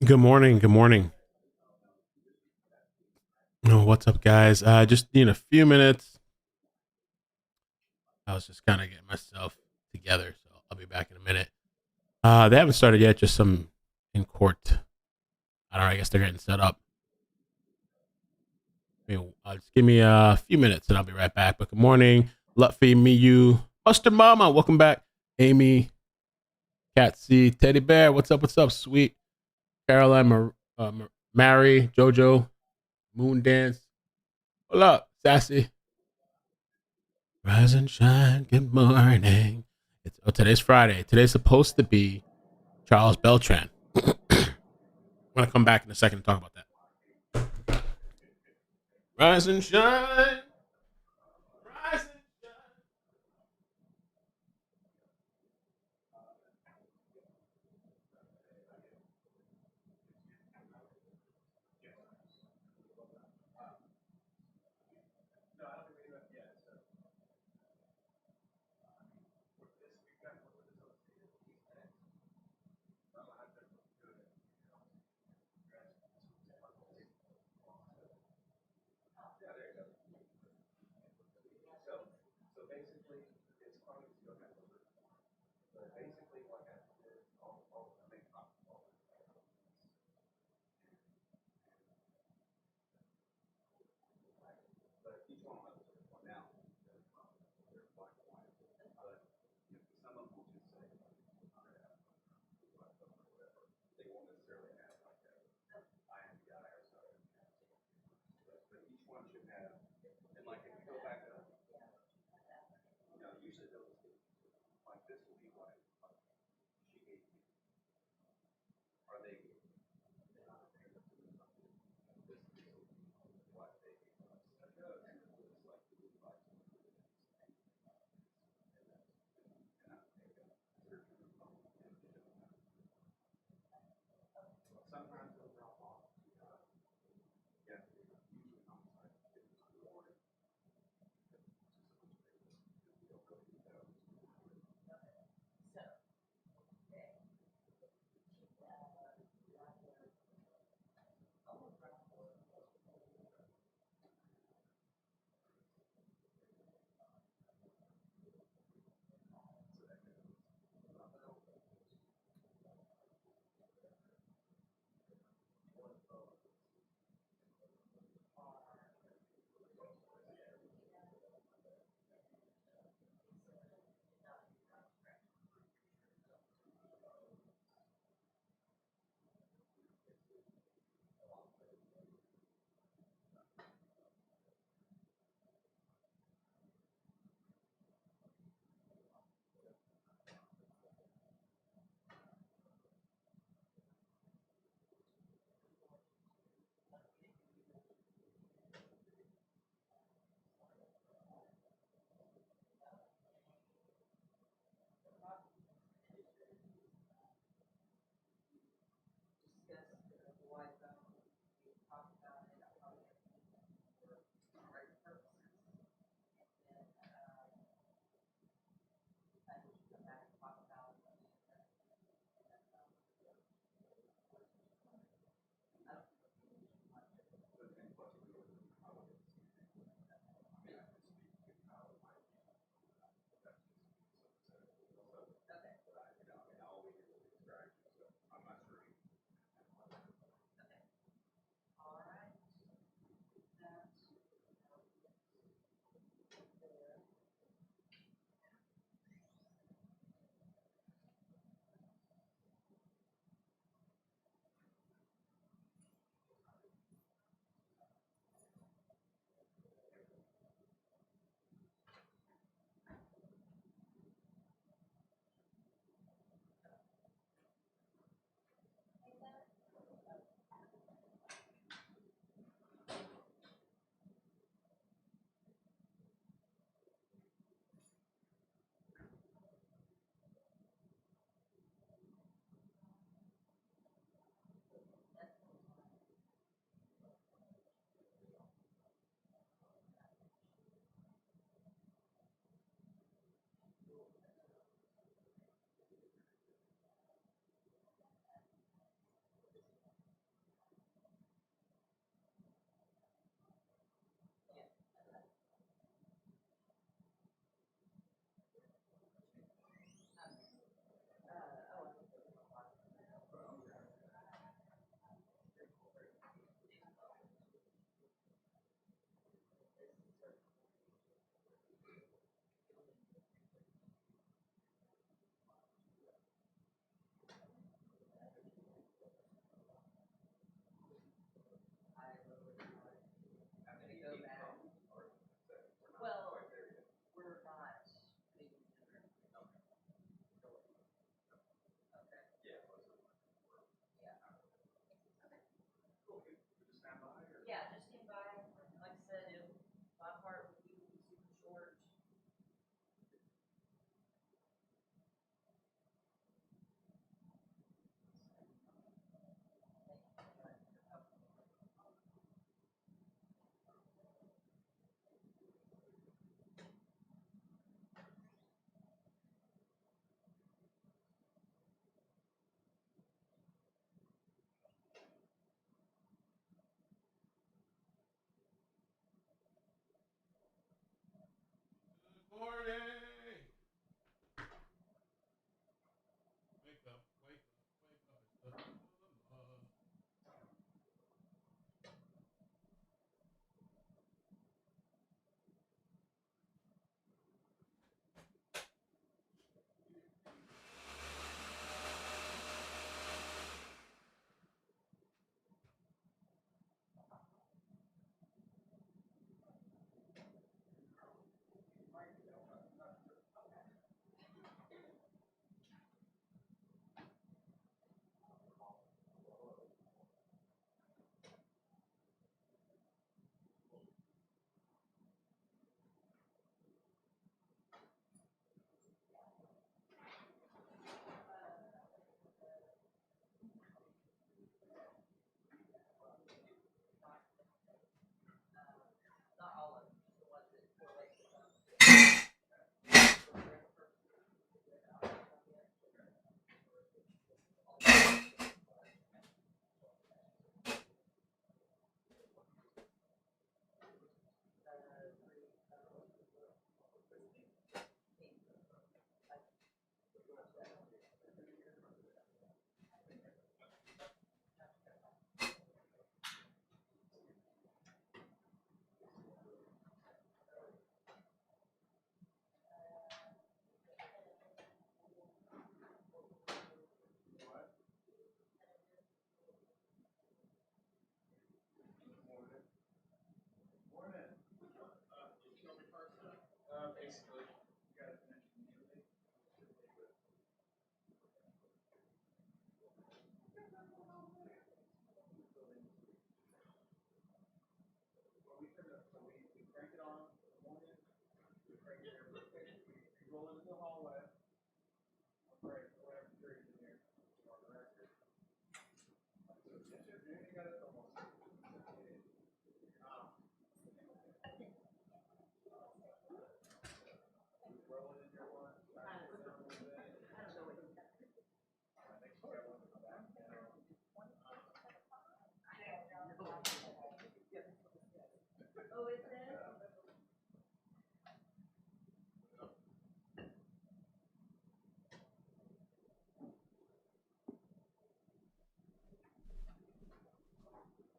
Good morning. Good morning. Oh, what's up, guys? Just need a few minutes. I was just kind of getting myself together, so I'll be back in a minute. They haven't started yet. Just some in court. I don't know. I guess they're getting set up. Just give me a few minutes, and I'll be right back. But good morning, Lutfi, me, you, Mustard Mama. Welcome back, Amy, Catsy, Teddy Bear. What's up? What's up, sweet Caroline, Mary, Jojo, Moon Dance. What up, Sassy? Rise and shine. Good morning. Today's Friday. Today's supposed to be Charles Beltran. I'm gonna come back in a second and talk about that. Rise and shine. Rise and shine.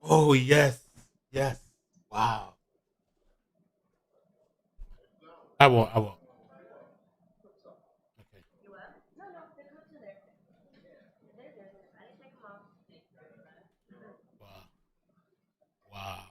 Oh yes, yes. Wow. I won't. I won't. Okay. Wow. Wow.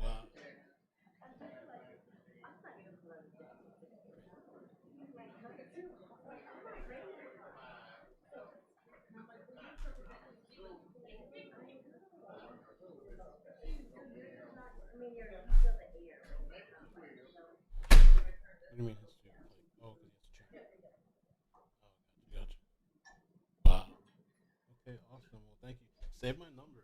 Wow. What do you mean history? Like, oh, because it's true. Oh, gotcha. Wow. Okay, awesome. Well, thank you. Save my number.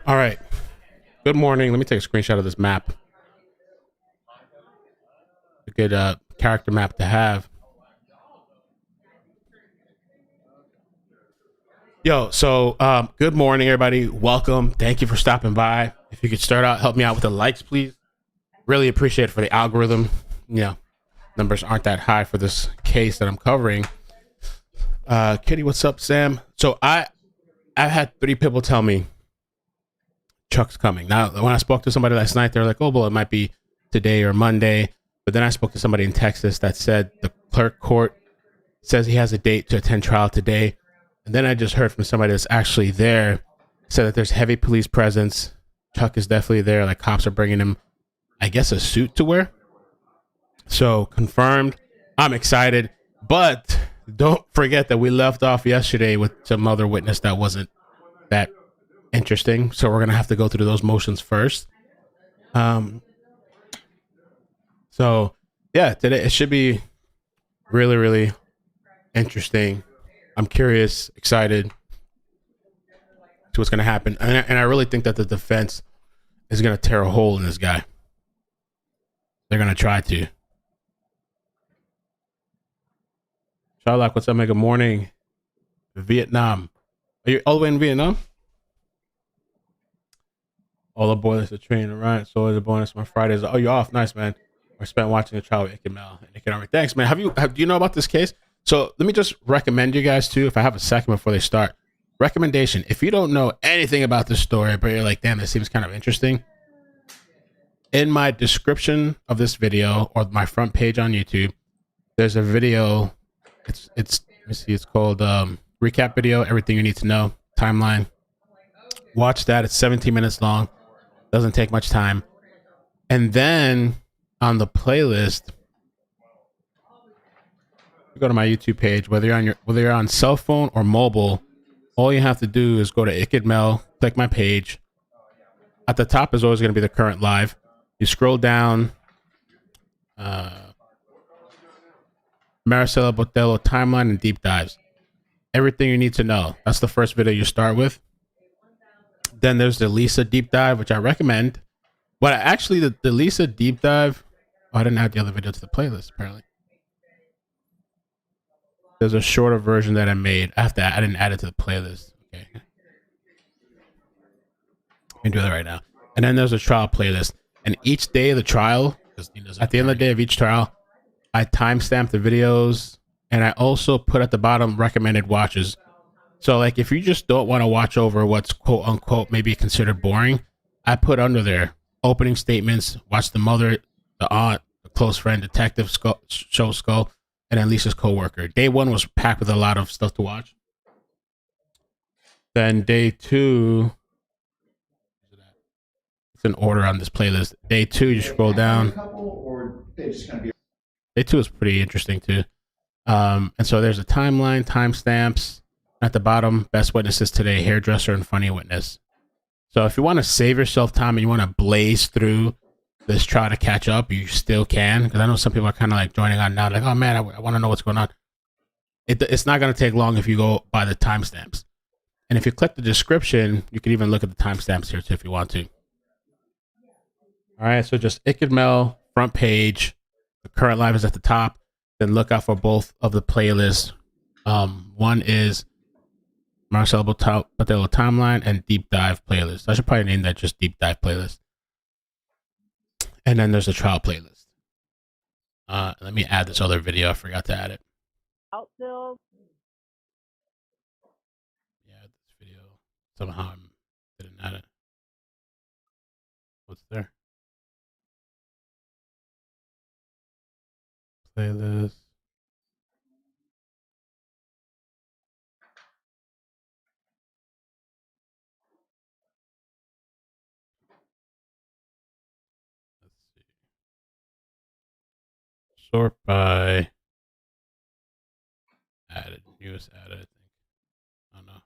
All right. Good morning. Let me take a screenshot of this map. A good character map to have. Yo, so good morning, everybody. Welcome. Thank you for stopping by. If you could start out, help me out with the likes, please. Really appreciate it for the algorithm. Numbers aren't that high for this case that I'm covering. Kitty, what's up, Sam? So I've had 3 people tell me Chuck's coming. Now, when I spoke to somebody last night, they were like, oh, well, it might be today or Monday. But then I spoke to somebody in Texas that said the clerk court says he has a date to attend trial today. And then I just heard from somebody that's actually there, said that there's heavy police presence. Chuck is definitely there. Like, cops are bringing him, I guess, a suit to wear. So confirmed. I'm excited. But don't forget that we left off yesterday with some other witness that wasn't that interesting. So we're going to have to go through those motions first. So yeah, today it should be really, really interesting. I'm curious, excited to what's going to happen. And I really think that the defense is going to tear a hole in this guy. They're going to try to. Shylock, what's up, Mega Morning? Vietnam. Are you all the way in Vietnam? All aboard is a train, all right? So is a bonus on Fridays. Oh, you're off. Nice, man. I spent watching the trial with iCkEdMeL and iCkEdMeL. Thanks, man. Do you know about this case? So let me just recommend you guys too, if I have a second before they start. Recommendation: if you don't know anything about this story, but you're like, damn, this seems kind of interesting. In my description of this video or my front page on YouTube, there's a video. It's let me see. It's called recap video. Everything you need to know. Timeline. Watch that. It's 17 minutes long. Doesn't take much time. And then on the playlist, you go to my YouTube page, whether you're on cell phone or mobile, all you have to do is go to iCkEdMeL, click my page. At the top is always going to be the current live. You scroll down, Marisela Botello timeline and deep dives. Everything you need to know. That's the first video you start with. Then there's the Lisa deep dive, which I recommend. But actually, the Lisa deep dive, I didn't add the other video to the playlist, apparently. There's a shorter version that I made. I didn't add it to the playlist. Okay. I can do that right now. And then there's a trial playlist. And each day of the trial, at the end of the day of each trial, I timestamp the videos. And I also put at the bottom recommended watches. So, like, if you just don't want to watch over what's quote unquote maybe considered boring, I put under there opening statements, watch the mother, the aunt, the close friend, detective, show skull, and then Lisa's co-worker. Day 1 was packed with a lot of stuff to watch. Then day 2, it's an order on this playlist. Day 2, you scroll down. Day 2 is pretty interesting too. And so there's a timeline, timestamps. At the bottom, best witnesses today, hairdresser and funny witness. So if you want to save yourself time and you want to blaze through this trial to catch up, you still can. Because I know some people are kind of like joining on now, like, oh man, I want to know what's going on. It's not going to take long if you go by the timestamps. And if you click the description, you can even look at the timestamps here too if you want to. All right, so just iCkEdMeL, front page. The current live is at the top. then look out for both of the playlists. One is Marisela Botello Timeline and Deep Dive playlist. I should probably name that just Deep Dive playlist. And then there's a trial playlist. Let me add this other video. I forgot to add it. Outfield. Yeah, this video. Somehow I didn't add it. What's there? Playlist. Let's see. Sort by added. Newest added, I think. I don't know.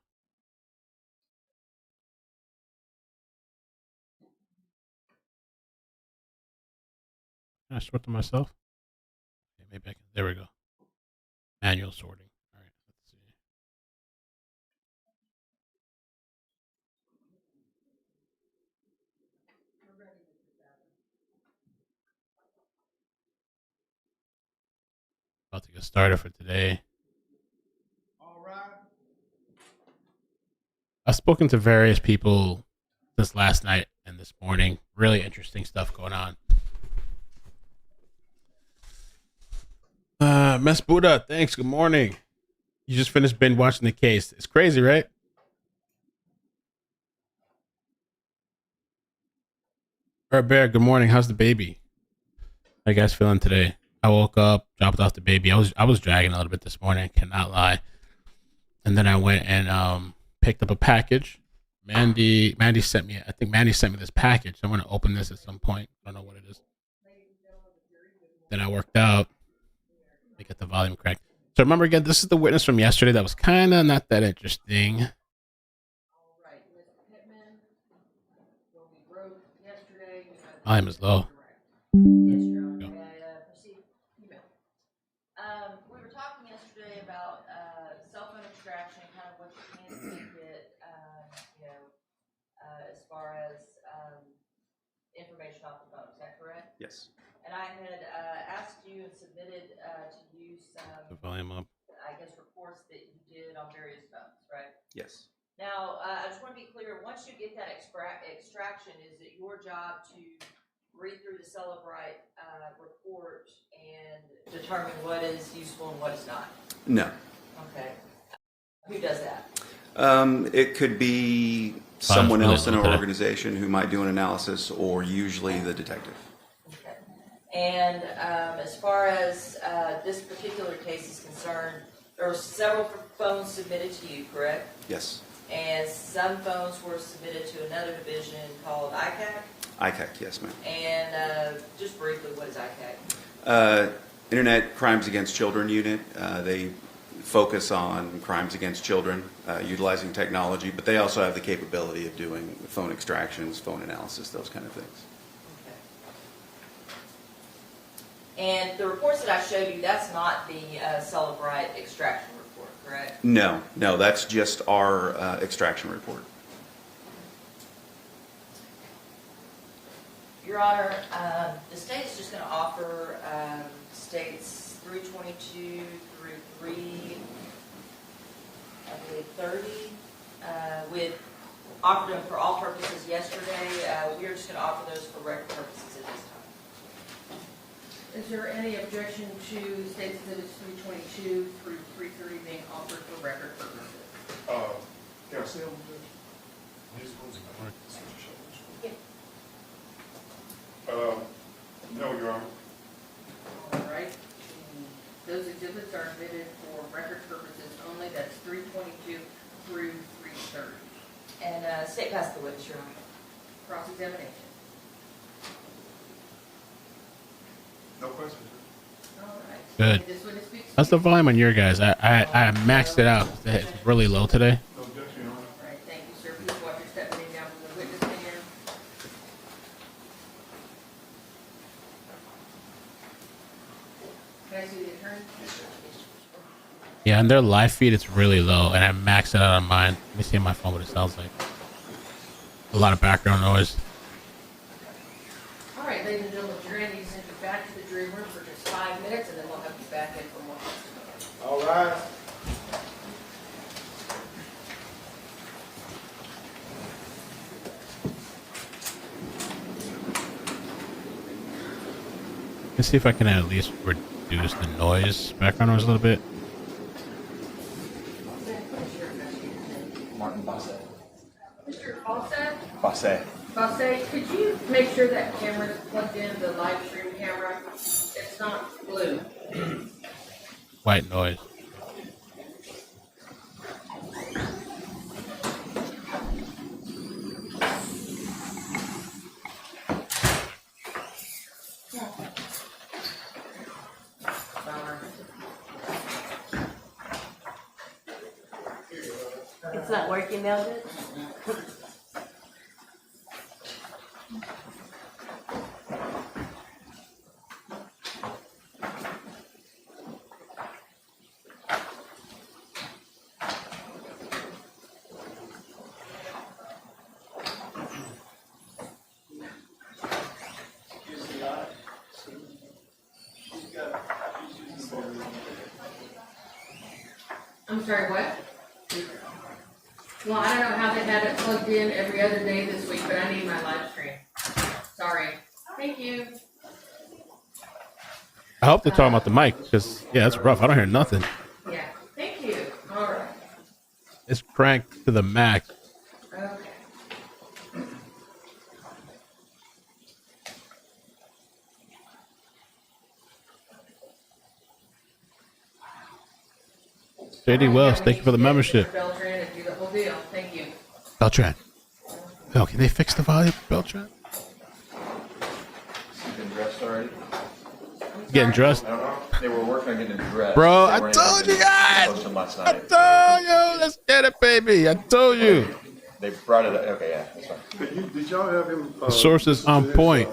Can I sort them myself? Okay, maybe I can. There we go. Manual sorting. All right, let's see. About to get started for today. All right. I've spoken to various people this last night and this morning. Really interesting stuff going on. Mess Buddha, thanks. Good morning. You just finished binge watching the case. It's crazy, right? Bear, good morning. How's the baby? How you guys feeling today? I woke up, dropped off the baby. I was dragging a little bit this morning, cannot lie. And then I went and picked up a package. Mandy sent me. I think Mandy sent me this package. I'm gonna open this at some point. I don't know what it is. Then I worked out. Let me get the volume cranked. So remember again, this is the witness from yesterday that was kind of not that interesting. All right, Miss Pittman. What we wrote yesterday. Volume is low. Yes, Your Honor. May I proceed? You may. We were talking yesterday about cell phone extraction, kind of what you can get, as far as information off the phone. Is that correct? Yes. And I had asked you and submitted to you some, The volume up. I guess, reports that you did on various phones, right? Yes. Now, I just want to be clear, once you get that extraction, is it your job to read through the Celebrite report and determine what is useful and what is not? No. Okay. Who does that? It could be someone else in our organization who might do an analysis, or usually the detective. Okay. And as far as this particular case is concerned, there were several phones submitted to you, correct? Yes. And some phones were submitted to another division called iCkEdMeL? iCkEdMeL, yes, ma'am. And just briefly, what is iCkEdMeL? Internet Crimes Against Children Unit. They focus on crimes against children utilizing technology, but they also have the capability of doing phone extractions, phone analysis, those kind of things. Okay. And the reports that I showed you, that's not the Celebrite extraction report, correct? No, that's just our extraction report. Your Honor, the state is just going to offer states 322 through 30. We offered them for all purposes yesterday. We are just going to offer those for record purposes at this time. Is there any objection to State Exhibits 322 through 330 being offered for record purposes? Can I say them? No, Your Honor. All right. Those exhibits are admitted for record purposes only. That's 322 through 330. And state pass the witness, Your Honor. Cross-examination. No questions. All right. Good. This witness speaks. How's the volume on your guys? I maxed it out. It's really low today. No objection, Your Honor. All right. Thank you, sir. Please watch your step sitting down from the witness stand. Can I see the attorney? Yeah, on their live feed, it's really low, and I maxed it out on mine. Let me see on my phone what it sounds like. A lot of background noise. All right, ladies and gentlemen, if you're ready, you send you back to the jury room for just 5 minutes, and then we'll have back in for more. All right. Let's see if I can at least reduce the noise, background noise a little bit. Martin Basset. Mr. Fawcett? Basset. Fawcett, could you make sure that camera's plugged in, the live stream camera? It's not blue. White noise. It's not working now, is it? I'm sorry, what? Well, I don't know how they had it plugged in every other day this week, but I need my live stream. Sorry. Thank you. I hope they're talking about the mic, because, yeah, it's rough. I don't hear nothing. Yeah. Thank you. All right. It's cranked to the max. Okay. JD Wells, thank you for the membership. Beltran and do the whole deal. Thank you. Beltran. Oh, can they fix the volume, Beltran? You been dressed already? Getting dressed? I don't know. They were working on getting dressed. Bro, They I weren't told even you guys! close to last I night. told you! Let's get it, baby! I told you! They brought it up. Okay, yeah, that's fine. Did y'all have him? The source is on point.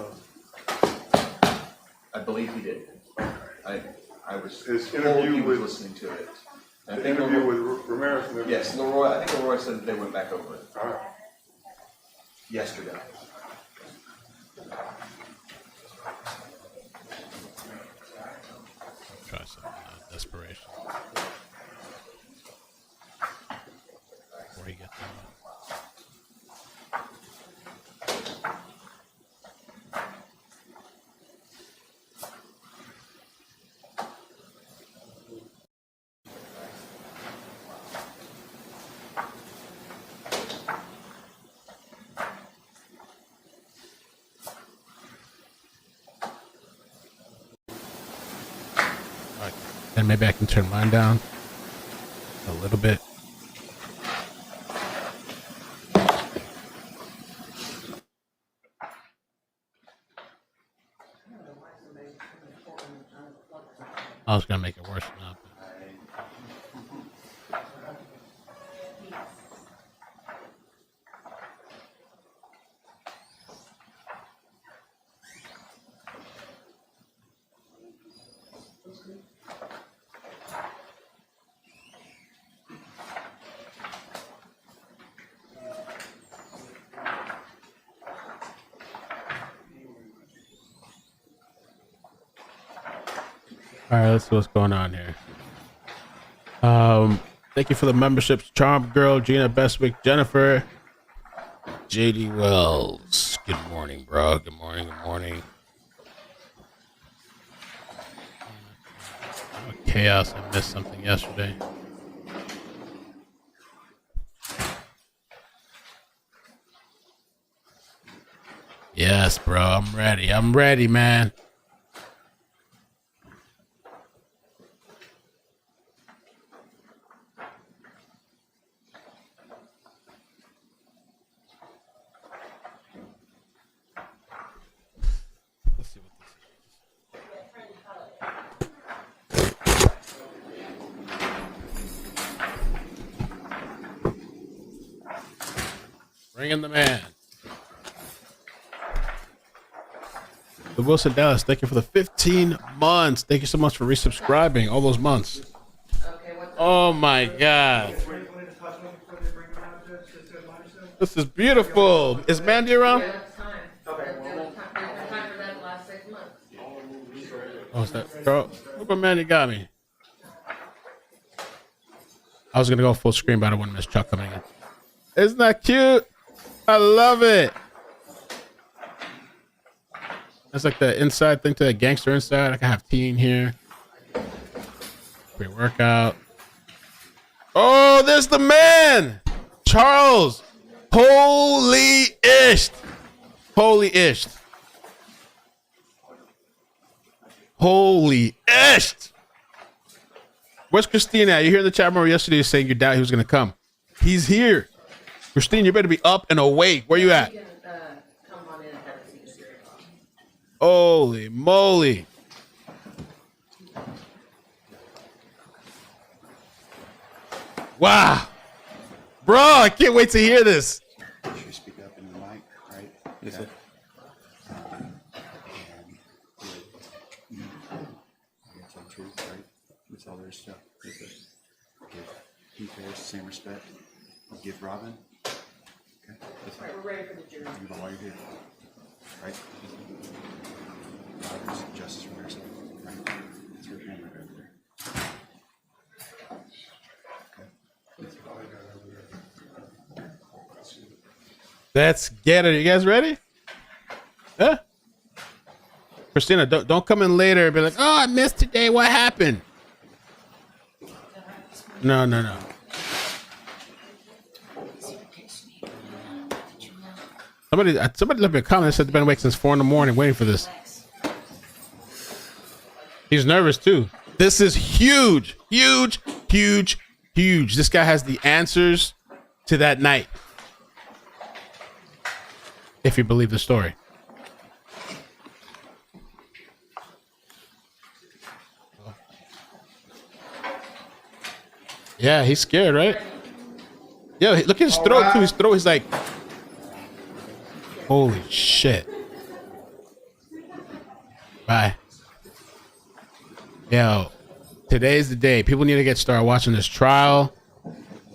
I believe he did. I was His told interview he was with- listening to it. I The think interview Leroy, with Ramirez and everything? yes, Leroy. I think Leroy said that they went back over it All right. yesterday. Try some desperation. Before he gets and maybe I can turn mine down a little bit. I was gonna make it worse now. All right, let's see what's going on here. Thank you for the memberships, Charm Girl, Gina Bestwick, Jennifer, JD Wells. Good morning, bro. Good morning. Good morning. Oh, chaos. I missed something yesterday. Yes, bro. I'm ready. I'm ready, man. Let's see what this is. Bring in the man. The Wilson Dallas, thank you for the 15 months. Thank you so much for resubscribing all those months. Okay, what's Oh my God. This is beautiful. Is Mandy around? Yeah, that's time. There's been time for that the last 6 months. Oh, is that girl? Look what man you got me. I was gonna go full screen, but I don't want to miss Chuck coming in. Isn't that cute? I love it. That's like the inside thing to the gangster inside. I can have tea in here. Pre-workout. Oh, there's the man, Charles. Holy ish. Holy ish. Holy ish. Where's Christina? You hear in the chat room yesterday saying you doubt he was going to come. He's here. Christine, you better be up and awake. Where you at? Come on in and have a seat. Holy moly. Wow. Bro, I can't wait to hear this. Make sure you speak up in the mic, right? Yes, sir. And you tell the truth, right? That's all there is to it. Yes, sir. Give Keith Harris the same respect you give Robin. Okay? All right, we're ready for the jury. You know why you're here, right? Robert's justice for Harrison, right? That's your hand right over there. Let's get it. You guys ready? Huh? Christina, don't come in later and be like, oh, I missed today. What happened? No. Somebody left me a comment that said they've been awake since 4 a.m. waiting for this. He's nervous too. This is huge. This guy has the answers to that night. If you believe the story. Yeah, he's scared, right? Yo, look at his throat too. His throat is like, holy shit. Bye. Yo, today's the day. People need to get started watching this trial.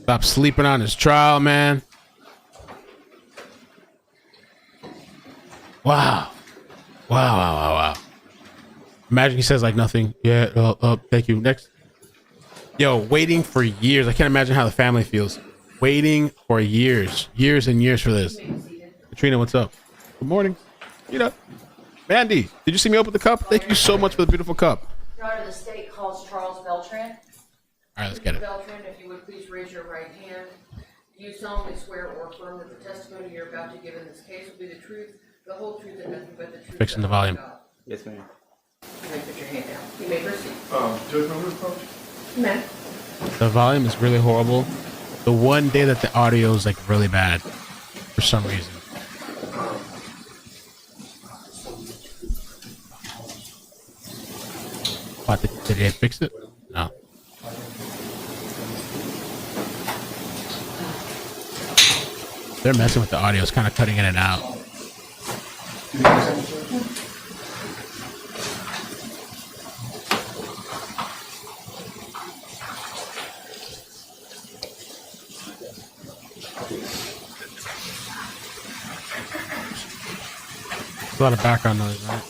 Stop sleeping on this trial, man. Wow. Imagine he says like nothing. Yeah, thank you. Next. Yo, waiting for years. I can't imagine how the family feels. Waiting for years and years for this. Katrina, what's up? Good morning. You know, Mandy, did you see me open the cup? Thank you so much for the beautiful cup. Your Honor, the state calls Charles Beltran. All right, let's get it. Beltran, if you would please raise your right hand. You solemnly swear or affirm that the testimony you're about to give in this case will be the truth, the whole truth, and nothing but the truth. Fixing the volume. Yes, ma'am. You may put your hand down. You may proceed. Judge Member Coach? Amen. The volume is really horrible. The one day that the audio is like really bad for some reason. What, did they fix it? No. They're messing with the audio. It's kind of cutting in and out. There's a lot of background noise, right?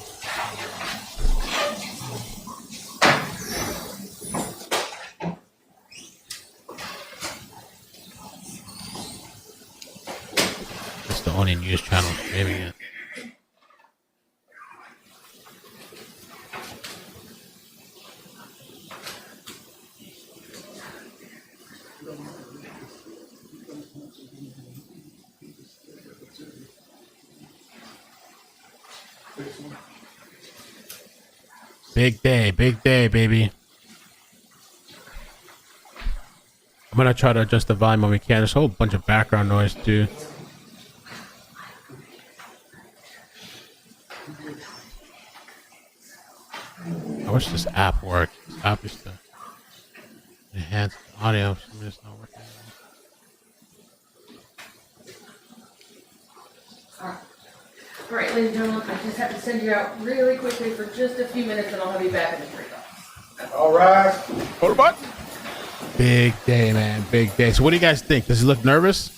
It's the only news channel streaming it. Big day, baby. I'm gonna try to adjust the volume when we can. There's a whole bunch of background noise too. I wish this app worked. This app used to enhance the audio. For some reason it's not working. All right, ladies and gentlemen, I just have to send you out really quickly for just a few minutes, and I'll have you back in the 3 o'clock. All right. Hold it back. Big day, man. Big day. So what do you guys think? Does he look nervous?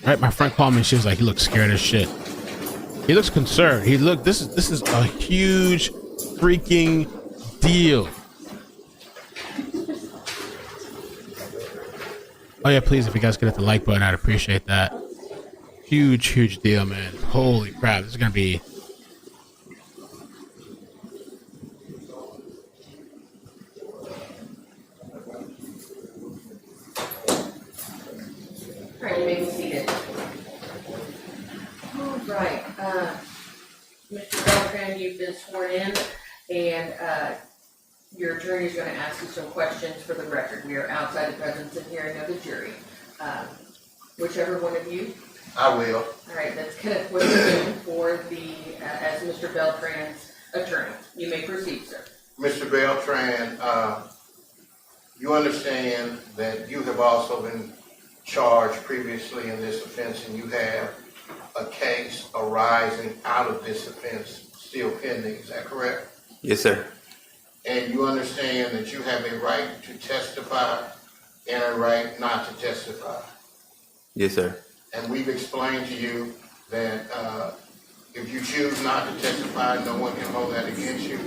Right, my friend called me and she was like, he looks scared as shit. He looks concerned. This is a huge freaking deal. Oh yeah, please, if you guys could hit the like button, I'd appreciate that. Huge deal, man. Holy crap, this is gonna be. All right, you may be seated. All right, Mr. Beltran, you've been sworn in, and your attorney is going to ask you some questions for the record. We are outside the presence and hearing of the jury. Whichever one of you. I will. All right, that's Kenneth Wilson for as Mr. Beltran's attorney. You may proceed, sir. Mr. Beltran, you understand that you have also been charged previously in this offense, and you have a case arising out of this offense still pending. Is that correct? Yes, sir. And you understand that you have a right to testify and a right not to testify. Yes, sir. And we've explained to you that if you choose not to testify, no one can hold that against you.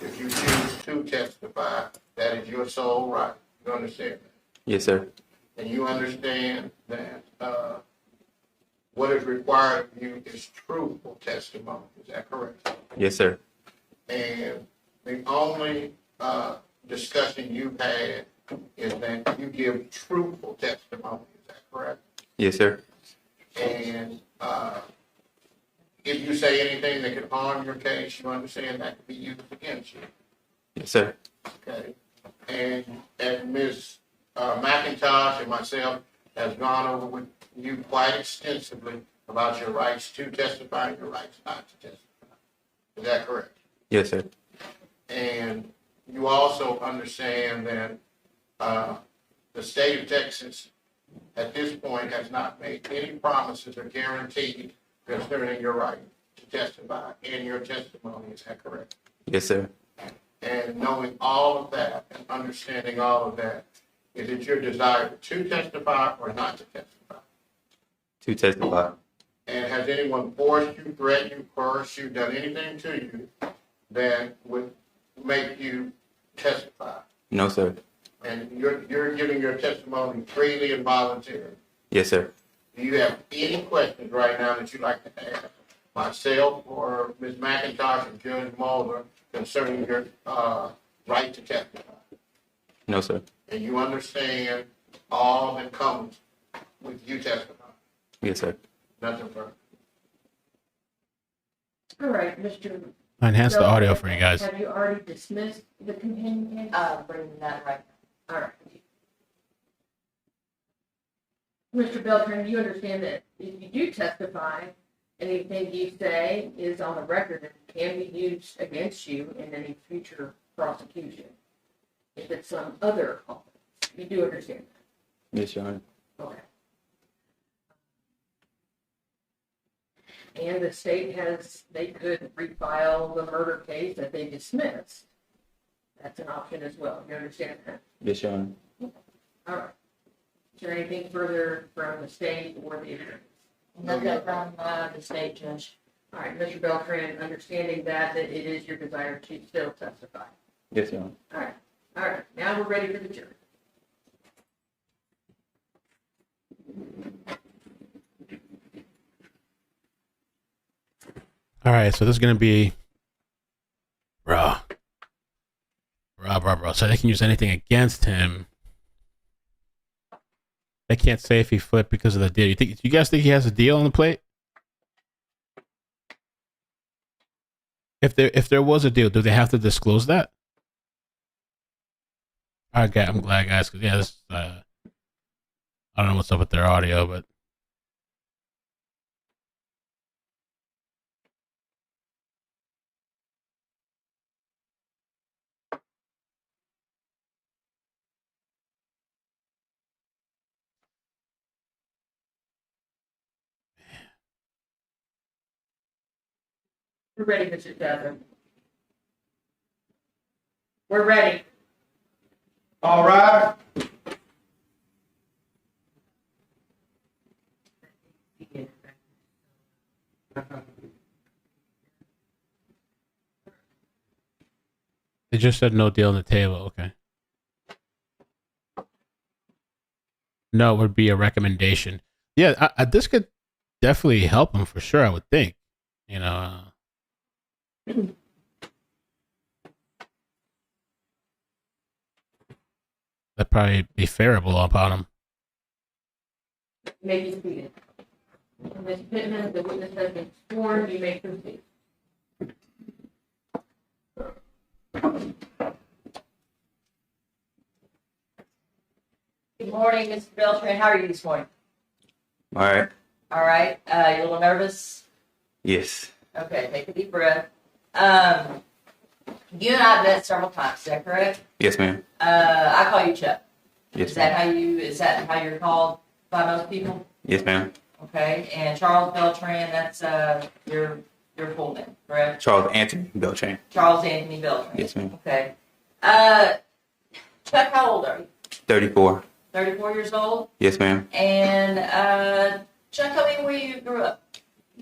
If you choose to testify, that is your sole right. You understand that? Yes, sir. And you understand that what is required of you is truthful testimony. Is that correct? Yes, sir. And the only discussion you've had is that you give truthful testimony. Is that correct? Yes, sir. And if you say anything that could harm your case, you understand that could be used against you. Yes, sir. Okay? And Ms. McIntosh and myself has gone over with you quite extensively about your rights to testify and your rights not to testify. Is that correct? Yes, sir. And you also understand that the state of Texas at this point has not made any promises or guarantees concerning your right to testify in your testimony. Is that correct? Yes, sir. And knowing all of that and understanding all of that, is it your desire to testify or not to testify? To testify. And has anyone forced you, threatened you, coerced you, done anything to you that would make you testify? No, sir. And you're giving your testimony freely and voluntarily. Yes, sir. Do you have any questions right now that you'd like to ask myself or Ms. McIntosh or Judge Mulder concerning your right to testify? No, sir. And you understand all that comes with you testifying? Yes, sir. Nothing further. All right, Mr. I enhanced the audio for you guys. Have you already dismissed the companion case? Bringing that right. All right. Mr. Beltran, you understand that if you do testify, anything you say is on the record and can be used against you in any future prosecution. If it's some other offense, you do understand that? Yes, Your Honor. Okay. And the state they could refile the murder case that they dismissed. That's an option as well. You understand that? Yes, Your Honor. All right. Is there anything further from the state or the attorneys? Nothing from the state judge. All right, Mr. Beltran, understanding that it is your desire to still testify. Yes, Your Honor. All right, now we're ready for the jury. All right, so this is gonna be bro. So they can use anything against him. They can't say if he flipped because of the deal. You guys think he has a deal on the plate? If there was a deal, do they have to disclose that? Okay, I'm glad, guys, because yeah, this I don't know what's up with their audio, but We're ready, Mr. Beltran. We're ready. All right. just said no deal on the table. Okay. No, it would be a recommendation. Yeah, this could definitely help him for sure, I would think. You know, that'd probably be favorable upon him. You may be seated. Ms. Pittman, the witness has been sworn. You may proceed. Good morning, Mr. Beltran. How are you this morning? All right. All right. You a little nervous? Yes. Okay, take a deep breath. You and I have met several times, is that correct? Yes, ma'am. I call you Chuck. Yes, Is ma'am. that how you're called by most people? Yes, ma'am. Okay, and Charles Beltran, that's your full name, correct? Charles Anthony Beltran. Charles Anthony Beltran. Yes, ma'am. Okay. Chuck, how old are you? 34. 34 years old? Yes, ma'am. And Chuck, tell me where you grew up.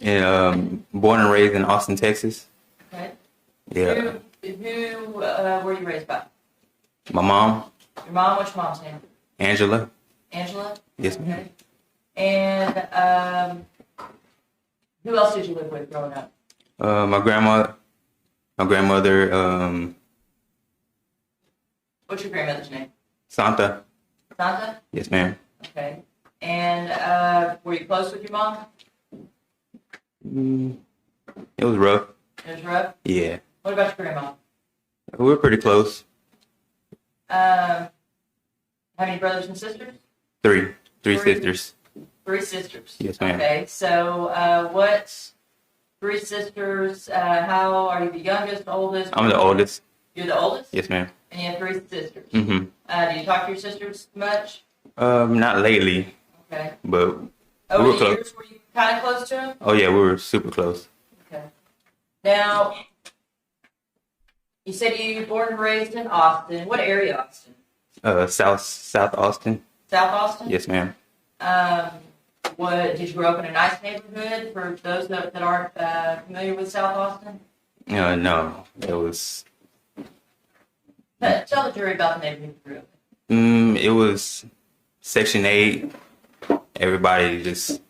And born and raised in Austin, Texas. Okay. Yeah. Who were you raised by? My mom, Your mom? What's your mom's name? Angela. Angela? Yes, ma'am. Okay. And who else did you live with growing up? My grandmother, What's your grandmother's name? Santa. Santa? Yes, ma'am. Okay. And were you close with your mom? It was rough. It was rough. Yeah. What about your grandma? We were pretty close. How many brothers and sisters? Three Three. sisters. 3 sisters. Yes, ma'am. Okay. So what? 3 sisters. How are you? The youngest, oldest? I'm the oldest. You're the oldest. Yes, ma'am. And you have 3 sisters. Mm-hmm. Do you talk to your sisters much? Not lately, Okay. but Over we were the close. years, were you kind of close to them? Oh yeah, we were super close. Okay. Now, you said you were born and raised in Austin. What area, Austin? South Austin. South Austin? Yes, ma'am. What, did you grow up in a nice neighborhood for those that aren't familiar with South Austin? No, it was. Tell the jury about the neighborhood you grew up in. It was Section 8. Everybody just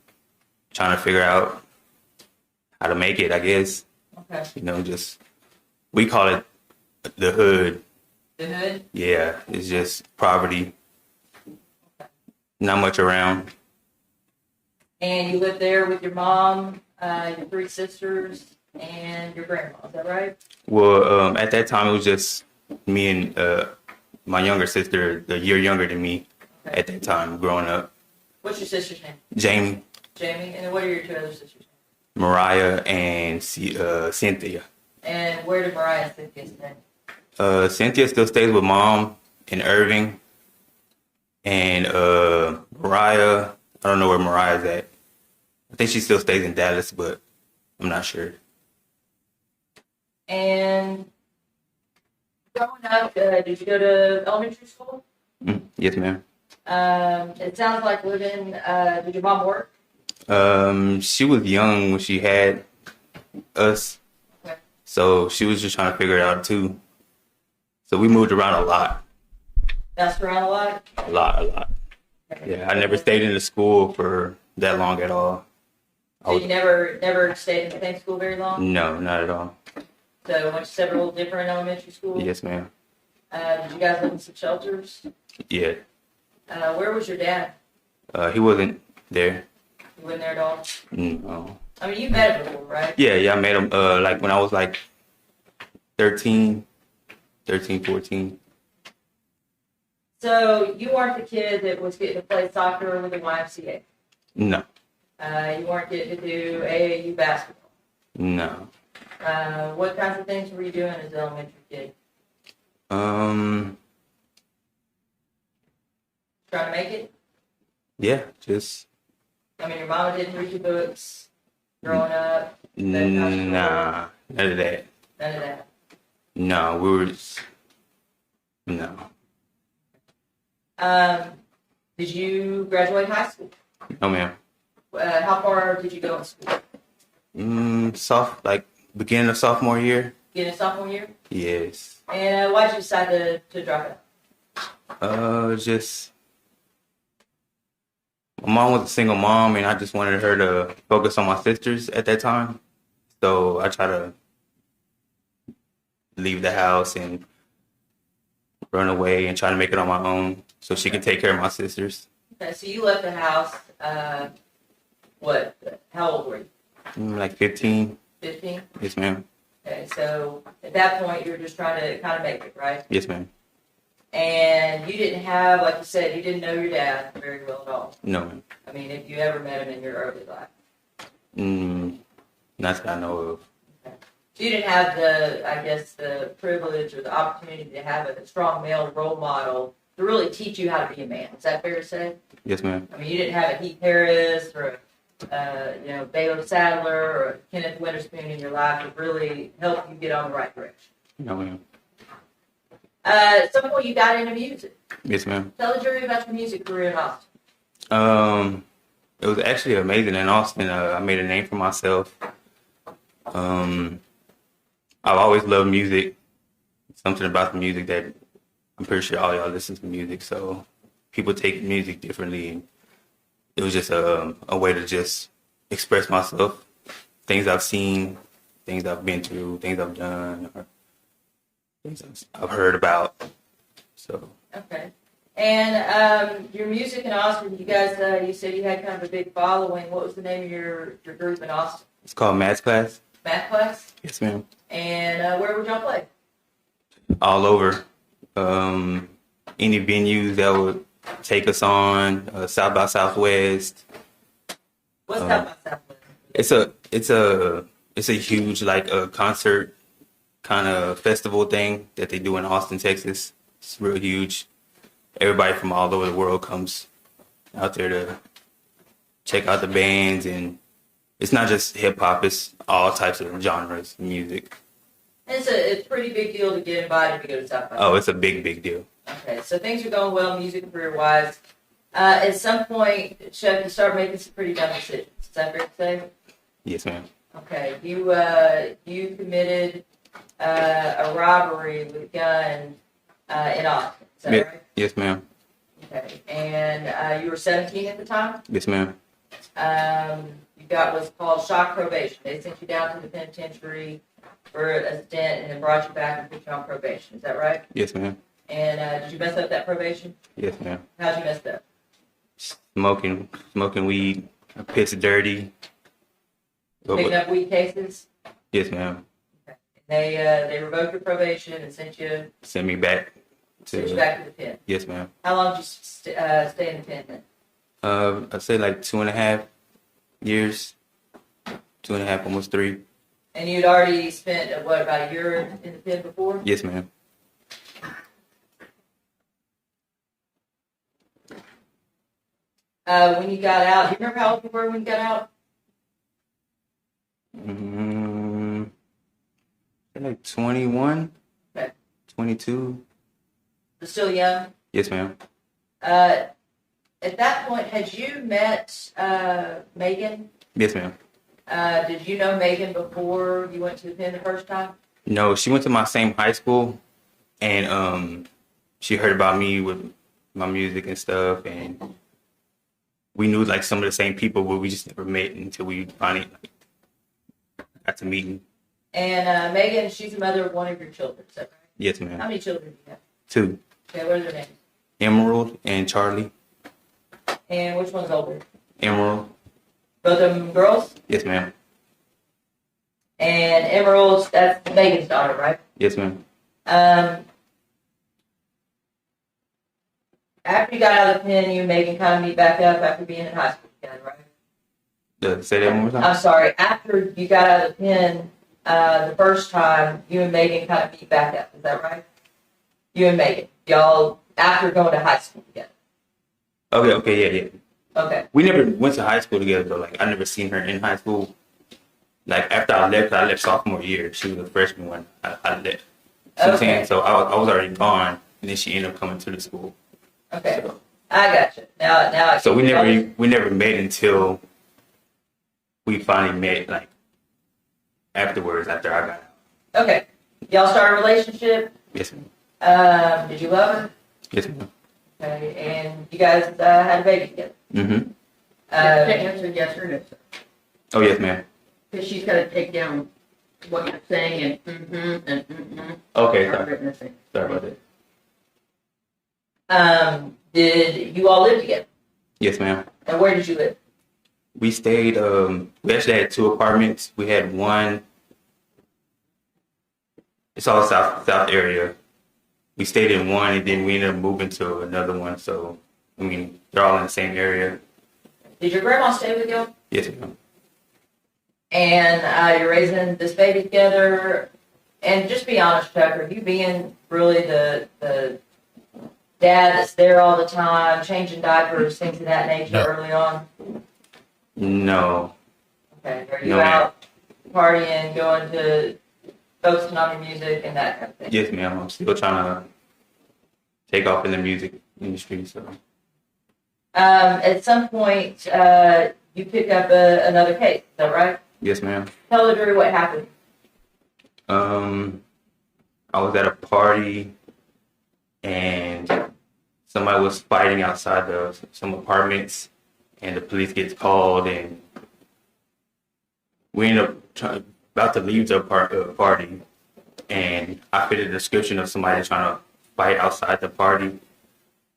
trying to figure out how to make it, I guess. Okay. Just we call it the hood. The hood? Yeah, it's just poverty. Not much around. And you lived there with your mom, your 3 sisters, and your grandma. Is that right? Well, at that time it was just me and my younger sister, a year younger than me. Okay. At that time, growing up. What's your sister's name? Jamie, Jamie. And then what are your 2 other sisters' names? Mariah, and Cynthia. And where did Mariah and Cynthia stay? Cynthia still stays with mom in Irving. And Mariah, I don't know where Mariah's at. I think she still stays in Dallas, but I'm not sure. And growing up, did you go to elementary school? Yes, ma'am. It sounds like living, did your mom work? She was young when she had us. Okay. So she was just trying to figure it out too. So we moved around a lot. Bounced around a lot? A lot. Yeah, I never stayed in the school for that long at all. So you never stayed in the same school very long? No, not at all. So went to several different elementary schools? Yes, ma'am. Did you guys live in some shelters? Yeah. Where was your dad? He wasn't there. You wasn't there at all? No. I mean, you met him before, right? Yeah, I met him like when I was like 13, 14. So you weren't the kid that was getting to play soccer with the YMCA? No. You weren't getting to do AAU basketball? No. What kinds of things were you doing as an elementary kid? Trying to make it? Yeah, just I mean, your mama didn't read your books growing up? nah, none of that. None of that? No, we were just, no. Did you graduate high school? No, ma'am. How far did you go in school? Like beginning of sophomore year. Getting a sophomore year? Yes. And why'd you decide to drop out? Just my mom was a single mom, and I just wanted her to focus on my sisters at that time. So I try to leave the house and run away and try to make it on my own so she can take care of my sisters. Okay, so you left the house, how old were you? Like 15. 15? Yes, ma'am. Okay, so at that point, you were just trying to kind of make it, right? Yes, ma'am. And you didn't have, like you said, you didn't know your dad very well at all. No, ma'am. I mean, if you ever met him in your early life. Not that I know of. Okay. So you didn't have the privilege or the opportunity to have a strong male role model to really teach you how to be a man. Is that fair to say? Yes, ma'am. I mean, you didn't have a Heath Harris or Baylor Sadler or Kenneth Witherspoon in your life to really help you get on the right direction. No, ma'am. At some point, you got into music. Yes, ma'am. Tell the jury about your music career in Austin. It was actually amazing in Austin. I made a name for myself. I've always loved music. Something about the music that I'm pretty sure all y'all listen to music. So people take music differently. And it was just a way to just express myself. Things I've seen, things I've been through, things I've done, or things I've heard about. So. Okay. And your music in Austin, you guys, you said you had kind of a big following. What was the name of your group in Austin? It's called Math Class. Math Class? Yes, ma'am. And where would y'all play? All over. Any venues that would take us on, South by Southwest. What's South by Southwest? It's a huge concert kind of festival thing that they do in Austin, Texas. It's real huge. Everybody from all over the world comes out there to check out the bands, and it's not just hip hop, it's all types of genres of music. And it's a pretty big deal to get invited to go to South by. Oh, it's a big deal. Okay, so things are going well music career wise. At some point, Chef, you start making some pretty dumb decisions. Is that fair to say? Yes, ma'am. Okay, you committed a robbery with a gun in Austin. Is that right? Yes, ma'am. Okay, and you were 17 at the time. Yes, ma'am. You got what's called shock probation. They sent you down to the penitentiary for a stint and then brought you back and put you on probation. Is that right? Yes, ma'am. And did you mess up that probation? Yes, ma'am. How'd you mess it up? Smoking weed, pissed dirty. Picking up weed cases? Yes, ma'am. Okay. They revoked your probation and sent you back to the pen. Yes, ma'am. How long did you stay in the pen then? I'd say like 2.5 years. 2.5, almost 3. And you'd already spent, about a year in the pen before? Yes, ma'am. When you got out, do you remember how old you were when you got out? Like 21, Okay. 22. But still young? Yes, ma'am. At that point, had you met Megan? Yes, ma'am. Did you know Megan before you went to the pen the first time? No, she went to my same high school, and she heard about me with my music and stuff, and we knew like some of the same people, but we just never met until we finally got to meeting. And Megan, she's the mother of one of your children, is that right? Yes, ma'am. How many children do you have? 2. Okay, what are their names? Emerald and Charlie. And which one's older? Emerald. Both of them girls? Yes, ma'am. And Emerald's, that's Megan's daughter, right? Yes, ma'am. After you got out of the pen, you and Megan kind of meet back up after being in high school together, right? Say that one more time. I'm sorry. After you got out of the pen the first time, you and Megan kind of meet back up. Is that right? You and Megan. Y'all, after going to high school together. Okay, yeah. Okay. We never went to high school together, though. Like, I never seen her in high school. Like, after I left sophomore year. She was a freshman when I left. Okay. So I was already gone, and then she ended up coming to the school. Okay. So, I got you. Now. so we never met until we finally met, like, afterwards, after I got out. Okay. Y'all started a relationship. Yes, ma'am. Did you love her? Yes, ma'am. Okay, and you guys had a baby together. Mm-hmm. To answer yes or no, sir. Oh, yes, ma'am. Because she's got to take down what you're saying and Okay, start sorry. written a thing. Sorry about that. Did you all live together? Yes, ma'am. And where did you live? We stayed, we actually had 2 apartments. We had one, it's all south area. We stayed in one and then we ended up moving to another one. So, I mean, they're all in the same area. Did your grandma stay with you? Yes, ma'am. And you're raising this baby together. And just be honest, Tucker, you being really the dad that's there all the time, changing diapers, things of that nature No. early on. No. Okay, are you No, ma'am. out partying, going to focusing on your music and that kind of thing? Yes, ma'am. I'm still trying to take off in the music industry. So, At some point, you pick up another case. Is that right? yes, ma'am. Tell the jury what happened. I was at a party and somebody was fighting outside some apartments, and the police gets called, and we end up about to leave the party, and I fit a description of somebody trying to fight outside the party,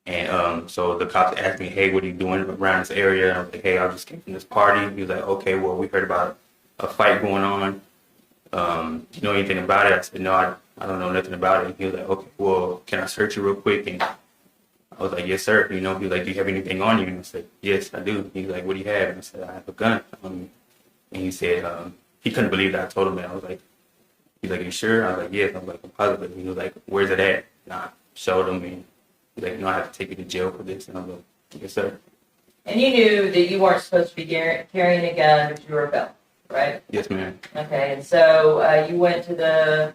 and so the cops asked me, "Hey, what are you doing around this area?" And I was like, "Hey, I just came from this party." He was like, "Okay, well, we heard about a fight going on. Do you know anything about it?" I said, "No, I don't know nothing about it." He was like, "Okay, well, can I search you real quick?" And I was like, "Yes, sir." You know, he was like, "Do you have anything on you?" And I said, "Yes, I do." He was like, "What do you have?" And I said, "I have a gun." And he said, he couldn't believe that I told him that. I was like, he's like, "You sure?" I was like, "Yes." I was like, "I'm positive." He was like, "Where's it at?" And I showed him, and he's like, "No, I have to take you to jail for this." And I was like, "Yes, sir." And you knew that you weren't supposed to be carrying a gun, but you were a felon, right? Yes, ma'am. Okay, and so you went to the,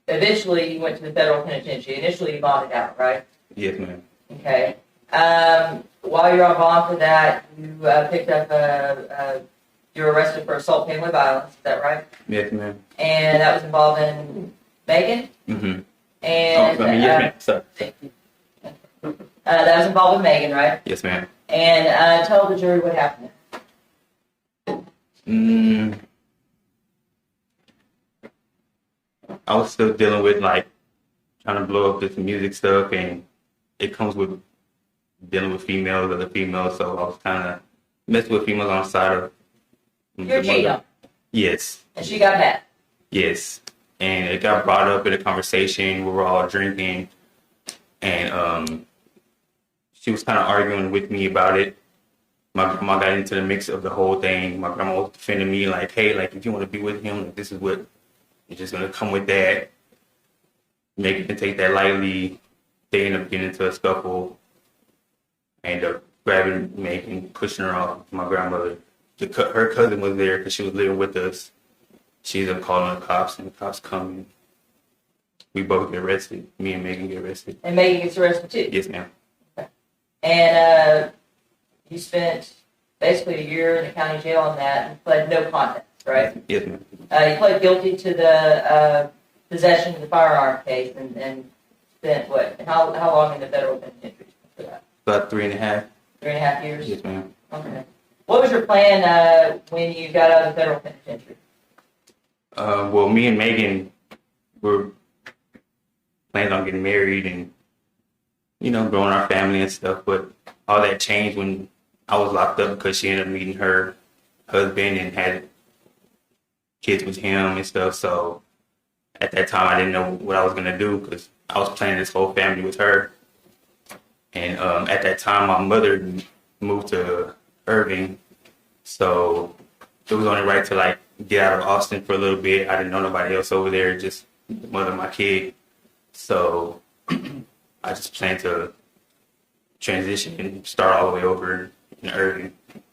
eventually you went to the federal penitentiary. Initially you bonded out, right? Yes, ma'am. Okay. While you're on bond for that, you picked up you were arrested for assault family violence, is that right? Yes, ma'am. And that was involving Megan? Mm-hmm. And yes, ma'am. Sorry. that was involving Megan, right? Yes, ma'am. And tell the jury what happened. I was still dealing with like trying to blow up this music stuff, and it comes with dealing with females, other females. So I was kind of messing with females on the side of. You're cheating. Yes, And she got mad. yes, and it got brought up in a conversation. We were all drinking, and she was kind of arguing with me about it. My grandma got into the mix of the whole thing. My grandma was defending me, like, "Hey, like if you want to be with him, like this is what you're just gonna come with that." Megan can take that lightly. They end up getting into a scuffle. I end up grabbing Megan, pushing her off my grandmother. Her cousin was there because she was living with us. She ended up calling the cops, and the cops come in. We both get arrested. Me and Megan get arrested. And Megan gets arrested too. Yes, ma'am. And you spent basically a year in the county jail on that and pled no contest, right? Yes, ma'am. You pled guilty to the possession of the firearm case and spent what? And how long in the federal penitentiary for that? About 3.5. 3.5 years? Yes, ma'am. Okay. What was your plan when you got out of the federal penitentiary? Well, me and Megan were planning on getting married and, you know, growing our family and stuff. But all that changed when I was locked up because she ended up meeting her husband and had kids with him and stuff. So at that time, I didn't know what I was going to do because I was planning this whole family with her. And at that time, my mother moved to Irving. So it was only right to like get out of Austin for a little bit. I didn't know nobody else over there, just the mother of my kid. So I just planned to transition and start all the way over in Irving.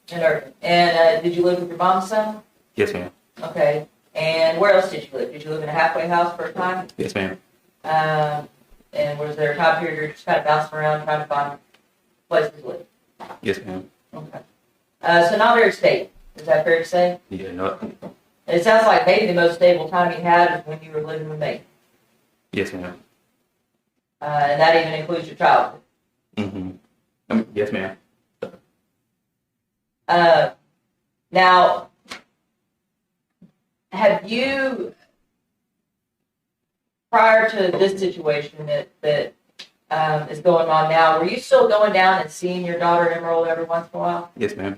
In Irving. And did you live with your mom's son? Yes, ma'am. Okay. And where else did you live? Did you live in a halfway house for a time? Yes, ma'am. And was there a time period you're just kind of bouncing around trying to find places to live? Yes, ma'am. Okay. So not very stable. Is that fair to say? Yeah, no. And it sounds like maybe the most stable time you had is when you were living with me. Yes, ma'am. And that even includes your childhood. Yes, ma'am. Now, have you, prior to this situation that is going on now, were you still going down and seeing your daughter Emerald every once in a while? Yes, ma'am.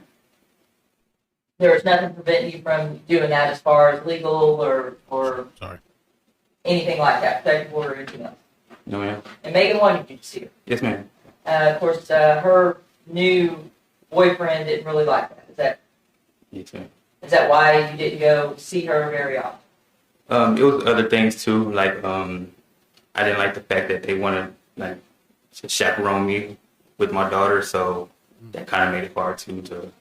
There was nothing preventing you from doing that as far as legal or Sorry. anything like that, protective order or anything else? No, ma'am. And Megan wanted you to see her. Yes, ma'am. Of course, her new boyfriend didn't really like that. Yes, ma'am. Is that why you didn't go see her very often? It was other things too. Like, I didn't like the fact that they wanted like to chaperone me with my daughter, so that kind of made it hard too to.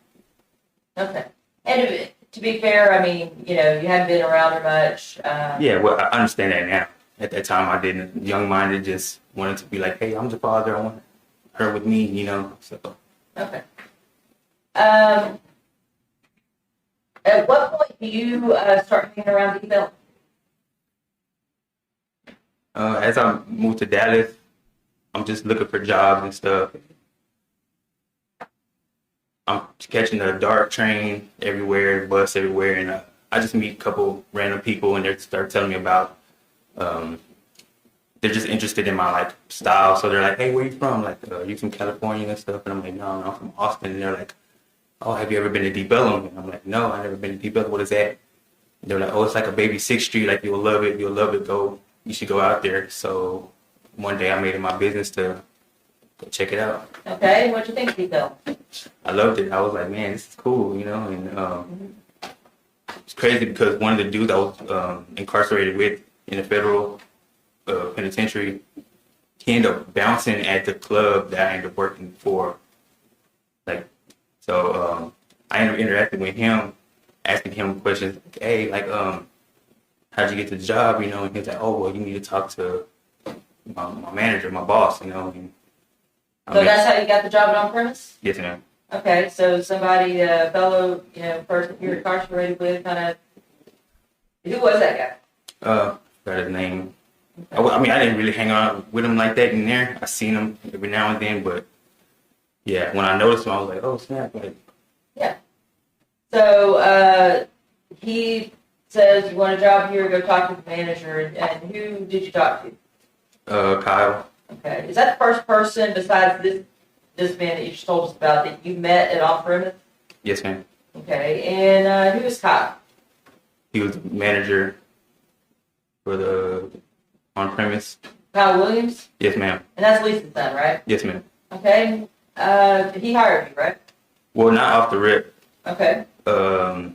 Okay. And to be fair, I mean, you hadn't been around her much. Yeah, well, I understand that now. At that time, I didn't. Young-minded, just wanted to be like, hey, I'm the father. I want her with me, So. Okay. At what point do you start hanging around Deep Ellum? As I moved to Dallas, I'm just looking for jobs and stuff. I'm catching the dark train everywhere, bus everywhere, and I just meet a couple random people, and they start telling me about. They're just interested in my like style, so they're like, "Hey, where you from? Like, you from California and stuff?" And I'm like, "No, I'm from Austin." And they're like, "Oh, have you ever been to Deep Ellum?" And I'm like, "No, I never been to Deep Ellum. What is that?" And they're like, "Oh, it's like a baby 6th Street. Like, you'll love it. You'll love it. You should go out there." So one day I made it my business to go check it out. Okay. What'd you think of Deep Ellum? I loved it. I was like, man, this is cool, And it's crazy because one of the dudes I was incarcerated with in the federal penitentiary, he ended up bouncing at the club that I ended up working for. Like, so I ended up interacting with him, asking him questions. Like, hey, like, how'd you get the job? And he was like, oh, well, you need to talk to my manager, my boss, And So that's how you got the job at On Premise? Yes, ma'am. Okay, so somebody, a fellow, person you're incarcerated with, kind of, who was that guy? Got his name. I mean, I didn't really hang out with him like that in there. I seen him every now and then, but yeah, when I noticed him, I was like, oh snap! Like, Yeah. So he says, you want a job here, go talk to the manager, and who did you talk to? Kyle. Okay, is that the first person besides this man that you just told us about that you met at On Premise? Yes, ma'am. Okay, and who is Kyle? He was the manager for the On Premise. Kyle Williams? Yes, ma'am. And that's Lisa's son, right? Yes, ma'am. Okay, he hired you, right? Well, not off the rip. Okay. I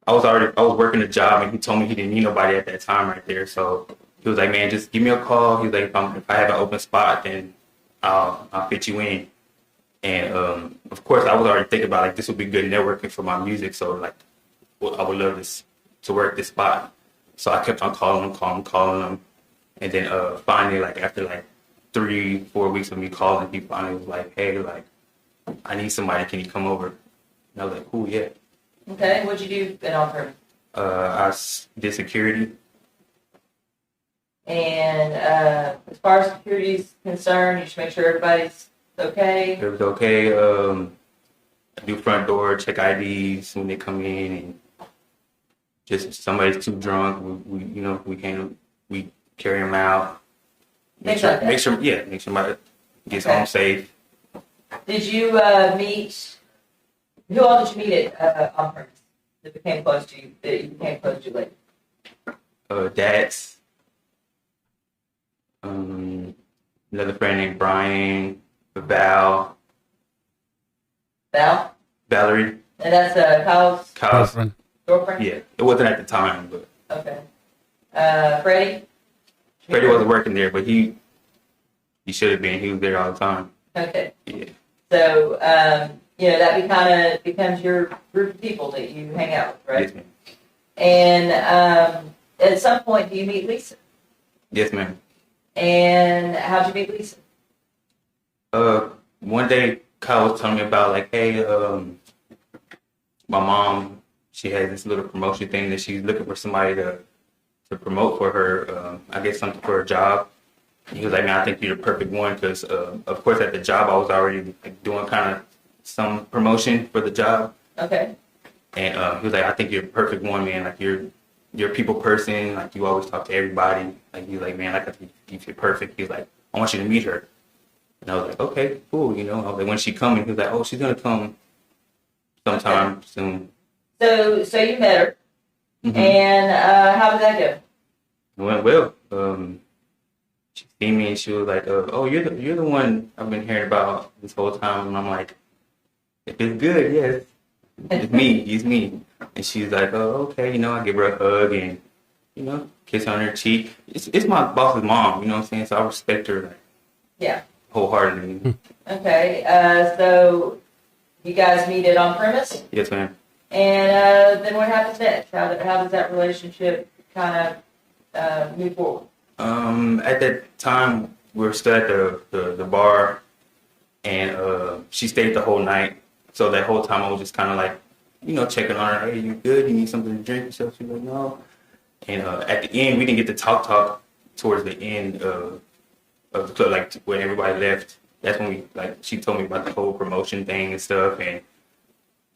was working a job, and he told me he didn't need nobody at that time right there. So he was like, man, just give me a call. He was like, if I have an open spot, then I'll fit you in. And of course, I was already thinking about like this would be good networking for my music. So like, well, I would love this to work this spot. So I kept on calling him, and then finally, like after like 3-4 weeks of me calling, he finally was like, hey, like I need somebody. Can you come over? And I was like, cool, yeah. Okay, what'd you do at On Premise? I did security. And as far as security is concerned, you should make sure everybody's okay. It was okay. I do front door, check IDs when they come in, and just if somebody's too drunk, we carry them out. Make sure somebody gets home safe. Did you meet? Who all did you meet at On Premise that became close to you? That you became close to later? Dax. Another friend named Brian, Val. Valerie. And that's Kyle's Girlfriend. girlfriend? Yeah, it wasn't at the time, but Okay. Freddie? Freddie wasn't working there, but he should have been. He was there all the time. Okay. Yeah. So, that becomes your group of people that you hang out with, right? Yes, ma'am. And at some point, do you meet Lisa? Yes, ma'am. And how'd you meet Lisa? One day Kyle was telling me about like, hey, my mom, she has this little promotion thing that she's looking for somebody to promote for her. I guess something for her job. He was like, man, I think you're the perfect one because, of course, at the job I was already like, doing kind of some promotion for the job. Okay. And he was like, I think you're the perfect one, man. Like you're a people person. Like you always talk to everybody. Like he's like, man, like I think you're perfect. He was like, I want you to meet her. And I was like, okay, cool. You know, I was like, when she coming? He was like, oh, she's gonna come sometime soon. So you met her, Mhm. and how did that go? It went well. She seen me and she was like, oh, you're the one I've been hearing about this whole time. And I'm like, if it's good, yes. It's me. And she's like, oh, okay, you know, I give her a hug and, you know, kiss on her cheek. It's my boss's mom, you know what I'm saying? So I respect her like, Yeah. wholeheartedly. Okay. So you guys meet at on premise, Yes, ma'am. and then what happens next? How does that relationship kind of move forward? At that time, we were still at the bar, and she stayed the whole night. So that whole time, I was just kind of like, you know, checking on her. Hey, you good? You need something to drink? So she was like, no. And at the end, we didn't get to talk towards the end of the club, like when everybody left. That's when we like she told me about the whole promotion thing and stuff, and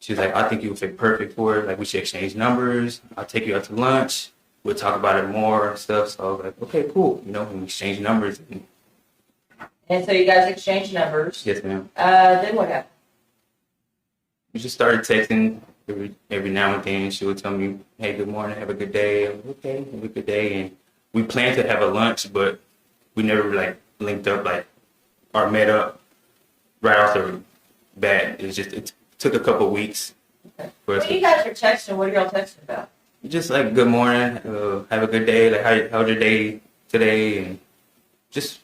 she was like, I think you would fit perfect for it. Like we should exchange numbers. I'll take you out to lunch. We'll talk about it more and stuff. So I was like, okay, cool. You know, we exchange numbers. And so you guys exchange numbers. Yes, ma'am. Then what happened? We just started texting every now and then. She would tell me, hey, good morning, have a good day. I'm like, okay, have a good day. And we planned to have a lunch, but we never like linked up like or met up right off the bat. It took a couple weeks for us When you guys are texting, what are y'all texting about? just like good morning, have a good day, like how's your day today, and just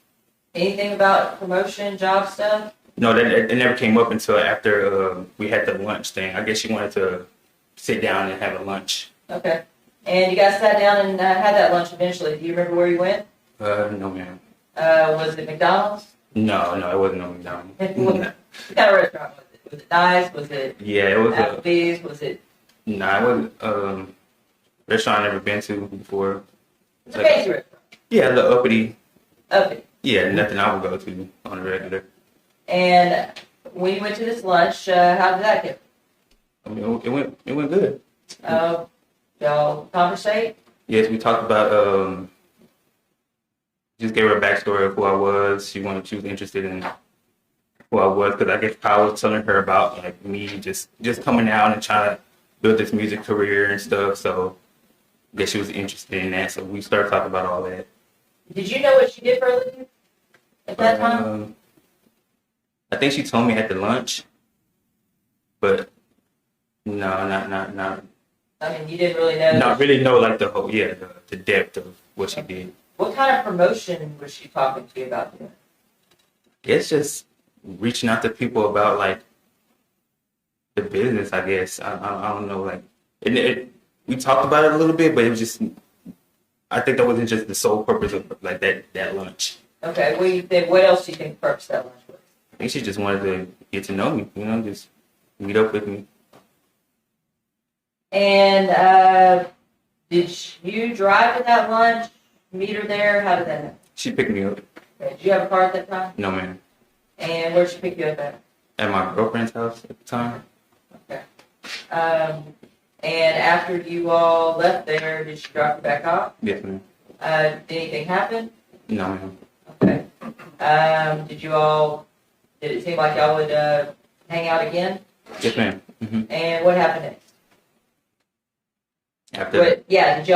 Anything about promotion, job stuff? no, that it never came up until after we had the lunch thing. I guess she wanted to sit down and have a lunch. Okay. And you guys sat down and had that lunch eventually. Do you remember where you went? No, ma'am. Was it McDonald's? No, it wasn't no McDonald's. What kind of restaurant was it? Was it nice? Was it Yeah, it was Applebee's? Was it? it wasn't restaurant I've never been to before. It's a fancy restaurant. Yeah, the uppity. Okay. Yeah, nothing I would go to on a regular. And when you went to this lunch, how did that go? I mean, it went good. Y'all conversate? Yes, we talked about just gave her a backstory of who I was. She was interested in who I was because I guess Kyle was telling her about like me just coming out and trying to build this music career and stuff. So I guess she was interested in that. So we started talking about all that. Did you know what she did for a living at that time? I think she told me at the lunch, but no, not. I mean, you didn't really know. Not really know like the whole the depth of what she did. What kind of promotion was she talking to you about doing? It's just reaching out to people about like the business. I guess I don't know. Like we talked about it a little bit, but it was just. I think that wasn't just the sole purpose of like that lunch. Okay, well, you think, what else do you think the purpose of that lunch was? I think she just wanted to get to know me, you know, just meet up with me. And did you drive to that lunch, meet her there? How did that happen? She picked me up. Okay, did you have a car at that time? No, man. And where'd she pick you up at? At my girlfriend's house at the time. Okay. And after you all left there, did she drop you back off? Yes, ma'am. Did anything happen? No, ma'am. Okay. Did it seem like y'all would hang out again? Yes, ma'am. Mm-hmm. And what happened next? After did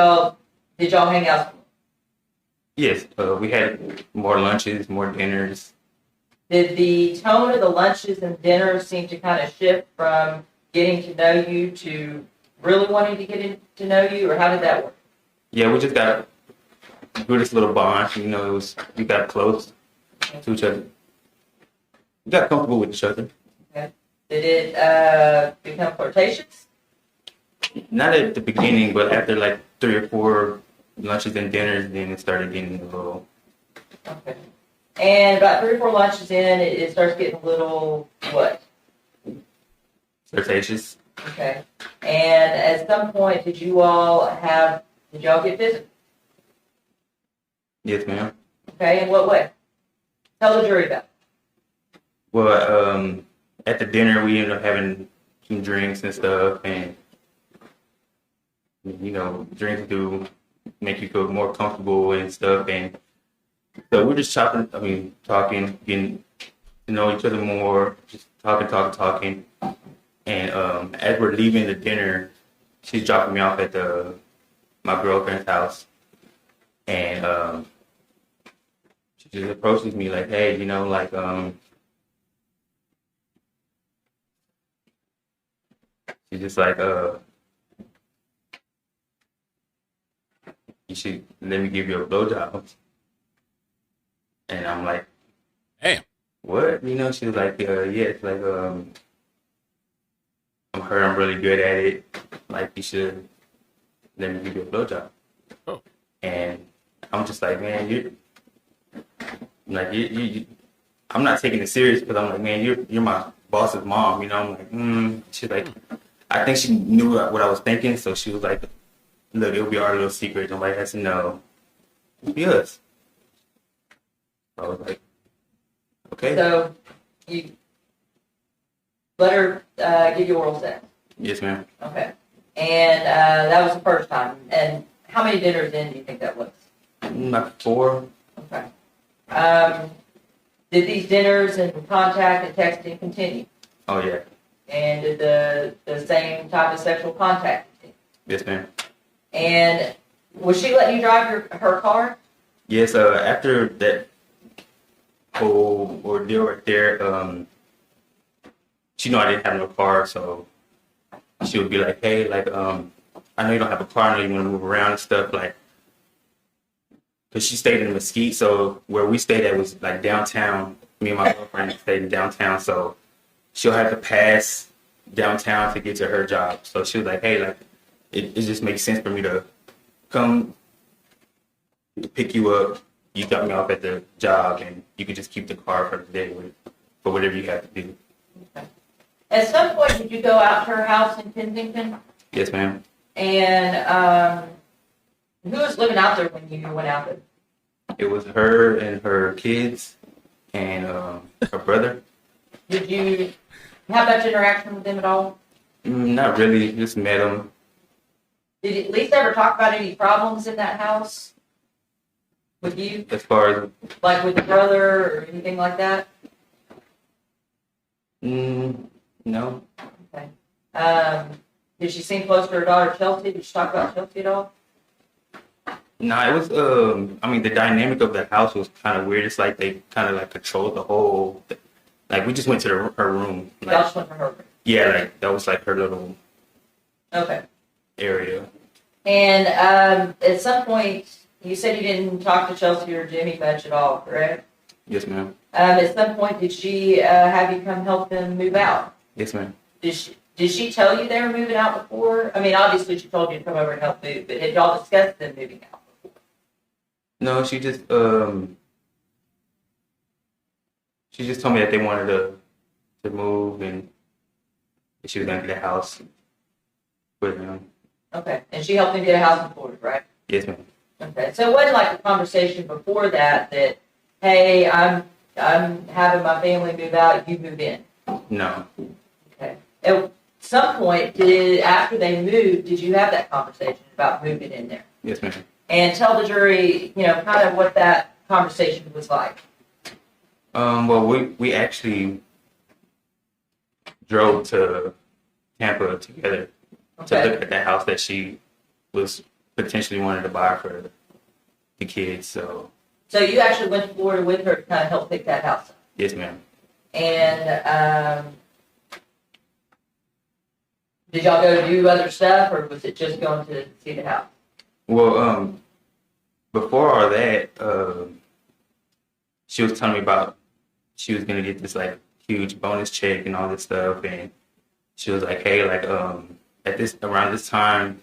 y'all hang out? yes, we had more lunches, more dinners. Did the tone of the lunches and dinners seem to kind of shift from getting to know you to really wanting to get to know you, or how did that work? Yeah, we grew this little bond. You know, we got close to each other. We got comfortable with each other. Okay. Did it become flirtatious? Not at the beginning, but after like 3 or 4 lunches and dinners, then it started getting a little. Okay. And about 3 or 4 lunches in, it starts getting a little what? Flirtatious. Okay. And at some point, did y'all get physical? Yes, ma'am. Okay, in what way? Tell the jury about it. Well, at the dinner, we ended up having some drinks and stuff, and drinks do make you feel more comfortable and stuff, and so we're just talking, getting to know each other more, just talking, and as we're leaving the dinner, she's dropping me off at my girlfriend's house, and she just approaches me like, hey, she's just like, you should let me give you a blowjob. And I'm like, Damn. what? She was like, yeah, it's like, I'm really good at it. Like, you should let me give you a blowjob. Oh. And I'm just like, man, you I'm not taking it serious because I'm like, man, you're my boss's mom, I'm like, She's like, I think she knew what I was thinking, so she was like, look, it'll be our little secret. Nobody has to know. It'll be us. I was like, okay. So you let her give you oral sex. Yes, ma'am. Okay. And that was the first time. And how many dinners in do you think that was? Like 4. Okay. Did these dinners and contact and texting continue? Oh, yeah. And did the same type of sexual contact continue? Yes, ma'am. And was she letting you drive her car? Yes, after that whole ordeal right there, she knew I didn't have no car, so she would be like, hey, like, I know you don't have a car, I know you want to move around and stuff, like, because she stayed in Mesquite, so where we stayed at was like downtown. Me and my girlfriend stayed in downtown, so she'll have to pass downtown to get to her job. So she was like, hey, like, it just makes sense for me to come pick you up. You drop me off at the job, and you can just keep the car for the day for whatever you have to do. Okay. At some point, did you go out to her house in Kensington? Yes, ma'am. And who was living out there when you went out there? It was her and her kids and her brother. Did you have much interaction with them at all? Not really. Just met them. Did you at least ever talk about any problems in that house with you? As far as Like with your brother or anything like that? no. Okay. Did she seem close to her daughter Chelsea? Did she talk about Chelsea at all? Nah, it was, the dynamic of the house was kind of weird. It's like they kind of like controlled the whole, like we just went to her room. Y'all Like, just went to her room. yeah, like that was like her little Okay. area. And at some point, you said you didn't talk to Chelsea or Jimmy much at all, correct? Yes, ma'am. At some point, did she have you come help them move out? Yes, ma'am. Did she tell you they were moving out before? I mean, obviously she told you to come over and help move, but had y'all discussed them moving out before? No, she just told me that they wanted to move and she was gonna get a house with them. Okay, and she helped them get a house in Florida, right? Yes, ma'am. Okay, so it wasn't like a conversation before that, hey, I'm having my family move out, you move in. No. Okay. At some point, after they moved, did you have that conversation about moving in there? Yes, ma'am. And tell the jury, kind of what that conversation was like. Well, we actually drove to Tampa together to look at the house that she was potentially wanting to buy for the kids. So you actually went to Florida with her to kind of help pick that house up. yes, ma'am. And did y'all go do other stuff, or was it just going to see the house? Well, before all that, she was telling me about she was gonna get this like huge bonus check and all this stuff, and she was like, "Hey, like around this time,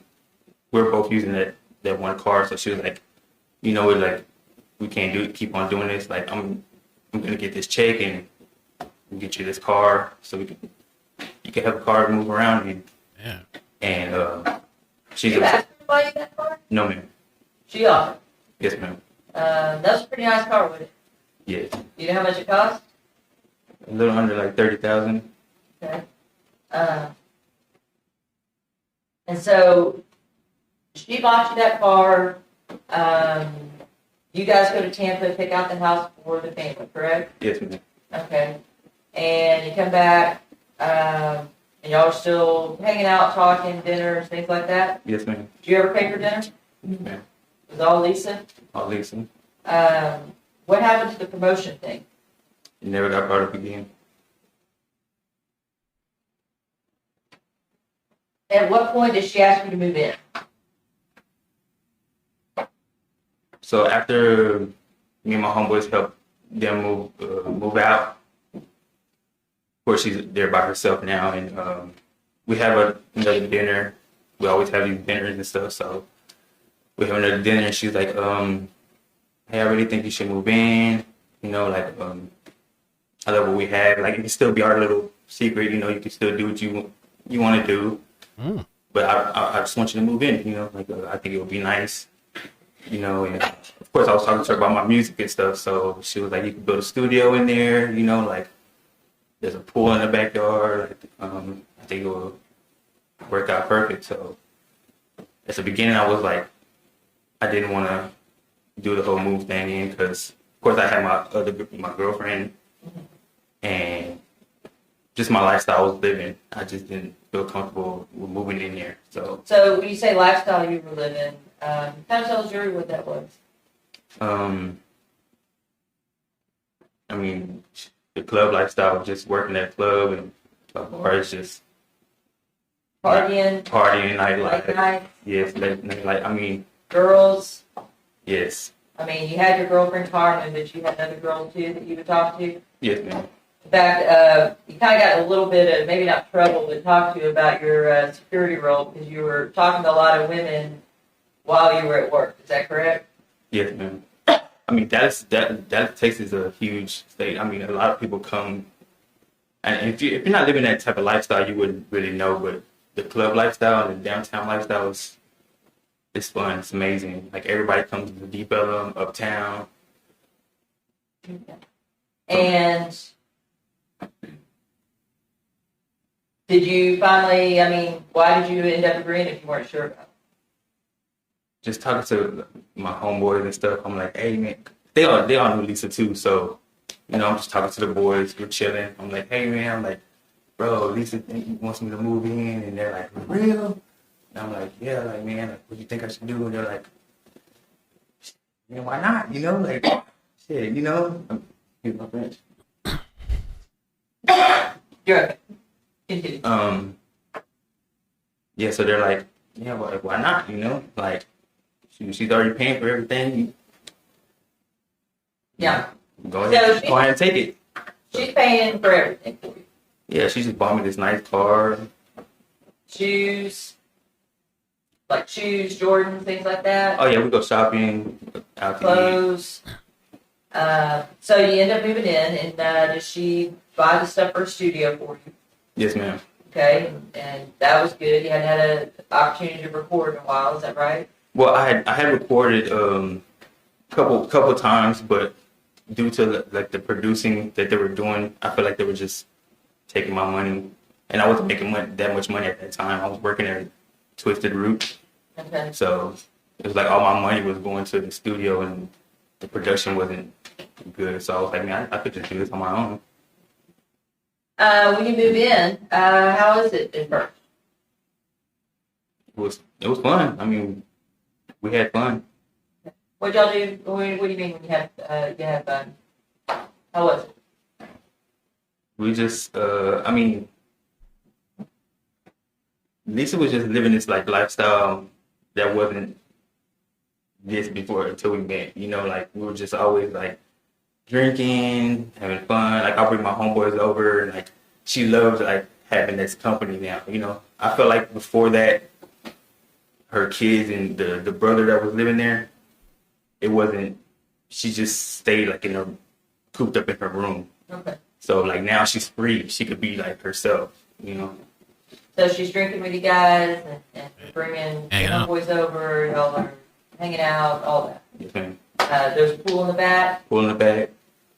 we're both using that one car." So she was like, like we can't keep on doing this. Like I'm gonna get this check and get you this car so you can have a car to move around in. Yeah. And she's You asked her to buy you that car? no ma'am. She offered. Yes ma'am. That's a pretty nice car, would it? Yes. You know how much it cost? A little under like 30,000. Okay. And so she bought you that car. You guys go to Tampa, pick out the house for the family, correct? Yes ma'am. Okay. And you come back, and y'all are still hanging out, talking, dinners, things like that. Yes ma'am. Did you ever pay for dinner? Yes ma'am. It was all Lisa. All Lisa. What happened to the promotion thing? It never got brought up again. At what point did she ask you to move in? So after me and my homeboys helped them move out, of course she's there by herself now, and we have another dinner. We always have these dinners and stuff, so we have another dinner, and she's like, hey, I really think you should move in. You know, like, I love what we have. Like, it can still be our little secret. You know, you can still do what you want to do. Mm. But I just want you to move in. You know, like I think it would be nice. You know, and of course I was talking to her about my music and stuff. So she was like, you can build a studio in there. You know, like there's a pool in the backyard. Like, I think it will work out perfect. So at the beginning, I was like, I didn't want to do the whole move thing in because, of course, I had my girlfriend and just my lifestyle I was living. I just didn't feel comfortable with moving in there. So when you say lifestyle you were living, kind of tell the jury what that was. I mean, the club lifestyle, just working at club and bars, just Partying, nightlife. late night, Yes, late night. I mean, girls. yes, I mean, you had your girlfriend Carmen, but you had another girl too that you would talk to. yes, ma'am. In fact, you kind of got in a little bit of, maybe not trouble, but talk to you about your security role because you were talking to a lot of women while you were at work. Is that correct? Yes, ma'am. I mean, that Texas is a huge state. I mean, a lot of people come, and if you're not living that type of lifestyle, you wouldn't really know. But the club lifestyle and the downtown lifestyle it's fun. It's amazing. Like everybody comes to the Deep Ellum, uptown. And did you finally, I mean, why did you end up agreeing if you weren't sure about it? Just talking to my homeboys and stuff. I'm like, hey man, they all knew Lisa too. So, you know, I'm just talking to the boys. We're chilling. I'm like, hey man, I'm like, bro, Lisa wants me to move in, and they're like, for real? And I'm like, yeah, like man, like, what do you think I should do? And they're like, man, why not? You know, like, shit, you know. Here's my French. You're okay. Continue. Yeah, so they're like, yeah, well, like, why not? You know, like, she's already paying for everything. Yeah. Go ahead and take it. She's paying for everything for you. Yeah, she just bought me this nice car. Shoes, Jordans, things like that. Oh yeah, we go shopping, out to eat. Clothes. So you end up moving in, and does she buy the stuff for a studio for you? Yes, ma'am. Okay, and that was good. You hadn't had an opportunity to record in a while. Is that right? Well, I had recorded couple times, but due to like the producing that they were doing, I feel like they were just taking my money, and I wasn't making that much money at that time. I was working at Twisted Root, Okay. so it was like all my money was going to the studio, and the production wasn't good. So I was like, man, I could just do this on my own. When you move in, how is it at first? It was fun. I mean, we had fun. What y'all do? What do you mean when you have fun? How was it? We just, I mean, Lisa was just living this like lifestyle that wasn't this before until we met. You know, like we were just always like drinking, having fun. Like I'll bring my homeboys over, and like she loves like having this company now. You know, I felt like before that, her kids and the brother that was living there, it wasn't. She just stayed like cooped up in her room. Okay. So like now she's free. She could be like herself. You know. So she's drinking with you guys and bringing Hanging out. boys over, y'all are hanging out, all that. Yes, ma'am. There's a pool in the back. Pool in the back.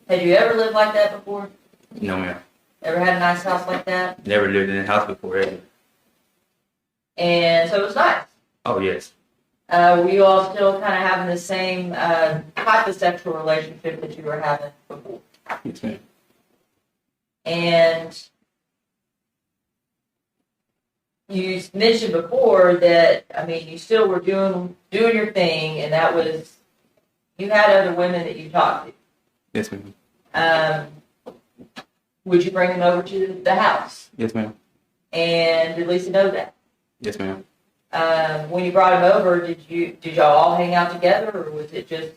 Had you ever lived like that before? No, ma'am. Ever had a nice house like that? Never lived in a house before, ever. And so it was nice. Oh, yes. Were you all still kind of having the same type of sexual relationship that you were having before? Yes, ma'am. And you mentioned before that, I mean, you still were doing your thing, and that was, you had other women that you talked to. Yes, ma'am. Would you bring them over to the house? Yes, ma'am. And did Lisa know that? Yes, ma'am. When you brought them over, did y'all all hang out together, or was it just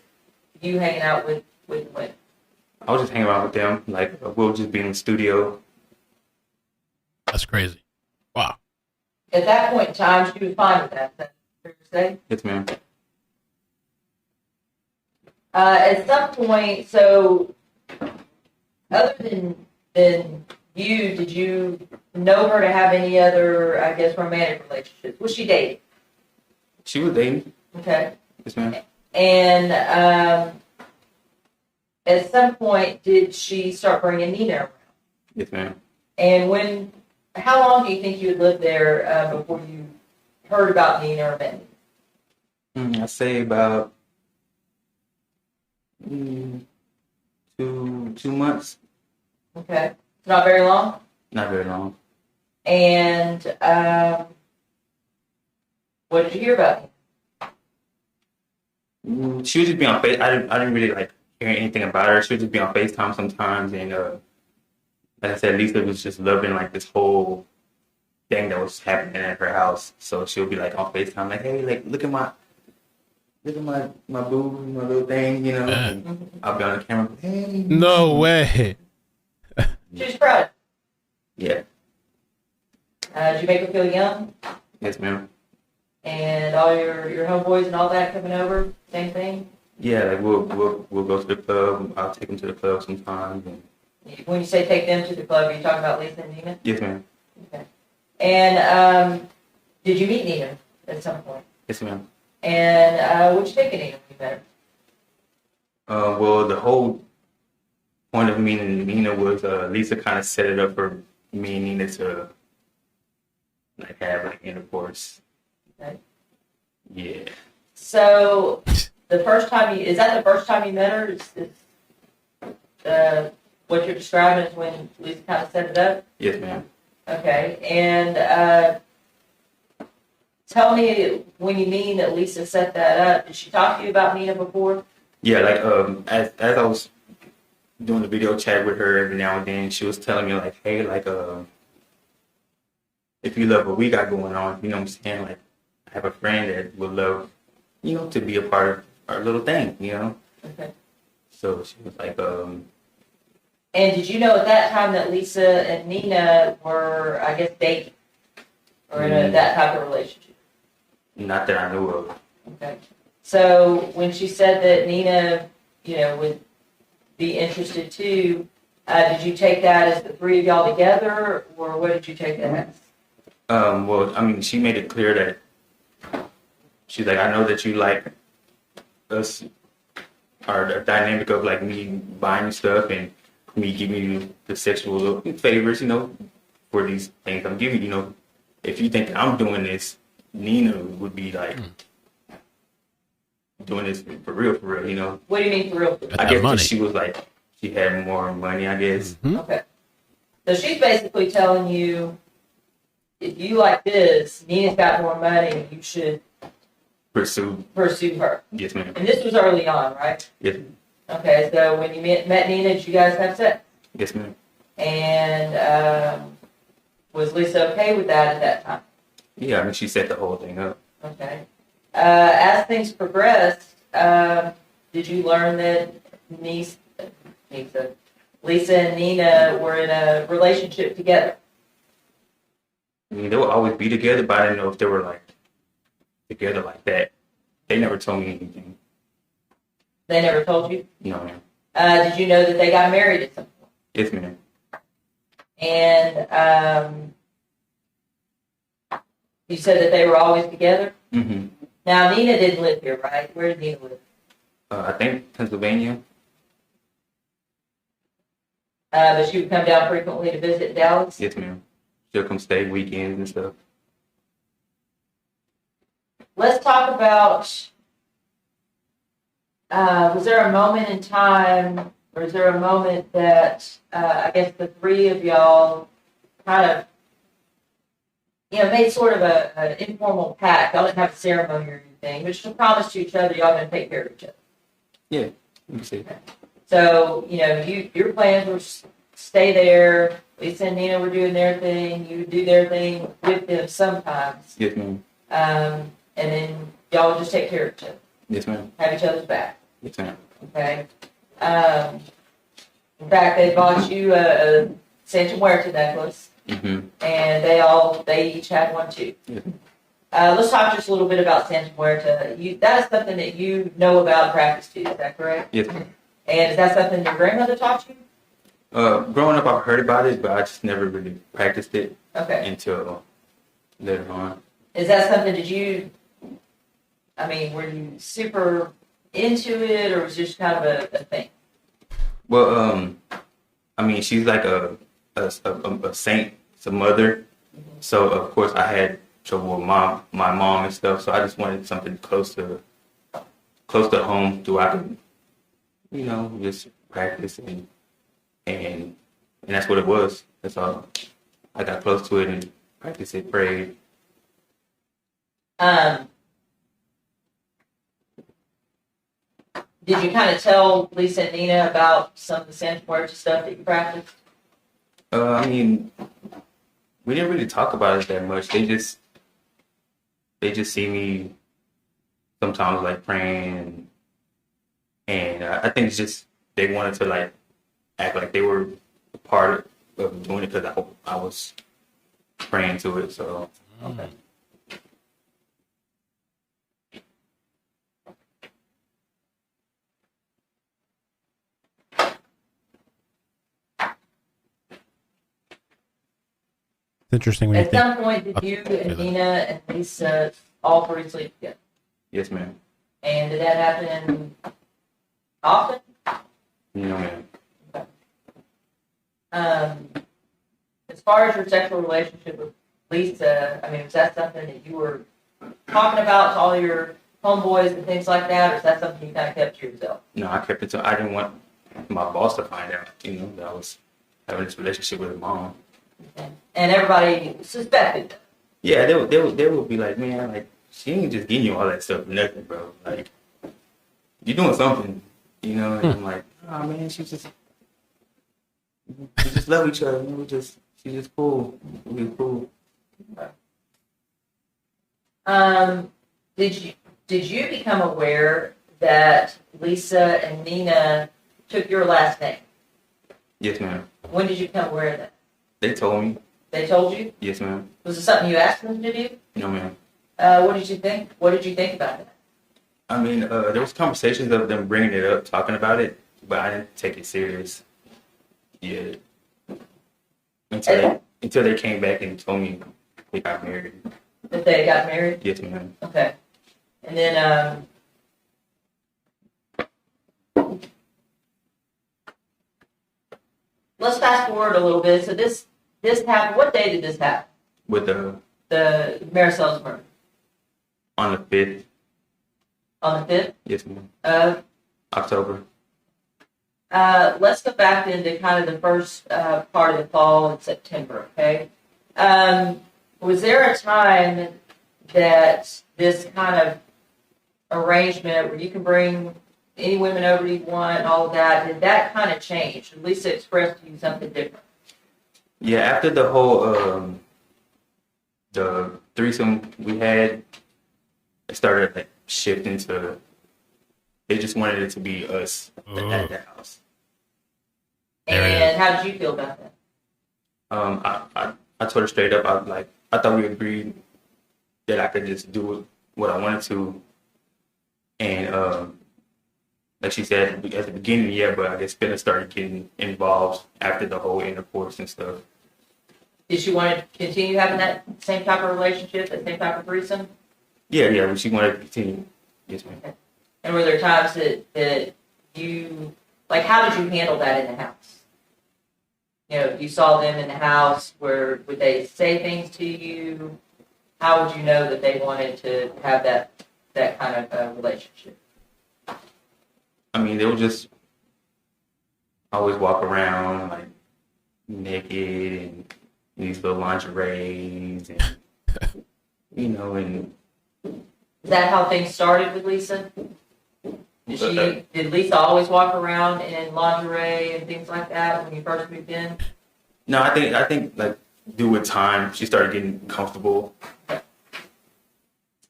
you hanging out with the women? I was just hanging around with them. Like, we'll just be in the studio. That's crazy. Wow. At that point in time, she was fine with that. Is that fair to say? Yes, ma'am. At some point, so other than you, did you know her to have any other, I guess, romantic relationships? Was she dating? She was dating. Okay. Yes, ma'am. And at some point, did she start bringing Nina around? Yes, ma'am. And how long do you think you had lived there before you heard about Nina or met Nina? I'd say about 2 months. Okay. Not very long? Not very long. And what did you hear about Nina? She would just be on Face. I didn't really like hear anything about her. She would just be on FaceTime sometimes, and like I said, Lisa was just loving like this whole thing that was happening at her house. So she'll be like on FaceTime, like, hey, like look at my boo, my little thing, you know. And I'll be on the camera, hey. No way. She was proud. Yeah. Did you make her feel young? Yes, ma'am. And all your homeboys and all that coming over, same thing? Yeah, like we'll go to the club. I'll take them to the club sometimes. And When you say take them to the club, are you talking about Lisa and Nina? yes, ma'am. Okay. And did you meet Nina at some point? Yes, ma'am. And what'd you think of Nina when you met her? Well, the whole point of meeting Nina was Lisa kind of set it up for me and Nina to like have like intercourse. Okay. Yeah. So is that the first time you met her? Is what you're describing is when Lisa kind of set it up? Yes, ma'am. Okay. And tell me when you mean that Lisa set that up, did she talk to you about Nina before? Yeah, like as I was doing the video chat with her every now and then, she was telling me like, hey, like if you love what we got going on, you know what I'm saying? Like I have a friend that would love, you know, to be a part of our little thing, you know? Okay. So she was like, And did you know at that time that Lisa and Nina were, I guess, dating? Or in that type of relationship? not that I knew of. Okay. So when she said that Nina, you know, would be interested too, did you take that as the three of y'all together, or what did you take that as? Well, I mean, she made it clear that she's like, I know that you like us, or the dynamic of like me buying you stuff and me giving you the sexual favors, you know, for these things I'm giving you. You know, if you think that I'm doing this, Nina would be like doing this for real, you know. What do you mean for real? I guess money. that she was like, she had more money, I guess. Okay. So she's basically telling you, if you like this, Nina's got more money, you should Pursue. pursue her. Yes, ma'am. And this was early on, right? Yes, ma'am. Okay, so when you met Nina, did you guys have sex? Yes, ma'am. And was Lisa okay with that at that time? Yeah, I mean, she set the whole thing up. Okay. As things progressed, did you learn that Lisa and Nina were in a relationship together? I mean, they would always be together, but I didn't know if they were like together like that. They never told me anything. They never told you? No, ma'am. Did you know that they got married at some point? Yes, ma'am. And You said that they were always together? Mm-hmm. Now, Nina didn't live here, right? Where did Nina live? I think Pennsylvania. But she would come down frequently to visit Dallas? Yes, ma'am. She'll come stay weekends and stuff. Let's talk about, was there a moment in time, or is there a moment that, I guess the three of y'all kind of, made sort of an informal pact? Y'all didn't have a ceremony or anything, but just promised to each other y'all going to take care of each other. Yeah, you can see. So, your plans were stay there. Lisa and Nina were doing their thing. You would do their thing with them sometimes. Yes, ma'am. And then y'all would just take care of each other. Yes, ma'am. Have each other's back. Yes, ma'am. Okay. In fact, they bought you a Santa Muerte necklace, Mm-hmm. and they each had one too. Yeah. Let's talk just a little bit about Santa Muerte. That is something that you know about and practice too. Is that correct? Yes, ma'am. And is that something your grandmother taught you? Growing up, I've heard about it, but I just never really practiced it Okay. until later on. Is that something were you super into it, or was it just kind of a thing? Well, she's like a saint, it's a mother. So of course I had trouble with my mom and stuff. So I just wanted something close to home, so I could, just practice and that's what it was. That's all. I got close to it and practiced it, prayed. Did you kind of tell Lisa and Nina about some of the Santa Muerte stuff that you practiced? We didn't really talk about it that much. They just see me sometimes like praying, and I think it's just they wanted to like act like they were a part of doing it because I was praying to it. So Okay. It's interesting when you At think. some point, did you and Nina and Lisa all three sleep together? yes, ma'am. And did that happen often? No, ma'am. As far as your sexual relationship with Lisa, was that something that you were talking about to all your homeboys and things like that, or is that something you kind of kept to yourself? No, I kept it to. I didn't want my boss to find out. That I was having this relationship with her mom. And everybody suspected. Yeah, they would be like, man, like she ain't just getting you all that stuff for nothing, bro. Like you're doing something, And I'm like, oh man, we just love each other. She's just cool. We're cool. Did you become aware that Lisa and Nina took your last name? Yes, ma'am. When did you become aware of that? They told me. They told you? Yes, ma'am. Was it something you asked them to do? No, ma'am. What did you think? What did you think about that? There was conversations of them bringing it up, talking about it, but I didn't take it serious. Yeah. Until they came back and told me they got married. That they got married? Yes, ma'am. Okay. And then, let's fast forward a little bit. So this happened. What day did this happen? With the Marisela's murder? on the 5th. On the 5th? Yes, ma'am. October. Let's go back into kind of the first part of the fall in September, okay? Was there a time that this kind of arrangement where you can bring any women over you want, all of that, did that kind of change? At least express to you something different? Yeah, after the whole the threesome we had, it started like shifting to. They just wanted it to be us at the house. There it And how did you feel about that? I told her straight up. I thought we agreed that I could just do what I wanted to, and like she said at the beginning, yeah, but I guess feelings started getting involved after the whole intercourse and stuff. Did she want to continue having that same type of relationship, that same type of threesome? Yeah, she wanted to continue. Yes, ma'am. And were there times that you, like, how did you handle that in the house? You know, if you saw them in the house, would they say things to you? How would you know that they wanted to have that kind of relationship? I mean, they would just always walk around like naked and in these little lingeries and and Is that how things started with Lisa? Did Lisa always walk around in lingerie and things like that when you first moved in? no, I think like due with time she started getting comfortable.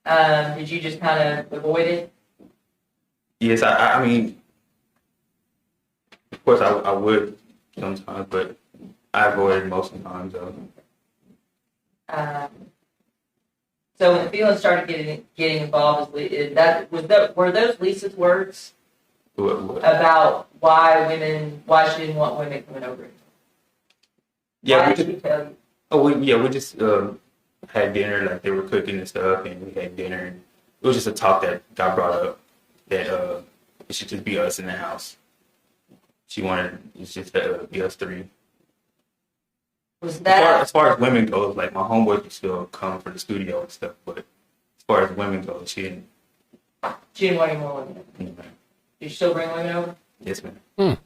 Did you just kind of avoid it? Yes, I mean, of course I would sometimes, but I avoid it most of the time though. So when the feelings started getting involved, were those Lisa's words What? about why she didn't want women coming over? Yeah, Why did she tell you? we just had dinner, like they were cooking and stuff, and we had dinner. And it was just a talk that got brought up that it should just be us in the house. She wanted it just to be us three. Was that As far as women goes, like my homeboys would still come for the studio and stuff, but as far as women goes, she didn't. she didn't want any more women? Mm, Did you still bring women over? Yes, ma'am.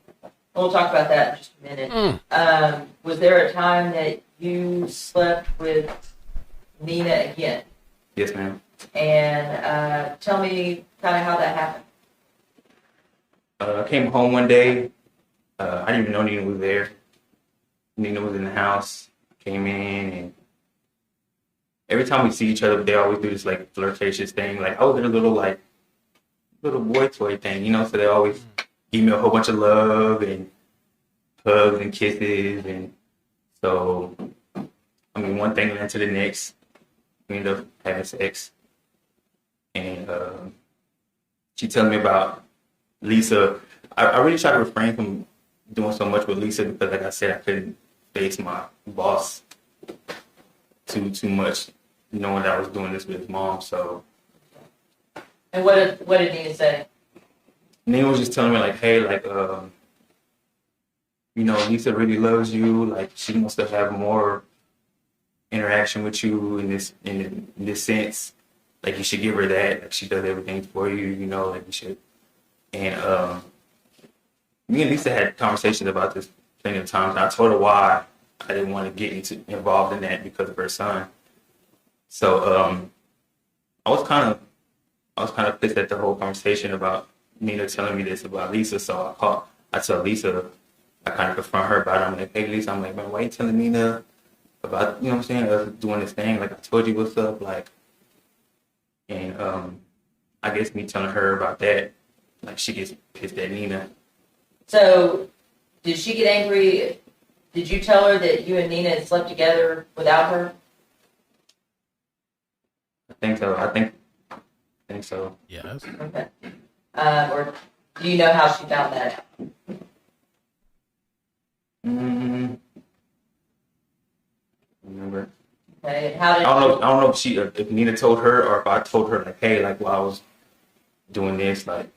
We'll talk about that in just a minute. Was there a time that you slept with Nina again? Yes, ma'am. And tell me kind of how that happened. I came home one day. I didn't even know Nina was there. Nina was in the house. Came in, and every time we see each other, they always do this like flirtatious thing, like, oh, they're little boy toy thing, So they always give me a whole bunch of love and hugs and kisses, and so I mean, one thing led to the next. We ended up having sex, and she told me about Lisa. I really try to refrain from doing so much with Lisa because, like I said, I couldn't face my boss too much, knowing that I was doing this with his mom. So, And what did Nina say? Nina was just telling me like, hey, like, Lisa really loves you. Like, she wants to have more interaction with you in this sense. Like, you should give her that. Like, she does everything for you. Like you should. And me and Lisa had conversations about this plenty of times. And I told her why I didn't want to get involved in that because of her son. So I was kind of pissed at the whole conversation about Nina telling me this about Lisa. So I tell Lisa, I kind of confront her about it. I'm like, hey Lisa, I'm like, man, why are you telling Nina about, what I'm saying, us doing this thing? Like, I told you what's up, like, and I guess me telling her about that, like, she gets pissed at Nina. So did she get angry? Did you tell her that you and Nina had slept together without her? I think so. I think so. Yes. Okay. Or do you know how she found that out? Remember? Okay. And how did I don't know if Nina told her or if I told her like, hey, like while I was doing this, like.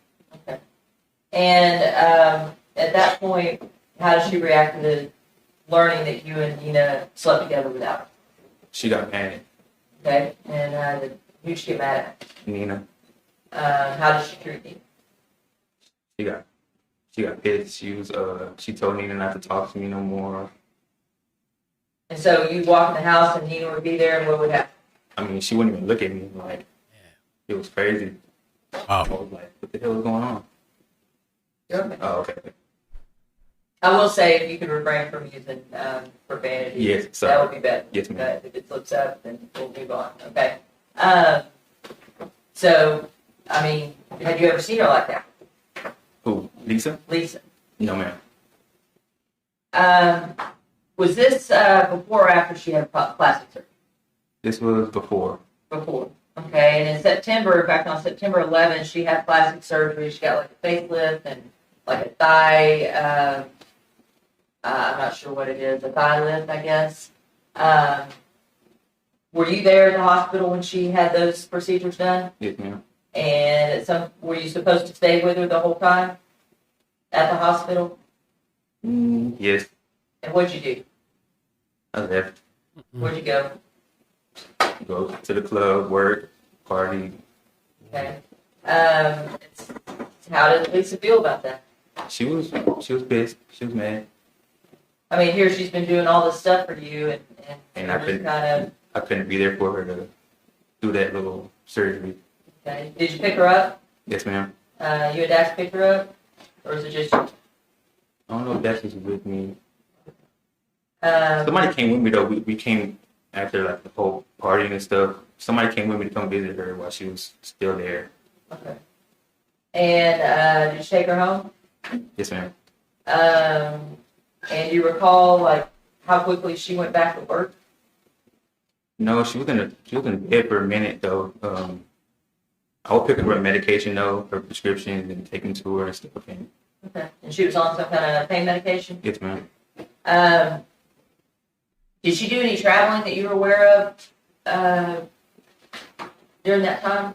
Okay. And at that point, how did she react to learning that you and Nina slept together without her? She got mad. Okay. And who'd she get mad at? Nina. How did she treat you? She got pissed. She told Nina not to talk to me no more. And so you'd walk in the house and Nina would be there, and what would happen? I mean, she wouldn't even look at me. Like, it was crazy. I was like, what the hell is going on? Okay. Oh, okay. I will say, if you could refrain from using profanity, Yes, sorry. that would be better. Yes, ma'am. If it slips up, then we'll move on. Okay. So, I mean, had you ever seen her like that, Who? Lisa? Lisa? No, ma'am. Was this before or after she had plastic surgery? This was before. Before. Okay, and in September, back on September 11th, she had plastic surgery. She got like a facelift and like a thigh, I'm not sure what it is, a thigh lift, I guess. Were you there at the hospital when she had those procedures done? Yes, ma'am. And were you supposed to stay with her the whole time at the hospital? Yes, And what'd you do? I left. Where'd you go? Go to the club, work, party. Okay. How did Lisa feel about that? She was pissed. She was mad. I mean, here she's been doing all this stuff for you, And you're just kind I couldn't be there for her to do that little surgery. of, okay. Did you pick her up? Yes, ma'am. You and Dax picked her up? Or is it just you? I don't know if Dax was with me. Um, Somebody came with me though. We came after like the whole partying and stuff. Somebody came with me to come visit her while she was still there. okay. And did you take her home? Yes, ma'am. And you recall like how quickly she went back to work? No, she was in bed for a minute though. I would pick up her medication though, her prescriptions, and take them to her and stuff. And Okay. And she was on some kind of pain medication? yes, ma'am. Did she do any traveling that you were aware of during that time?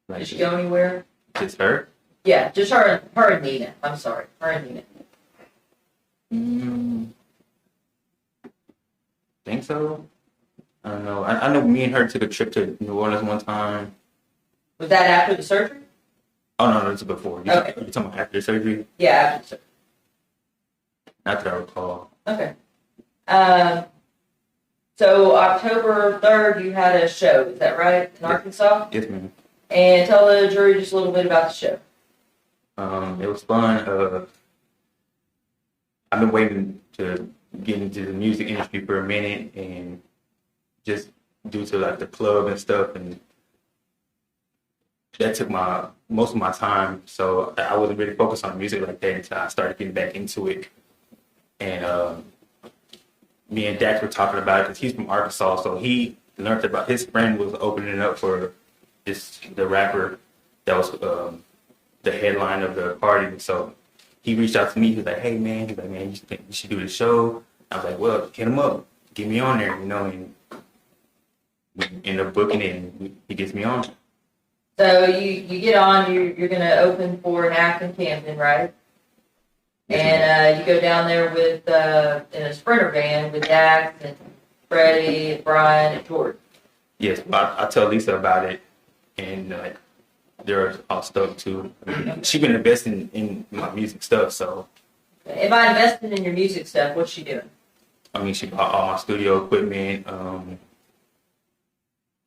Like Did she go anywhere? just her. Yeah, just her and Nina. I'm sorry, her and Nina. Think so. I don't know. I know me and her took a trip to New Orleans one time. Was that after the surgery? Oh no, this is before. You Okay. talking about after surgery? Yeah, after the surgery. Not that I recall. Okay. So October 3rd, you had a show. Is that right? In Arkansas? Yes, ma'am. And tell the jury just a little bit about the show. It was fun. I've been waiting to get into the music industry for a minute, and just due to like the club and stuff, and that took most of my time. So I wasn't really focused on music like that until I started getting back into it. And me and Dax were talking about it because he's from Arkansas, so he learned about his friend was opening up for the rapper that was the headline of the party. So he reached out to me. He was like, "Hey man," "You should do the show." I was like, "Well, hit him up, get me on there," and we end up booking it, and he gets me on. So you get on, you're going to open for an act in Camden, right? And you go down there with in a Sprinter van with Dax and Freddie and Brian and Jordan. Yes, I tell Lisa about it, and like they're all stoked too. She been investing in my music stuff, so If I invested in your music stuff, what's she doing? I mean she bought all my studio equipment.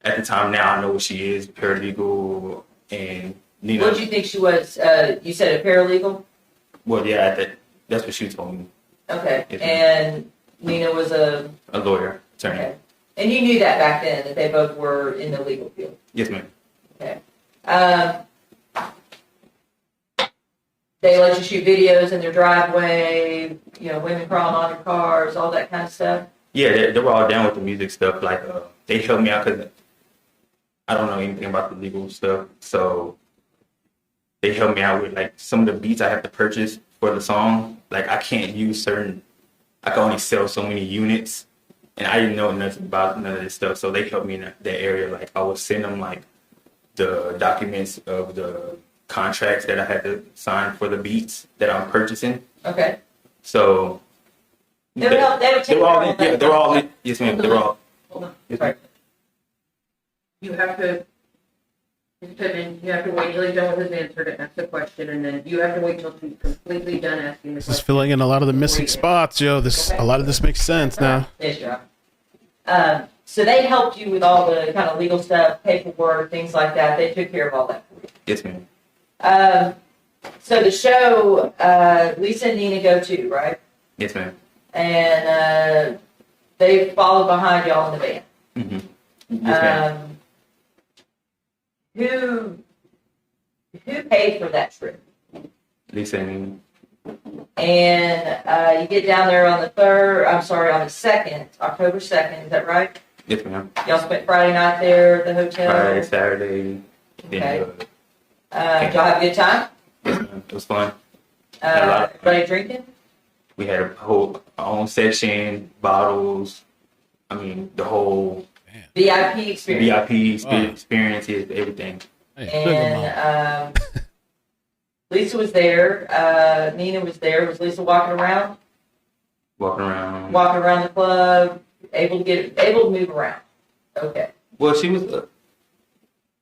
At the time now I know what she is, paralegal, and Nina. What did you think she was? You said a paralegal? Well, yeah, that's what she told me. Okay. Yes, And Nina was a... A lawyer, attorney. Okay. And you knew that back then, that they both were in the legal field? Yes, ma'am. Okay. They let you shoot videos in their driveway, women crawling on your cars, all that kind of stuff? Yeah, they were all down with the music stuff. Like, they helped me out because I don't know anything about the legal stuff. So they helped me out with like some of the beats I have to purchase for the song. Like I can't use I can only sell so many units, and I didn't know nothing about none of this stuff. So they helped me in that area. Like I would send them like the documents of the contracts that I had to sign for the beats that I'm purchasing. Okay. So They would help, they would take care of all that. yeah, they're all in. Yes, ma'am. They're all. Hold on. Yes, Sorry. ma'am. You have to wait till he's done with his answer to ask the question, and then you have to wait till he's completely done asking the This is question. filling in a lot of the missing spots, yo. A lot of this makes sense now. Yes, Your Honor. So they helped you with all the kind of legal stuff, paperwork, things like that. They took care of all that for you. Yes, ma'am. So the show, Lisa and Nina go to, right? Yes, ma'am. And they follow behind y'all in the van. Mm-hmm. Yes, ma'am. Who paid for that trip? Lisa and And you get down there on the 2nd, October 2nd, is that right? yes, ma'am. Y'all spent Friday night there at the hotel? Friday, Saturday. Okay. Then, Did y'all have a good time? yes, ma'am. It was fun. Everybody drinking? We had our own section, bottles. I mean, the whole VIP experience. VIP Wow. experiences, everything. Hey, sugar mom. And Lisa was there. Nina was there. Was Lisa walking around? Walking around. Walking around the club, able to move around. Okay. Well, she was,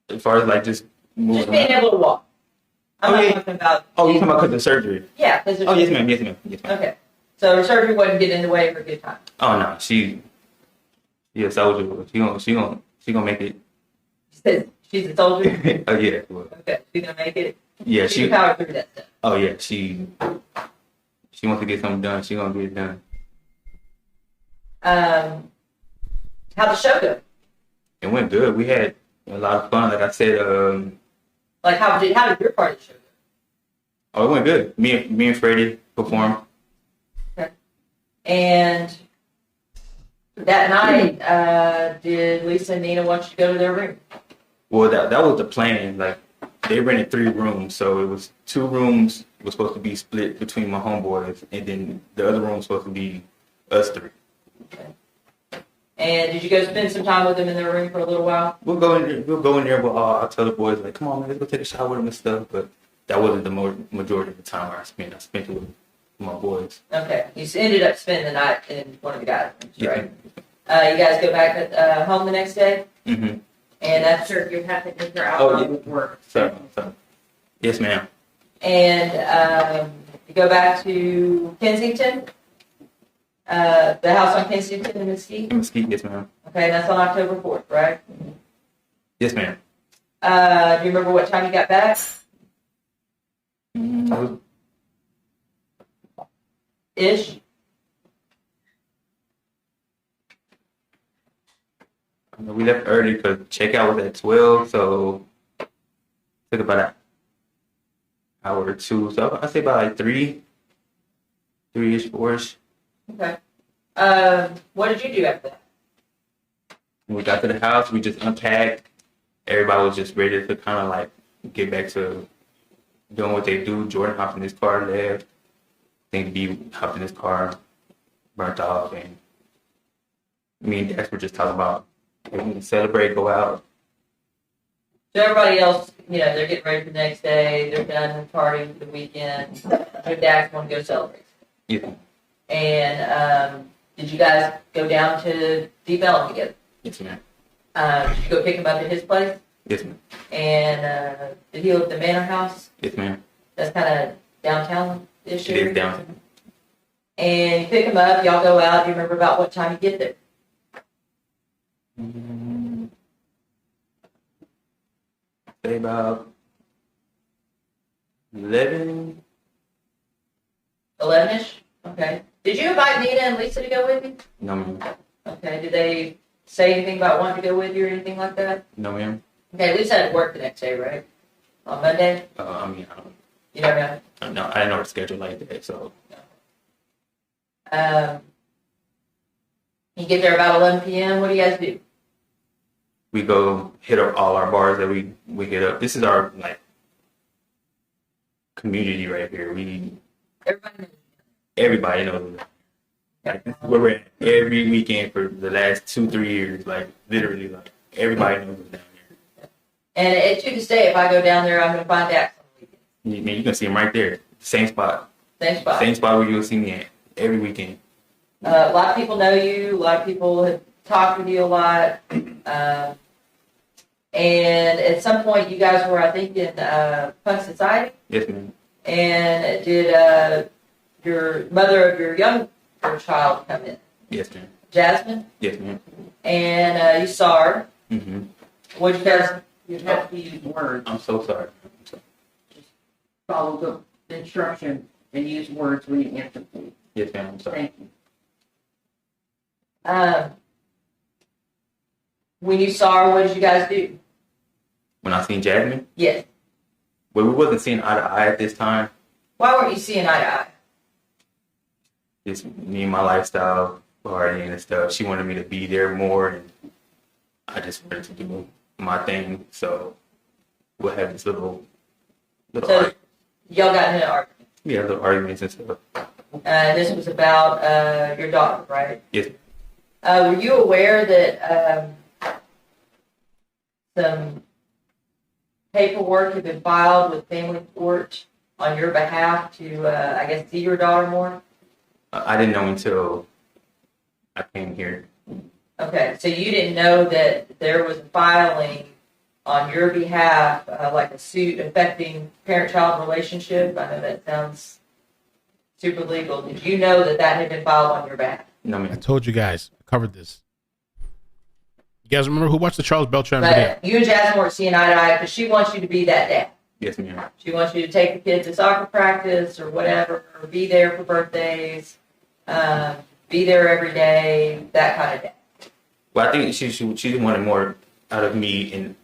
as far as like just moving Just being around. able to walk. I'm Oh, not yeah. talking about. Oh, you're talking about because of surgery? Yeah. 'Cause Oh, yes, ma'am. Yes, ma'am. Yes, ma'am. Okay. So her surgery wasn't getting in the way of her good time. Oh no, she a soldier. She gonna make it. She's a soldier. Oh yeah. Well, Okay. She's gonna make it. yeah. She can power through that stuff. Oh yeah. She wants to get something done. She gonna get it done. How'd the show go? It went good. We had a lot of fun. Like I said, Like how did your part of the show go? oh, it went good. Me and Freddie performed. And that night, did Lisa and Nina want you to go to their room? Well, that was the plan. Like they rented 3 rooms, so it was 2 rooms was supposed to be split between my homeboys, and then the other room was supposed to be us 3. And did you go spend some time with them in their room for a little while? We'll go in there. But I'll tell the boys like, come on, man, let's go take a shower with them and stuff. But that wasn't the majority of the time where I spent. I spent it with my boys. Okay. You ended up spending the night in one of the guys' rooms, Yeah. right? You guys go back home the next day? Mm-hmm. And after, Sure, you have to enter out Oh, yeah. with work. So, yes, ma'am. and you go back to Kensington? The house on Kensington in Mesquite? In Mesquite, yes, ma'am. Okay, that's on October 4th, right? Yes, ma'am. Do you remember what time you got back? I was, Ish? we left early because checkout was at 12, so it took about an hour or 2. So I'd say about like 3-ish, 4-ish. Okay. What did you do after that? When we got to the house, we just unpacked. Everybody was just ready to kind of like get back to doing what they do. Jordan hopped in his car, left. Think B hopped in his car, burnt off, and me and Dax were just talking about we can celebrate, go out. So everybody else, they're getting ready for the next day. They're done partying for the weekend. Your dads want to go celebrate. Yeah. And did you guys go down to Deep Ellum together? Yes, ma'am. Did you go pick him up at his place? Yes, ma'am. And did he live at the Manor House? Yes, ma'am. That's kind of downtown-ish It area? is downtown. And you pick him up, y'all go out. Do you remember about what time you get there? Say about 11. 11-ish? Okay. Did you invite Nina and Lisa to go with you? No, ma'am. Okay. Did they say anything about wanting to go with you or anything like that? No, ma'am. Okay, Lisa had to work the next day, right? On Monday? I mean, I don't. You never know. I didn't know her schedule like that, so You get there about 11 p.m. What do you guys do? we go hit up all our bars that we hit up. This is our like community right here. Everybody knows. Everybody knows. Like this is where we're at every weekend for the last 2-3 years. Like literally, like everybody knows us down here. And to this day, if I go down there, I'm going to find Dax on the weekend. You can see him right there, same spot, Same spot. same spot where you'll see me at every weekend. A lot of people know you. A lot of people have talked with you a lot. And at some point, you guys were, I think, in Punk Society. Yes, ma'am. And did your mother of your younger child come in? Yes, ma'am. Jasmine? Yes, ma'am. And you saw her. Mm-hmm. What did you guys? You have to use words, I'm so sorry. follow the instruction, and use words when you answer, please. Yes, ma'am. I'm sorry. Thank you. When you saw her, what did you guys do? When I seen Jasmine, Yes. well, we wasn't seeing eye to eye at this time. Why weren't you seeing eye to eye? Just me and my lifestyle, partying and stuff. She wanted me to be there more, and I just wanted to do my thing. So we'll have this little So y'all got into an argument. little arguments and stuff. This was about your daughter, right? Yes. Were you aware that some paperwork had been filed with family court on your behalf to, I guess, see your daughter more? I didn't know until I came here. Okay, so you didn't know that there was a filing on your behalf, like a suit affecting parent-child relationship? I know that sounds super legal. Did you know that that had been filed on your behalf? No, I ma'am. told you guys. I covered this. You guys remember who watched the Charles Beltran video? But you and Jasmine weren't seeing eye to eye because she wants you to be that dad. Yes, ma'am. She wants you to take the kids to soccer practice or whatever, or be there for birthdays, be there every day, that kind of dad. Well, I think she wanted more out of me and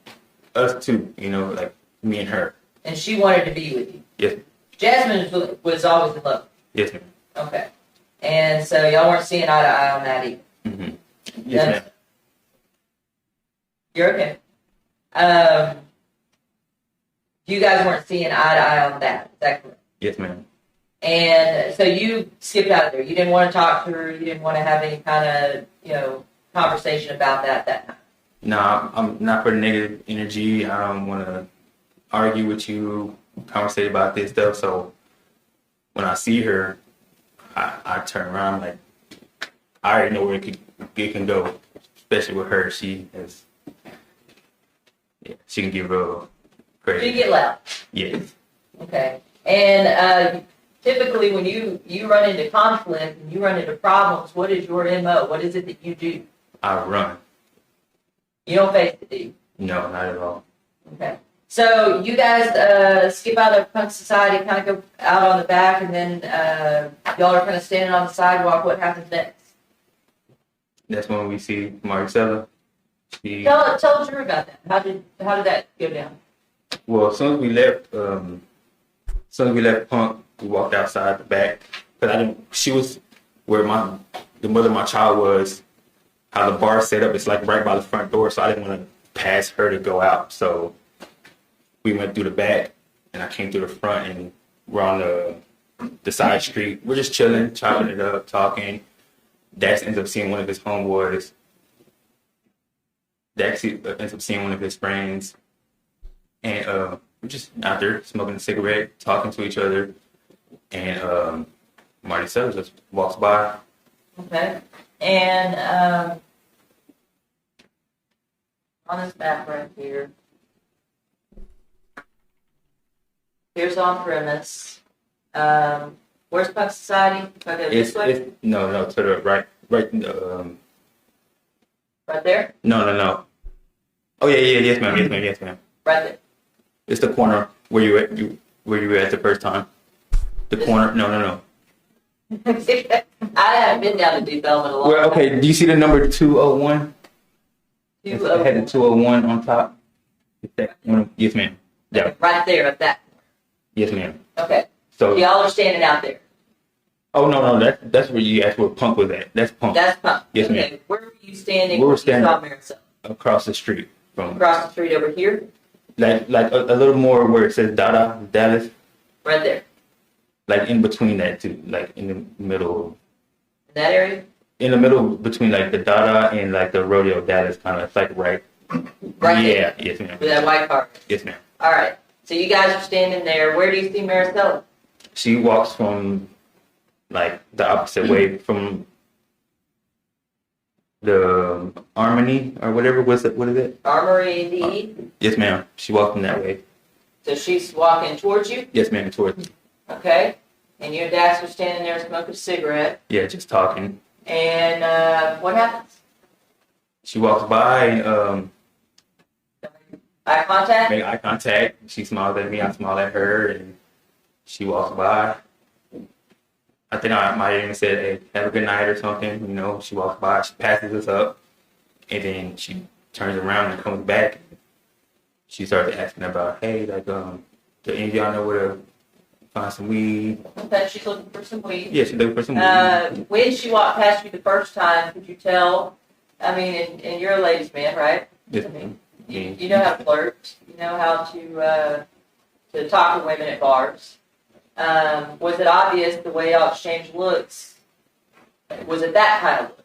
us too, you know, like me and her. And she wanted to be with you. Yes, Jasmine was always in love. yes, ma'am. Okay. And so y'all weren't seeing eye to eye on that either. Mm-hmm. Yes, ma'am. You're okay. You guys weren't seeing eye to eye on that. Is that correct? Yes, ma'am. And so you skipped out of there. You didn't want to talk to her. You didn't want to have any kind of, conversation about that night. No, I'm not for negative energy. I don't want to argue with you, conversate about this stuff. So when I see her, I turn around like I already know where it can go, especially with her. She can get real crazy. You get loud. Yes. Okay. And typically when you run into conflict and you run into problems, what is your MO? What is it that you do? I run. You don't face it, do you? No, not at all. Okay. So you guys skip out of punk society, kind of go out on the back, and then y'all are kind of standing on the sidewalk. What happens next? That's when we see Marisela. Tell the jury about that. How did that go down? Well, as soon as we left Punk, we walked outside the back. Cause she was where the mother of my child was. How the bar set up, it's like right by the front door, so I didn't want to pass her to go out. So we went through the back, and I came through the front, and we're on the side street. We're just chilling, chopping it up, talking. Dax ends up seeing one of his homeboys. Dax ends up seeing one of his friends, and we're just out there smoking a cigarette, talking to each other, and Marisela just walks by. Okay. And on this map right here, here's on premise. Where's Punk Society? If I go this way? No, to the right. Right there? No. Oh yeah, yes ma'am. Right there. It's the corner where you were at the first time. The corner. No. I haven't been down to Deep Ellum in a long Well, time. okay. Do you see the number 201? It had the 201 on top. Is that one? Yes, ma'am. Yeah. Right there at that. Yes, ma'am. Okay. So. Y'all are standing out there. Oh no. That's where you asked where Punk was at. That's Punk. That's Punk. Yes, okay. ma'am. Where were you standing? We were when standing- you saw Marisela? Across the street from. Across the street over here? Like a little more where it says Dallas. Right there. Like in between that two, like in the middle. In that area? In the middle between like the Dada and like the Rodeo Dallas kind of, it's like right. Right Yeah, there. yes ma'am. With that white car. Yes ma'am. All right. So you guys are standing there. Where do you see Marisela? She walks from like the opposite way from the Harmony or whatever. What is it? Armory D. Yes ma'am. She walked in that way. So she's walking towards you. Yes ma'am. Towards me. Okay. And you and Dax are standing there smoking a cigarette. Yeah, just talking. And what happens? She walks by and Eye contact? make eye contact. She smiles at me. I smile at her, and she walks by. I think I might have even said, "Hey, have a good night" or something. You know, she walks by. She passes us up, and then she turns around and comes back. She starts asking about, "Hey, like, do any of y'all know where to find some weed?" Okay, she's looking for some weed. Yeah, she's looking for some weed. When she walked past you the first time, could you tell? I mean, and you're a ladies' man, right? Yes, I mean, ma'am. you know how to flirt. You know how to talk to women at bars. Was it obvious the way y'all exchanged looks? Was it that kind of look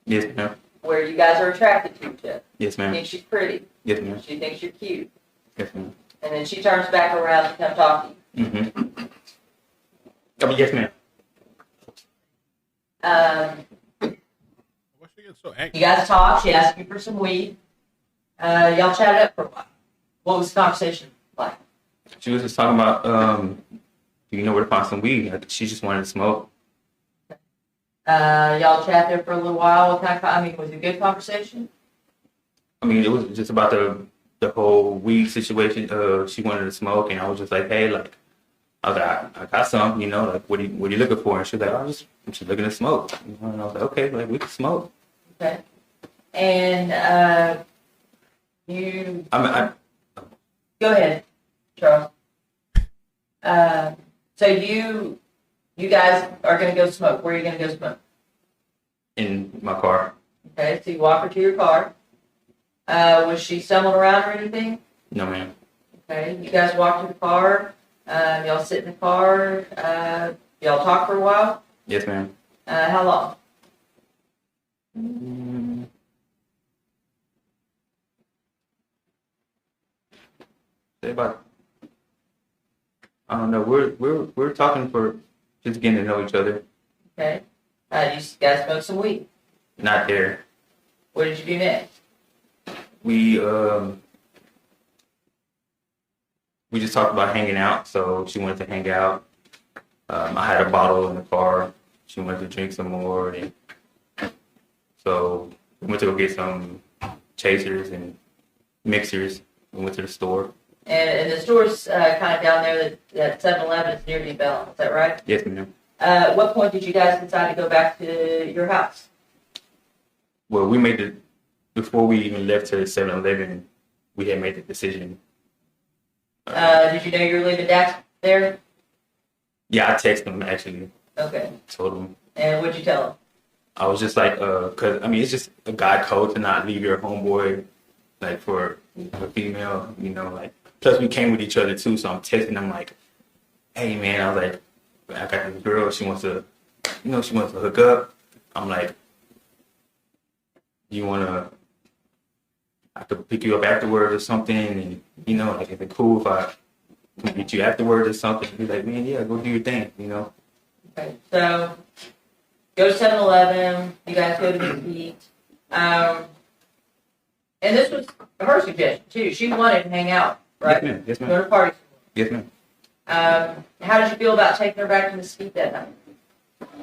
Yes, ma'am. where you guys are attracted to each other? Yes, She ma'am. thinks she's pretty. Yes, ma'am. She thinks you're cute. Yes, ma'am. And then she turns back around to come talk to you. Mm-hmm. Oh, yes, ma'am. Why she get so angry? You guys talked. She asked you for some weed. Y'all chatted up for a while. What was the conversation like? She was just talking about, do you know where to find some weed? Like, she just wanted to smoke. Y'all chat there for a little while. What kind of, I mean, was it a good conversation? I mean, it was just about the whole weed situation. She wanted to smoke, and I was just like, hey, like, I was like, I got some, you know, like, what are you looking for? And she was like, I'm just looking to smoke. You know, and I was like, okay, like, we can smoke. Okay. And you go ahead, Charles. So you guys are gonna go smoke. Where are you gonna go smoke? In my car. Okay, so you walk her to your car. Was she stumbling around or anything? No, ma'am. Okay, you guys walk to the car. Y'all sit in the car. Y'all talk for a while. Yes, ma'am. How long? Say about, I don't know. We're talking for just getting to know each other. Okay. You guys smoke some weed. Not there. What did you do next? We just talked about hanging out. So she wanted to hang out. I had a bottle in the car. She wanted to drink some more, and so we went to go get some chasers and mixers. We went to the store. And the store's kind of down there. That 7-Eleven is near Deep Ellum. Is that right? Yes, ma'am. At what point did you guys decide to go back to your house? Well, before we even left to 7-Eleven, we had made the decision. Did you know you were leaving Dax there? Yeah, I texted him actually. Okay. Told him. And what'd you tell him? I was just like, cause I mean, it's just a guy code to not leave your homeboy, like for a female, you know, like. Plus, we came with each other too, so I'm texting him like, "Hey, man," I was like, "I got this girl. She wants to hook up." I'm like, "You wanna? I could pick you up afterwards or something, and you know, like, if it's cool if I can meet you afterwards or something." He's like, "Man, yeah, go do your thing," you know. Okay. So, go to 7-Eleven. You guys go to Mesquite. And this was her suggestion too. She wanted to hang out, right? Yes, ma'am. Yes, Go ma'am. to parties. Yes, ma'am. How did you feel about taking her back to Mesquite that night?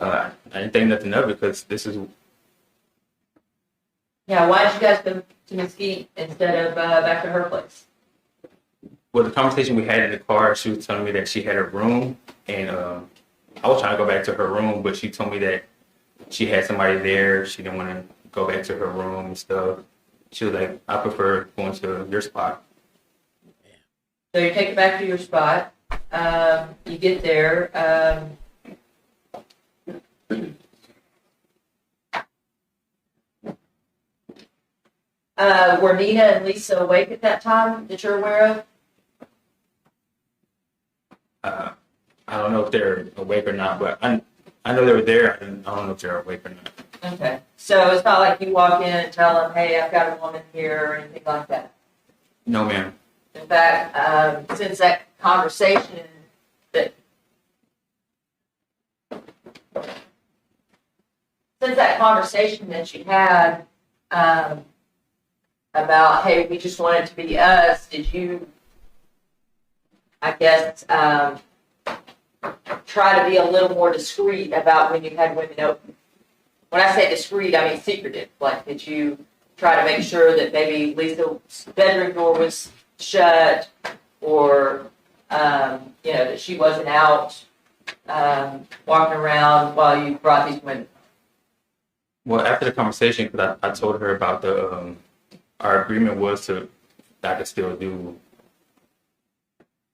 I didn't think nothing of it because this is Yeah, why did you guys go to Mesquite instead of back to her place? well, the conversation we had in the car. She was telling me that she had a room, and I was trying to go back to her room, but she told me that she had somebody there. She didn't want to go back to her room and stuff. She was like, "I prefer going to your spot." So you take it back to your spot. You get there. Were Nina and Lisa awake at that time that you're aware of? I don't know if they're awake or not, but I know they were there. And I don't know if they're awake or not. Okay. So it's not like you walk in and tell them, "Hey, I've got a woman here," or anything like that. No, ma'am. In fact, since that conversation that you had about, "Hey, we just want it to be us," did you, I guess, try to be a little more discreet about when you had women open? When I say discreet, I mean secretive. Like, did you try to make sure that maybe Lisa's bedroom door was shut, or that she wasn't out walking around while you brought these women? Well, after the conversation, because I told her about our agreement was I could still do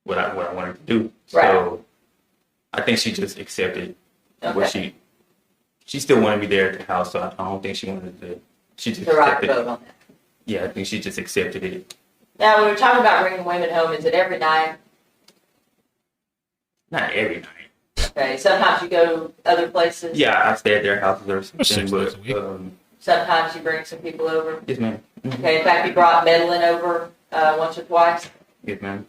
what I wanted to do. Right. So I think she just accepted what Okay. she still wanted me there at the house. So I don't think she wanted to. She just To rock accepted. the boat on that. Yeah, I think she just accepted it. Now, when we're talking about bringing women home, is it every night? Not every night. Okay, sometimes you go other places? Yeah, I stay at their houses or something, 6 days a week. but Sometimes you bring some people over? yes, ma'am. Okay, in fact, you brought Medlin over once or twice? Yes, ma'am.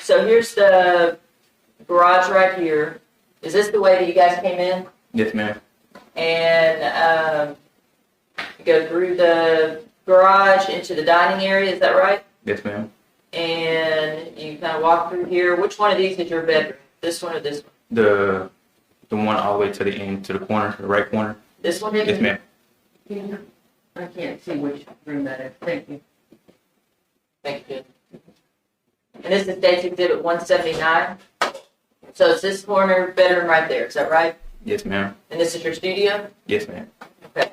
So here's the garage right here. Is this the way that you guys came in? Yes, ma'am. And you go through the garage into the dining area, is that right? Yes, ma'am. And you kind of walk through here. Which one of these is your bedroom? This one or this one? The one all the way to the end, to the corner, the right corner. This one? Yes, ma'am. I can't see which room that is. Thank you. Thank you. And this is Dates Exhibit 179. So it's this corner bedroom right there, is that right? Yes, ma'am. And this is your studio? Yes, ma'am. Okay.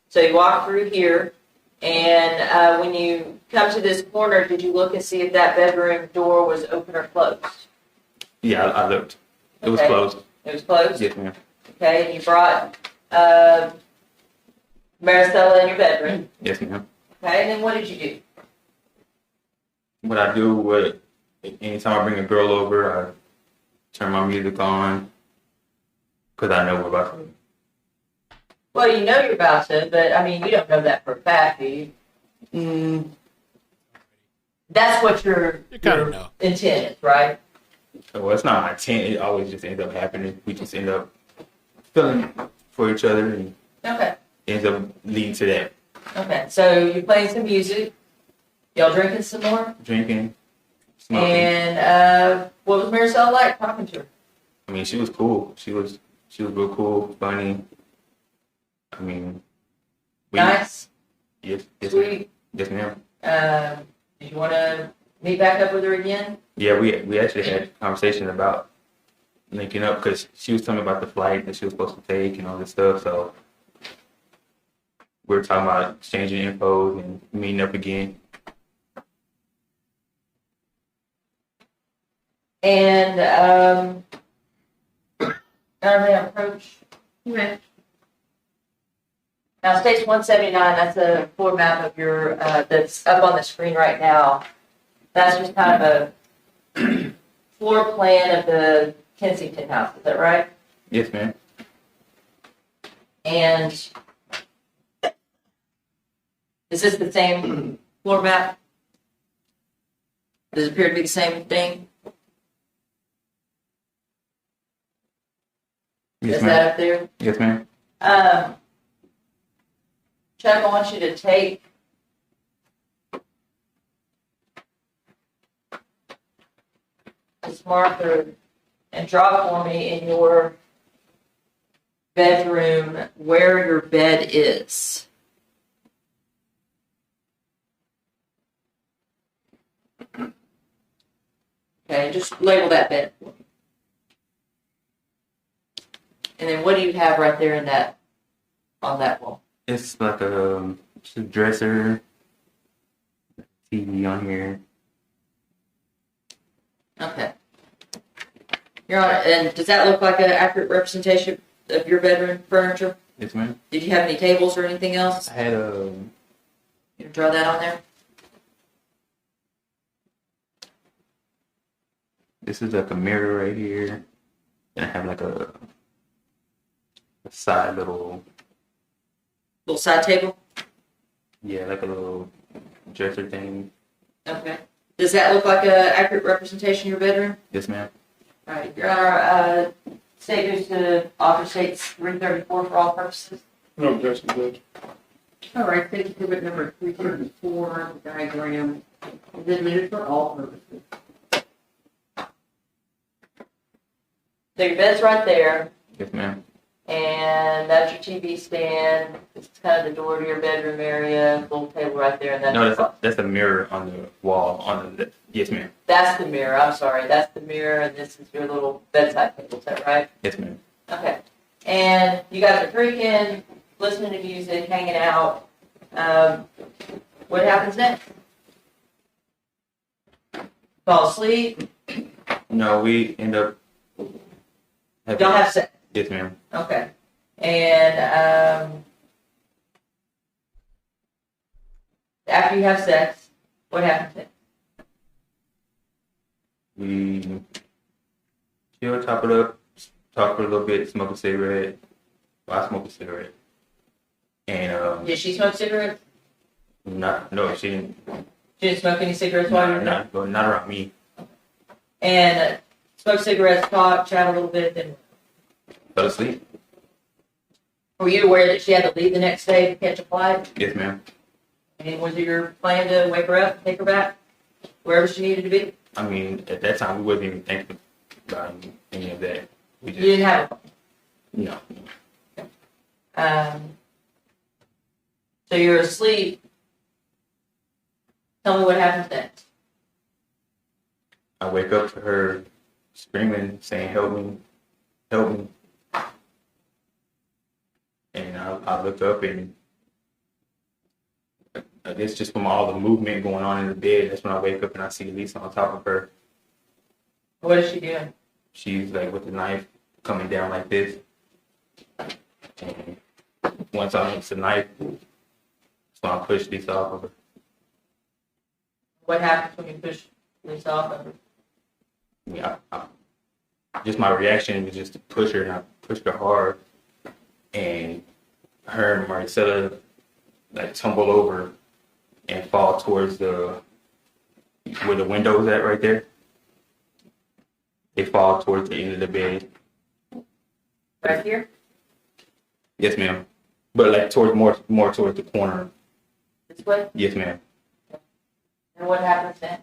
So you walk through here, and when you come to this corner, did you look and see if that bedroom door was open or closed? Yeah, I looked. It was Okay. closed. It was closed? Yes, ma'am. Okay, and you brought Marisela in your bedroom. Yes, ma'am. Okay, and then what did you do? What I do with anytime I bring a girl over, I turn my music on because I know we're about to. Well, you know you're about to, but I mean, you don't know that for a fact, do you? That's what your You kind of know. intent is, right? Well, it's not my intent. It always just ends up happening. We just end up feeling for each other, and Okay. it ends up leading to that. Okay, so you're playing some music. Y'all drinking some more? Drinking, smoking. And what was Marisela like talking to her? I mean, she was cool. She was real cool, funny. I mean, Nice? Yes, yes, ma'am. Sweet? Yes, ma'am. Did you want to meet back up with her again? Yeah, we actually had a conversation about linking up because she was telling me about the flight that she was supposed to take and all this stuff. So we were talking about exchanging info and meeting up again. And approach. Okay. Now, Stage 179, that's a floor map of your, that's up on the screen right now. That's just kind of a floor plan of the Kensington house, is that right? Yes, ma'am. And is this the same floor map? Does it appear to be the same thing? Yes, Is ma'am. that up there? Yes, ma'am. Chuck, I want you to take this marker and draw for me in your bedroom where your bed is. Okay, just label that bed. And then what do you have right there in that, on that wall? It's like a dresser, TV on here. Okay. You're on it. And does that look like an accurate representation of your bedroom furniture? Yes, ma'am. Did you have any tables or anything else? I had You can draw that on there. this is like a mirror right here, and I have like a side little, Little side table. yeah, like a little dresser thing. Okay. Does that look like an accurate representation of your bedroom? Yes, ma'am. All right. Your state goes to offer states 334 for all purposes. No objection, Judge. All right, State Exhibit number 334, the diagram is admitted for all purposes. So your bed's right there, Yes, ma'am. and that's your TV stand. It's kind of the door to your bedroom area. Little table right there, and that's No, that's a mirror on the wall. On the yes, ma'am. That's the mirror. I'm sorry. That's the mirror, and this is your little bedside table. Is that right? Yes, ma'am. Okay. And you guys are drinking, listening to music, hanging out. What happens next? Fall asleep? No, we end up. Y'all have sex? Yes, ma'am. Okay. And after you have sex, what happens next? We She'll chop it up, talk for a little bit, smoke a cigarette. Well, I smoke a cigarette. And Did she smoke cigarettes? no, she didn't. She didn't smoke any cigarettes while you were there? Not around me. And smoke cigarettes, talk, chat a little bit, then Fell asleep. were you aware that she had to leave the next day to catch a flight? Yes, ma'am. And was it your plan to wake her up, take her back, wherever she needed to be? I mean, at that time, we wasn't even thinking about any of that. We You just, didn't have a no. So you're asleep. Tell me what happens next. I wake up to her screaming, saying, help me, help me. And I look up and I guess just from all the movement going on in the bed, that's when I wake up and I see Lisa on top of her. What is she doing? She's like with the knife coming down like this. And once I hit the knife, so I push Lisa off of her. What happens when you push Lisa off of her? Yeah, just my reaction was just to push her, and I pushed her hard, and her and Marisela like tumble over and fall towards where the window is at right there. They fall towards the end of the bed. Right here? Yes, ma'am. But like towards more towards the corner. This way? Yes, ma'am. And what happens then?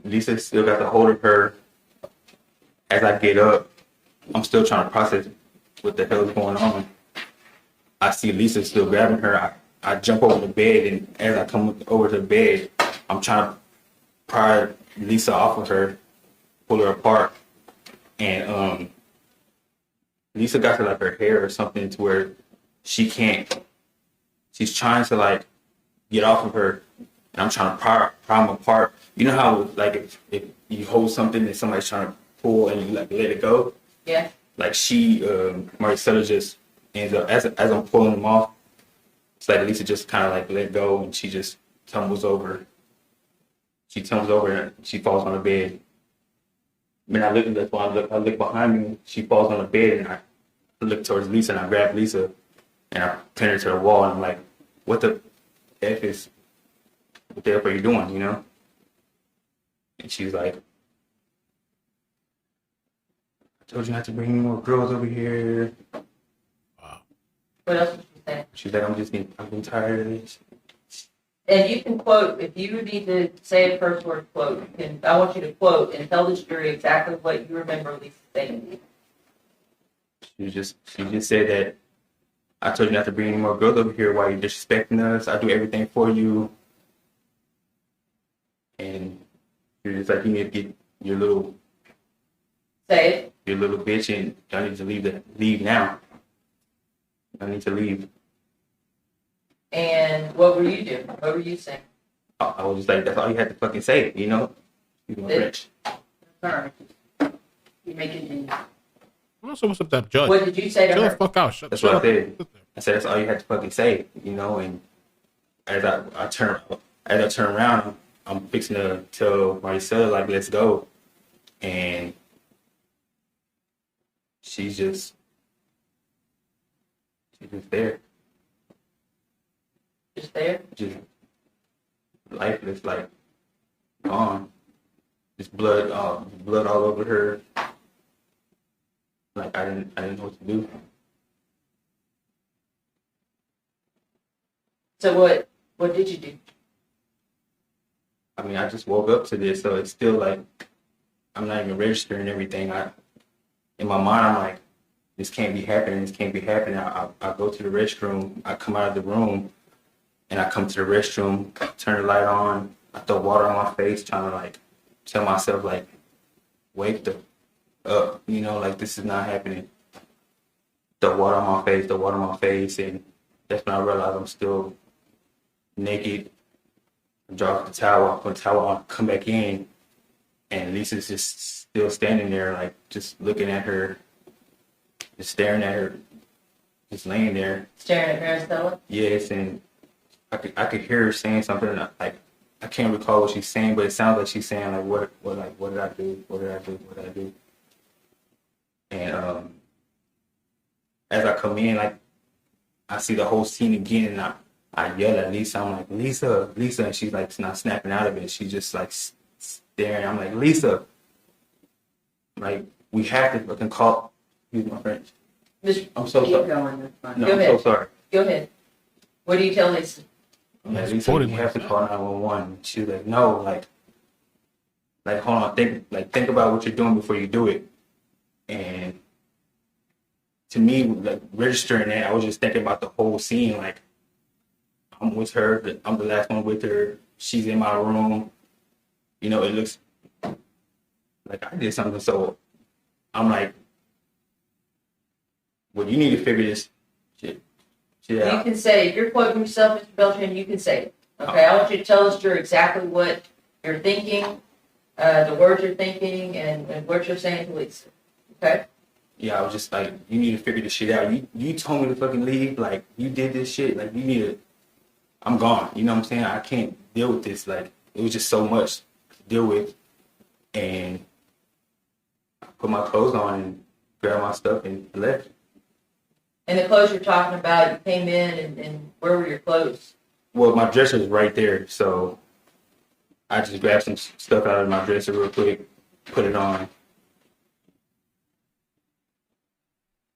Lisa still got the hold of her. As I get up, I'm still trying to process what the hell is going on. I see Lisa still grabbing her. I jump over the bed, and as I come over to the bed, I'm trying to pry Lisa off of her, pull her apart, and Lisa got to like her hair or something to where she can't. She's trying to like get off of her, and I'm trying to pry them apart. You know how like if you hold something and somebody's trying to pull and you like let it go? Yeah. Like Marisela just ends up, as I'm pulling them off, it's like Lisa just kind of like let go and she just tumbles over. She tumbles over and she falls on the bed. Then I look behind me, she falls on the bed and I look towards Lisa and I grab Lisa and I pin her to the wall and I'm like, what the F are you doing, you know? And she's like, I told you not to bring more girls over here. Wow. What else did she say? She's like, I've been tired of this. And you can quote, if you need to say a first word quote, I want you to quote and tell the jury exactly what you remember Lisa saying. She just said that I told you not to bring any more girls over here while you're disrespecting us. I do everything for you. And you're just like, you need to get your little Say it. bitch and y'all need to leave now. I need to leave. And what were you doing? What were you saying? I was just like, that's all you had to fucking say, you know? You were rich. Sorry. You make it. I'm not so what's up that judge. What did you say to Chill the her? fuck out. Shut That's what I up. said. I said that's all you had to fucking say, you know. And as I turn around, I'm fixing to tell Marisela like, let's go, and she's just there, Just there? just lifeless, like gone, just blood all over her. Like I didn't know what to do. So what did you do? I mean, I just woke up to this, so it's still like I'm not even registering everything. In my mind, I'm like, this can't be happening. This can't be happening. I go to the restroom. I come out of the room, and I come to the restroom, turn the light on. I throw water on my face, trying to like tell myself like, wake the up, you know, like this is not happening. Throw water on my face, and that's when I realized I'm still naked. Drop the towel, put the towel on, come back in, and Lisa's just still standing there, like just looking at her, just staring at her, just laying there. Staring at Marisela? Yes, and I could hear her saying something like I can't recall what she's saying, but it sounds like she's saying like what did I do? What did I do? What did I do? And as I come in, like I see the whole scene again, and I yell at Lisa. I'm like, Lisa, Lisa, and she's like not snapping out of it. She's just like staring. I'm like, Lisa, like we have to fucking call. Excuse my French. Just I'm so keep sorry. going, that's fine. No, Go I'm ahead. so sorry. Go ahead. What do you tell Lisa? Yeah, Lisa, we have to call 911. She's like, no, like hold on, think about what you're doing before you do it. And to me, like registering that, I was just thinking about the whole scene. Like I'm with her, I'm the last one with her. She's in my room. You know, it looks like I did something. So I'm like, well, you need to figure this shit You out. can say, if you're quoting yourself, Mr. Beltran, you can say it. Okay, I want you to tell us exactly what you're thinking, the words you're thinking, and what you're saying to Lisa. Okay? Yeah, I was just like, you need to figure this shit out. You told me to fucking leave. Like, you did this shit. Like, you need to, I'm gone. You know what I'm saying? I can't deal with this. Like, it was just so much to deal with. And I put my clothes on and grabbed my stuff and left. And the clothes you're talking about, you came in, and where were your clothes? Well, my dresser was right there. So I just grabbed some stuff out of my dresser real quick, put it on.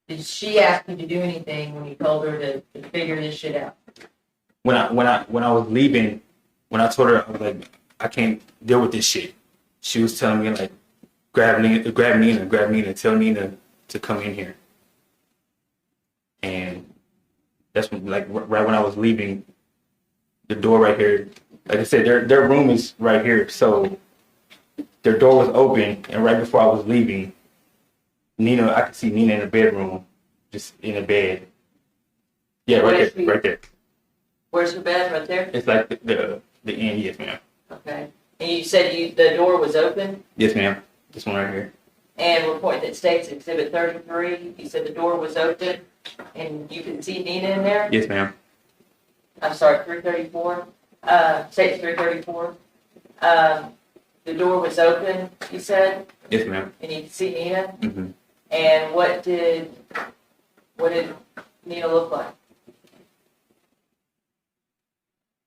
Did she ask you to do anything when you told her to figure this shit out? When I was leaving, when I told her, I was like, I can't deal with this shit. She was telling me like, grab Nina, tell Nina to come in here. And that's when, like, right when I was leaving, the door right here, like I said, their room is right here. So their door was open, and right before I was leaving, Nina, I could see Nina in the bedroom, just in a bed. Yeah, right there, right there. Where's her bed? Right there? It's like the end, yes, ma'am. Okay. And you said the door was open? Yes, ma'am. This one right here. And report that states Exhibit 33. You said the door was open, and you could see Nina in there? Yes, ma'am. I'm sorry, 334. States 334. The door was open, you said, Yes, ma'am. and you could see Nina? Mm-hmm. And what did Nina look like?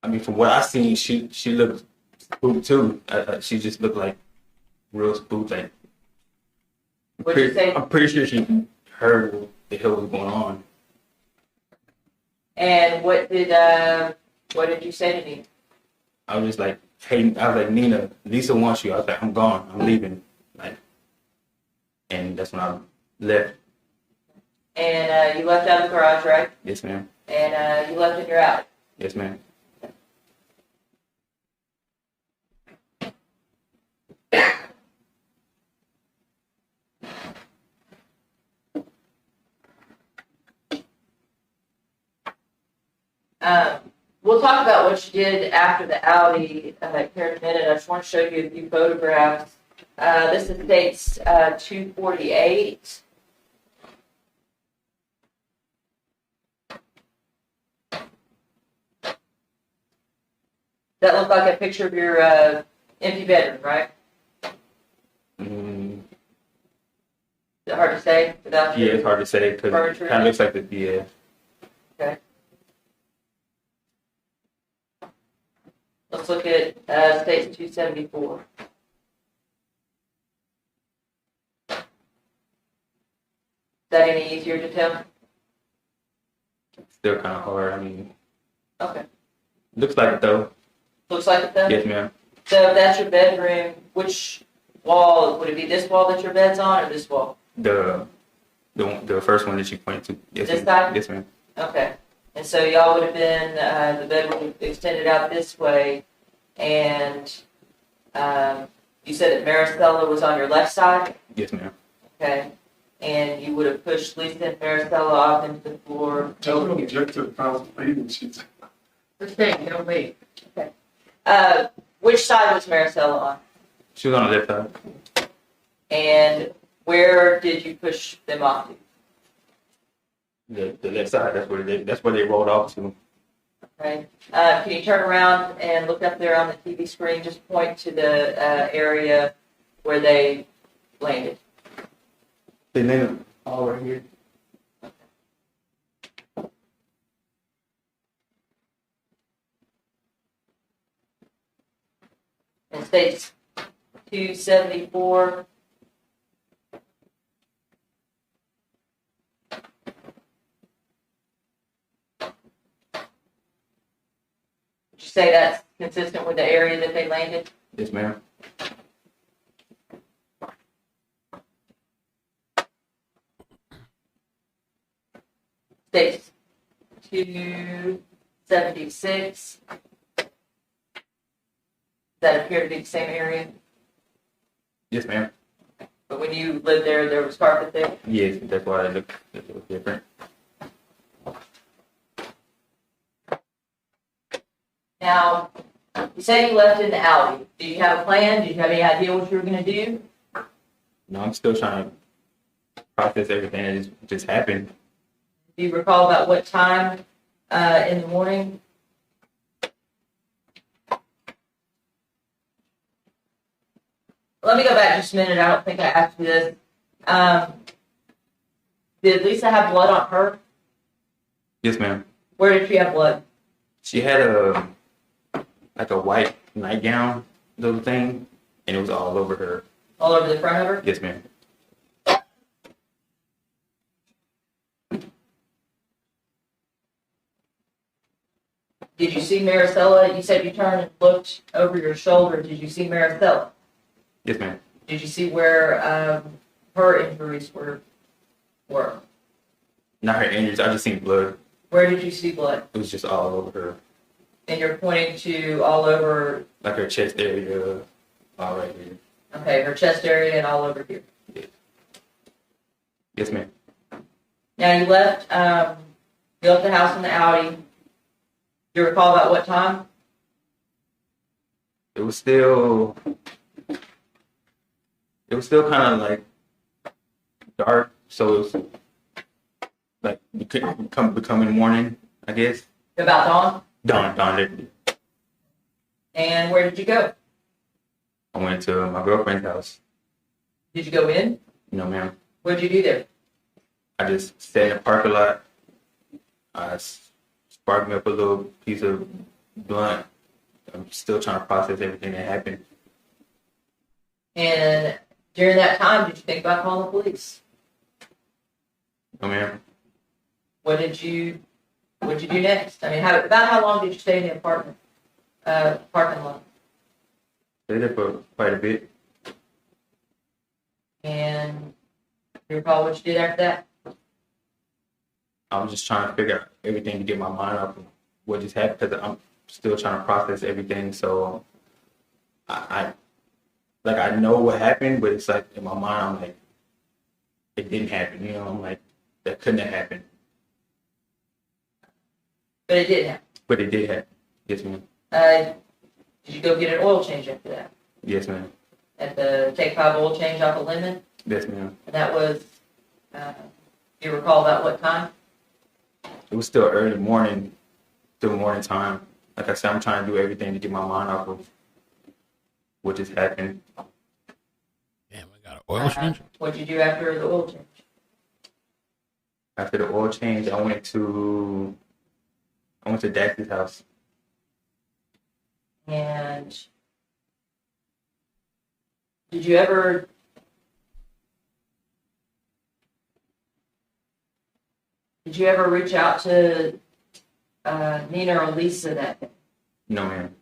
I mean, from what I seen, she looked spooked too. She just looked like real spooked. Like, What'd you say? I'm pretty sure she heard what the hell was going on. And what did you say to Nina? I was just like, hey, I was like, Nina, Lisa wants you. I was like, I'm gone. I'm leaving. Like, and that's when I left. And you left out of the garage, right? Yes, ma'am. And you left in your alley. Yes, ma'am. We'll talk about what you did after the Audi here in a minute. I just want to show you a few photographs. This is dates 248. That looked like a picture of your empty bedroom, right? Mm, Is it hard to say without yeah, your it's hard to say because furniture? it kind of looks like the yeah. Okay. Let's look at states 274. Is that any easier to tell? Still kind of hard. I mean, Okay. looks like it though. Looks like it does? Yes, ma'am. So if that's your bedroom, which wall, would it be this wall that your bed's on or this wall? The first one that you pointed to. Yes, This ma'am. side? Yes, ma'am. Okay. And so y'all would have been, the bed would have extended out this way, and you said that Marisela was on your left side? Yes, ma'am. Okay. And you would have pushed Lisa and Marisela off into the floor. Tell them object to the council meeting, she's. Understand, don't wait. Which side was Marisela on? She was on the left side. And where did you push them off to? The left side. That's where they rolled off to. Okay. Can you turn around and look up there on the TV screen? Just point to the area where they landed. They landed all right here. And states 274. Would you say that's consistent with the area that they landed? Yes, ma'am. States 276. Does that appear to be the same area? Yes, ma'am. But when you lived there, there was carpet there? Yes, that's why it looked different. Now, you say you left in the alley. Do you have a plan? Do you have any idea what you were going to do? No, I'm still trying to process everything that just happened. Do you recall about what time in the morning? Let me go back just a minute. I don't think I asked you this. Did Lisa have blood on her? Yes, ma'am. Where did she have blood? She had a white nightgown little thing, and it was all over her. All over the front of her? Yes, ma'am. Did you see Marisela? You said you turned and looked over your shoulder. Did you see Marisela? Yes, ma'am. Did you see where her injuries were? Not her injuries. I just seen blood. Where did you see blood? It was just all over her, And you're pointing to all over, like her chest area, all right here. okay, her chest area and all over here. Yes, ma'am. Now you left the house in the Audi. Do you recall about what time? It was still kind of like dark, so it was like becoming morning, I guess. About dawn? Dawn. And where did you go? I went to my girlfriend's house. Did you go in? No, ma'am. What did you do there? I just sat in the parking lot. I sparked me up a little piece of blunt. I'm still trying to process everything that happened. And during that time, did you think about calling the police? No, ma'am. What did you do next? I mean, about how long did you stay in the apartment parking lot? Stayed there for quite a bit. And do you recall what you did after that? I was just trying to figure out everything to get my mind off of what just happened because I'm still trying to process everything. So I know what happened, but it's like in my mind, I'm like, it didn't happen. You know, I'm like, that couldn't have happened. But it did happen. But it did happen. Yes, ma'am. Did you go get an oil change after that? Yes, ma'am. At the Take 5 oil change off of Lemon? Yes, ma'am. And that was, do you recall about what time? It was still early morning, still morning time. Like I said, I'm trying to do everything to get my mind off of what just happened. Damn, I got an oil change. What'd you do after the oil change? After the oil change, I went to Dykes' house. And did you ever reach out to Nina or Lisa that day? No, ma'am.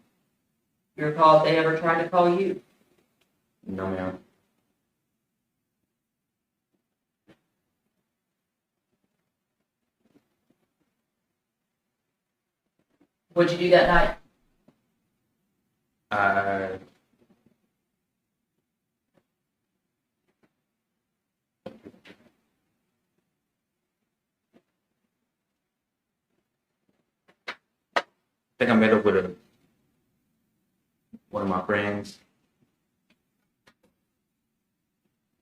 You recall if they ever tried to call you? No, ma'am. What'd you do that night? I think I met up with one of my friends.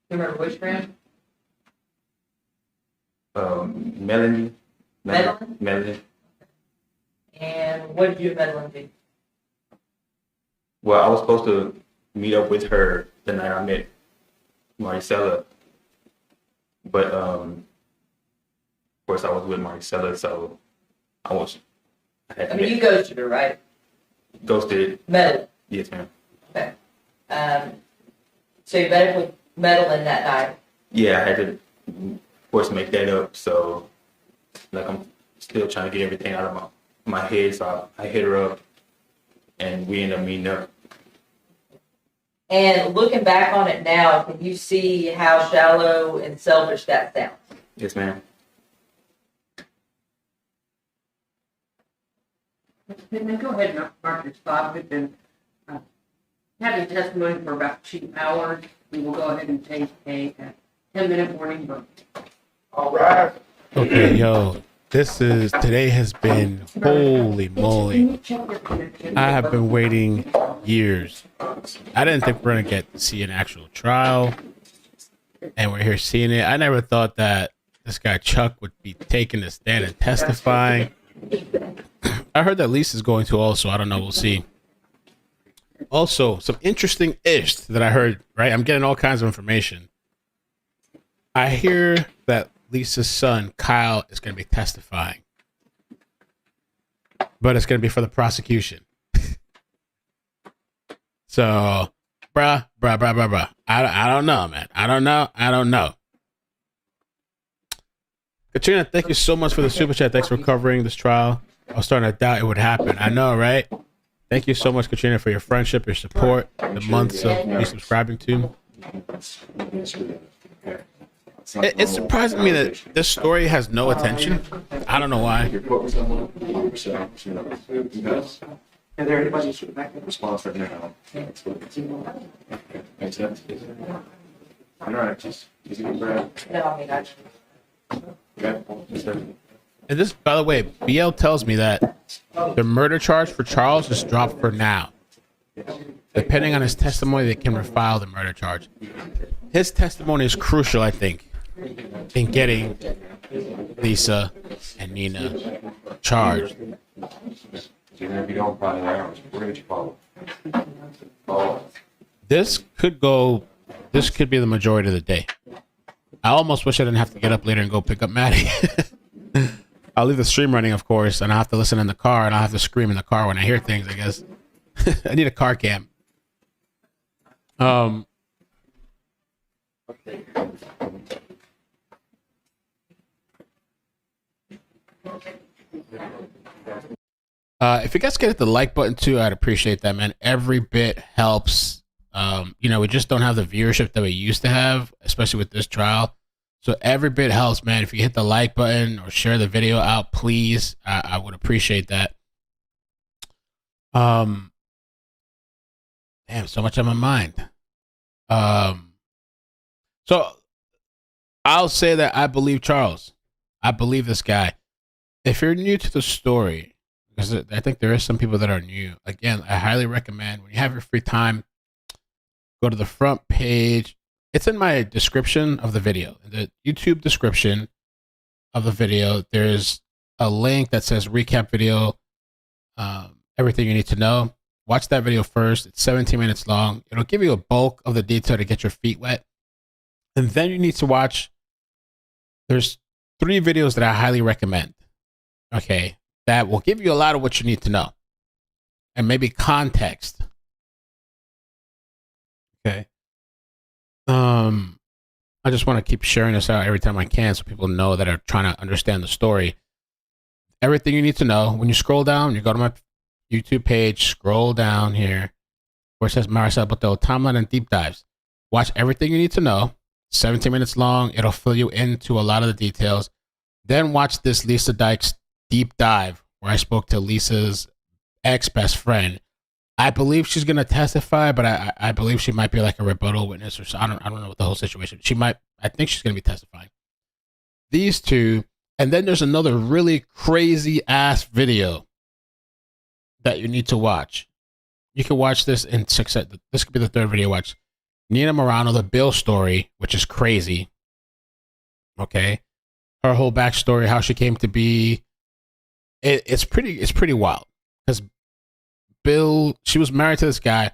You remember which friend? Melanie. Madeline? Melanie. And what did you and Madeline do? Well, I was supposed to meet up with her the night I met Marisela, but of course I was with Marisela, so I had to I mean, you ghosted her, right? ghosted. Madeline. Yes, ma'am. Okay. So you met with Madeline that night. Yeah, I had to, of course, make that up. So, like, I'm still trying to get everything out of my head. So I hit her up, and we ended up meeting up. And looking back on it now, can you see how shallow and selfish that sounds? Yes, ma'am. Then go ahead and mark your spot. We've been having testimony for about 2 hours. We will go ahead and take a 10-minute warning vote. All right. Okay, yo, today has been, holy moly. I have been waiting years. I didn't think we're going to get to see an actual trial, and we're here seeing it. I never thought that this guy Chuck would be taking the stand and testifying. I heard that Lisa's going to also. I don't know. We'll see. Also, some interesting ish that I heard, right? I'm getting all kinds of information. I hear that Lisa's son, Kyle, is going to be testifying. But it's going to be for the prosecution. So, bruh. I don't know, man. I don't know. Katrina, thank you so much for the super chat. Thanks for covering this trial. I was starting to doubt it would happen. I know, right? Thank you so much, Katrina, for your friendship, your support, the months of me subscribing to. It's surprising me that this story has no attention. I don't know why. Are there anybody who's back in response right now? Makes sense. All right, just easy to grab. No, I mean, Okay. And this, by the way, BL tells me that the murder charge for Charles is dropped for now. Depending on his testimony, they can refile the murder charge. His testimony is crucial, I think, in getting Lisa and Nina charged. Even if you don't find hours, we're going to follow. This could be the majority of the day. I almost wish I didn't have to get up later and go pick up Maddie. I'll leave the stream running, of course, and I'll have to listen in the car, and I'll have to scream in the car when I hear things, I guess. I need a car cam. If you guys could hit the like button too, I'd appreciate that, man. Every bit helps. We just don't have the viewership that we used to have, especially with this trial. So every bit helps, man. If you hit the like button or share the video out, please, I would appreciate that. Damn, so much on my mind. So I'll say that I believe Charles. I believe this guy. If you're new to the story, because I think there is some people that are new, again, I highly recommend when you have your free time, go to the front page. It's in my description of the video. In the YouTube description of the video, there's a link that says recap video, everything you need to know. Watch that video first. It's 17 minutes long. It'll give you a bulk of the detail to get your feet wet. And then you need to watch, there's 3 videos that I highly recommend. Okay. That will give you a lot of what you need to know. And maybe context. Okay. I just want to keep sharing this out every time I can so people know that are trying to understand the story. Everything you need to know. When you scroll down, you go to my YouTube page, scroll down here where it says Marisela Botello Timeline and Deep Dives. Watch everything you need to know. 17 minutes long. It'll fill you into a lot of the details. Then watch this Lisa Dykes deep dive where I spoke to Lisa's ex-best friend. I believe she's going to testify, but I believe she might be like a rebuttal witness or so. I don't know what the whole situation. I think she's going to be testifying. These 2, and then there's another really crazy ass video that you need to watch. You can watch this in success. This could be the 3rd video watch. Nina Marano, the Bill story, which is crazy. Okay. Her whole backstory, how she came to be, it's pretty wild because Bill, she was married to this guy.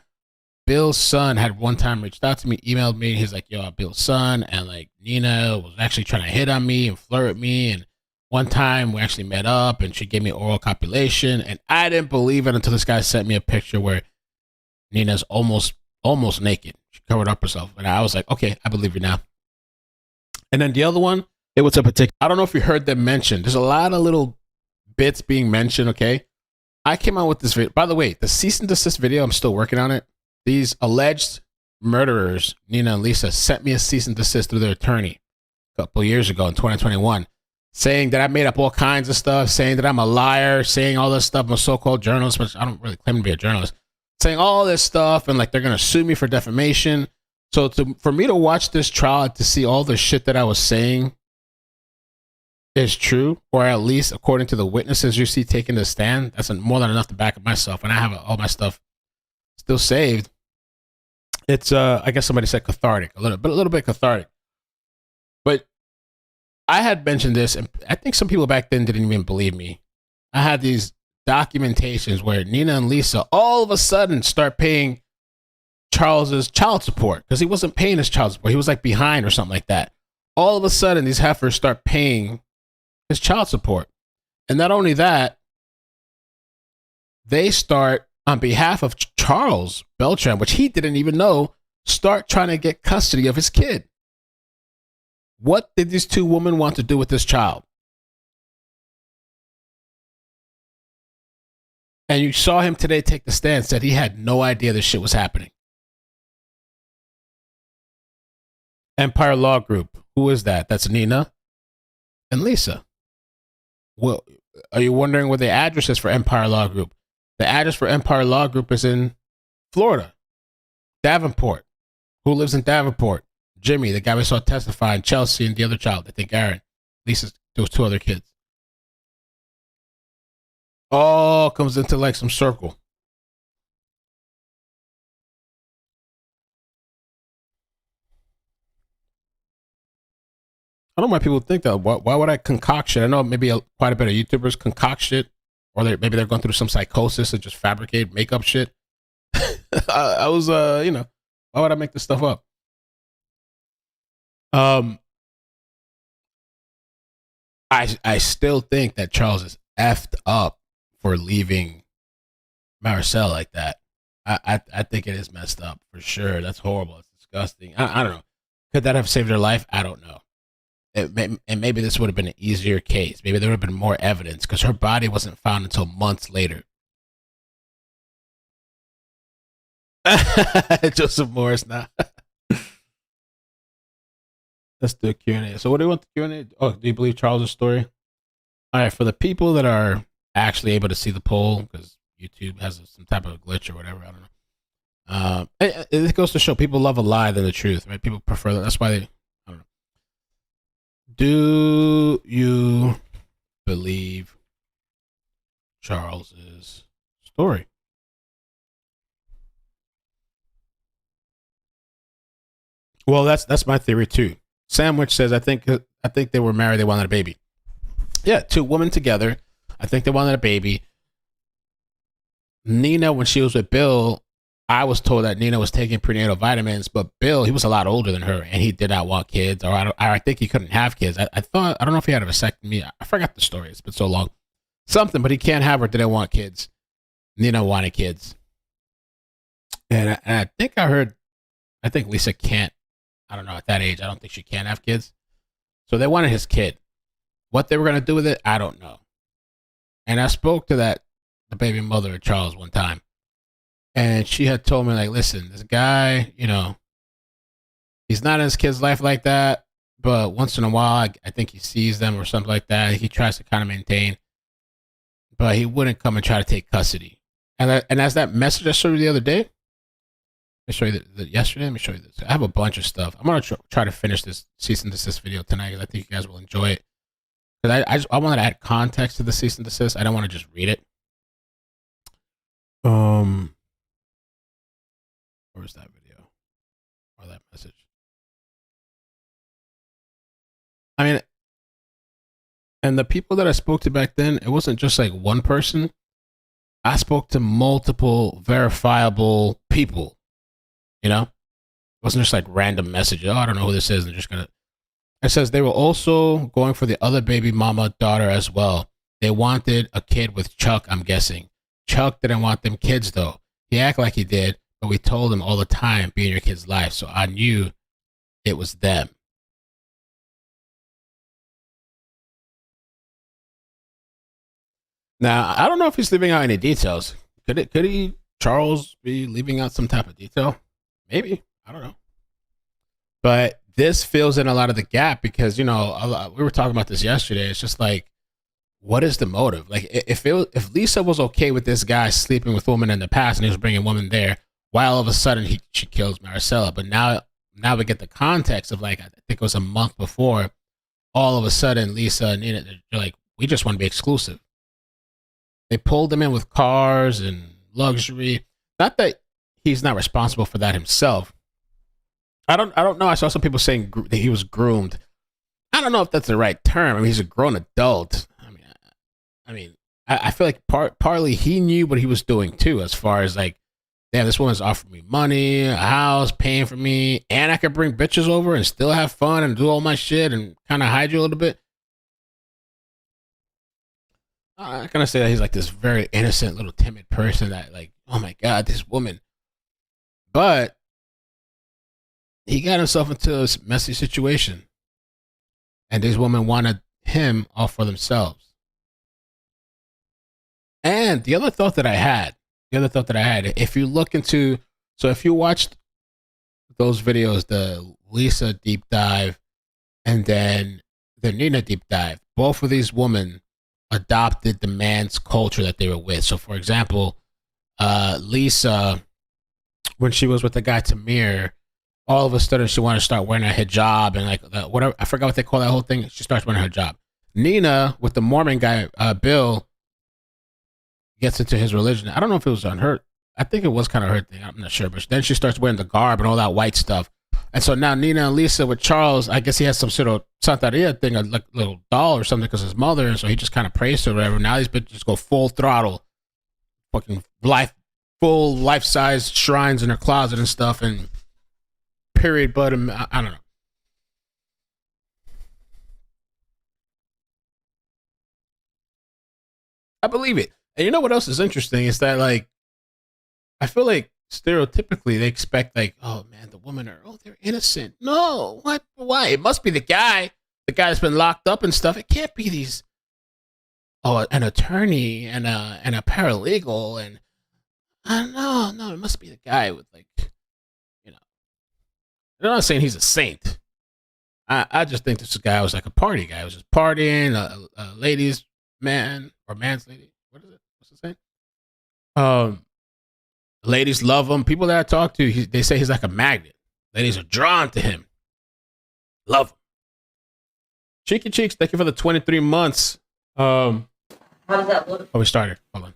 Bill's son had one time reached out to me, emailed me. He's like, yo, I'm Bill's son. And like Nina was actually trying to hit on me and flirt with me. And one time we actually met up and she gave me oral copulation. And I didn't believe it until this guy sent me a picture where Nina's almost naked. She covered up herself. And I was like, okay, I believe you now. And then the other one, it was a particular, I don't know if you heard them mention. There's a lot of little bits being mentioned, okay? I came out with this video. By the way, the cease and desist video, I'm still working on it. These alleged murderers, Nina and Lisa, sent me a cease and desist through their attorney a couple of years ago in 2021, saying that I made up all kinds of stuff, saying that I'm a liar, saying all this stuff. I'm a so-called journalist, which I don't really claim to be a journalist, saying all this stuff, and like they're going to sue me for defamation. So for me to watch this trial to see all the shit that I was saying is true, or at least according to the witnesses you see taking the stand, that's more than enough to back up myself. And I have all my stuff still saved. It's I guess somebody said cathartic, a little bit cathartic. But I had mentioned this, and I think some people back then didn't even believe me. I had these documentations where Nina and Lisa all of a sudden start paying Charles's child support because he wasn't paying his child support. He was like behind or something like that. All of a sudden, these heifers start paying his child support. And not only that, they start, on behalf of Charles Beltran, which he didn't even know, start trying to get custody of his kid. What did these two women want to do with this child? And you saw him today take the stand, said he had no idea this shit was happening. Empire Law Group. Who is that? That's Nina and Lisa. Well, are you wondering where the address is for Empire Law Group? The address for Empire Law Group is in Florida, Davenport. Who lives in Davenport? Jimmy, the guy we saw testify, and Chelsea, and the other child, I think Aaron. Lisa's, those two other kids. All comes into like some circle. I don't know why people think that. Why would I concoct shit? I know maybe quite a bit of YouTubers concoct shit, or maybe they're going through some psychosis and just fabricate, make up shit. I was, why would I make this stuff up? I still think that Charles is effed up for leaving Marisela like that. I think it is messed up for sure. That's horrible. It's disgusting. I don't know. Could that have saved her life? I don't know. And maybe this would have been an easier case. Maybe there would have been more evidence because her body wasn't found until months later. Joseph Morris now. Let's do a Q&A. So what do you want the Q&A? Oh, do you believe Charles' story? All right, for the people that are actually able to see the poll, because YouTube has some type of glitch or whatever, I don't know. It goes to show people love a lie than the truth, right? People prefer that. That's why they, I don't know. Do you believe Charles's story? Well, that's my theory too. Sandwich says, I think they were married. They wanted a baby. Yeah, two women together. I think they wanted a baby. Nina, when she was with Bill, I was told that Nina was taking prenatal vitamins, but Bill, he was a lot older than her, and he did not want kids, or I think he couldn't have kids. I don't know if he had a vasectomy. I forgot the story. It's been so long. Something, but he can't have or didn't want kids. Nina wanted kids. And I think I think Lisa can't. I don't know, at that age, I don't think she can have kids. So they wanted his kid. What they were going to do with it, I don't know. And I spoke to the baby mother of Charles one time. And she had told me, like, listen, this guy, he's not in his kid's life like that. But once in a while, I think he sees them or something like that. He tries to kind of maintain. But he wouldn't come and try to take custody. And as that message I showed you the other day, let me show you yesterday. Let me show you this. I have a bunch of stuff. I'm going to try to finish this cease and desist video tonight because I think you guys will enjoy it. Because I wanted to add context to the cease and desist. I don't want to just read it. Where's that video? Or that message? I mean, And the people that I spoke to back then, it wasn't just like one person. I spoke to multiple verifiable people, you know? It wasn't just like random messages. Oh, I don't know who this is. And just gonna. It says they were also going for the other baby mama daughter as well. They wanted a kid with Chuck, I'm guessing. Chuck didn't want them kids though. He acted like he did, but we told him all the time, be in your kid's life. So I knew it was them. Now, I don't know if he's leaving out any details. Could he, Charles, be leaving out some type of detail? Maybe. I don't know. But this fills in a lot of the gap because, you know, we were talking about this yesterday. It's just like, what is the motive? Like, if Lisa was okay with this guy sleeping with women in the past and he was bringing women there, why all of a sudden she kills Marisela? But now we get the context of, like, I think it was a month before, all of a sudden Lisa and Nina, they're like, we just want to be exclusive. They pulled him in with cars and luxury. Not that he's not responsible for that himself. I don't know. I saw some people saying that he was groomed. I don't know if that's the right term. I mean, he's a grown adult. I feel like partly he knew what he was doing too, as far as like, damn, this woman's offering me money, a house, paying for me, and I could bring bitches over and still have fun and do all my shit and kind of hide you a little bit. I kind of say that he's like this very innocent little timid person that, like, oh my God, this woman. But he got himself into this messy situation. And these women wanted him all for themselves. And the other thought that I had, if you look into, so if you watched those videos, the Lisa deep dive and then the Nina deep dive, both of these women adopted the man's culture that they were with. So, for example, Lisa, when she was with the guy Tamir, all of a sudden she wanted to start wearing a hijab and like whatever. I forgot what they call that whole thing. She starts wearing her hijab. Nina, with the Mormon guy, Bill, gets into his religion. I don't know if it was on her. I think it was kind of her thing. I'm not sure. But then she starts wearing the garb and all that white stuff. And so now Nina and Lisa with Charles, I guess he has some sort of Santeria thing, a like, little doll or something because his mother. And so he just kind of prays to her or whatever. Now these bitches go full throttle. Fucking full life-size shrines in her closet and stuff. And period, but I don't know. I believe it. And you know what else is interesting is that, like, I feel like stereotypically they expect, like, oh man, the women are, they're innocent. No, what? Why? It must be the guy that's been locked up and stuff. It can't be these. Oh, an attorney and a paralegal and no, it must be the guy with, like, you know. I'm not saying he's a saint. I just think this guy was like a party guy. He was just partying, a ladies' man or man's lady. What is it? What's the saying? Ladies love him. People that I talk to, they say he's like a magnet. Ladies are drawn to him. Love him. Cheeky Cheeks, thank you for the 23 months. How does that look? Oh, we started. Hold on.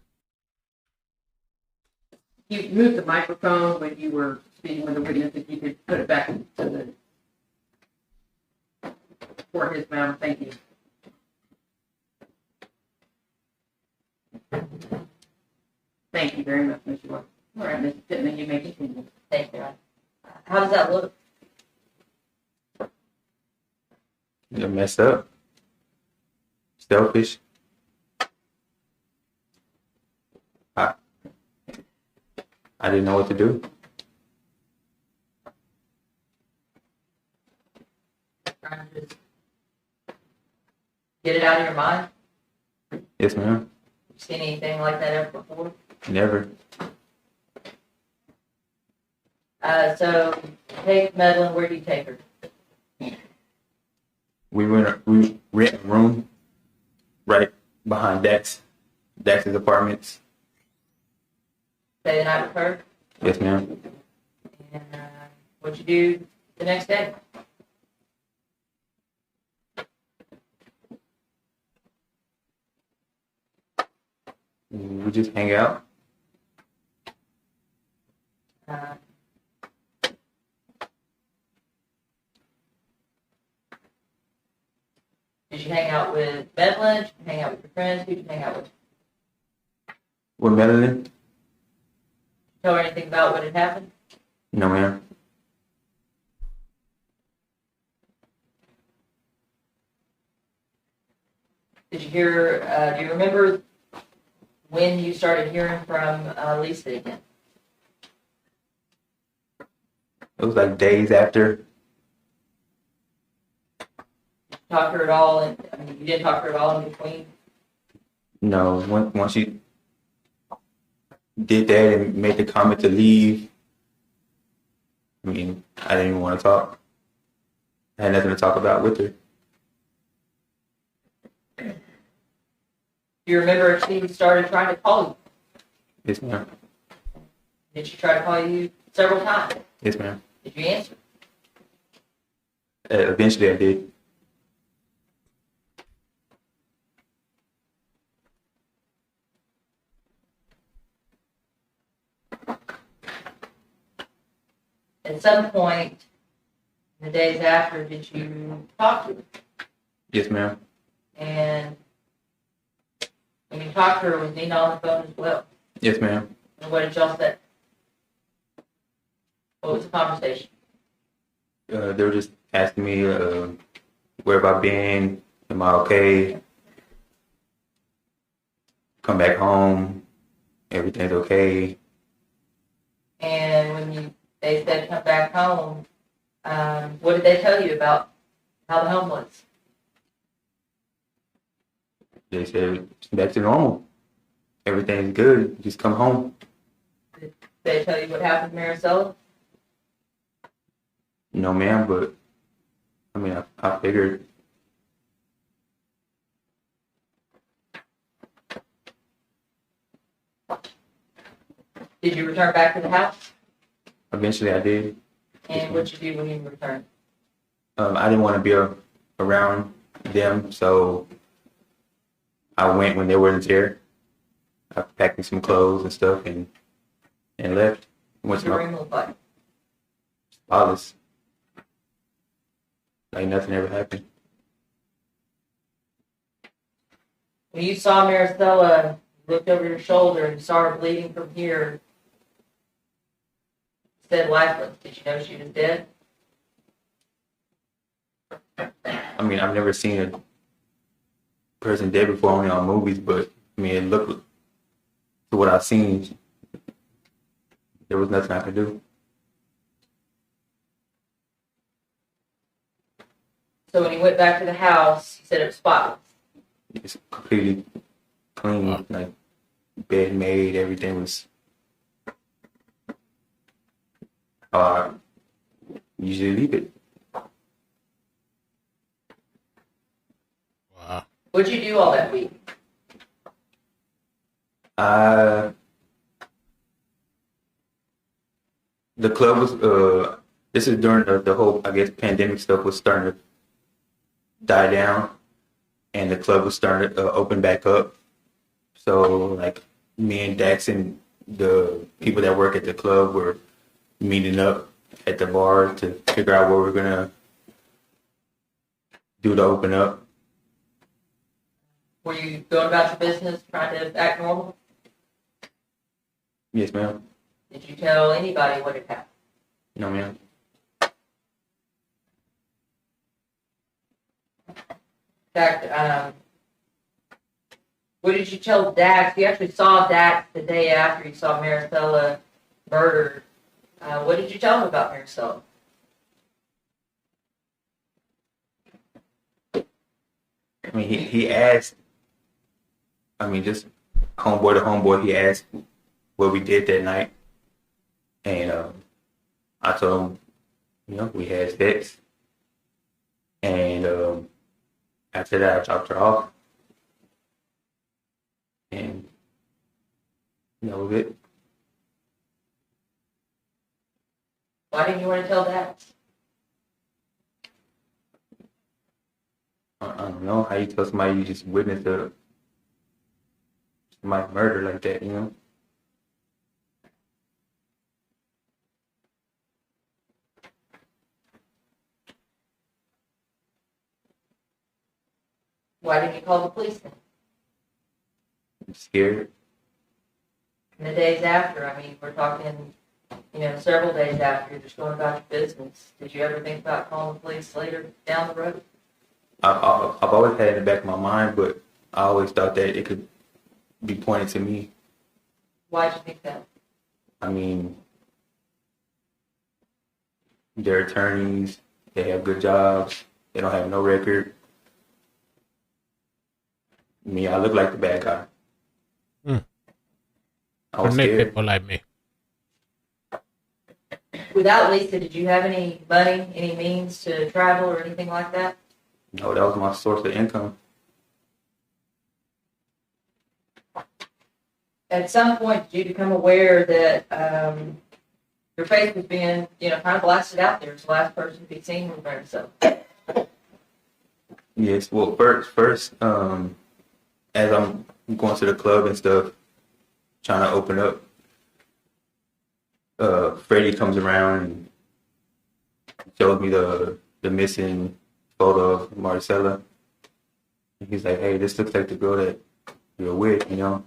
You moved the microphone when you were speaking with the witness. If you could put it back to for his mouth. Thank you. Thank you very much, Mr. Ward. All right, Mr. Pittman, you may continue. Thank you. How does that look? You're messed up. Selfish. I didn't know what to do. Trying to just get it out of your mind? Yes, ma'am. You seen anything like that ever before? Never. So, take Madeline, where do you take her? We rent a room right behind Dax's apartments. Stay the night with her? Yes, ma'am. And what'd you do the next day? We just hang out. Did you hang out with Madeline Hang out with your friends? Who did you hang out with? With Melanie? Tell her anything about what had happened? No, ma'am. Did you hear, do you remember when you started hearing from Lisa again? It was like days after. Talk to her at all, and I mean, you didn't talk to her at all in between? No, once she did that and made the comment to leave, I mean, I didn't even want to talk. I had nothing to talk about with her. Do you remember if she started trying to call you? Yes, ma'am. Did she try to call you several times? Yes, ma'am. Did you answer? Eventually I did. At some point, in the days after, did you talk to her? Yes, ma'am. And when you talked to her, was Nina on the phone as well? Yes, ma'am. And what did y'all say? What was the conversation? They were just asking me where have I been? Am I okay? Come back home. Everything's okay. And when they said come back home, what did they tell you about how the home was? They said it's back to normal. Everything's good. Just come home. Did they tell you what happened to Marisela? No, ma'am, but I mean, I figured. Did you return back to the house? Eventually I did. And what did you do when you returned? I didn't want to be around them, so I went when they weren't there. I packed me some clothes and stuff and left. Went What's to your my room look like? father's. Like nothing ever happened. When you saw Marisela, you looked over your shoulder and saw her bleeding from here, said lifeless. Did you know she was dead? I mean, I've never seen a person dead before, only on movies, but I mean, it looked to what I've seen. There was nothing I could do. So when he went back to the house, he said it was spotless. It's completely clean, like bed made, everything was how I usually leave it. Wow. What'd you do all that week? The club was, this is during the whole, I guess, pandemic stuff was starting to die down, and the club was starting to open back up. So, like, me and Dykes and the people that work at the club were meeting up at the bar to figure out what we're going to do to open up. Were you going about your business, trying to act normal? Yes, ma'am. Did you tell anybody what had happened? No, ma'am. In fact, what did you tell Dax? You actually saw Dax the day after you saw Marisela murdered. What did you tell him about Marisela? I mean, he asked, I mean, just homeboy to homeboy, he asked what we did that night. And I told him, you know, we had sex. And after that, I dropped her off. And that was it. Why didn't you want to tell Dax? I don't know how you tell somebody you just witnessed somebody's murder like that, you know? Why didn't you call the police then? scared. And the days after, I mean, we're talking, several days after, you're just going about your business. Did you ever think about calling the police later down the road? I've always had it in the back of my mind, but I always thought that it could be pointed to me. Why'd you think that? I mean, they're attorneys, they have good jobs, they don't have no record. Me, I look like the bad guy. I was Connect scared. people like me. Without Lisa, did you have any money, any means to travel or anything like that? No, that was my source of income. At some point, did you become aware that your face was being, kind of blasted out there as the last person to be seen with herself? Yes, well, first, as I'm going to the club and stuff, trying to open up, Freddie comes around and shows me the missing photo of Marisela. And he's like, "Hey, this looks like the girl that you're with, Like,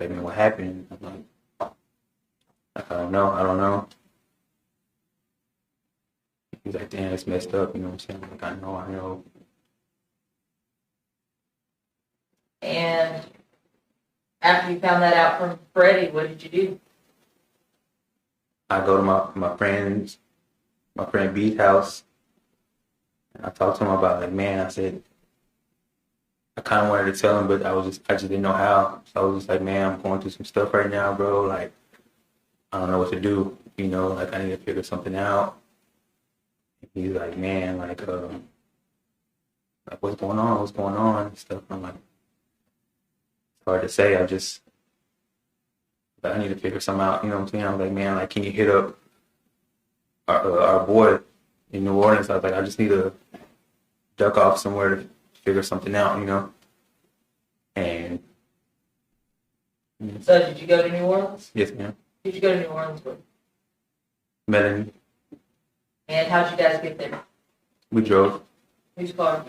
man, what happened?" I'm like, "I don't know. He's like, "Damn, it's messed up," you know what I'm saying? I'm like, I know. And after you found that out from Freddie, what did you do? I go to my friend B's house, and I talked to him about, like, man, I said, I kind of wanted to tell him, but I just didn't know how. So I was just like, man, I'm going through some stuff right now, bro. Like, I don't know what to do. Like, I need to figure something out. And he's like, man, like what's going on? And stuff. I'm like, it's hard to say. I need to figure something out. You know what I'm saying? I was like, man, like, can you hit up our boy in New Orleans? I was like, I just need to duck off somewhere to figure something out, And So did you go to New Orleans? yes, ma'am. Did you go to New Orleans with? Melanie, And how'd you guys get there? we drove Whose car?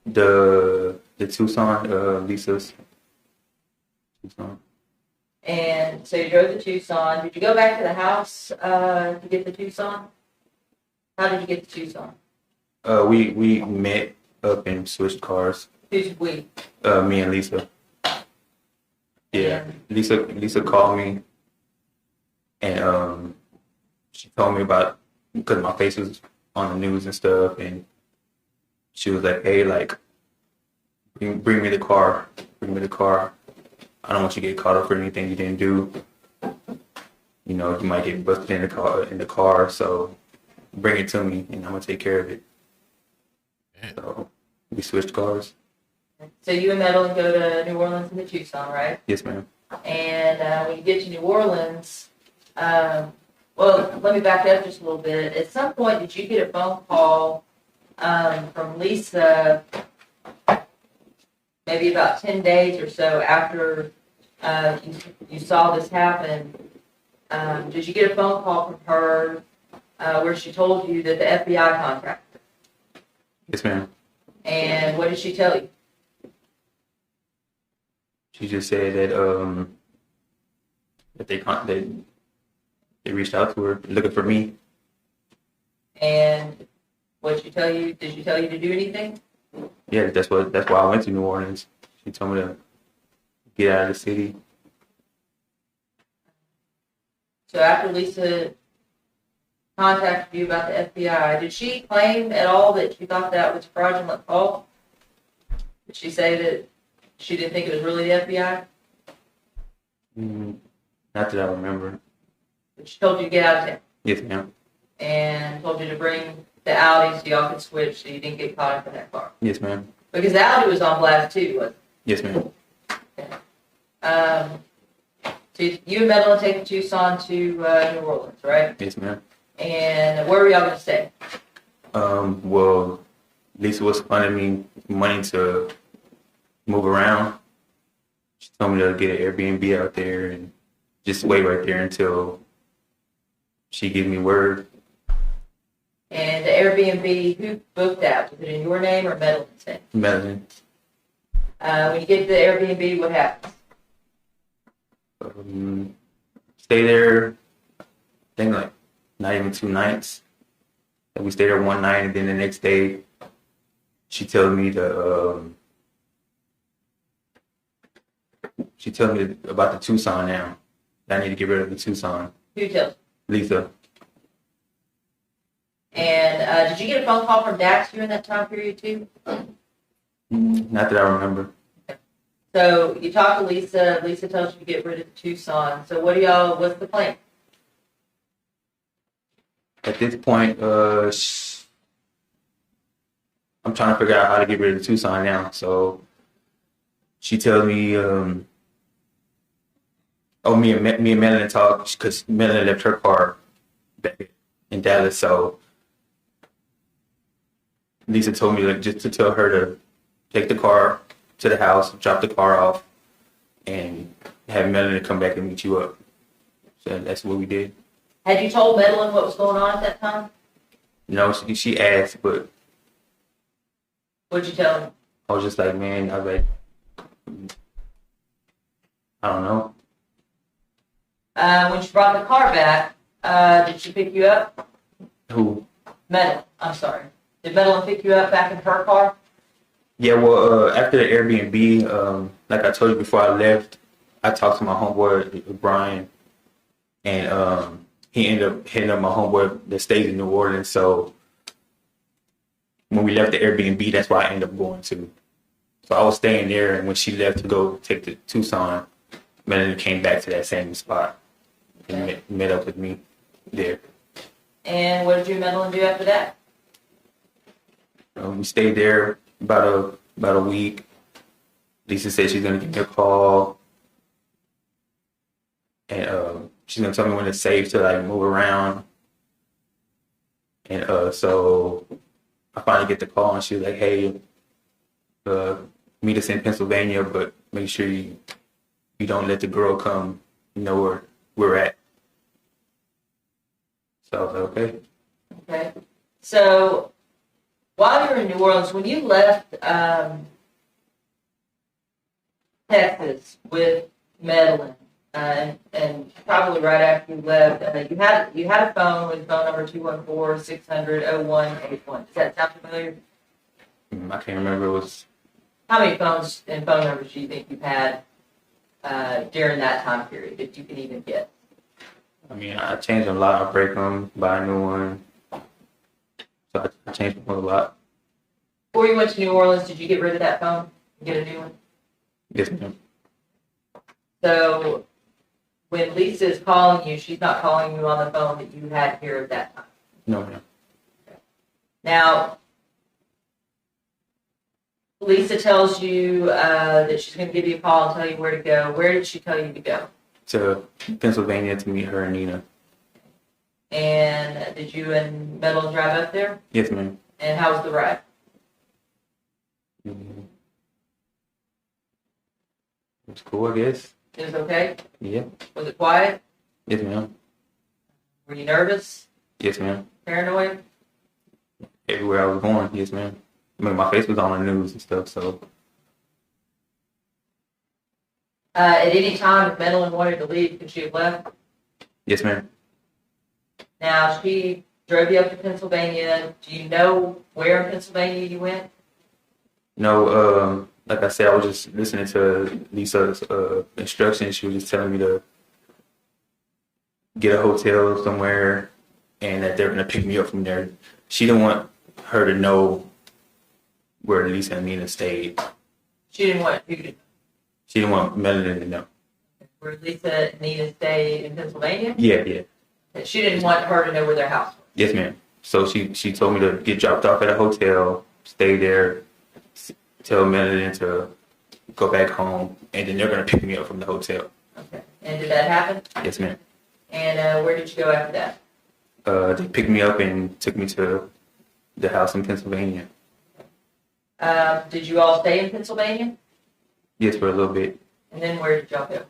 the Tucson, Lisa's Tucson. And so you drove to Tucson. Did you go back to the house to get the Tucson? How did you get to Tucson? We met up and switched cars. Who's we? Me and Lisa. Yeah, Lisa called me, and she told me about, because my face was on the news and stuff, and she was like, "Hey, like, bring me the car. I don't want you to get caught up for anything you didn't do. You might get busted in the car, so bring it to me, and I'm gonna take care of it." So we switched cars. So you and Madeline go to New Orleans and the Tucson, right? Yes, ma'am. And when you get to New Orleans, well, let me back up just a little bit. At some point, did you get a phone call from Lisa, maybe about 10 days or so after you saw this happen? Did you get a phone call from her where she told you that the FBI contacted her? Yes, ma'am. And what did she tell you? She just said that they reached out to her looking for me. And what did she tell you? Did she tell you to do anything? Yeah, that's why I went to New Orleans. She told me to get out of the city. So after Lisa contacted you about the FBI, did she claim at all that she thought that was a fraudulent call? Did she say that she didn't think it was really the FBI? Not that I remember. But she told you to get out of town Yes, ma'am. and told you to bring the Audi so y'all could switch so you didn't get caught up in that car. Yes, ma'am. Because the Audi was on blast too, wasn't Yes, ma'am. it? So you and Madeline take the Tucson to New Orleans, right? Yes, ma'am. And where were y'all going to stay? Well, Lisa was funding me money to move around. She told me to get an Airbnb out there and just wait right there until she gives me word. And the Airbnb, who booked that? Was it in your name or Madeline's name? Melanie. When you get to the Airbnb, what happens? Stay there, I think like not even 2 nights. And we stayed there one night, and then the next day, she told me about the Tucson now. That I need to get rid of the Tucson. Who tells you? Lisa. And did you get a phone call from Dax during that time period too? Not that I remember. So you talk to Lisa. Lisa tells you to get rid of the Tucson. So what's the plan? At this point, I'm trying to figure out how to get rid of the Tucson now. So she tells me, me and Melanie talk because Melanie left her car back in Dallas. So Lisa told me just to tell her to take the car to the house, drop the car off, and have Melanie come back and meet you up. So that's what we did. Had you told Madeline what was going on at that time? No, she asked, but What'd you tell her? I was just like, man, I don't know. When she brought the car back, did she pick you up? Who? Madeline, I'm sorry. Did Madeline pick you up back in her car? Yeah, well, after the Airbnb, like I told you before I left, I talked to my homeboy, Brian, and he ended up hitting up my homeboy that stays in New Orleans. So when we left the Airbnb, that's why I ended up going to. So I was staying there, and when she left to go take the Tucson, Melanie came back to that same spot and met up with me there. And what did you and Madeline do after that? We stayed there about a week. Lisa said she's gonna give me a call, and she's gonna tell me when it's safe to like move around. And so I finally get the call, and she was like, "Hey, meet us in Pennsylvania, but make sure you don't let the girl come. You know where we're at." So I was like, "Okay." Okay. So while you were in New Orleans, when you left Texas with Madeline, and probably right after you left, you had a phone with phone number 214-600-0181. Does that sound familiar? I can't remember. It was How many phones and phone numbers do you think you've had during that time period, if you can even get? I mean, I changed a lot. I break them, buy a new one. So I changed them a lot. Before you went to New Orleans, did you get rid of that phone and get a new one? Yes, ma'am. So when Lisa is calling you, she's not calling you on the phone that you had here at that time. No, ma'am. Now, Lisa tells you that she's going to give you a call and tell you where to go. Where did she tell you to go? To Pennsylvania to meet her and Nina. And did you and Madeline drive up there? Yes, ma'am. And how was the ride? It was cool, I guess. It was okay? Yeah. Was it quiet? Yes, ma'am. Were you nervous? Yes, ma'am. Paranoid? Everywhere I was going, yes, ma'am. I mean, my face was on the news and stuff, so. At any time, if Madeline wanted to leave, could she have left? Yes, ma'am. Now, she drove you up to Pennsylvania. Do you know where in Pennsylvania you went? No, like I said, I was just listening to Lisa's instructions. She was just telling me to get a hotel somewhere and that they're going to pick me up from there. She didn't want her to know where Lisa and Nina stayed. She didn't want you to. She didn't want Melanie to know. Where Lisa and Nina stayed in Pennsylvania? Yeah. She didn't want her to know where their house was. Yes, ma'am. So she told me to get dropped off at a hotel, stay there, tell Melanie to go back home, and then they're going to pick me up from the hotel. Okay. And did that happen? Yes, ma'am. And where did you go after that? They picked me up and took me to the house in Pennsylvania. Did you all stay in Pennsylvania? Yes, for a little bit. And then where did y'all go?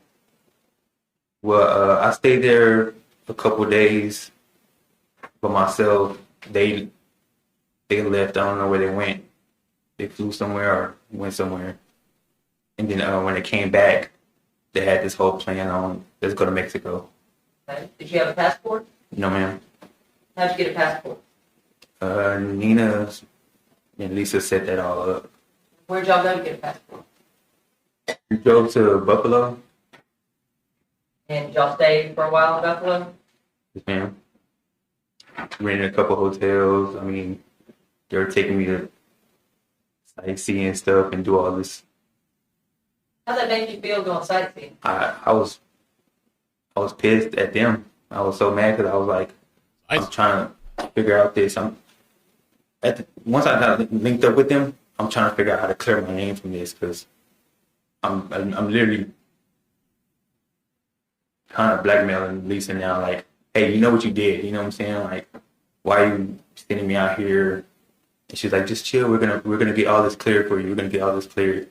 Well, I stayed there a couple of days by myself. They left. I don't know where they went. They flew somewhere or went somewhere. And then when they came back, they had this whole plan on let's go to Mexico. Okay. Did you have a passport? No, ma'am. How'd you get a passport? Nina and Lisa set that all up. Where'd y'all go to get a passport? We drove to Buffalo. And y'all stayed for a while in Buffalo? Yes, ma'am. Rented a couple hotels. I mean, they were taking me to sightseeing and stuff and do all this. How'd that make you feel going sightseeing? I was pissed at them. I was so mad because I was like, I'm trying to figure out this. Once I got linked up with them, I'm trying to figure out how to clear my name from this because I'm literally kind of blackmailing Lisa now. Like, hey, you know what you did? You know what I'm saying? Like, why are you sending me out here? And she's like, just chill. We're gonna get all this cleared for you. We're gonna get all this cleared.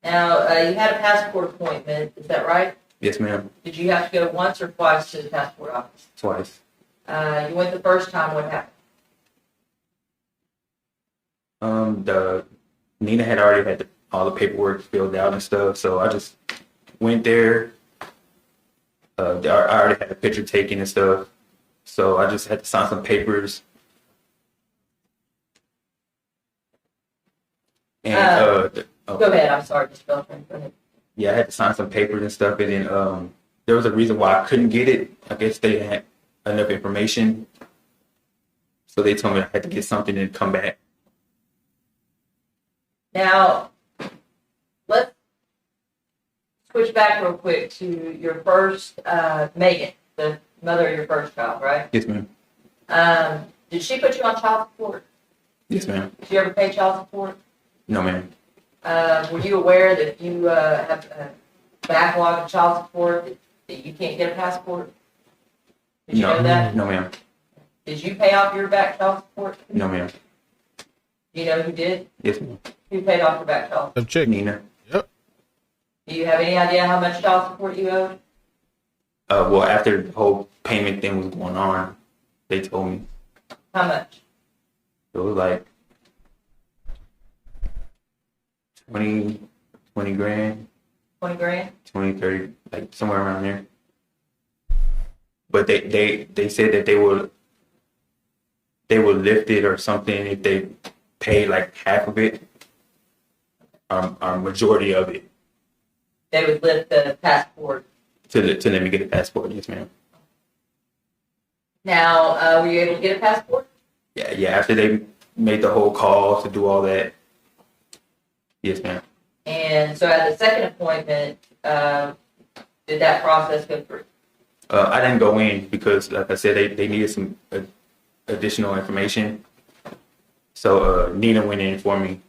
Now, you had a passport appointment, is that right? Yes, ma'am. Did you have to go once or twice to the passport office? Twice. You went the first time, what happened? The Nina had already had all the paperwork filled out and stuff, so I just went there. I already had a picture taken and stuff, so I just had to sign some papers. And Go ahead, I'm sorry, Mr. Beltran, go ahead. yeah, I had to sign some papers and stuff, and then there was a reason why I couldn't get it. I guess they didn't have enough information, so they told me I had to get something and come back. Now, let's switch back real quick to your first, Megan, the mother of your first child, right? Yes, ma'am. Did she put you on child support? Yes, ma'am. Did you ever pay child support? No, ma'am. Were you aware that if you have a backlog of child support, that you can't get a passport? Did you know that? No, ma'am. Did you pay off your back child support? No, ma'am. Do you know who did? Yes, ma'am. Who paid off your back child support? Some chick. Nina. Yep. Do you have any idea how much child support you owed? Well, after the whole payment thing was going on, they told me How much? it was like 20 grand, 20 grand? 20, 30, like somewhere around there. But they said that they would lift it or something if they paid like half of it, or majority of it, They would lift the passport. to let me get a passport. Yes, ma'am. Now, were you able to get a passport? Yeah. After they made the whole call to do all that. Yes, ma'am. And so at the second appointment, did that process go through? I didn't go in because, like I said, they needed some additional information. So Nina went in for me,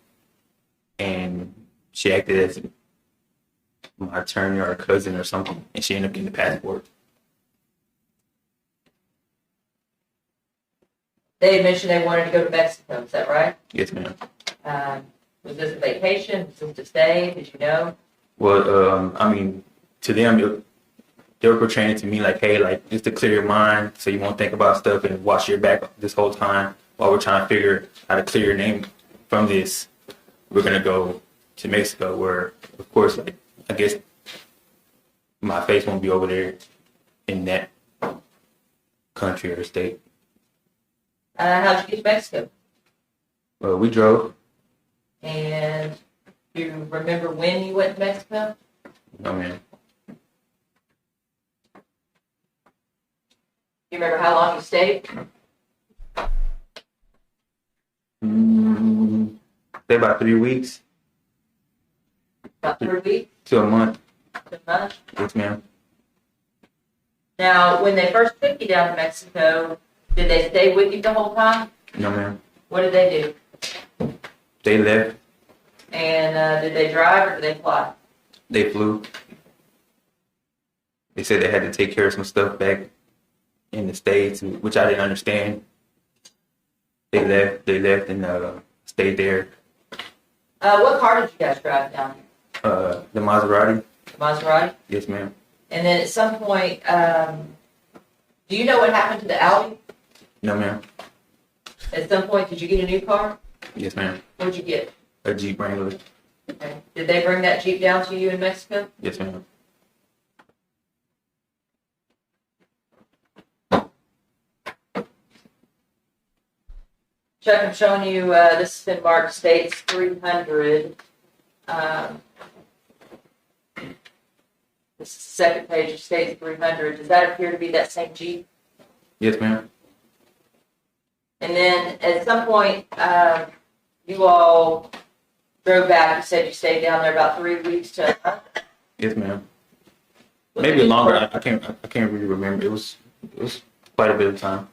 and she acted as my attorney or a cousin or something, and she ended up getting the passport. They mentioned they wanted to go to Mexico, is that right? Yes, ma'am. Was this a vacation? Was this to stay? Did you know? Well, I mean, to them, they were portraying it to me like, hey, like, just to clear your mind so you won't think about stuff and watch your back this whole time while we're trying to figure how to clear your name from this. We're going to go to Mexico where, of course, like, I guess my face won't be over there in that country or state. How'd you get to Mexico? Well, we drove. And do you remember when you went to Mexico? No, man. Do you remember how long you stayed? Say about 3 weeks About 3 weeks? to a month. To a month? Yes, ma'am. Now, when they first took you down to Mexico, did they stay with you the whole time? No, ma'am. What did they do? They left. And did they drive or did they fly? They flew. They said they had to take care of some stuff back in the States, which I didn't understand. They left and stayed there. What car did you guys drive down here? The Maserati. The Maserati? Yes, ma'am. And then at some point, do you know what happened to the Audi? No, ma'am. At some point, did you get a new car? Yes, ma'am. What'd you get? A Jeep Wrangler. Okay. Did they bring that Jeep down to you in Mexico? Yes, ma'am. Chuck, I'm showing you, this has been marked States 300. This is the second page of States 300. Does that appear to be that same Jeep? Yes, ma'am. And then at some point, you all drove back. You said you stayed down there about 3 weeks to. Yes, ma'am. Maybe longer. I can't really remember. It was quite a bit of time.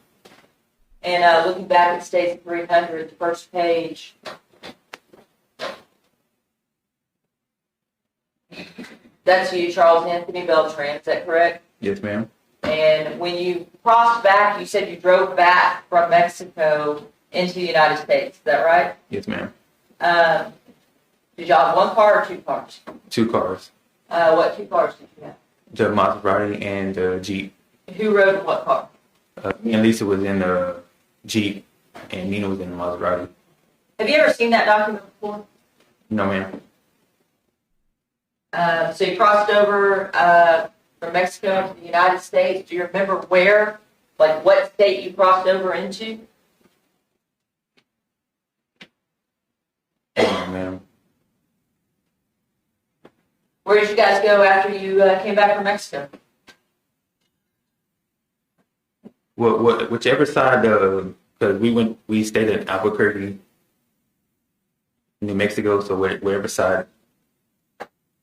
And looking back at States 300, the first page. That's you, Charles Anthony Beltran. Is that correct? Yes, ma'am. And when you crossed back, you said you drove back from Mexico into the United States. Is that right? Yes, ma'am. Did y'all have one car or two cars? 2 cars. What 2 cars did you have? The Maserati and the Jeep. Who rode in what car? Me and Lisa was in the Jeep, and Nina was in the Maserati. Have you ever seen that document before? No, ma'am. So you crossed over from Mexico to the United States. Do you remember where, like what state you crossed over into? No, ma'am. Where did you guys go after you came back from Mexico? Whichever side, because we stayed in Albuquerque, New Mexico. So wherever side,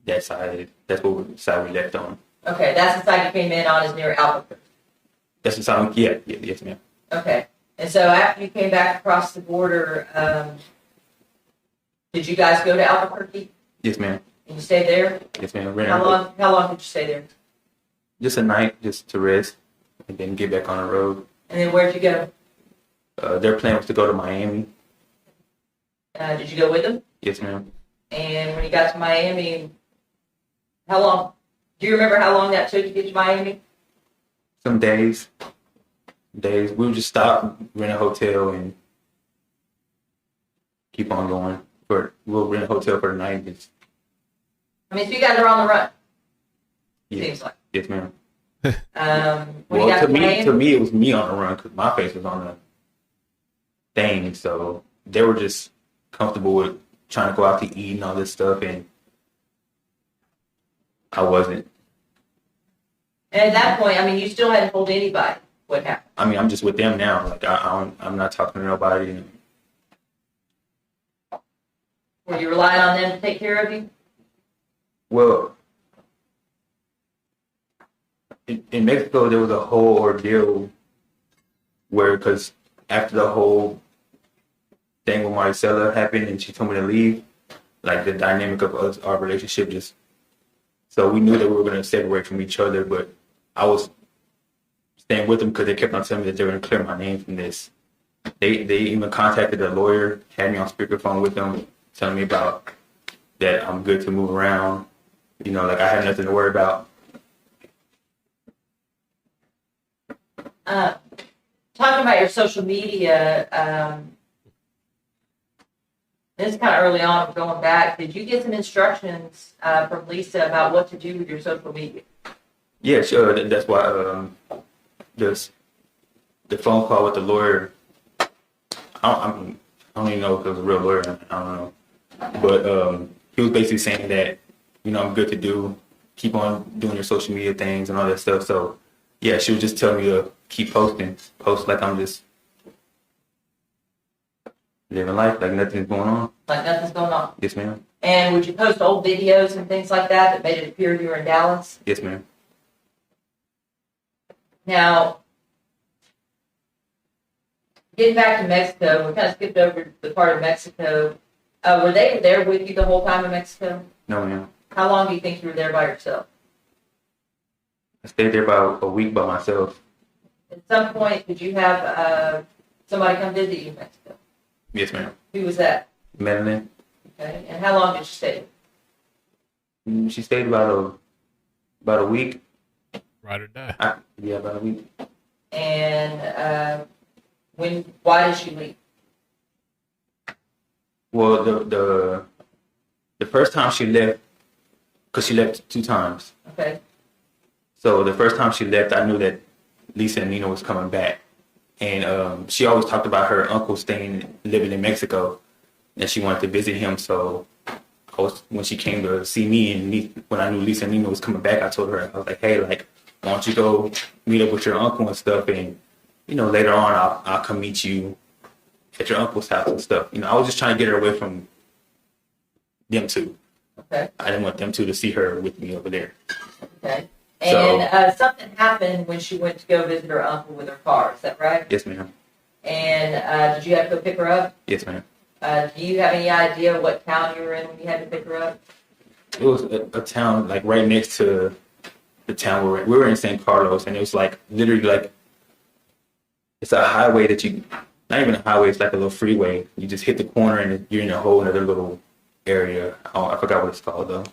that's what side we left on. Okay, that's the side you came in on is near Albuquerque. That's the side. Yeah, yes, ma'am. Okay, and so after you came back across the border, did you guys go to Albuquerque Yes, ma'am. and you stayed there? Yes, ma'am. How long did you stay there? Just a night, just to rest, and then get back on the road. And then where'd you go? Their plan was to go to Miami. Did you go with them? Yes, ma'am. And when you got to Miami, how long? Do you remember how long that took to get to Miami? Some days. We would just stop, rent a hotel, and keep on going. We'll rent a hotel for the night. I mean, so you guys are on the run. Yeah. Seems like. Yes, ma'am. When you got to Miami, to me, it was me on the run because my face was on the thing. So they were just comfortable with trying to go out to eat and all this stuff, and I wasn't. and at that point, I mean, you still hadn't told anybody what happened. I mean, I'm just with them now. Like I'm not talking to nobody. Were you relying on them to take care of you? Well, in Mexico, there was a whole ordeal where, because after the whole thing with Marisela happened and she told me to leave, like the dynamic of our relationship just, so we knew that we were going to separate from each other, but I was staying with them because they kept on telling me that they were going to clear my name from this. They even contacted a lawyer, had me on speakerphone with them, telling me about that I'm good to move around. You know, like I had nothing to worry about. Talking about your social media, this is kind of early on, going back. Did you get some instructions from Lisa about what to do with your social media? Yeah, sure. That's why the phone call with the lawyer. I don't even know if it was a real lawyer. I don't know, but he was basically saying that, you know, I'm good to keep on doing your social media things and all that stuff. So yeah, she was just telling me to keep post like I'm just living life, like nothing's going on. Like nothing's going on. Yes, ma'am. And would you post old videos and things like that made it appear you were in Dallas? Yes, ma'am. Now, getting back to Mexico, we kind of skipped over the part of Mexico. Were they there with you the whole time in Mexico? No, ma'am. How long do you think you were there by yourself? I stayed there about a week by myself. At some point, did you have somebody come visit you in Mexico? Yes, ma'am. Who was that? Madeline. Okay. And how long did she stay? She stayed about a week. Ride or die. Yeah, about a week. And why did she leave? Well, the The first time she left, because she left 2 times. Okay. So the first time she left, I knew that Lisa and Nina was coming back. And she always talked about her uncle living in Mexico, and she wanted to visit him. So when she came to see me, and when I knew Lisa and Nina was coming back, I told her, I was like, hey, like, why don't you go meet up with your uncle and stuff, and, you know, later on, I'll come meet you at your uncle's house and stuff. You know, I was just trying to get her away from them two. Okay. I didn't want them two to see her with me over there. Okay. So- And something happened when she went to go visit her uncle with her car. Is that right? Yes, ma'am. And did you have to go pick her up? Yes, ma'am. Do you have any idea what town you were in when you had to pick her up? It was a town like right next to the town we were in San Carlos, and it was like literally like it's a highway that you not even a highway, it's like a little freeway. You just hit the corner and you're in a whole other little area. I forgot what it's called though.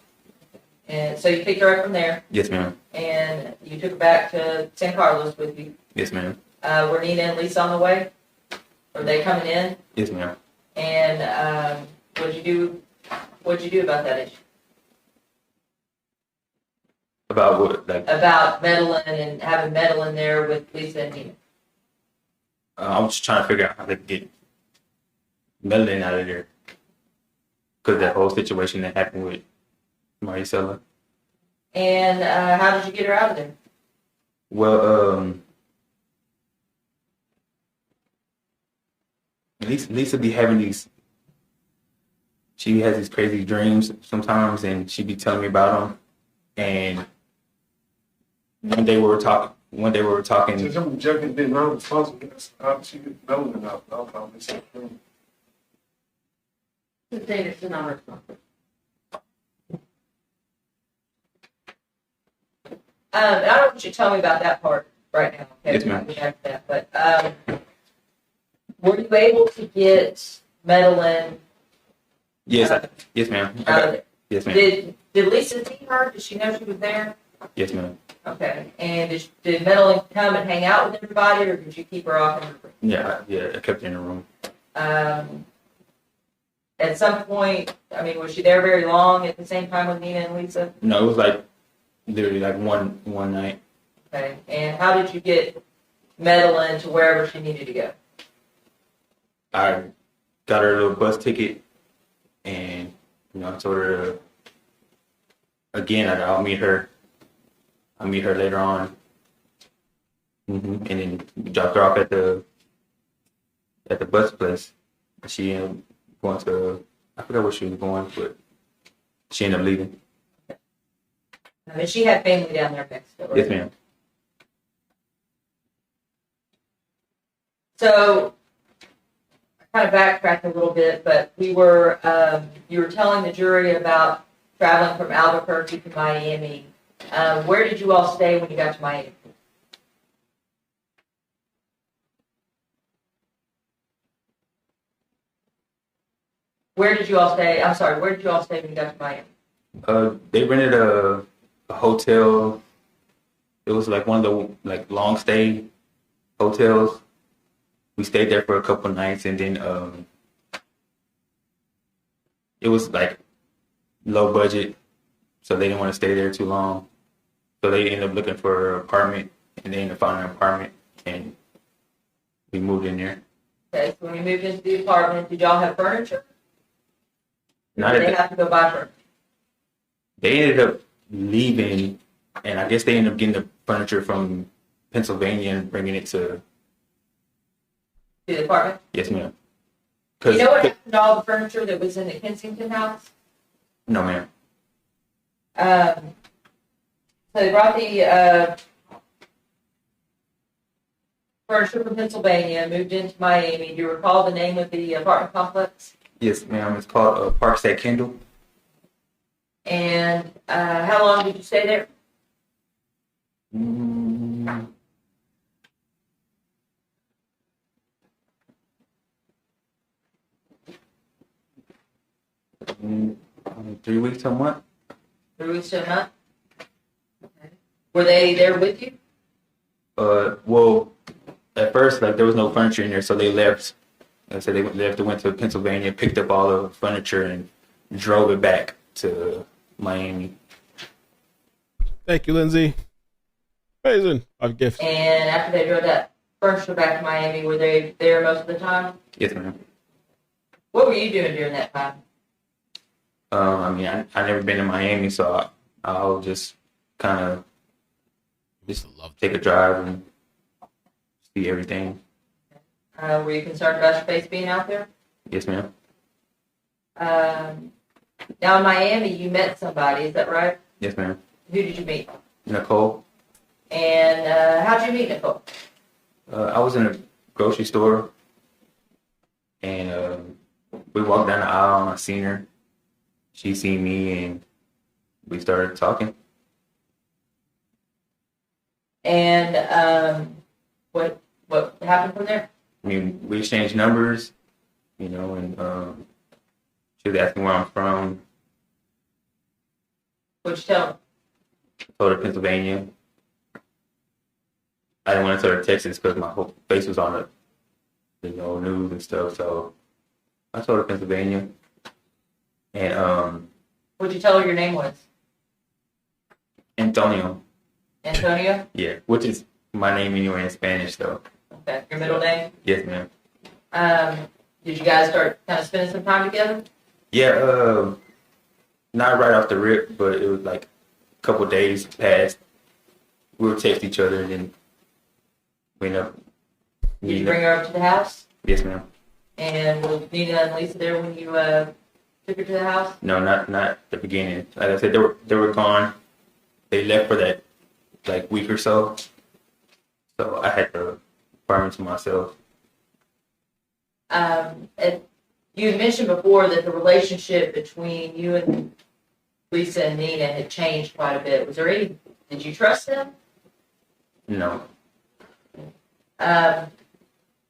And so you picked her up from there, Yes, ma'am. and you took her back to San Carlos with you. Yes, ma'am. Were Nina and Lisa on the way? Were they coming in? Yes, ma'am. And what'd you do about that issue? About what? Like About meddling and having meddle in there with Lisa and Nina? I was just trying to figure out how to get Melanie out of there because that whole situation that happened with Marisela. And how did you get her out of there? Well, Lisa be having these. She has these crazy dreams sometimes, and she be telling me about them. And one day we were talking. Since I'm joking, being non-responsible, that's how she gets Beltran out. I'll probably say. The data is non-responsive. I don't want you to tell me about that part right now. Okay, Yes, ma'am. we can get back to that. But were you able to get Madeline Yes, yes, ma'am. out of there? Yes, ma'am. Did Lisa see her? Did she know she was there? Yes, ma'am. Okay. And did Madeline come and hang out with everybody, or did you keep her off in her room? Yeah. I kept her in the room. At some point, I mean, was she there very long at the same time with Nina and Lisa? No, it was like literally like one night. Okay. And how did you get Madeline to wherever she needed to go? I got her a little bus ticket, and I told her again I'll meet her. I'll meet her later on, and then we dropped her off at the bus place. She ended up going to, I forgot where she was going, but she ended up leaving. I mean, she had family down there in Mexico, right? Yes, ma'am. So, I kind of backtracked a little bit, but you were telling the jury about traveling from Albuquerque to Miami. Where did you all stay when you got to Miami? Where did you all stay? I'm sorry, where did you all stay when you got to Miami? They rented a hotel. It was like one of the long stay hotels. We stayed there for a couple of nights, and then it was like low budget, so they didn't want to stay there too long. So they ended up looking for an apartment, and they ended up finding an apartment, and we moved in there. Okay, so when you moved into the apartment, did y'all have furniture? Not Did at they the- have to go buy furniture? They ended up leaving, and I guess they ended up getting the furniture from Pennsylvania and bringing it to. To the apartment? Yes, ma'am. You know what happened to all the furniture that was in the Kensington house? No, ma'am. So they brought the furniture from Pennsylvania, moved into Miami. Do you recall the name of the apartment complex? Yes, ma'am. It's called Parks at Kendall. And how long did you stay there? Mm, 3 weeks to a month. 3 weeks to a month? Okay. Were they there with you? Well, at first, there was no furniture in there, so they left. They went to Pennsylvania, picked up all the furniture, and drove it back. to Miami. Thank you, Lindsay. Amazing. 5 gifts. And after they drove that first trip back to Miami, were they there most of the time? Yes, ma'am. What were you doing during that time? I mean, I never been to Miami, so I'll just kind of Used to love take a drive and see everything. Were you concerned about your face being out there? Yes, ma'am. Now in Miami, you met somebody, is that right? Yes, ma'am. Who did you meet? Nicole. And how'd you meet Nicole? I was in a grocery store, and we walked down the aisle, and I seen her. She seen me, and we started talking. And what happened from there? I mean, we exchanged numbers, you know, and she was asking where I'm from. What'd you tell her? Told her Pennsylvania. I didn't want to tell her Texas because my whole face was on the news and stuff. So I told her Pennsylvania. And What'd you tell her your name was? Antonio. Antonio? Yeah, which is my name anyway in Spanish, though. Okay. Your middle name? Yes, ma'am. Did you guys start kind of spending some time together? Yeah, not right off the rip, but it was like a couple days passed. We would text each other and then we ended up Did you meeting bring her up to the house? Yes, ma'am. And was Nina and Lisa there when you took her to the house? No, not the beginning. Like I said, they were gone. They left for that like week or so. So I had the apartment to myself. And you had mentioned before that the relationship between you and Lisa and Nina had changed quite a bit. Did you trust them? No.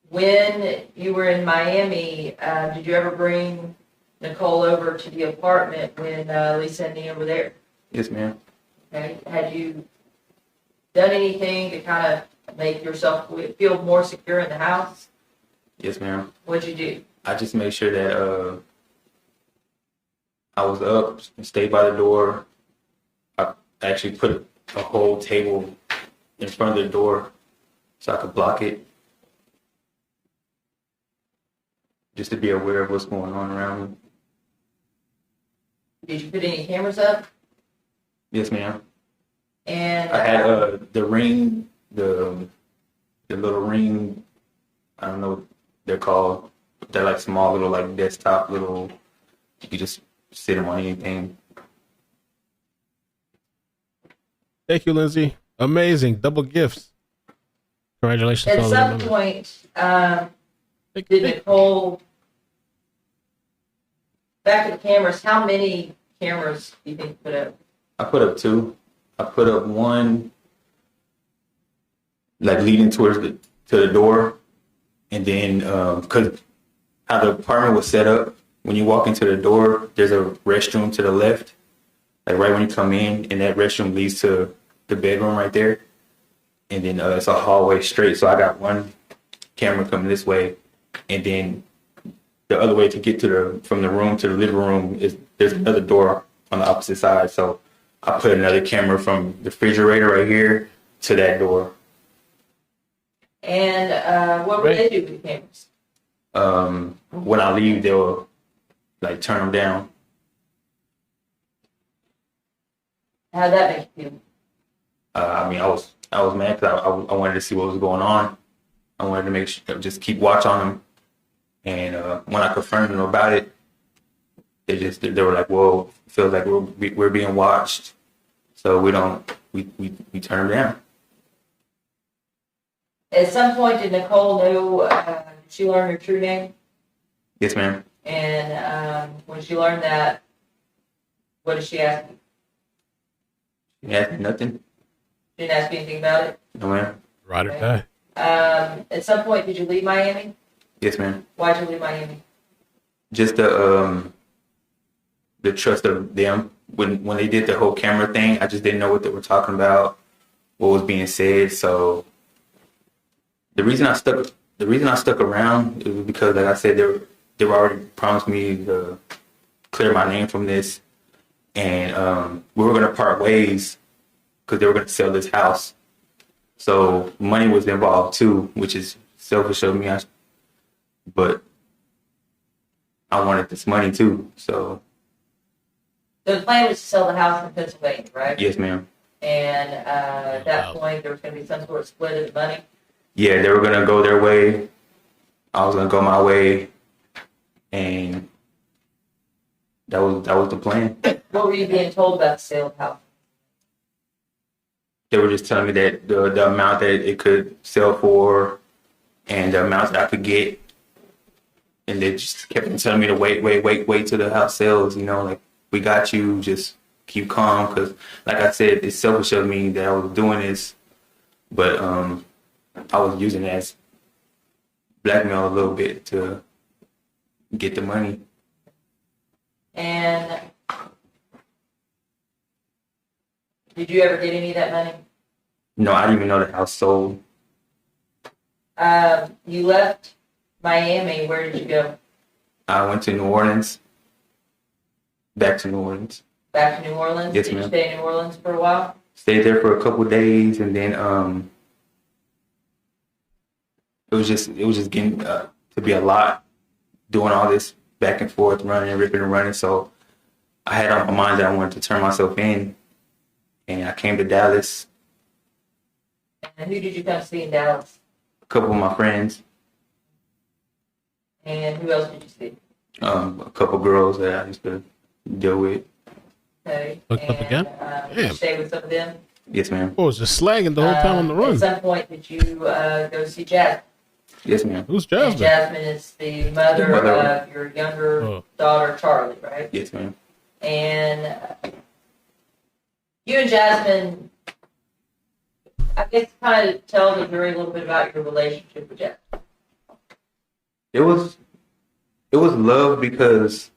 When you were in Miami, did you ever bring Nicole over to the apartment when Lisa and Nina were there? Yes, ma'am. Okay. Had you done anything to kind of make yourself feel more secure in the house? Yes, ma'am. What'd you do? I just made sure that I was up and stayed by the door. I actually put a whole table in front of the door so I could block it. Just to be aware of what's going on around me. Did you put any cameras up? Yes, ma'am. And I had the ring, the little ring. I don't know what they're called. They're like small little like desktop little. You can just sit them on anything. Thank you, Lindsay. Amazing. Double gifts. Congratulations to at all the some members. point, did Nicole, back to the cameras, how many cameras do you think you put up? I put up 2. I put up one like leading towards the door, and then because how the apartment was set up, when you walk into the door, there's a restroom to the left, like right when you come in, and that restroom leads to the bedroom right there, and then it's a hallway straight. So I got one camera coming this way, and then the other way to get to from the room to the living room is there's another door on the opposite side. So I put another camera from the refrigerator right here to that door. And what would they do with the cameras? When I leave, they'll like turn them down. How'd that make you feel? I mean, I was mad because I wanted to see what was going on. I wanted to make sure, just keep watch on them. And when I confronted them about it, they were like, "Well, it feels like we're being watched, so we turn them down." At some point, did Nicole know, did she learn her true name? Yes, ma'am. And when she learned that, what did she ask you? She asked me nothing. She didn't ask you anything about it? No, ma'am. Ride or die. At some point, did you leave Miami? Yes, ma'am. Why'd you leave Miami? Just the trust of them. When they did the whole camera thing, I just didn't know what they were talking about, what was being said. So the reason I stuck around it was because, like I said, they were already promised me to clear my name from this, and we were gonna part ways because they were gonna sell this house. So money was involved too, which is selfish of me. But I wanted this money too. So The plan was to sell the house in Pennsylvania, right? yes, ma'am. And at that point, there was going to be some sort of split of the money. Yeah, they were gonna go their way. I was gonna go my way, and that was the plan. What were you being told about the sale of the house? They were just telling me that the amount that it could sell for, and the amount that I could get, and they just kept telling me to wait till the house sells. You know, like, we got you. Just keep calm, because, like I said, it's selfish of me that I was doing this, but I was using it as blackmail a little bit to get the money. And did you ever get any of that money? No, I didn't even know the house sold. You left Miami. Where did you go? I went to New Orleans. Back to New Orleans. Back to New Orleans? Yes, Did you ma'am. stay in New Orleans for a while? Stayed there for a couple of days, and then it was just getting to be a lot, doing all this back and forth, running and ripping and running. So I had on my mind that I wanted to turn myself in, and I came to Dallas. And who did you come see in Dallas? A couple of my friends, And who else did you see? a couple girls that I used to deal with. Okay. Hooked up again? Did you Damn. stay with some of them? Yes, ma'am. Boy, was just slagging the whole time on the At run. some point, did you go see Jasmine? Yes, ma'am. Who's And Jasmine? Jasmine is the mother Mother. of your younger Oh. daughter, Charlie, right? Yes, ma'am. And you and Jasmine, I guess, kind of tell the jury a little bit about your relationship with Jasmine. It was love, because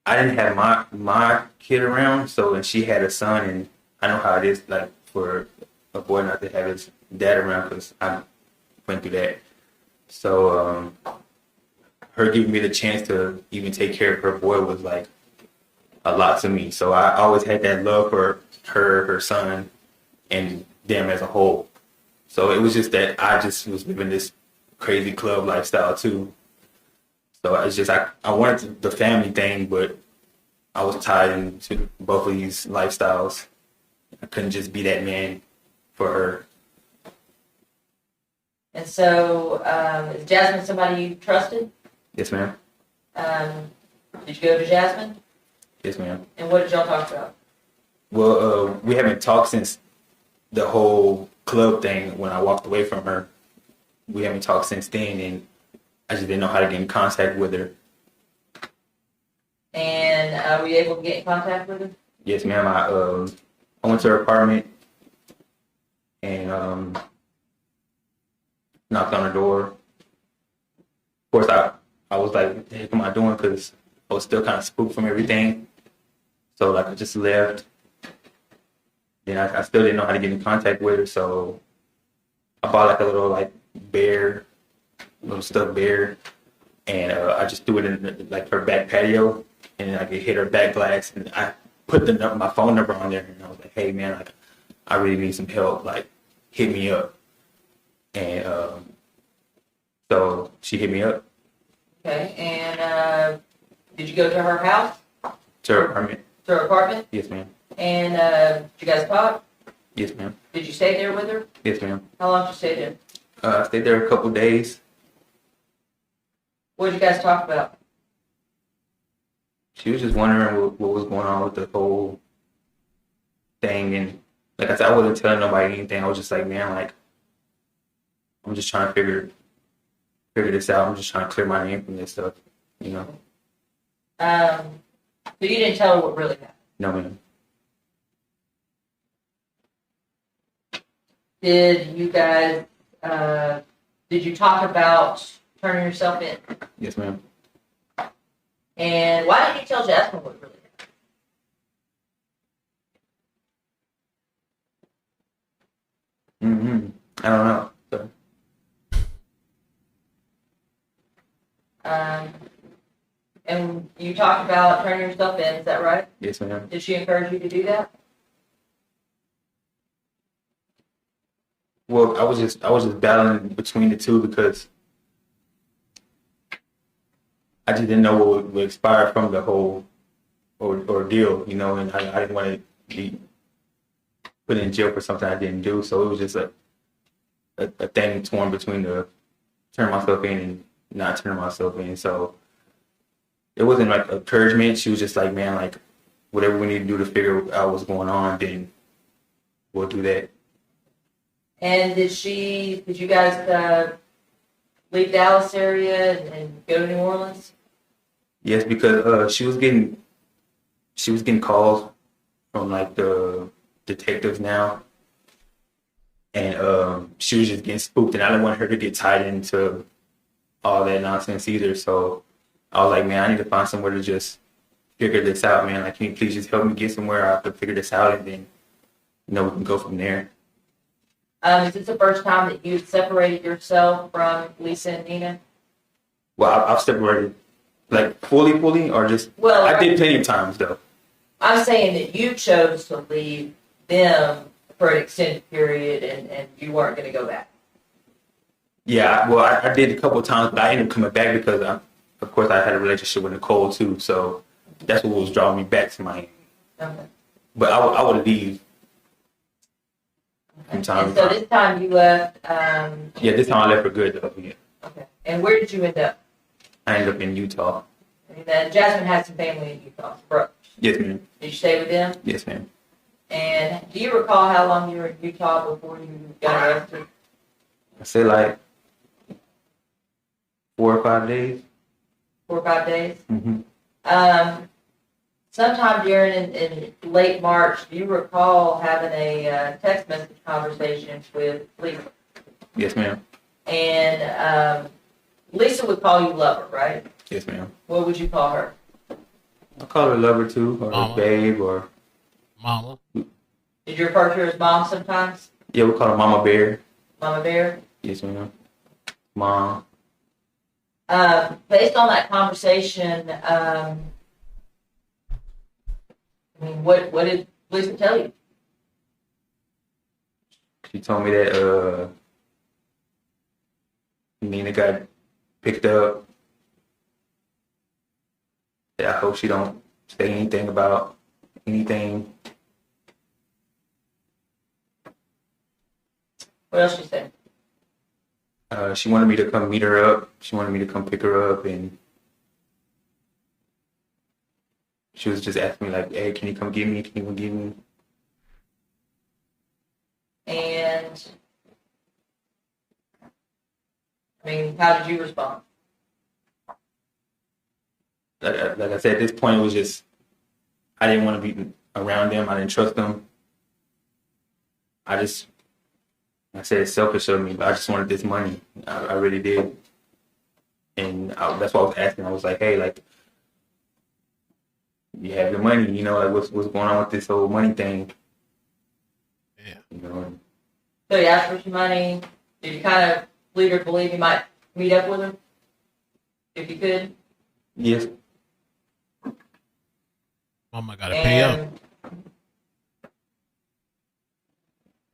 I didn't have my kid around, so, and she had a son, and I know how it is, like, for a boy not to have his dad around, because I went through that. So her giving me the chance to even take care of her boy was like a lot to me. So I always had that love for her son, and them as a whole. So it was just that I just was living this crazy club lifestyle too. So it's just, I wanted the family thing, but I was tied into both of these lifestyles. I couldn't just be that man for her. And so, is Jasmine somebody you trusted? Yes, ma'am. Did you go to Jasmine? Yes, ma'am. And what did y'all talk about? Well, we haven't talked since the whole club thing when I walked away from her. We haven't talked since then, and I just didn't know how to get in contact with her. And were you able to get in contact with her? Yes, ma'am. I went to her apartment and knocked on her door. Of course, I was like, what the heck am I doing? Because I was still kind of spooked from everything. So, like, I just left. Then I still didn't know how to get in contact with her, so I bought like a little little stuffed bear, and I just threw it in like her back patio, and I could hit her back glass, and I put my phone number on there, and I was like, hey man, like, I really need some help, like, hit me up. And so she hit me up. Okay. And did you go to her house? To her apartment. To her apartment? Yes, ma'am. And did you guys talk? Yes, ma'am. Did you stay there with her? Yes, ma'am. How long did you stay there? I stayed there a couple days. What did you guys talk about? She was just wondering what was going on with the whole thing, and like I said, I wasn't telling nobody anything. I was just like, man, like, I'm just trying to figure this out. I'm just trying to clear my name from this stuff, you know. So you didn't tell her what really happened. No, ma'am. Did you guys, did you talk about turning yourself in? Yes, ma'am. And why didn't you tell Jasmine what really happened? I don't know. So, And you talked about turning yourself in, is that right? Yes, ma'am. Did she encourage you to do that? Well, I was just battling between the two because I just didn't know what would expire from the whole ordeal, you know, and I didn't want to be put in jail for something I didn't do. So it was just a thing torn between the turn myself in and not turn myself in. So it wasn't like encouragement. She was just like, man, like whatever we need to do to figure out what's going on, then we'll do that. And did you guys leave Dallas area and go to New Orleans? Yes, because she was getting calls from like the detectives now, and she was just getting spooked, and I didn't want her to get tied into all that nonsense either. So I was like, man, I need to find somewhere to just figure this out, man. Like, can you please just help me get somewhere I can figure this out, and then we can go from there. Is this the first time that you've separated yourself from Lisa and Nina? Well, I've separated, like fully, or just. Well, I did plenty of times though. I'm saying that you chose to leave them for an extended period and you weren't going to go back. Yeah, well, I did a couple of times, but I ended up coming back because, of course, I had a relationship with Nicole too. So that's what was drawing me back to Miami. Okay. But I would leave from time And to so time. this time you left. Yeah, this time I left for good though. Yeah. Okay. And where did you end up? I ended up in Utah. And then Jasmine had some family in Utah. Brothers. Yes, ma'am. Did you stay with them? Yes, ma'am. And do you recall how long you were in Utah before you got arrested? I say like 4 or 5 days. 4 or 5 days? Mm-hmm. Sometime during in late March, do you recall having a text message conversation with Lisa? Yes, ma'am. And Lisa would call you lover, right? Yes, ma'am. What would you call her? I call her lover too, or Mama. babe, or Mama. Did you refer to her as mom sometimes? yeah, we call her Mama Bear. Mama Bear? Yes, ma'am. Mom. Based on that conversation, I mean, what did Lisa tell you? She told me that Nina got picked up. That I hope she don't say anything about anything. What else she said? She wanted me to come meet her up. She wanted me to come pick her up, and she was just asking me like, "Hey, can you come get me? Can you come get me?" And I mean, how did you respond? Like I said, at this point, it was just I didn't want to be around them. I didn't trust them. I said it's selfish of me, but I just wanted this money. I really did. And that's why I was asking. I was like, hey, like, you have your money, you know, like what's going on with this whole money thing? Yeah. You know. So you asked for some money. Did you kind of lead her to believe you might meet up with her? If you could? Yes. Mama gotta pay up.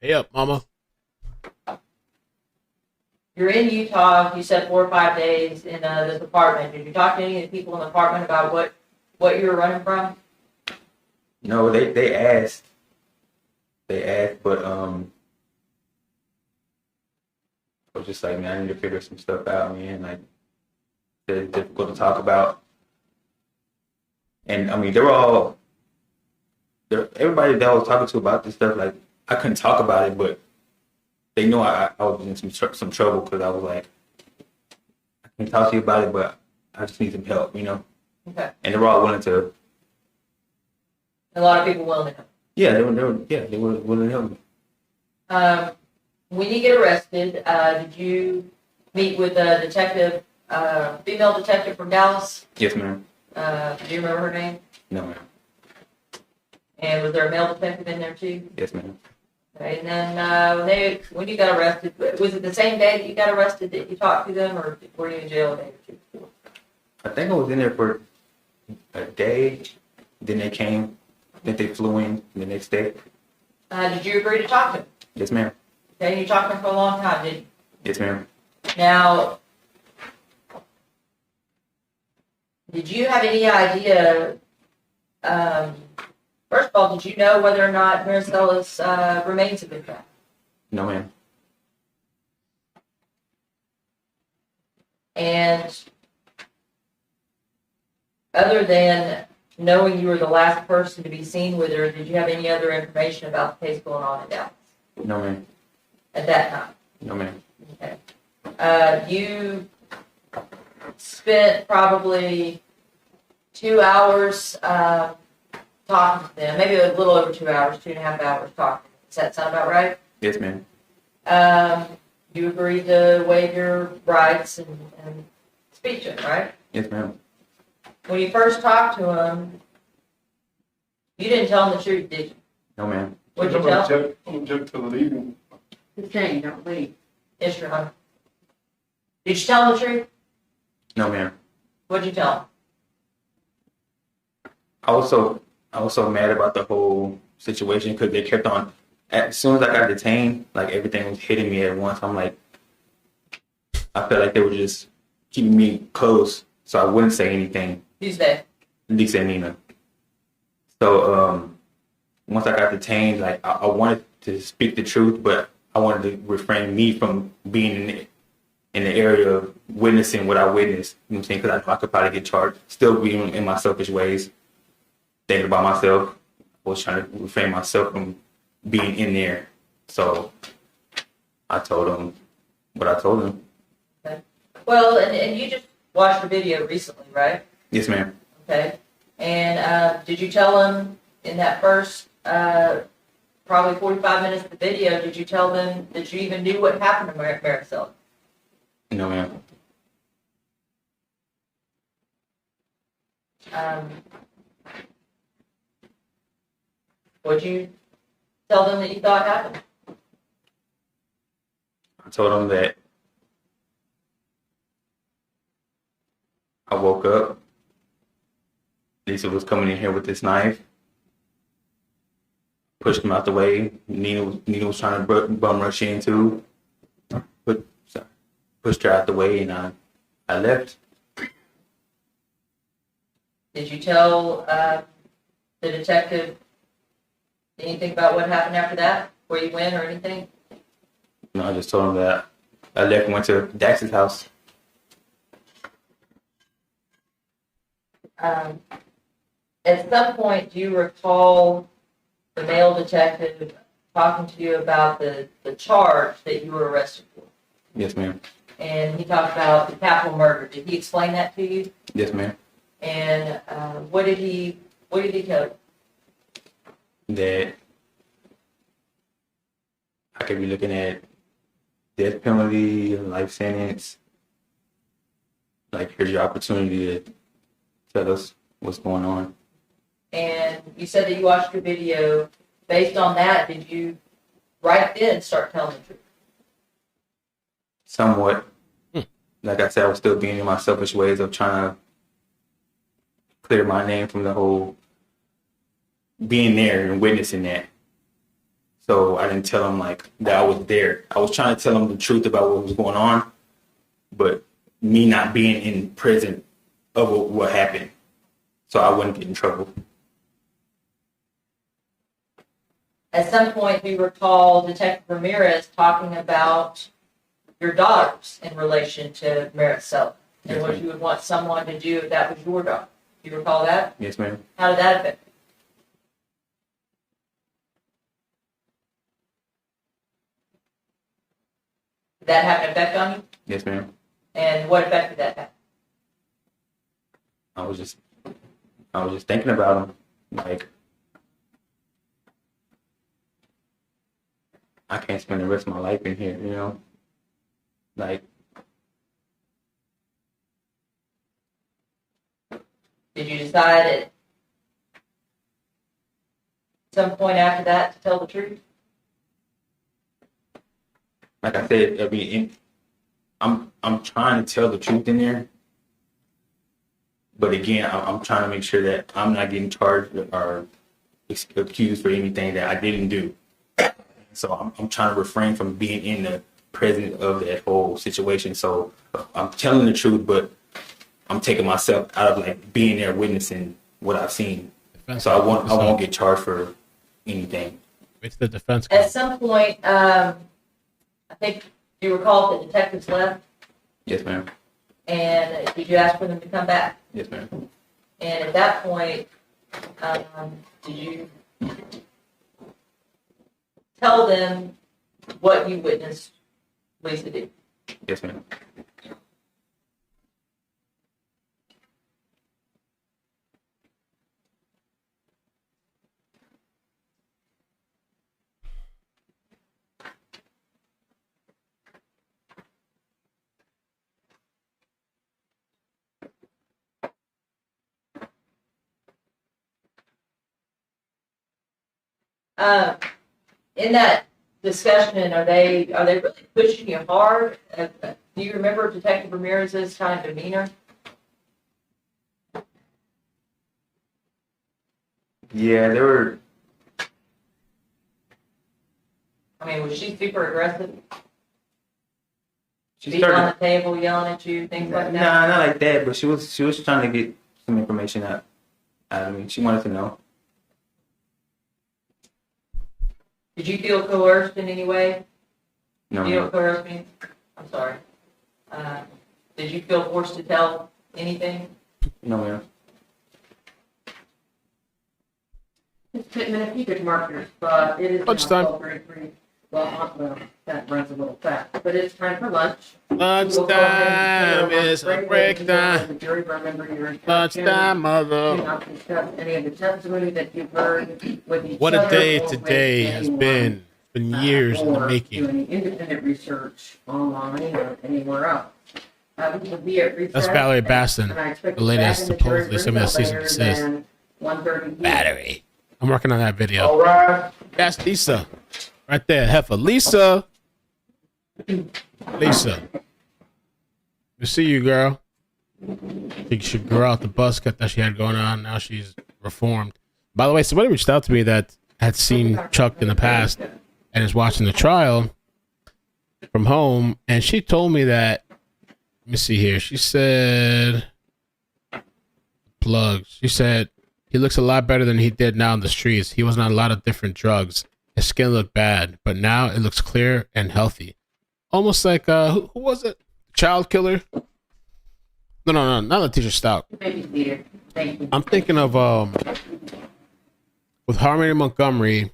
Pay up, Mama. You're in Utah. You said 4 or 5 days in this apartment. Did you talk to any of the people in the apartment about what you were running from? No, they asked. They asked, but I was just like, man, I need to figure some stuff out, man. Like, it's difficult to talk about. And I mean, everybody that I was talking to about this stuff, like, I couldn't talk about it, but they know I was in some trouble because I was like, I can talk to you about it, but I just need some help, you know? Okay. And they were all willing to. A lot of people willing to help. Yeah, they were willing to help me. When you get arrested, did you meet with a detective, female detective from Dallas? Yes, ma'am. Do you remember her name? No, ma'am. And was there a male detective in there too? Yes, ma'am. Okay, and then when you got arrested, was it the same day that you got arrested that you talked to them, or were you in jail a day or two before? I think I was in there for a day. Then they came. Then they flew in the next day. Did you agree to talk to him? Yes, ma'am. Okay, you talked to him for a long time, didn't you? Yes, ma'am. Now, did you have any idea, first of all, did you know whether or not Marisela's remains have been found? No, ma'am. And other than knowing you were the last person to be seen with her, did you have any other information about the case going on in Dallas No, ma'am. at that time? No, ma'am. Okay. You spent probably 2 hours talking to them, maybe a little over 2 hours, 2.5 hours talking. Does that sound about right? Yes, ma'am. You agreed to waive your rights and speak to him, right? Yes, ma'am. When you first talked to him, you didn't tell him the truth, did you? No, ma'am. What'd you tell him? I'm object to leaving. The same, don't leave. Yes, Your Honor. Did you tell him the truth? No, ma'am. What'd you tell him? I was so mad about the whole situation because they kept on. As soon as I got detained, like everything was hitting me at once. I'm like, I felt like they were just keeping me close, so I wouldn't say anything. Who's they? Dykes and Nina. So once I got detained, like I wanted to speak the truth, but I wanted to refrain me from being in the area of witnessing what I witnessed. You know what I'm saying? Because I could probably get charged. Still being in my selfish ways, thinking about myself. I was trying to refrain myself from being in there. So I told him what I told him. Okay. Well, and you just watched the video recently, right? Yes, ma'am. Okay. And did you tell him in that first probably 45 minutes of the video, did you tell them that you even knew what happened to Marisela? No, ma'am. Would you tell them that you thought happened? I told him that I woke up. Lisa was coming in here with this knife. Pushed him out the way. Nina was trying to bum rush in too. Pushed her out the way, and I left. Did you tell the detective anything about what happened after that? Where you went or anything? No, I just told him that I left and went to Dykes' house. At some point, do you recall the male detective talking to you about the charge that you were arrested for? Yes, ma'am. And he talked about the capital murder. Did he explain that to you? Yes, ma'am. And what did he tell you? That I could be looking at death penalty, life sentence. Like, here's your opportunity to tell us what's going on. And you said that you watched your video. Based on that, did you right then start telling the truth? Somewhat. Like I said, I was still being in my selfish ways of trying to clear my name from the whole being there and witnessing that. So I didn't tell him like that I was there. I was trying to tell him the truth about what was going on, but me not being in prison of what happened, so I wouldn't get in trouble. At some point, you recall Detective Ramirez talking about your daughters in relation to Marisela and Yes, what ma'am. you would want someone to do if that was your daughter. Do you recall that? Yes, ma'am. How did that affect you? Did that have an effect on you? Yes, ma'am. And what effect did that have? I was just thinking about him. Like, I can't spend the rest of my life in here, you know? Like, Did you decide at some point after that to tell the truth? like I said, I'm trying to tell the truth in there, But again, I'm trying to make sure that I'm not getting charged or accused for anything that I didn't do. So I'm trying to refrain from being in the present of that whole situation. So I'm telling the truth, but I'm taking myself out of like being there witnessing what I've seen. So I won't get charged for anything. It's the defense. At some point, I think you recall the detectives left, Yes, ma'am. and did you ask for them to come back? Yes, ma'am. And at that point, did you tell them what you witnessed Lisa do? Yes, ma'am. In that discussion, are they really pushing you hard? Do you remember Detective Ramirez's kind of demeanor? Yeah, they were. I mean, was she super aggressive? She Beating on started. the table, yelling at you, things like that? Nah, not like that. But she was trying to get some information out of me. She wanted to know. Did you feel coerced in any way? No, You know no. what coerced means? I'm sorry. Did you feel forced to tell anything? No, ma'am. Ms. Pittman, if you could mark your spot, it is now Lunchtime. 12:33. Well, that runs a little fast, but it's time for lunch. Lunchtime is a break time. The jury will remember your instructions. Lunchtime, Do mother. not discuss any of the testimony that you've heard with each What a other day or with today has anyone, been. Been years in the or making. do any independent research online or anywhere else. We will be at recess. That's Valerie Baston, and I expect the lady you that's back in the jury supposedly some of the room cease and no later desist. than 1:30 p.m. Battery. I'm working on that video. All right. That's Lisa. Right there, heifer. Lisa. Lisa. We see you, girl. I think she grew out the buzz cut that she had going on. Now she's reformed. By the way, somebody reached out to me that had seen Chuck in the past and is watching the trial from home. And she told me that, let me see here. She said, plugs. She said, he looks a lot better than he did now in the streets. He was on a lot of different drugs. His skin looked bad, but now it looks clear and healthy. Almost like, who was it? Child killer? No, not Letitia Stout. Babysitter. Thank you. I'm thinking of, with Harmony Montgomery,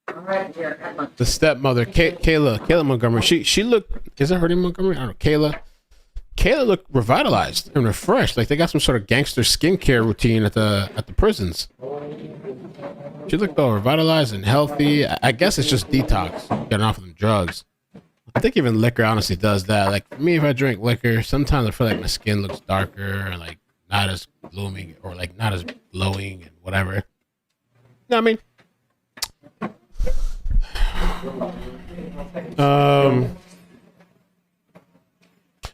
All right, here at lunch. the stepmother, Kayla Montgomery. She looked, is it her name Montgomery? I don't know, Kayla looked revitalized and refreshed. Like they got some sort of gangster skincare routine at the prisons. She looked all revitalized and healthy. I guess it's just detox, getting off of them drugs. I think even liquor honestly does that. Like for me, if I drink liquor, sometimes I feel like my skin looks darker and like not as blooming or like not as glowing and whatever. You know what I mean?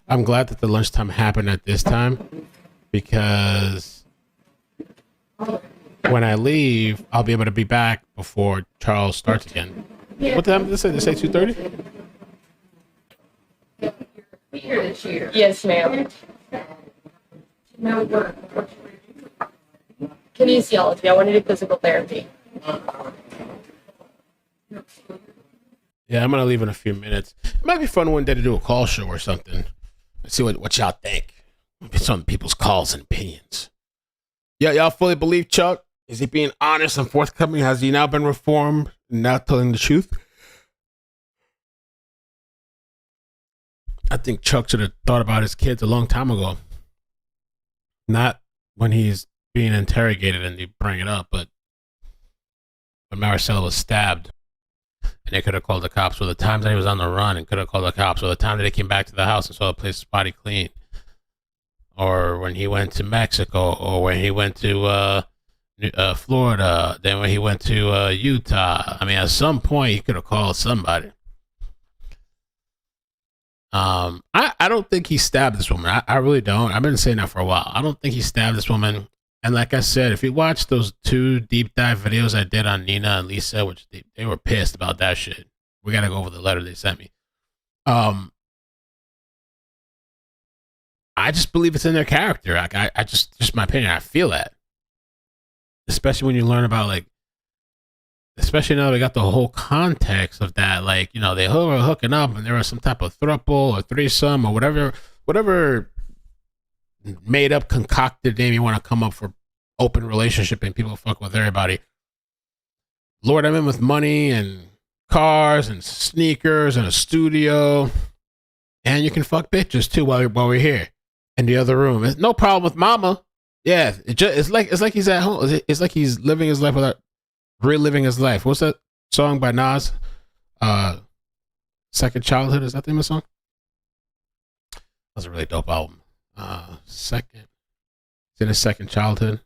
I'm glad that the lunchtime happened at this time because when I leave, I'll be able to be back before Charles starts again. What time did they say? They say 2:30? Here to cheer. Yes, ma'am. No work. Kinesiology. I want to do physical therapy. Yeah, I'm gonna leave in a few minutes. It might be fun one day to do a call show or something. Let's see what y'all think. Some people's calls and opinions. Yeah, y'all fully believe Chuck? Is he being honest and forthcoming? Has he now been reformed and now telling the truth? I think Chuck should have thought about his kids a long time ago. Not when he's being interrogated and they bring it up, but when Marisela was stabbed. And they could have called the cops, or the times that he was on the run and could have called the cops, or the time that they came back to the house and saw the place spotty clean, or when he went to Mexico, or when he went to Florida, then when he went to Utah. I mean, at some point, he could have called somebody. I don't think he stabbed this woman. I really don't. I've been saying that for a while. I don't think he stabbed this woman. And like I said, if you watch those 2 deep dive videos I did on Nina and Lisa, which they were pissed about that shit. We got to go over the letter they sent me. I just believe it's in their character. Like I just my opinion. I feel that, especially when you learn about like, especially now they got the whole context of that. Like, you know, they were hooking up and there was some type of throuple or threesome or whatever made up concocted name you want to come up for open relationship and people fuck with everybody. Lord, I'm in with money and cars and sneakers and a studio, and you can fuck bitches too while we're here in the other room. It's no problem with mama. Yeah, it's like he's at home. It's like he's living his life without reliving his life. What's that song by Nas? Second Childhood. Is that the name of the song? That was a really dope album. Second. It's in his Second Childhood.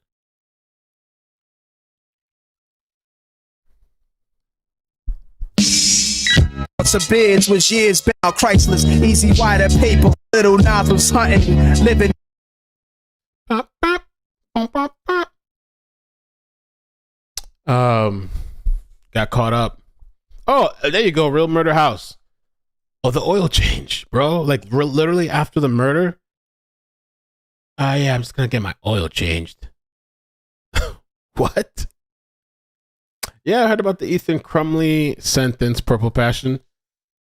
Some bids was years bound, Chrysler's easy wider paper, little nozzles hunting, living. Got caught up. Oh, there you go. Real Murder House. Oh, the oil change, bro. Like literally after the murder. Yeah, I'm just gonna get my oil changed. What? Yeah, I heard about the Ethan Crumley sentence, Purple Passion.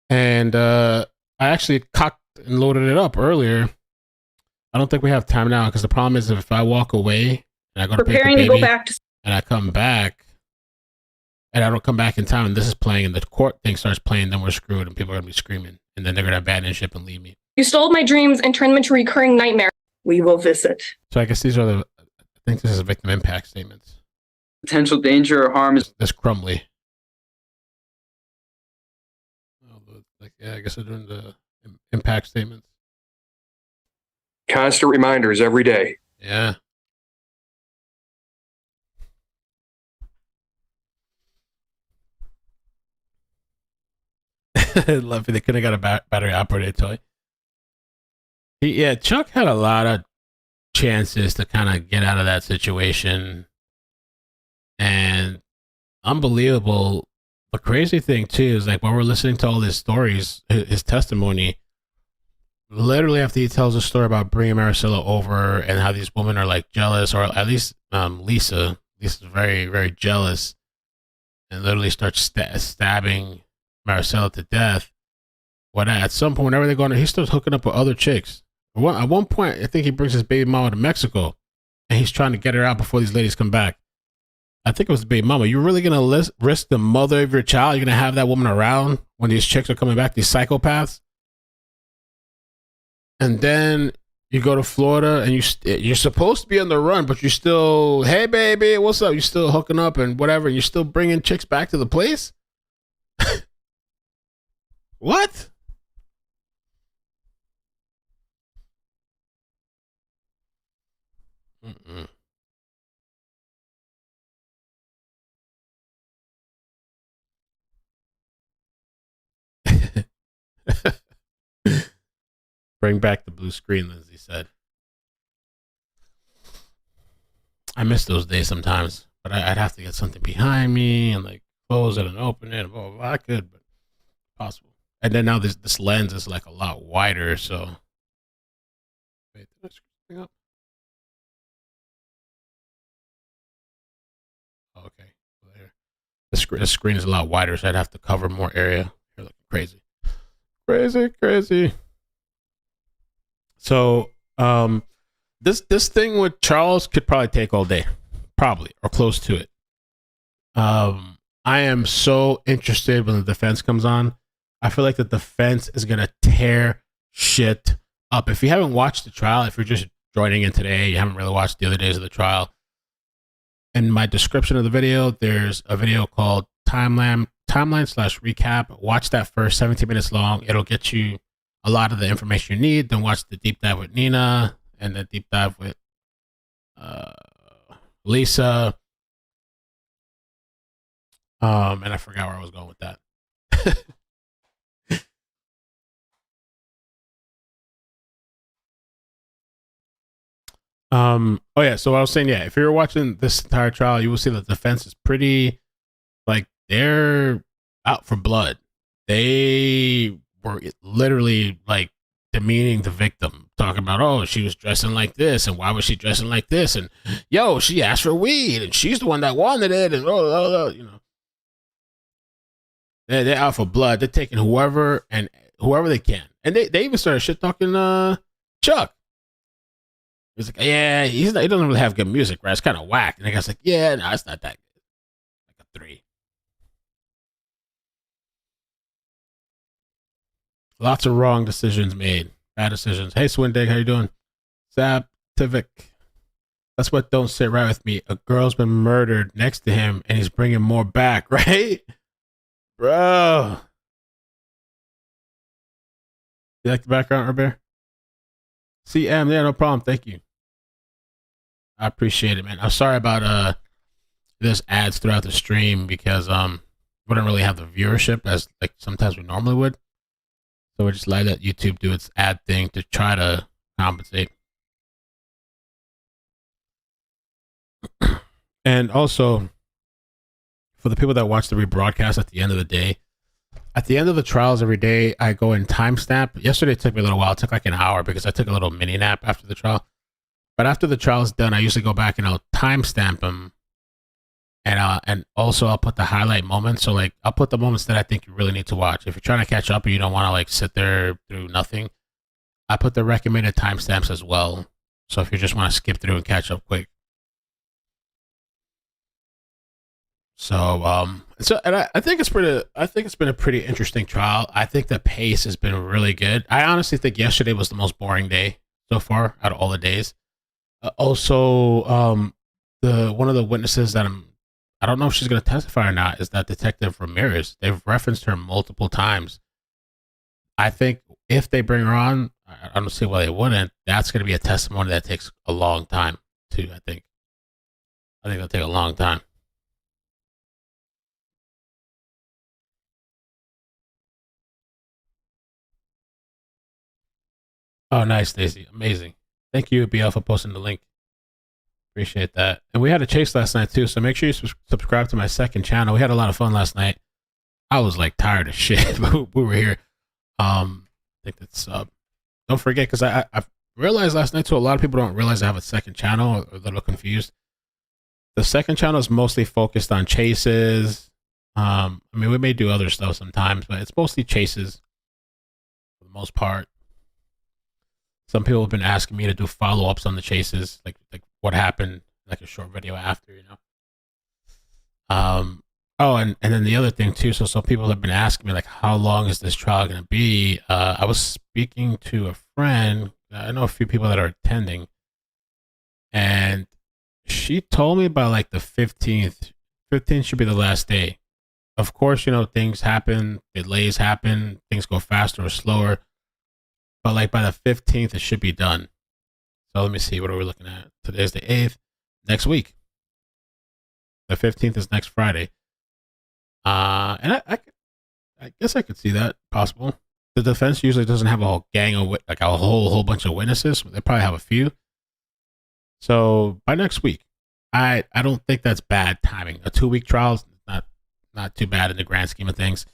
And I actually cocked and loaded it up earlier. I don't think we have time now because the problem is if I walk away and I go to pick the baby to go back to and I come back and I don't come back in time and this is playing and the court thing starts playing, then we're screwed and people are going to be screaming and then they're going to abandon ship and leave me. You stole my dreams and turned them into recurring nightmares. We will visit. So I guess these are I think this is victim impact statements. Potential danger or harm is this Crumley. Yeah, I guess they're doing the impact statements. Constant reminders every day. Yeah. Love it. They could have got a battery operated toy. Chuck had a lot of chances to kind of get out of that situation. And unbelievable. The crazy thing too is like when we're listening to all his stories, his testimony, literally after he tells a story about bringing Marisela over and how these women are like jealous, or at least Lisa's very, very jealous and literally starts stabbing Marisela to death. At some point, whenever they're going, he starts hooking up with other chicks. At one point, I think he brings his baby mama to Mexico and he's trying to get her out before these ladies come back. I think it was the baby mama. You're really going to risk the mother of your child? You're going to have that woman around when these chicks are coming back, these psychopaths? And then you go to Florida and you're supposed to be on the run, but you're still, hey, baby, what's up? You're still hooking up and whatever. You're still bringing chicks back to the place? What? Mm-mm. Bring back the blue screen, Lindsay said. I miss those days sometimes, but I'd have to get something behind me and like close it and open it. Blah, blah, blah. I could, but possible. And then now this lens is like a lot wider, so. Wait, did I screw something up? Oh, okay. There. The screen is a lot wider, so I'd have to cover more area. You're looking crazy. Crazy. So, this thing with Charles could probably take all day, probably, or close to it. I am so interested when the defense comes on. I feel like the defense is gonna tear shit up. If you haven't watched the trial, if you're just joining in today, you haven't really watched the other days of the trial. In my description of the video, there's a video called timeline/recap. Watch that first 17 minutes long. It'll get you a lot of the information you need. Then watch the deep dive with Nina and the deep dive with Lisa. And I forgot where I was going with that. Oh yeah. So I was saying, yeah, if you're watching this entire trial, you will see that the defense is pretty, like, they're out for blood. They were literally like demeaning the victim, talking about, oh, she was dressing like this, and why was she dressing like this, and yo, she asked for weed, and she's the one that wanted it, and you know, they're out for blood. They're taking whoever they can, and they even started shit talking Chuck. He's like, yeah, he doesn't really have good music, right? It's kind of whack. And the guy's like, yeah, no, it's not that good. Like a 3. Lots of wrong decisions made. Bad decisions. Hey, Swindig, how you doing? Saptivic. That's what don't sit right with me. A girl's been murdered next to him, and he's bringing more back, right? Bro. You like the background, Robert? CM, yeah, no problem. Thank you. I appreciate it, man. I'm sorry about there's ads throughout the stream because we don't really have the viewership as like sometimes we normally would. So we just let YouTube do its ad thing to try to compensate. And also, for the people that watch the rebroadcast at the end of the day, at the end of the trials every day, I go and timestamp. Yesterday it took me a little while. It took like an hour because I took a little mini nap after the trial. But after the trial is done, I usually go back and I'll timestamp them. And also I'll put the highlight moments. So like I'll put the moments that I think you really need to watch. If you're trying to catch up and you don't want to like sit there through nothing, I put the recommended timestamps as well. So if you just want to skip through and catch up quick. So I think it's been a pretty interesting trial. I think the pace has been really good. I honestly think yesterday was the most boring day so far out of all the days. Also, one of the witnesses that I don't know if she's going to testify or not is that Detective Ramirez. They've referenced her multiple times. I think if they bring her on, I don't see why they wouldn't. That's going to be a testimony that takes a long time too. I think it'll take a long time. Oh, nice, Stacy. Amazing. Thank you, BL, for posting the link. Appreciate that. And we had a chase last night, too, so make sure you subscribe to my second channel. We had a lot of fun last night. I was, like, tired of shit, but we were here. I think that's... don't forget, because I realized last night, too, a lot of people don't realize I have a second channel, or they're a little confused. The second channel is mostly focused on chases. I mean, we may do other stuff sometimes, but it's mostly chases for the most part. Some people have been asking me to do follow-ups on the chases, like what happened, like a short video after, you know. Oh, and then the other thing too. So some people have been asking me like, how long is this trial going to be? I was speaking to a friend. I know a few people that are attending, and she told me by like the 15th. 15th should be the last day. Of course, you know, things happen, delays happen, things go faster or slower. But like by the 15th, it should be done. So let me see. What are we looking at? Today's the 8th. Next week. The 15th is next Friday. And I guess I could see that possible. The defense usually doesn't have a whole gang of like a whole bunch of witnesses. They probably have a few. So by next week, I don't think that's bad timing. A 2-week trial is not too bad in the grand scheme of things.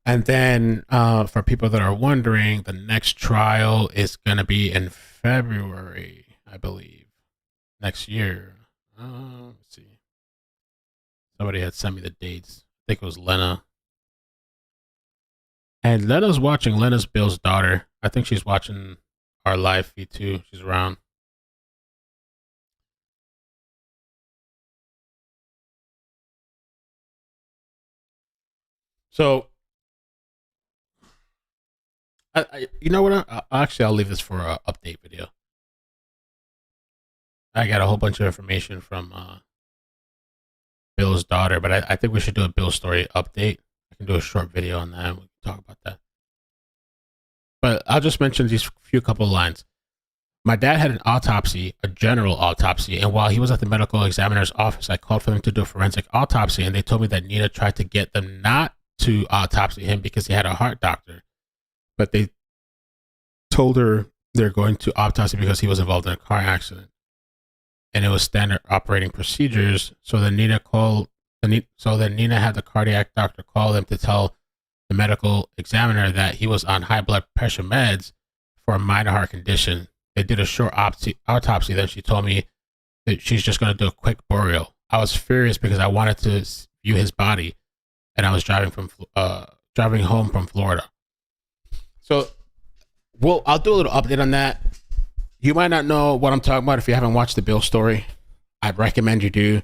And then for people that are wondering, the next trial is going to be in February, I believe, next year. Let's see. Somebody had sent me the dates. I think it was Lena. And Lena's watching. Lena's Bill's daughter. I think she's watching our live feed too. She's around. So, you know what? I'll leave this for an update video. I got a whole bunch of information from Bill's daughter, but I think we should do a Bill story update. I can do a short video on that. We can talk about that. But I'll just mention these few couple of lines. My dad had an autopsy, a general autopsy, and while he was at the medical examiner's office, I called for them to do a forensic autopsy, and they told me that Nina tried to get them not to autopsy him because he had a heart doctor. But they told her they're going to autopsy because he was involved in a car accident. and it was standard operating procedures. So then Nina had the cardiac doctor call them to tell the medical examiner that he was on high blood pressure meds for a minor heart condition. They did a short autopsy. Then she told me that she's just going to do a quick burial. I was furious because I wanted to view his body, and I was driving home from Florida. So, I'll do a little update on that. You might not know what I'm talking about if you haven't watched the Bill story. I'd recommend you do.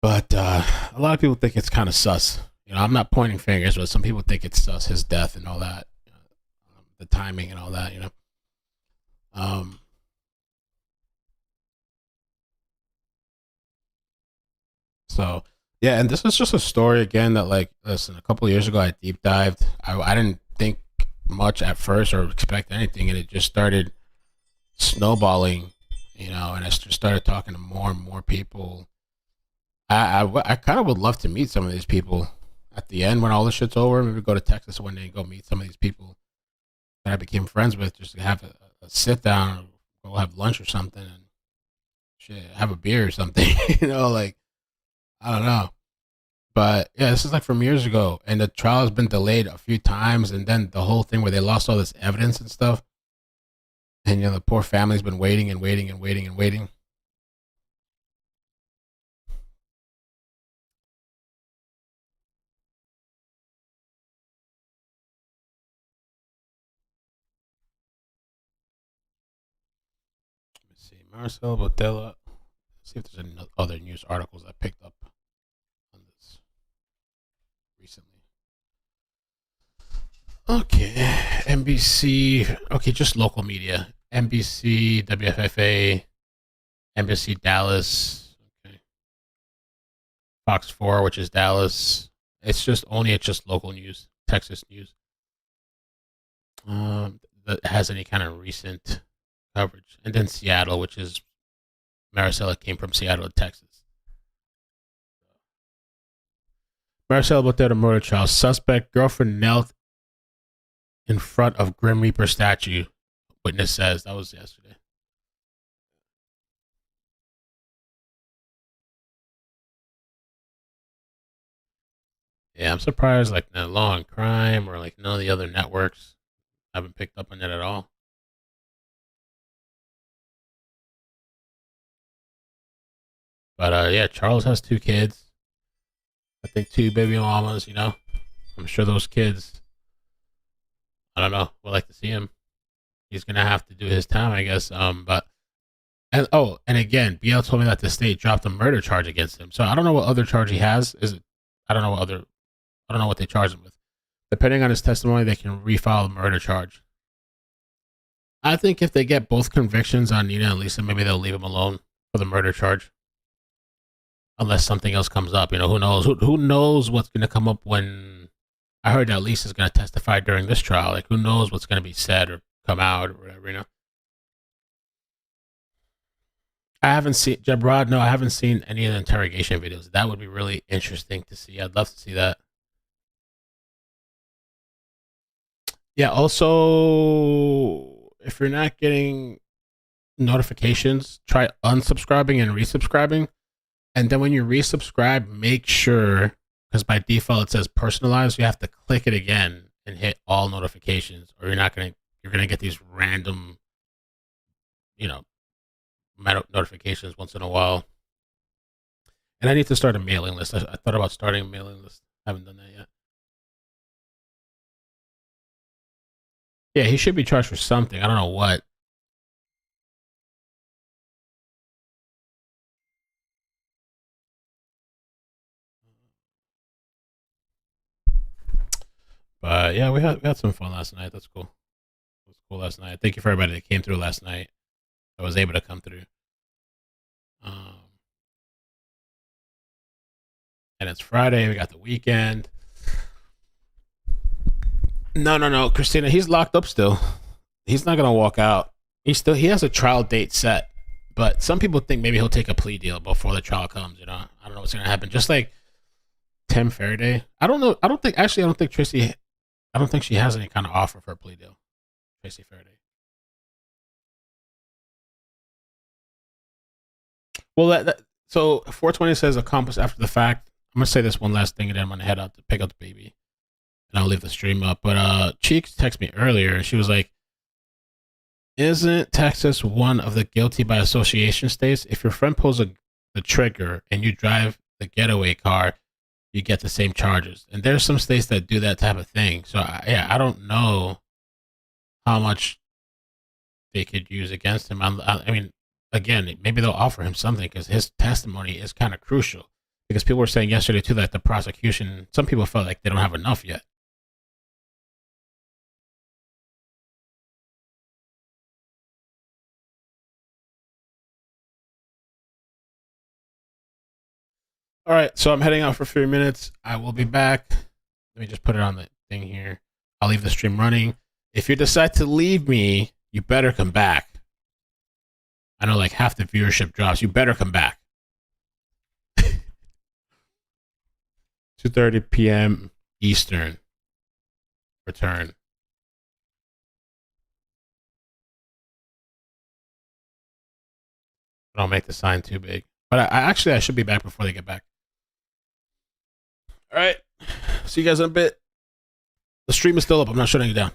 But a lot of people think it's kind of sus. I'm not pointing fingers, but some people think it's sus, his death and all that, the timing and all that. So yeah, and this is just a story again that, like, listen, a couple of years ago I deep dived. I didn't think much at first or expect anything, and it just started snowballing, and I just started talking to more and more people. I kind of would love to meet some of these people at the end when all this shit's over. Maybe go to Texas one day and go meet some of these people that I became friends with, just to have a sit down, or go have lunch or something, and shit, have a beer or something. Like, I don't know. But yeah, this is like from years ago, and the trial has been delayed a few times, and then the whole thing where they lost all this evidence and stuff. And the poor family's been waiting and waiting and waiting and waiting. Let me see. Marisela Botello. Let's see if there's any other news articles I picked up on this recently. Okay, NBC. Okay, just local media. NBC, WFFA, NBC Dallas. Okay. Fox 4, which is Dallas. It's just local news, Texas news. That has any kind of recent coverage. And then Seattle, which is Marisela came from Seattle, Texas. Marisela Botello murder trial. Suspect girlfriend knelt in front of Grim Reaper statue. Witness says. That was yesterday. Yeah, I'm surprised like Law and Crime or like none of the other networks haven't picked up on it at all. But yeah, Charles has 2 kids. I think 2 baby mamas, I'm sure those kids, I don't know, would like to see him. He's gonna have to do his time, I guess. And again, BL told me that the state dropped a murder charge against him. So I don't know what other charge he has. I don't know what they charge him with. Depending on his testimony, they can refile a murder charge. I think if they get both convictions on Nina and Lisa, maybe they'll leave him alone for the murder charge. Unless something else comes up, who knows? Who knows what's going to come up when I heard that Lisa's going to testify during this trial? Like, who knows what's going to be said or come out or whatever, I haven't seen Jeb Rod. No, I haven't seen any of the interrogation videos. That would be really interesting to see. I'd love to see that. Yeah. Also, if you're not getting notifications, try unsubscribing and resubscribing. And then when you resubscribe, make sure, because by default it says personalized, you have to click it again and hit all notifications, or you're gonna get these random, notifications once in a while. And I need to start a mailing list. I thought about starting a mailing list. I haven't done that yet. Yeah, he should be charged for something. I don't know what. But yeah, we had some fun last night. That's cool. It was cool last night. Thank you for everybody that came through last night. I was able to come through. And it's Friday. We got the weekend. No, Christina. He's locked up still. He's not gonna walk out. He has a trial date set. But some people think maybe he'll take a plea deal before the trial comes. I don't know what's gonna happen. Just like Tim Faraday. I don't know. I don't think Tracy. I don't think she has any kind of offer for a plea deal. Tracy Faraday. Well, so 420 says accomplished after the fact. I'm gonna say this one last thing, and then I'm gonna head out to pick up the baby, and I'll leave the stream up. But Cheeks texted me earlier, and she was like, "Isn't Texas one of the guilty by association states? If your friend pulls the trigger and you drive the getaway car, you get the same charges." And there's some states that do that type of thing. So I don't know how much they could use against him. I mean, again, maybe they'll offer him something because his testimony is kind of crucial. Because people were saying yesterday too that the prosecution, some people felt like they don't have enough yet. All right, so I'm heading out for 3 minutes. I will be back. Let me just put it on the thing here. I'll leave the stream running. If you decide to leave me, you better come back. I know like half the viewership drops. You better come back. 2:30 p.m. Eastern. Return. Don't make the sign too big. But I should be back before they get back. All right. See you guys in a bit. The stream is still up. I'm not shutting it down.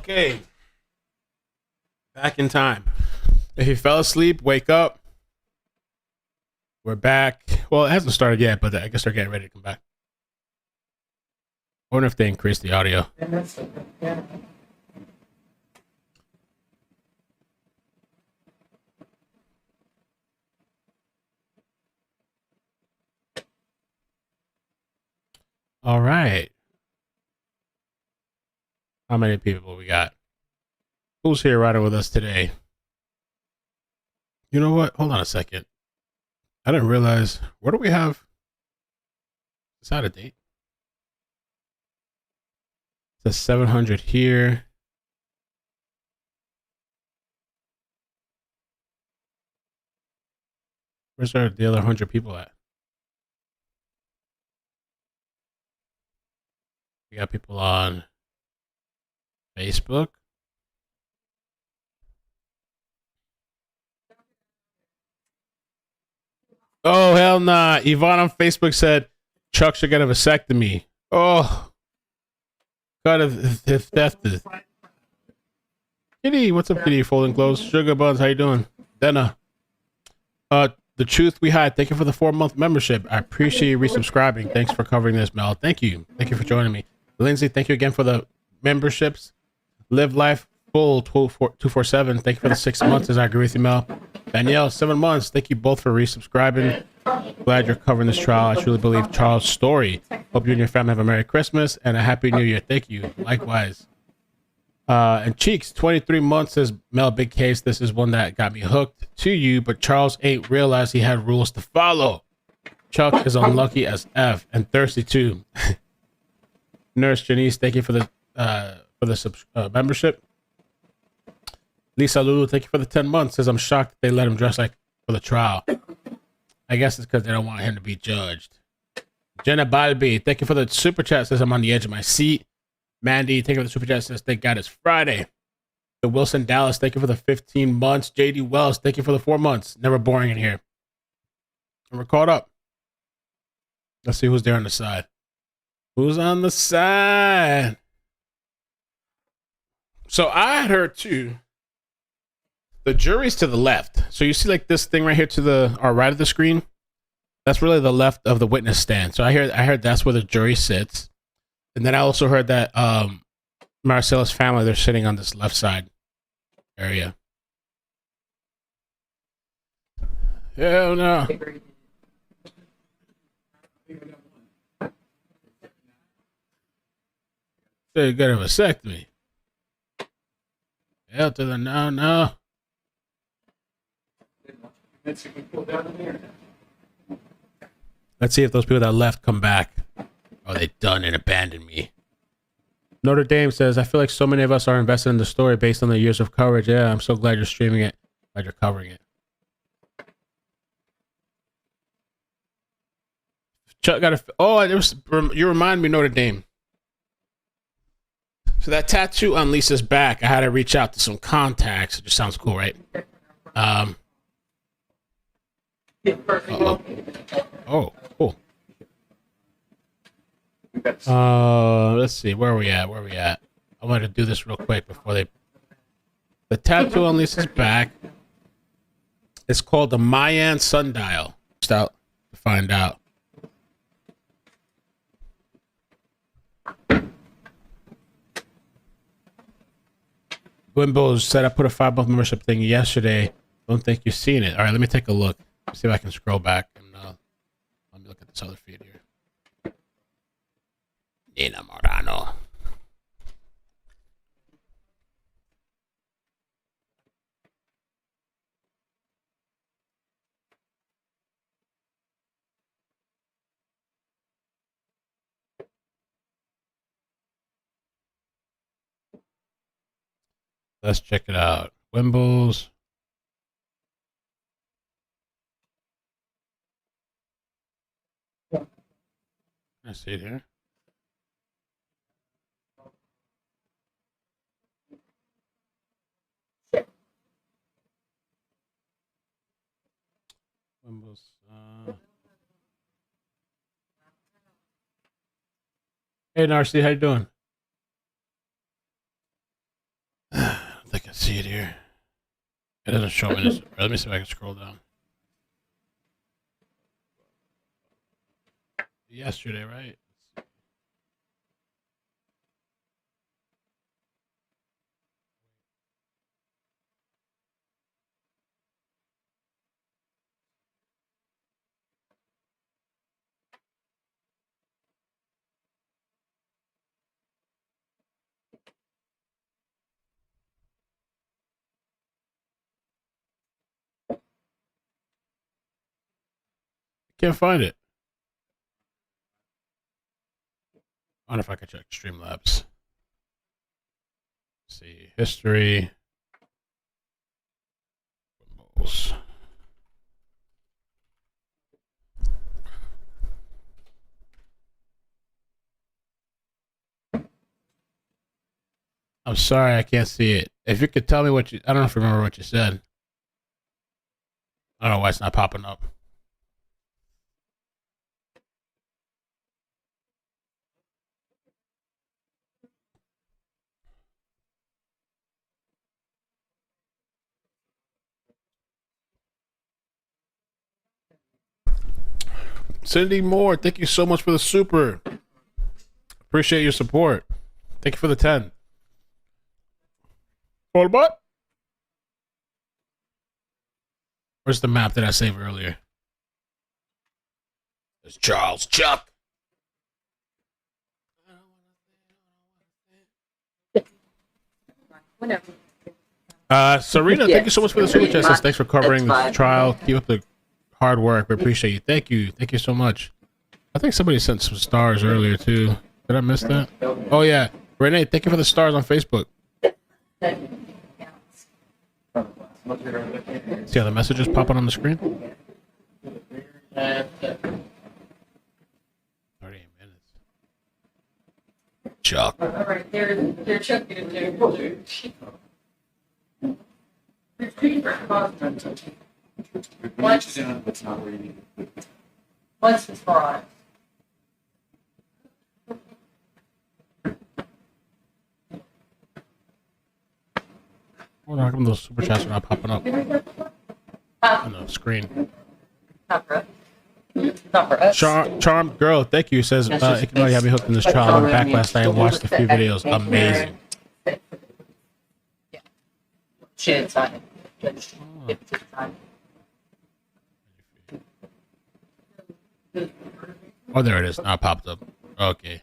Okay. Back in time. If you fell asleep, wake up. We're back. Well, it hasn't started yet, but I guess they're getting ready to come back. I wonder if they increased the audio. All right. How many people we got? Who's here riding with us today? You know what? Hold on a second. I didn't realize. What do we have? It's out of date. It says 700 here. Where's the other 100 people at? We got people on Facebook. Oh, hell nah. Yvonne on Facebook said Chuck should get a vasectomy. Oh, God, if that's the Kitty, what's up, Kitty? Folding clothes. Sugar Buns, how you doing? Denna. The Truth We Hide, thank you for the 4-month membership. I appreciate you resubscribing. Thanks for covering this, Mel. Thank you. Thank you for joining me. Lindsay, thank you again for the memberships. Live Life Full 247, thank you for the 6 months, as I agree with you, Mel. Danielle, 7 months. Thank you both for resubscribing. Glad you're covering this trial. I truly believe Charles' story. Hope you and your family have a Merry Christmas and a Happy New Year. Thank you. Likewise. And Cheeks, 23 months, says Mel, big case. This is one that got me hooked to you, but Charles ain't realized he had rules to follow. Chuck is unlucky as F and thirsty too. Nurse Janice, thank you for the membership. Lisa Lulu, thank you for the 10 months. Says I'm shocked that they let him dress like for the trial. I guess it's because they don't want him to be judged. Jenna Balby, thank you for the super chat. Says I'm on the edge of my seat. Mandy, thank you for the super chat. Says thank God it's Friday. The Wilson Dallas, thank you for the 15 months. JD Wells, thank you for the 4 months. Never boring in here. And we're caught up. Let's see who's there on the side. Who's on the side? So I had heard too. The jury's to the left. So you see like this thing right here to the or right of the screen? That's really the left of the witness stand. So I heard that's where the jury sits. And then I also heard that Marisela's family, they're sitting on this left side area. Hell no. So you got a vasectomy. Hell to the no. Let's see if those people that left come back. Oh, they done and abandoned me. Notre Dame says, I feel like so many of us are invested in the story based on the years of coverage. Yeah, I'm so glad you're streaming it. Glad you're covering it. Chuck got a... Oh, you remind me, Notre Dame. So that tattoo on Lisa's back, I had to reach out to some contacts. It just sounds cool, right? Oh, cool. Let's see. Where are we at? I want to do this real quick before they... The tattoo on Lisa's back is called the Mayan Sundial. Just out to find out. Wimbo said I put a 5-month membership thing yesterday. Don't think you've seen it. All right, let me take a look. See if I can scroll back and let me look at this other feed here. Nina Marano. Let's check it out. Wimbles. I see it here. Wimbles. Hey, Narcy, how you doing? I don't think I see it here. It doesn't show me this. Let me see if I can scroll down. Yesterday, right? Can't find it. I wonder if I can check Streamlabs. See history. Wimbles. I'm sorry, I can't see it. If you could tell me what you, I don't know if you remember what you said. I don't know why it's not popping up. Cindy Moore, thank you so much for the super. Appreciate your support. Thank you for the 10. Hold what? Where's the map that I saved earlier? It's Charles Chuck. Serena, thank you so much for the super chat. Thanks for covering this trial. Keep up the hard work. We appreciate you. Thank you. Thank you so much. I think somebody sent some stars earlier too. Did I miss that? Oh yeah. Renee, thank you for the stars on Facebook. See how the messages popping on the screen? 38 minutes. Chuck. All right, they're chucking it blue. There's two different costs. What's the fraud? Well, how come those super chats are not popping up on the screen? Not for us. Not for us. Charm girl, thank you. Says iCkEdMeL, you had me hooked in this trial. I went back last night and watched a few videos. Amazing. Yeah. Shit, sign it. Oh, there it is. Now it popped up. Okay.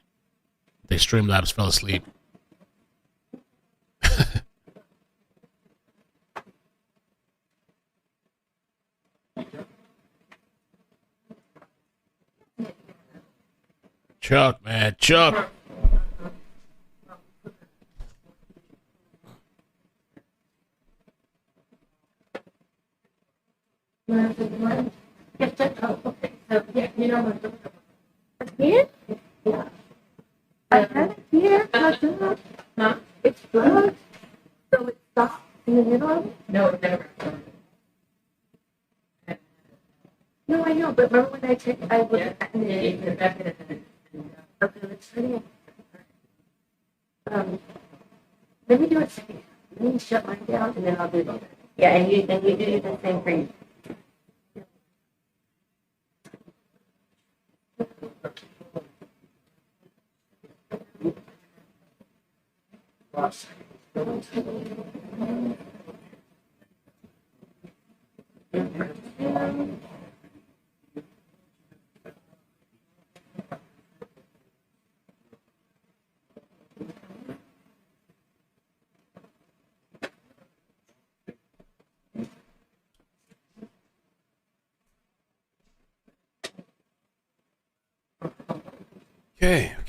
They Streamlabs fell asleep. Chuck, man, Chuck. Here? Yeah. I had it here. No, it's plugged. So it stopped in the middle of it? No, it never. No, I know, but remember when I checked, I was at the okay, let's try it. Let me do it second. Let me shut mine down and then I'll do it. Yeah, and you do the same for you.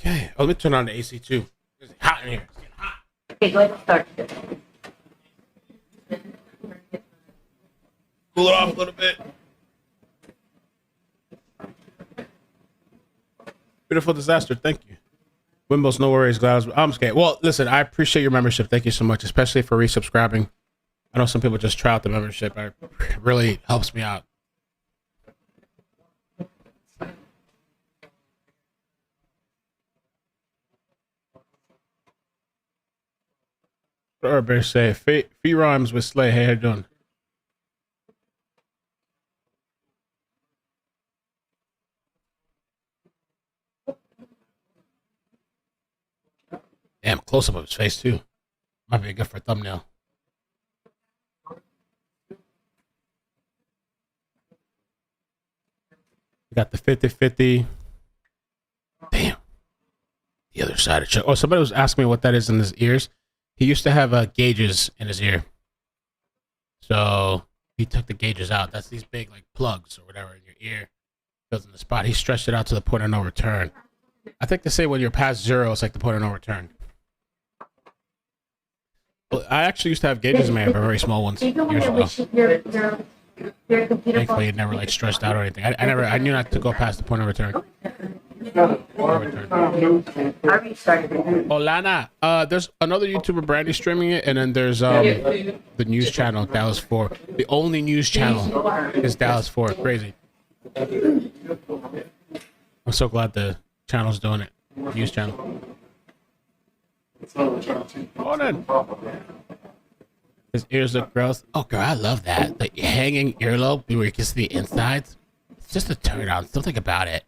Okay. Oh, let me turn on the AC too. It's hot in here. It's getting hot. Okay, go ahead and start. Cool it off a little bit. Beautiful disaster. Thank you. Wimbos, no worries. Glad I'm scared. Well, listen, I appreciate your membership. Thank you so much, especially for resubscribing. I know some people just try out the membership. It really helps me out. Or better say, Fee rhymes with Slay. Hey, how you doing? Damn, close up of his face too. Might be good for a thumbnail. We got the 50-50. Damn. The other side of Chuck. Oh, somebody was asking me what that is in his ears. He used to have gauges in his ear. So he took the gauges out. That's these big like plugs or whatever in your ear. Fills in the spot. He stretched it out to the point of no return. I think they say when you're past 0, it's like the point of no return. Well, I actually used to have gauges in my ear, but very small ones years ago. Thankfully, it never like stretched out or anything. I knew not to go past the point of return. Oh, Lana, there's another YouTuber, Brandy, streaming it, and then there's the news channel, Dallas 4. The only news channel is Dallas 4. Crazy. I'm so glad the channel's doing it. News channel. Morning. His ears look gross. Oh, girl, I love that. The hanging earlobe where you can see the insides. It's just a turn on. Something about it.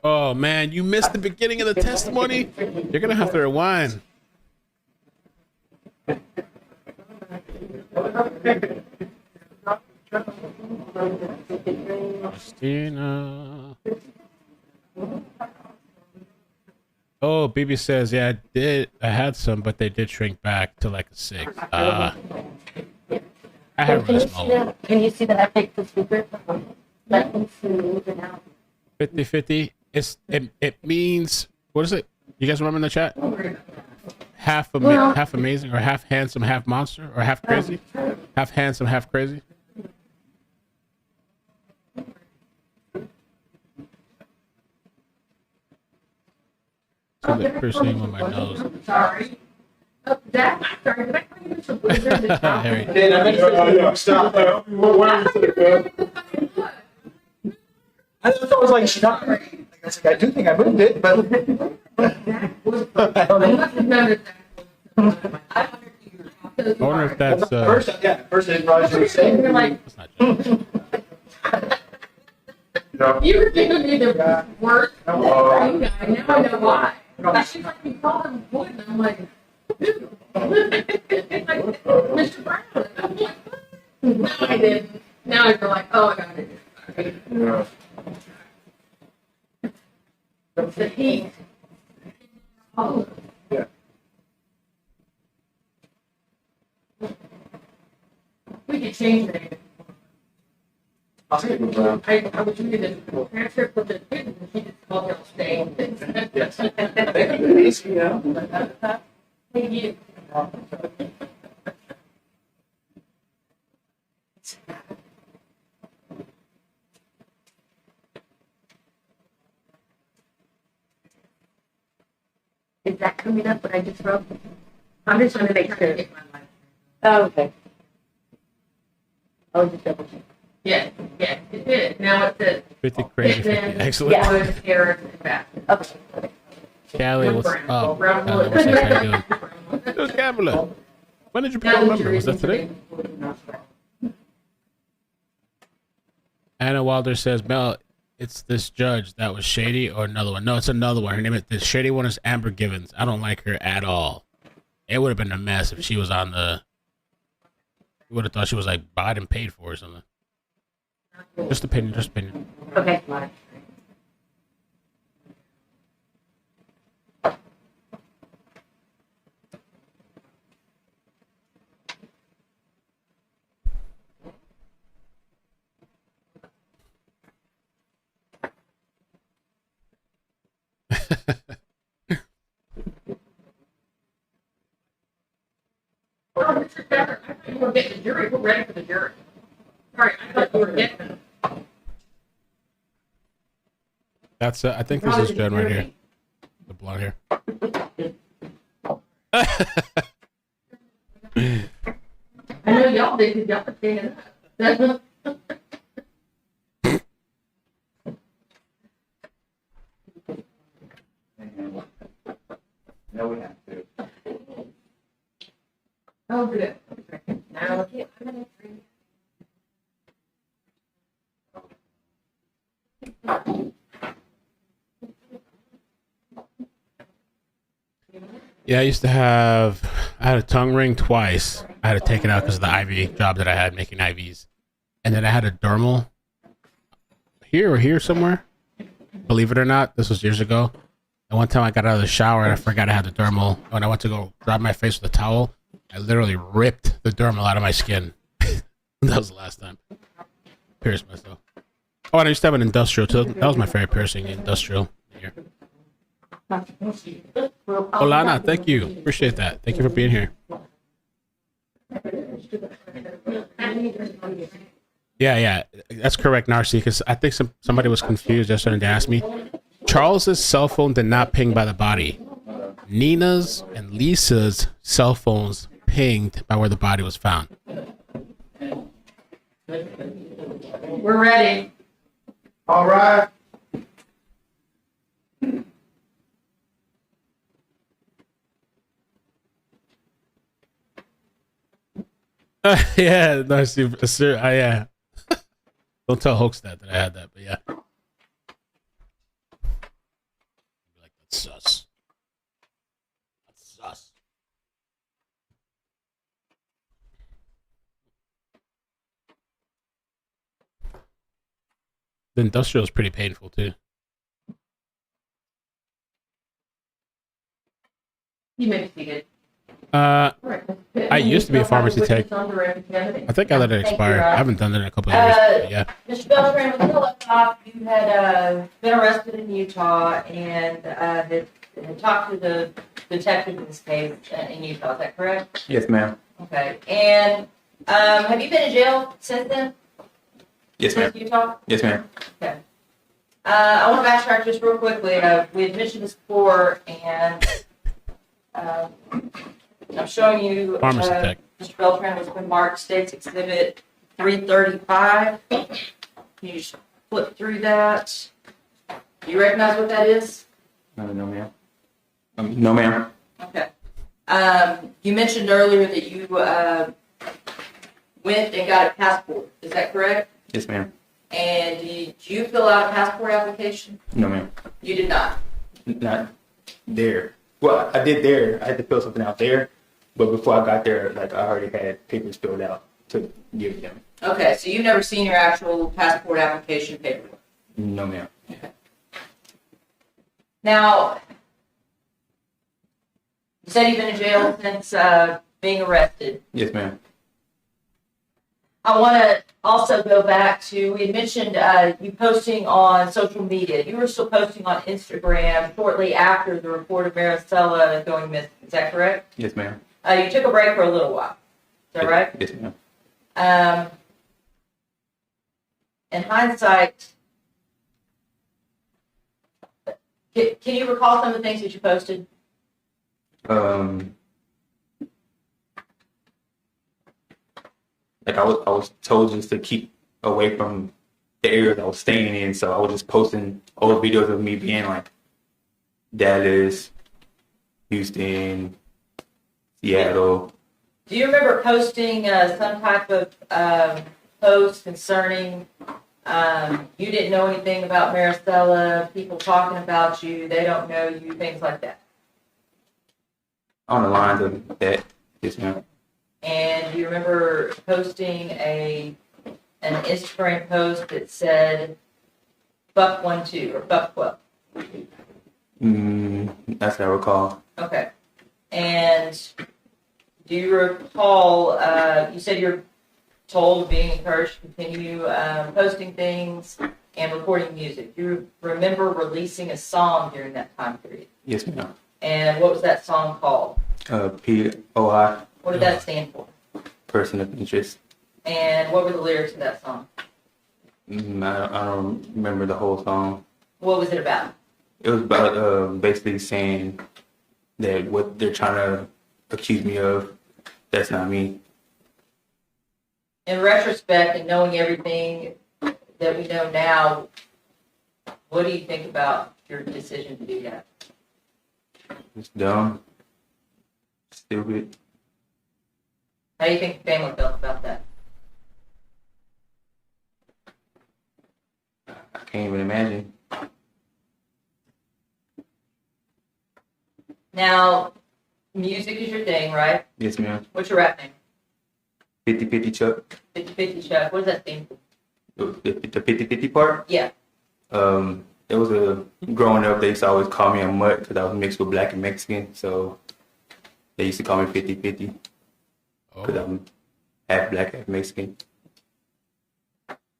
Oh, man, you missed the beginning of the testimony? You're going to have to rewind. Christina. Oh, BB says, yeah, I had some, but they did shrink back to like a 6. I had really small. Can you see that I picked the speaker? 50-50. It means, what is it? You guys remember in the chat? Half amazing, or half handsome, half monster, or half crazy? Half handsome, half crazy? So the piercing on my nose. Sorry. Dad, I'm sorry. Did I call you Mr. Blizzard? Harry. Stop. I thought it was like stop. I was like, I do think I moved it, but I don't know. I wonder if that's First I didn't realize you were saying. You're like, that's not true. you were giving me the worst right guy. Now I know why. She's like, you called him Wood, and I'm like, dude. Like, Mr. Brown. I'm like, no, I didn't. Now you're like, oh, I got it. Yeah. The heat. Oh. Yeah. We could change that. I was reading the transcript of the kids, and she just called her stay. Yes. Thank you. Is that coming up what I just wrote? I'm just trying to make sure. Oh, okay. I'll just double check. Yeah, it did. Now it says 50 crazy, 50. Excellent. Wood, carrots, and fat. Okay. Callie, what's up? Callie, what's up? How you doing? Dude, Camila, when did you become a member? Was that today? Anna Wilder says, Mel, it's this judge that was shady or another one? No, it's another one. Her name is, the shady one is Amber Givens. I don't like her at all. It would have been a mess if she was on the, you would have thought she was like Biden paid for or something. Just opinion, just opinion. Okay. we're getting the jury. We're ready for the jury. All right, I thought we were getting. That's I think this is Jen right here. The blonde hair. I know y'all did because y'all were standing up. No, we have to. Oh, good. Now, Yeah, I had a tongue ring twice. I had to take it out because of the IV job that I had making IVs. And then I had a dermal here or here somewhere. Believe it or not, this was years ago. And one time I got out of the shower and I forgot I had the dermal. When I went to go dry my face with a towel, I literally ripped the dermal out of my skin. That was the last time. Pierced myself. Oh, and I used to have an industrial too. That was my favorite piercing, industrial. Here. Olana, thank you. Appreciate that. Thank you for being here. Yeah, that's correct, Narcy, because I think somebody was confused yesterday and they asked me. Charles's cell phone did not ping by the body. Nina's and Lisa's cell phones pinged by where the body was found. we're ready. All right. Yeah, Narcy, sir, yeah. Don't tell Hoax that I had that, but yeah. Like, that's sus. That's sus. The industrial is pretty painful too. You may be seated. I used to be a pharmacy tech. I think I let it expire. I haven't done it in a couple of years. But yeah. Mr. Beltran, when you left off, you had been arrested in Utah and had talked to the detective in this case in Utah. Is that correct? Yes, ma'am. Okay. And have you been in jail since then? Yes, ma'am. Since Utah? Yes, ma'am. Okay. I want to backtrack just real quickly. We had mentioned this before, and I'm showing you Pharmacy tech. Mr. Beltran was been marked States Exhibit 335. Can you just flip through that? Do you recognize what that is? No, ma'am. No, ma'am. Okay. You mentioned earlier that you went and got a passport. Is that correct? Yes, ma'am. And did you fill out a passport application? No, ma'am. You did not. Not there. Well, I did there. I had to fill something out there, but before I got there, like I already had papers filled out to give them. Okay, so you've never seen your actual passport application paperwork? No, ma'am. Now, you said you've been in jail since being arrested. Yes, ma'am. I want to also go back to, we had mentioned you posting on social media. You were still posting on Instagram shortly after the report of Marisela going missing. Is that correct? Yes, ma'am. You took a break for a little while. Is that right? Yes, ma'am. In hindsight, can you recall some of the things that you posted? Like I was told just to keep away from the areas I was staying in, so I was just posting old videos of me being like Dallas, Houston, Seattle. Do you remember posting some type of post concerning you didn't know anything about Marisela, people talking about you, they don't know you, things like that? On the lines of that, yes, ma'am. And do you remember posting an Instagram post that said "Buck 1-2" or "Buck 12"? That's what I recall. Okay. And do you recall? You said you're told, being encouraged to continue posting things and recording music. Do you remember releasing a song during that time period? Yes, ma'am. And what was that song called? POI. What did that stand for? person of interest. And what were the lyrics of that song? I don't remember the whole song. What was it about? It was about basically saying that what they're trying to accuse me of, that's not me. In retrospect and knowing everything that we know now, what do you think about your decision to do that? It's dumb. Stupid. How do you think the family felt about that? I can't even imagine. Now, music is your thing, right? Yes, ma'am. What's your rap name? 50-50 Chuck. 50/50 Chuck. What does that stand for? The 50-50 part? Yeah. It was growing up, they used to always call me a mutt because I was mixed with black and Mexican. So they used to call me 50-50 because I'm half black, half Mexican.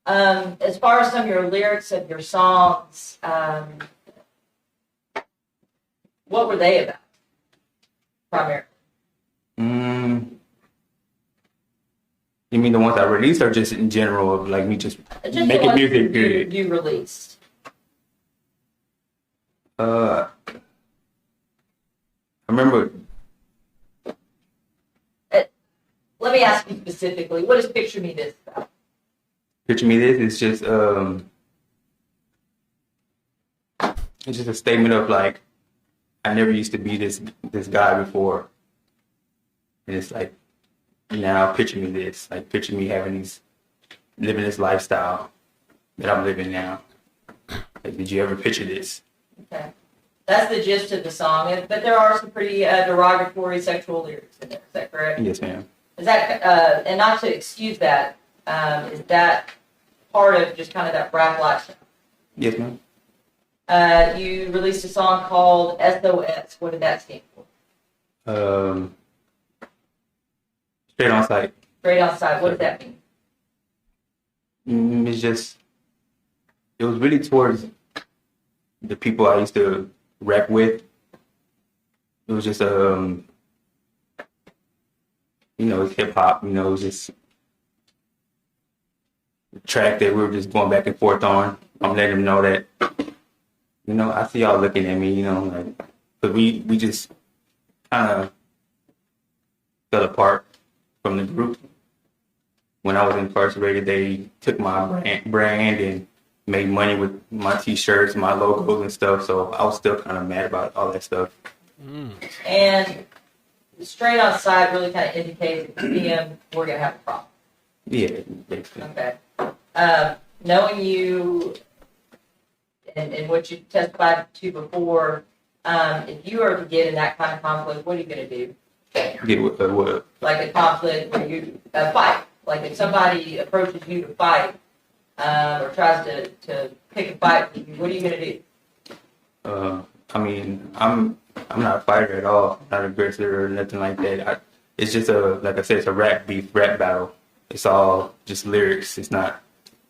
As far as some of your lyrics of your songs, what were they about? Primarily. You mean the ones I released or just in general of like me just making music period? You released. I remember. Let me ask you specifically, what is Picture Me This about? Picture Me This is just it's just a statement of like, I never used to be this guy before, and it's like, now picture me this, like picture me living this lifestyle that I'm living now. Like, did you ever picture this? Okay. That's the gist of the song, but there are some pretty derogatory sexual lyrics in there. Is that correct? Yes, ma'am. Is that, and not to excuse that, is that part of just kind of that rap lifestyle? Yes, ma'am. You released a song called SOS. What did that stand for? Straight on sight. Straight on sight. What does that mean? It's just, it was really towards the people I used to rap with. It was just, it's hip hop, it was just a track that we were just going back and forth on. I'm letting them know that, I see y'all looking at me, but we just kind of fell apart from the group. When I was incarcerated, they took my brand and made money with my t-shirts, my logos and stuff, so I was still kind of mad about all that stuff. And straight on sight really kind of indicates that PM, we're going to have a problem. Yeah, basically. Okay. Knowing you and what you testified to before, if you are to get in that kind of conflict, what are you going to do? Get what? Like a conflict where you fight. Like if somebody approaches you to fight or tries to pick a fight with you, what are you going to do? I'm not a fighter at all. I'm not an aggressor or nothing like that. It's just like I said, it's a rap battle. It's all just lyrics. It's not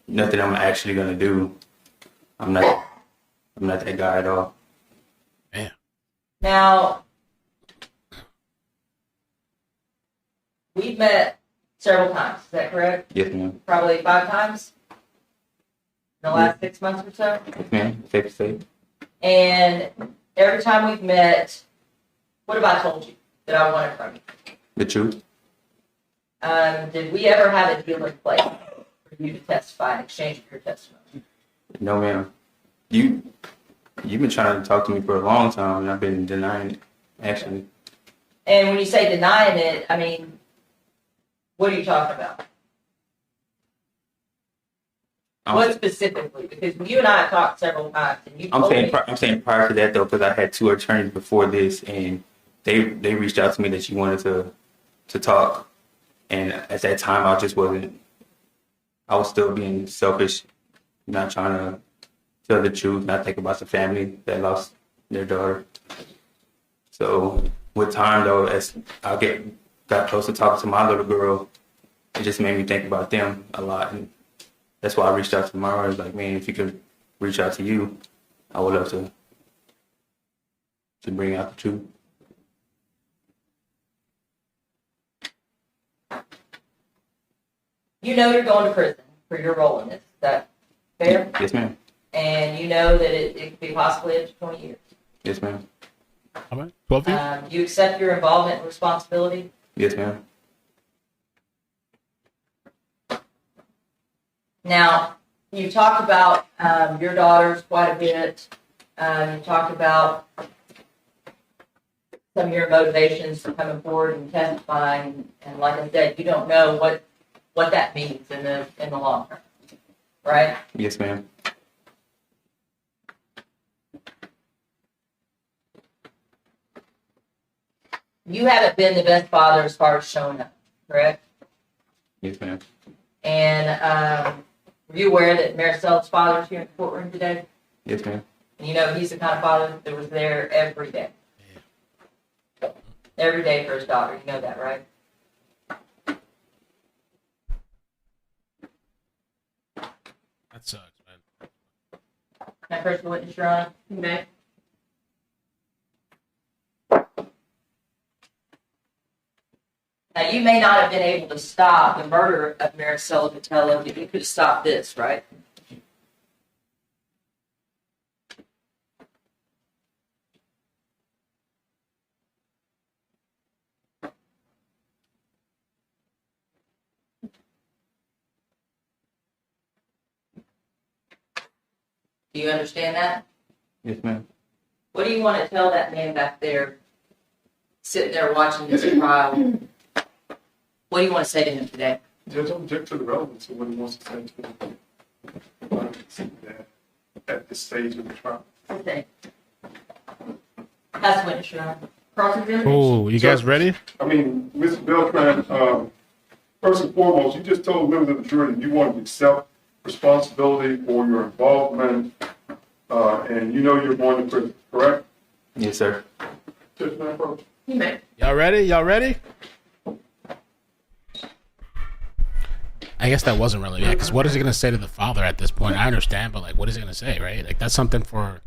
nothing I'm actually gonna do. I'm not that guy at all. Man. Now, we've met several times. Is that correct? Yes, ma'am. Probably 5 times in the last 6 months or so. Yes, ma'am. Safe to say. And every time we've met, what have I told you that I wanted from you? The truth. Did we ever have a deal in place for you to testify in exchange for your testimony? No, ma'am. You've been trying to talk to me for a long time, and I've been denying it, actually. And when you say denying it, I mean, what are you talking about? What specifically? Because you and I have talked several times, and you told me. I'm saying prior to that though, because I had 2 attorneys before this, and they reached out to me that you wanted to talk, and at that time I just wasn't. I was still being selfish, not trying to tell the truth, not think about the family that lost their daughter. So with time though, as I got close to talking to my little girl, it just made me think about them a lot. And that's why I reached out to Mara. I was like, man, if you could reach out to you, I would love to bring out the truth. You know you're going to prison for your role in this. Is that fair? Yes, ma'am. And you know that it could be possibly up to 20 years. Yes, ma'am. How many? 12 years? You accept your involvement and responsibility? Yes, ma'am. Now, you talked about your daughters quite a bit. You talked about some of your motivations for coming forward and testifying. And like I said, you don't know what that means in the long term, right? Yes, ma'am. You haven't been the best father as far as showing up, correct? Yes, ma'am. And were you aware that Marisela's father is here in the courtroom today? Yes, ma'am. And you know he's the kind of father that was there every day. Every day for his daughter. You know that, right? That sucks, man. Can I personal witness, Your Honor? You may. Now, you may not have been able to stop the murder of Marisela Botello, but you could stop this, right? Do you understand that? Yes, ma'am. What do you want to tell that man back there, sitting there watching this trial? What do you want to say to him today? Judge, object to the relevance of what he wants to say to him. I can see that at this stage of the trial. Okay. That's witness, Your Honor. Cross-examination. Oh, you guys ready? I mean, Mr. Beltran, first and foremost, you just told members of the jury that you wanted to accept responsibility for your involvement, and you know you're going to prison, correct? Yes, sir. Judge Manfro? You may. Y'all ready? Y'all ready? I guess that wasn't really, yeah, because what is he going to say to the father at this point? I understand, but, like, what is he going to say, right? Like, that's something for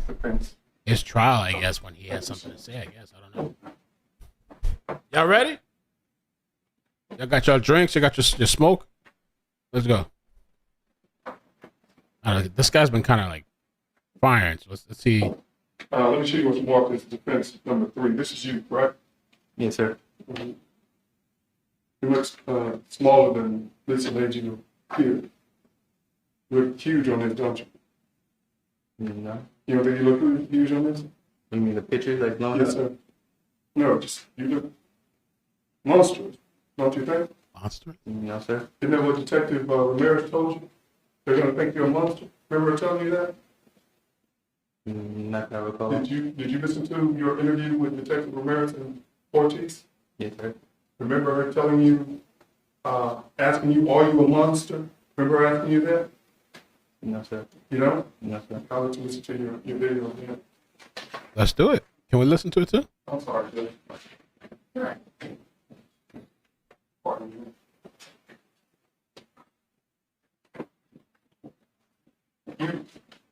Defense. his trial, I guess, when he has something to say, I guess. I don't know. Y'all ready? Y'all got your drinks? You got your smoke? Let's go. This guy's been kind of, like, firing, so let's see. Let me show you what's marked as defense number 3. This is you, right? Yes, sir. Mm-hmm. You look smaller than this age you here. You look huge on this, don't you? No. You don't think you look huge on this? You mean the pictures, like, blowing Yes, up? sir. No, just you look monstrous, don't you think? Monster? No, sir. Isn't that what Detective Ramirez told you? They're going to think you're a monster. Remember her telling you that? Not that I recall. Did you listen to your interview with Detective Ramirez and Ortiz? Yes, sir. Remember her telling you, asking you, are you a monster? Remember her asking you that? No, sir. You know? No, sir. I'll let you listen to your video again. Let's do it. Can we listen to it, too? I'm sorry, Judge. Right. Pardon me. You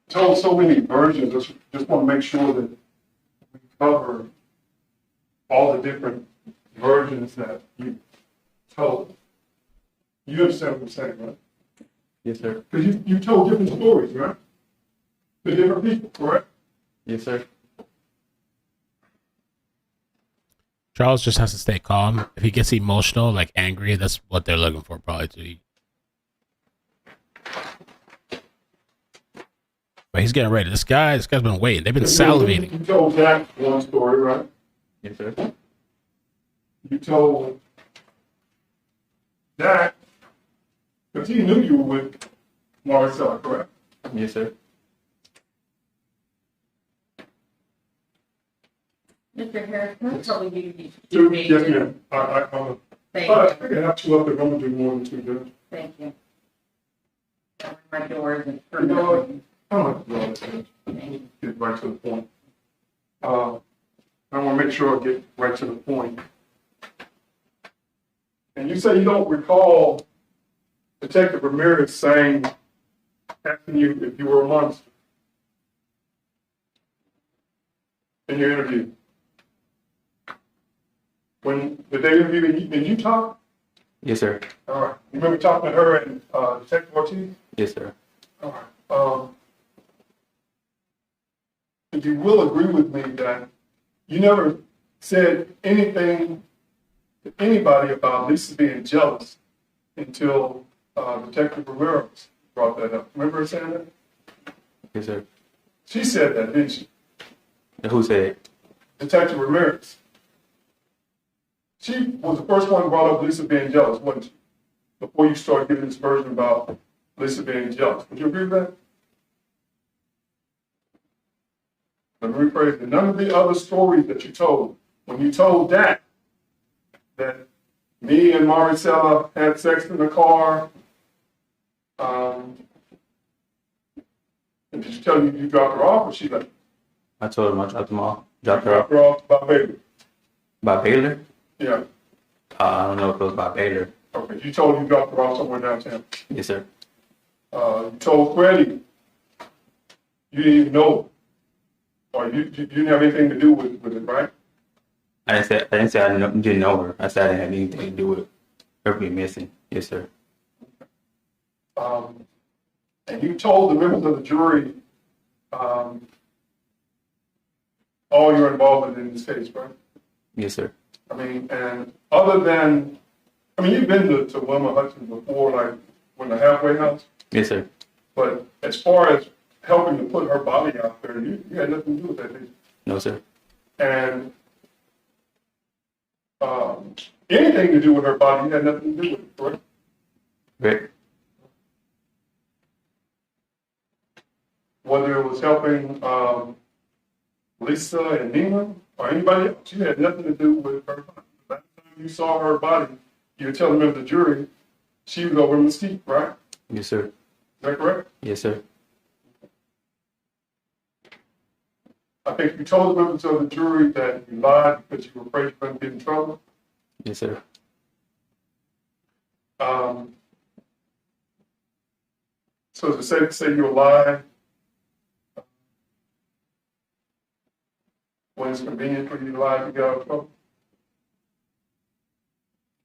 told so many versions, just want to make sure that we cover all the different versions that you told. You understand what I'm saying, right? Yes, sir. Because you told different stories, right? To different people, correct? Yes, sir. Charles just has to stay calm. If he gets emotional, like angry, that's what they're looking for, probably, too. But he's getting ready. This guy's been waiting. They've been salivating. You told Jack one story, right? Yes, sir. You told Jack, because he knew you were with Marisela, correct? Yes, sir. Mr. Harris, can I trouble you? Yes, ma'am. Thank I you. think I have 2 up there. I'm going to do more than 2, Judge. Thank you. My door isn't. You know what? I'm going to get right to the point. I want to make sure I get right to the point. And you say you don't recall Detective Ramirez saying, asking you if you were a monster in your interview. When the day interview in Utah? Yes, sir. All right. You remember talking to her and Detective Ortiz? Yes, sir. All right. If you will agree with me that you never said anything to anybody about Lisa being jealous until Detective Ramirez brought that up. Remember her saying that? Yes, sir. She said that, didn't she? And who said it? Detective Ramirez. She was the first one who brought up Lisa being jealous, wasn't she? Before you start giving this version about Lisa being jealous. Would you agree with that? Let me rephrase it. None of the other stories that you told, when you told that me and Marisela had sex in the car, and did you tell me you dropped her off or she left? I told him I dropped them off. Dropped her off by Baylor. By Baylor? Yeah. I don't know if it was by Baylor. Okay. You told her you dropped her off somewhere downtown. Yes, sir. You told Freddie you didn't even know, or you didn't have anything to do with it, right? I didn't say I didn't know her. I said I didn't have anything to do with her being missing. Yes, sir. And you told the members of the jury all your involvement in this case, right? Yes, sir. I mean, and other than, I mean, you've been to Wilma Hudson before, like when the halfway house. Yes, sir. But as far as helping to put her body out there, you had nothing to do with that, did you? No, sir. And anything to do with her body, you had nothing to do with it, correct? Right. Whether it was helping Lisa and Nina or anybody else, you had nothing to do with her body. The last time you saw her body, you were telling them the jury she was over in Mesquite, right? Yes, sir. Is that correct? Yes, sir. I think you told the members of the jury that you lied because you were afraid you were going to get in trouble. Yes, sir. So is it safe to say you're lying when it's convenient for you to lie to get out of trouble?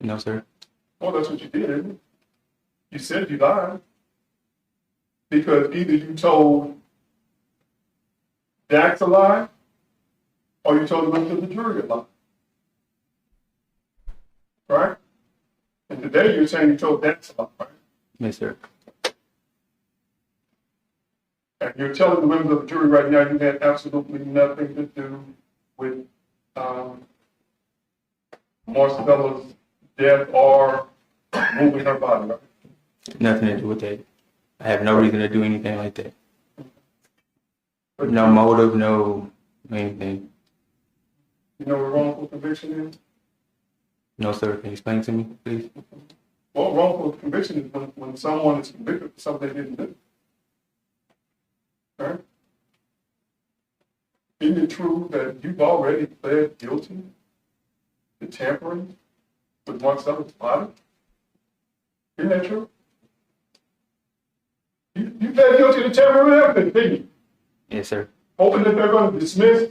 No, sir. Well, that's what you did, isn't it? You said you lied because either you told Dax a lie or you told the members of the jury a lie. Right? And today you're saying you told Dax a lie, right? Yes, sir. And you're telling the members of the jury right now you had absolutely nothing to do with Marcella's death or moving her body, right? Nothing to do with that. I have no reason to do anything like that. No motive, no anything. You know what wrongful conviction is? No, sir. Can you explain to me, please? Well, wrongful conviction is when someone is convicted for something they didn't do. Right? Isn't it true that you've already pled guilty to tampering with Marcella's body? Isn't that true? You pled guilty to tampering with everything, didn't you? Yes, sir. Hoping that they're going to dismiss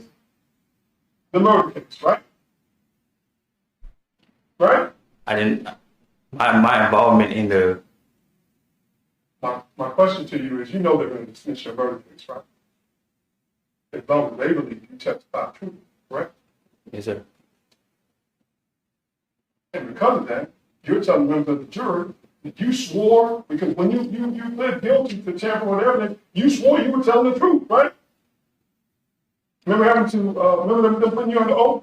the murder case, right? Right? I didn't. My involvement in the. My question to you is, you know they're going to dismiss your murder case, right? As long as they believe you testified truth, correct? Yes, sir. And because of that, you're telling members of the jury that you swore, because when you pled guilty to tampering with evidence, you swore you were telling the truth, right? Remember having to, remember them putting you on the oath?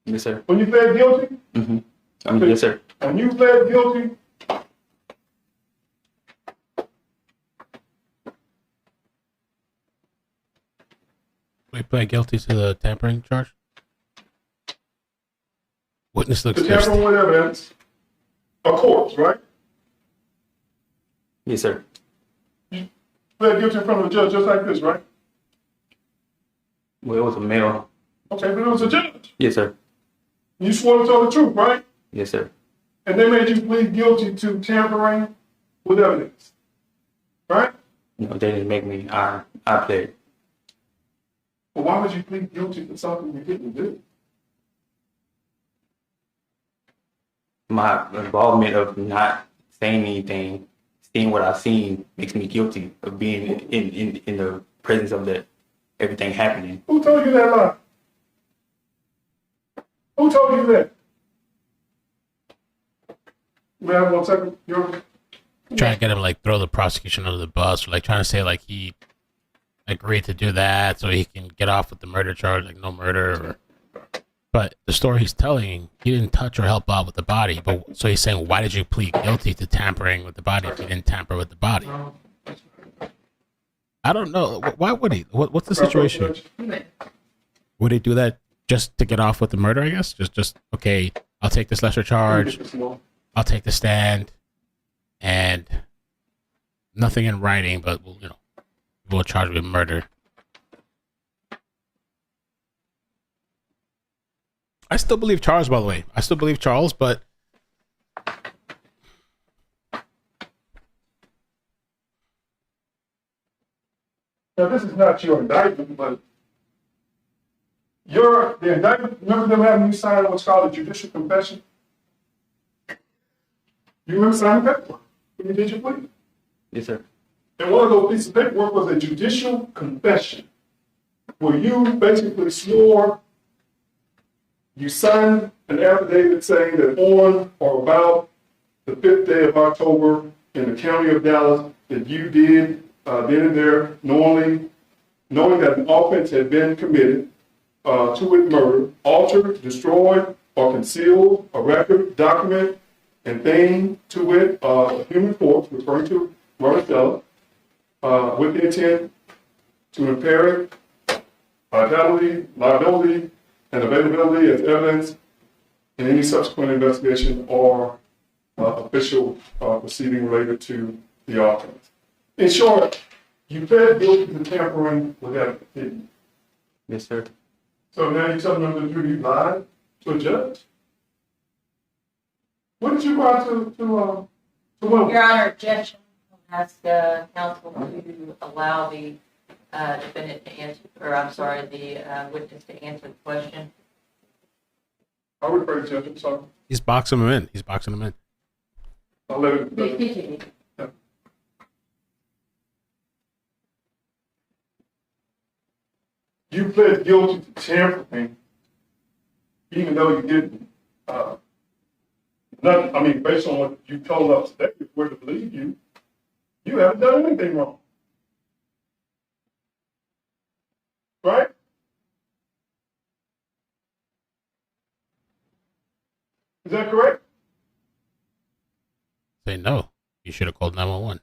Yes, sir. When you pled guilty? Mm-hmm. Yes, sir. When you pled guilty, We pled guilty to the tampering charge. Witness looks to tampering with evidence, a corpse, right? Yes, sir. You pled guilty in front of a judge just like this, right? Well, it was a male. Okay, but it was a judge. Yes, sir. You swore to tell the truth, right? Yes, sir. And they made you plead guilty to tampering with evidence, right? No, they didn't make me. I pled. Well, why would you plead guilty to something you didn't do? my involvement of not saying anything, seeing what I've seen, makes me guilty of being in the presence of everything happening. Who told you that lie? Who told you that? May I have 1 second? You're Trying to get him like throw the prosecution under the bus, or like trying to say like he agreed to do that so he can get off with the murder charge, like no murder. But the story he's telling, he didn't touch or help out with the body. But so he's saying, why did you plead guilty to tampering with the body if you didn't tamper with the body? I don't know. Why would he? What's the situation? Would he do that just to get off with the murder? I guess just okay. I'll take this lesser charge. I'll take the stand, and nothing in writing, but we'll charge with murder. I still believe Charles, by the way. I still believe Charles, but now this is not your indictment, but the indictment. Remember them having you sign what's called a judicial confession? You remember signing paperwork when you did your plea? Yes, sir. And one of those pieces of paperwork was a judicial confession, where you basically swore. You signed an affidavit saying that on or about the 5th day of October in the county of Dallas, that you did then and there knowing that an offense had been committed, to wit murder, altered, destroyed, or concealed a record, document, and thing, to wit a human corpse, referring to Marisela, with the intent to impair it, vitality, liability, and availability as evidence in any subsequent investigation or official proceeding related to the offense. In short, you pled guilty to tampering with evidence, didn't you? Yes, sir. So now you're telling them that you lied to a judge? What did you write to what? Your Honor, objection. Ask counsel to allow the defendant to answer, or I'm sorry, the witness to answer the question. I would pray, Judge, I'm sorry. he's boxing him in. I'll let it. Continue. You pled guilty to tampering, even though you didn't. Based on what you told us today, if we're to believe you, you haven't done anything wrong. Right? Is that correct? Say no. You should have called 911.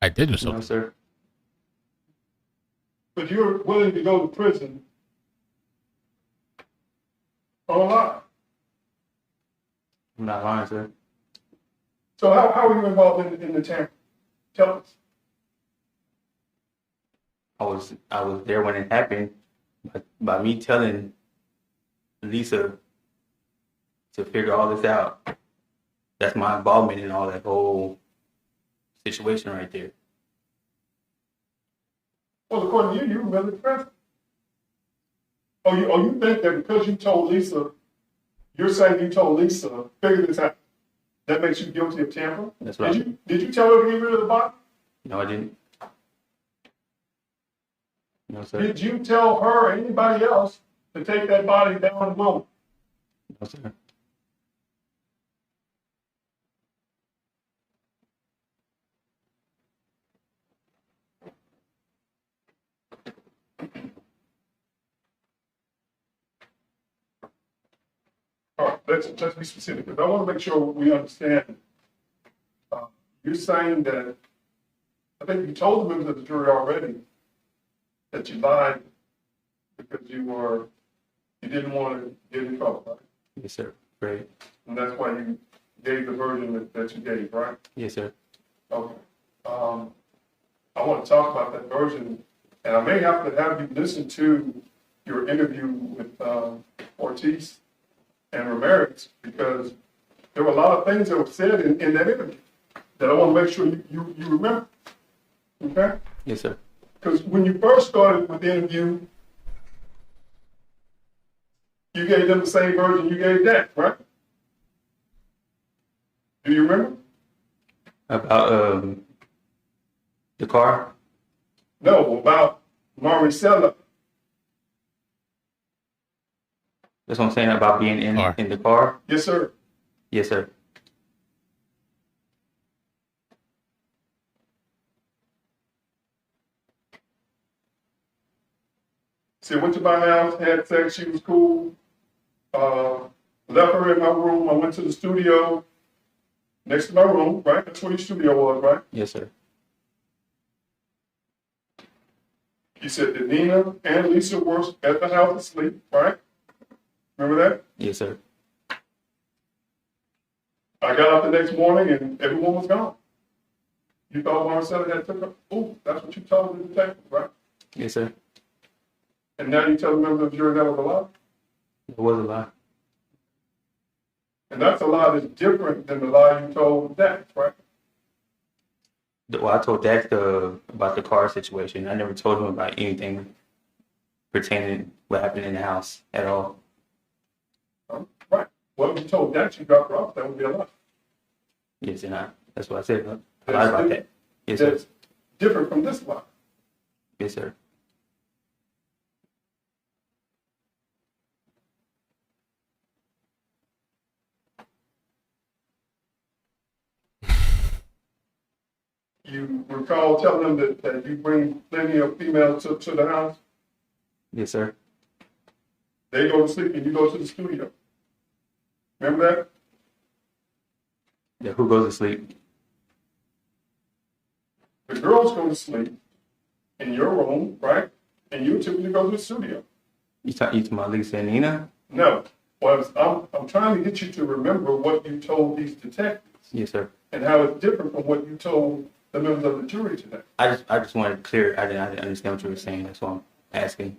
I did do No, something. sir. But you're willing to go to prison on a lie. I'm not lying, sir. So how are you involved in the tampering? Tell us. I was there when it happened, but by me telling Lisa to figure all this out, that's my involvement in all that whole situation right there. Well, according to you, you were really present. You think that because you told Lisa, you're saying you told Lisa, figure this out, that makes you guilty of tampering? That's right. Did you tell her to get rid of the body? No, I didn't. No, sir. Did you tell her or anybody else to take that body down the well? No, sir. All right, let's be specific, because I want to make sure we understand. You're saying that, I think you told the members of the jury already that you lied because you didn't want to get in trouble, right? Yes, sir. Great. And that's why you gave the version that you gave, right? Yes, sir. Okay. I want to talk about that version, and I may have to have you listen to your interview with Ortiz and Ramirez, because there were a lot of things that were said in that interview that I want to make sure you remember. Okay? Yes, sir. Because when you first started with the interview, You gave them the same version you gave that, right? Do you remember? About the car. No, about Marisela. That's what I'm saying about being in the car. Yes, sir. Yes, sir. She went to my house, had sex, she was cool. Left her in my room. I went to the studio next to my room, right? That's where your studio was, right? Yes, sir. You said that Nina and Lisa were at the house asleep, right? Remember that? Yes, sir. I got up the next morning and everyone was gone. You thought Marcella had took her? Oh, that's what you told the detective, right? Yes, sir. And now you tell the members of the jury that was a lie? It was a lie. And that's a lie that's different than the lie you told Dax, right? Well, I told Dax about the car situation. I never told him about anything pertaining what happened in the house at all. Right. Well, if you told Dax you dropped her off, that would be a lie. Yes, and that's what I said. I lied about that. Yes, sir. That's different from this lie. Yes, sir. You recall telling them that you bring plenty of females to the house? Yes, sir. They go to sleep and you go to the studio. Remember that? Yeah, who goes to sleep? The girls go to sleep in your room, right? And you typically go to the studio. You talking about Lisa and Nina? No. Well, I'm trying to get you to remember what you told these detectives Yes, sir. and how it's different from what you told the members of the jury today. I just wanted to clear. I didn't understand what you were saying. That's why I'm asking.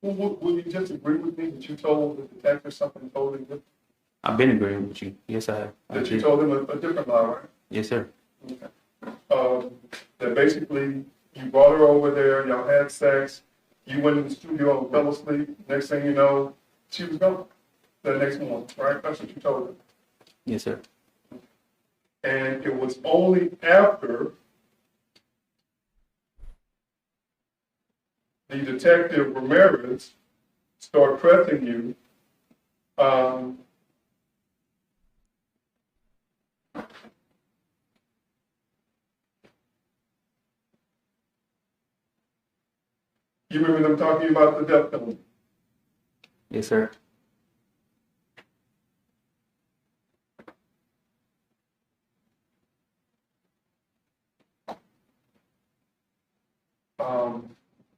Well, would you just agree with me that you told the detectives something totally different? I've been agreeing with you. Yes, I have. That you told them a different lie, right? Yes, sir. Okay. That basically you brought her over there, y'all had sex, you went in the studio and fell asleep. Next thing you know, she was gone the next morning, right? That's what you told them. Yes, sir. And it was only after the detective Ramirez started pressing you, you remember them talking about the death penalty? Yes, sir.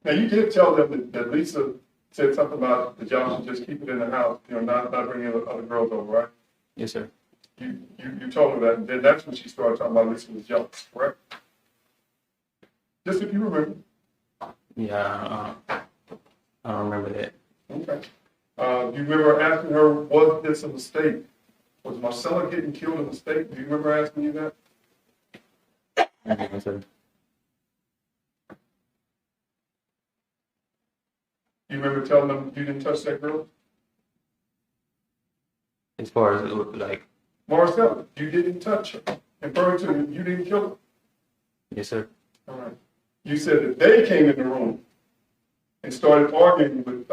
Now you did tell them that Lisa said something about that y'all should just keep it in the house, not bringing other girls over, right? Yes, sir. You told her that, and then that's when she started talking about Lisa was jealous, correct? Just if you remember. Yeah, I don't remember that. Okay. You remember asking her, was this a mistake? Was Marcella getting killed a mistake? Do you remember asking you that? Yes, sir. You remember telling them you didn't touch that girl? As far as like. Marcella, you didn't touch her. Referring to you didn't kill her. Yes, sir. All right. You said that they came in the room and started arguing with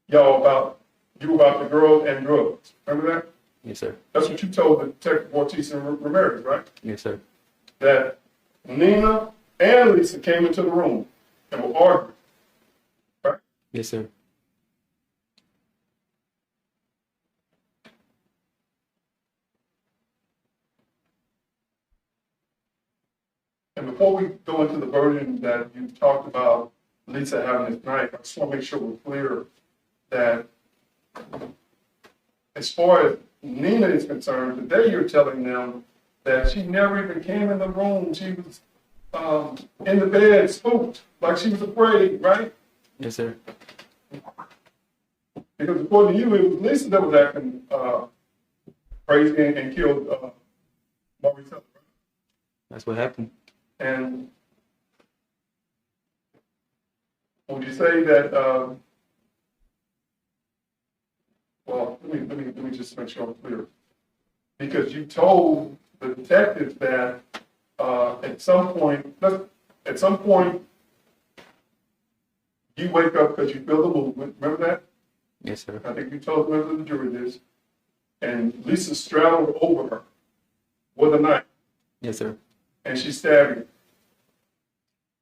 y'all about the girl and drugs. Remember that? Yes, sir. That's what you told the detective Ortiz and Ramirez, right? Yes, sir. That Nina and Lisa came into the room and were arguing. Right? Yes, sir. And before we go into the version that you talked about Lisa having this knife, I just want to make sure we're clear that as far as Nina is concerned, today you're telling them that she never even came in the room. She was in the bed, spooked, like she was afraid, right? Yes, sir. Because according to you, it was Lisa that was acting crazy and killed Marisela. That's what happened. And would you say that just make sure I'm clear. Because you told the detectives that at some point you wake up because you feel the movement. Remember that? Yes, sir. I think you told members of the jury this. And Lisa straddled over her with a knife. Yes, sir. And she stabbed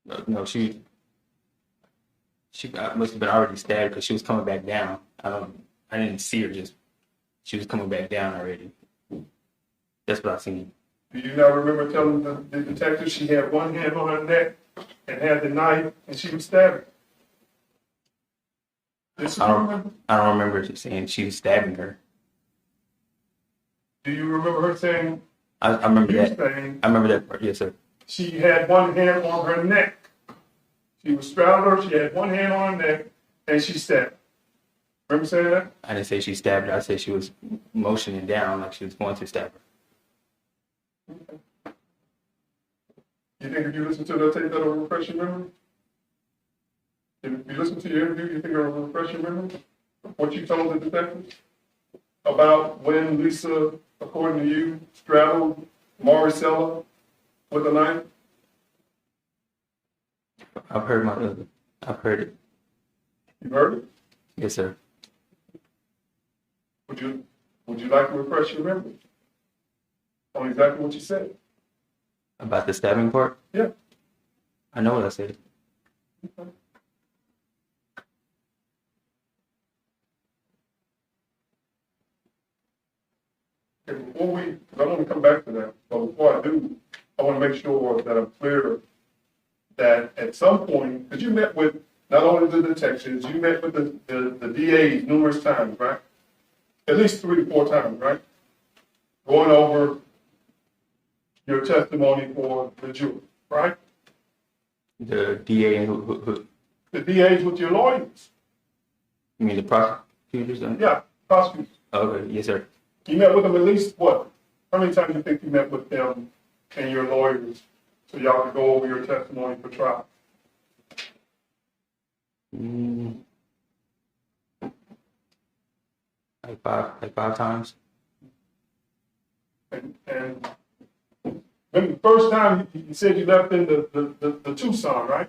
you. No, she must have been already stabbed because she was coming back down. I didn't see her, just she was coming back down already. That's what I seen. Do you not remember telling the detective she had one hand on her neck and had the knife and she was stabbing? I don't remember her saying she was stabbing her. Do you remember her saying? I remember that. Saying I remember that part. Yes, sir. she had one hand on her neck. She was straddled her. She had one hand on her neck and she stabbed. Remember saying that? I didn't say she stabbed her. I said she was motioning down like she was going to stab her. You think if you listen to the tape that'll refresh your memory? If you listen to your interview, you think it'll refresh your memory? What you told the detectives about when Lisa, according to you, straddled Marisela with a knife? I've heard it. You heard it? Yes, sir. Would you like to refresh your memory on exactly what you said? About the stabbing part? Yeah. I know what I said. Okay. Okay, because I want to come back to that, but before I do, I want to make sure that I'm clear that at some point, because you met with not only the detectives, you met with the DAs numerous times, right? At least 3 to 4 times, right? Going over your testimony for the jury, right? The DA and who? The DAs with your lawyers. You mean the prosecutors? Yeah, prosecutors. Okay, yes, sir. You met with them at least what? How many times do you think you met with them and your lawyers so y'all could go over your testimony for trial? Like five times. And remember the first time you said you left in the Tucson, right?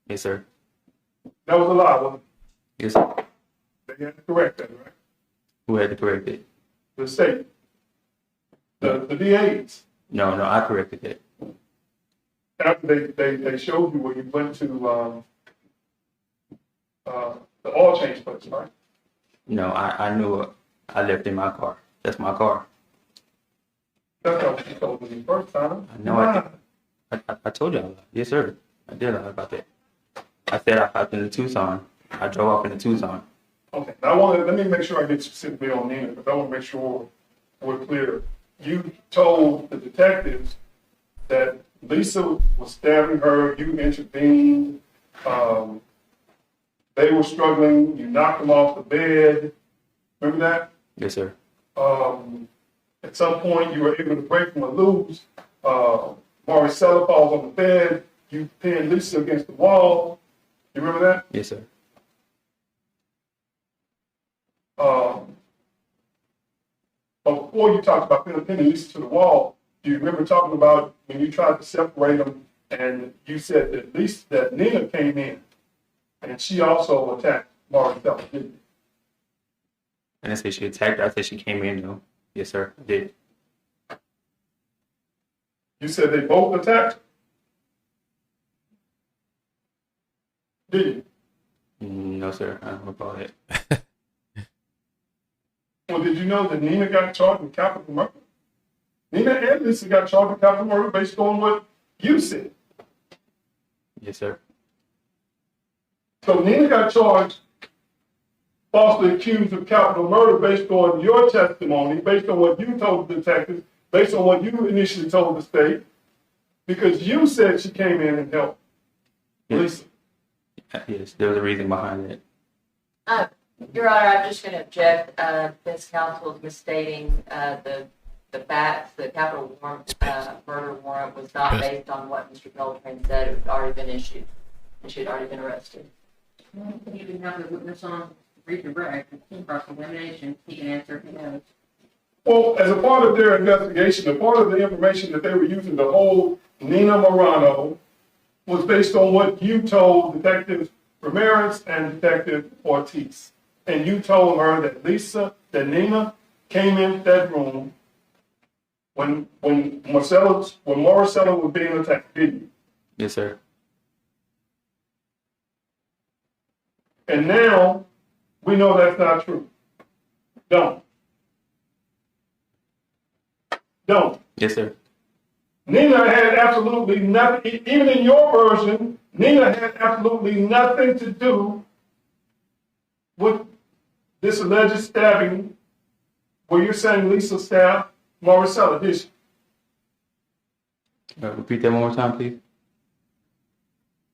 Yes, sir. That was a lie, wasn't Yes, sir. it? They had to correct that, right? Who had to correct it? The state. The DAs. No, I corrected it. After they showed you where you went to the oil change place, right? No, I knew I left in my car. That's my car. That's not what you told me the first time. No, I told y'all. Yes, sir. I did lie about that. I said I hopped into Tucson. I drove off into Tucson. Okay, now let me make sure I get specifically on Nina, because I want to make sure we're clear. You told the detectives that Lisa was stabbing her, you intervened, they were struggling, you knocked them off the bed. Remember that? Yes, sir. At some point, you were able to break from a loose. Marisela falls on the bed. You pinned Lisa against the wall. You remember that? Yes, sir. But before you talked about pinning Lisa to the wall, do you remember talking about when you tried to separate them and you said that Nina came in and she also attacked Marisela, didn't you? I didn't say she attacked her. I said she came in, though. Yes, sir. I did. You said they both attacked? Did you? No, sir. I don't recall that. Well, did you know that Nina got charged with capital murder? Nina and Lisa got charged with capital murder based on what you said. Yes, sir. So Nina got charged, falsely accused of capital murder based on your testimony, based on what you told the detectives, based on what you initially told the state, because you said she came in and helped Lisa. Yes, there was a reason behind that. Your Honor, I'm just going to object. Defense counsel is misstating the facts. The capital warrant, murder warrant was not based on what Mr. Beltran said. It had already been issued, and she had already been arrested. You didn't have the witness on redirect, and cross-examination, he can answer if he knows. Well, as a part of their investigation, a part of the information that they were using to hold Nina Marano was based on what you told Detective Ramirez and Detective Ortiz. And you told her that Nina came in that room when Marisela was being attacked, didn't you? Yes, sir. And now we know that's not true. Don't. Yes, sir. Nina had absolutely nothing, even in your version, Nina had absolutely nothing to do with this alleged stabbing where you're saying Lisa stabbed Marisela, did she? Repeat that one more time, please.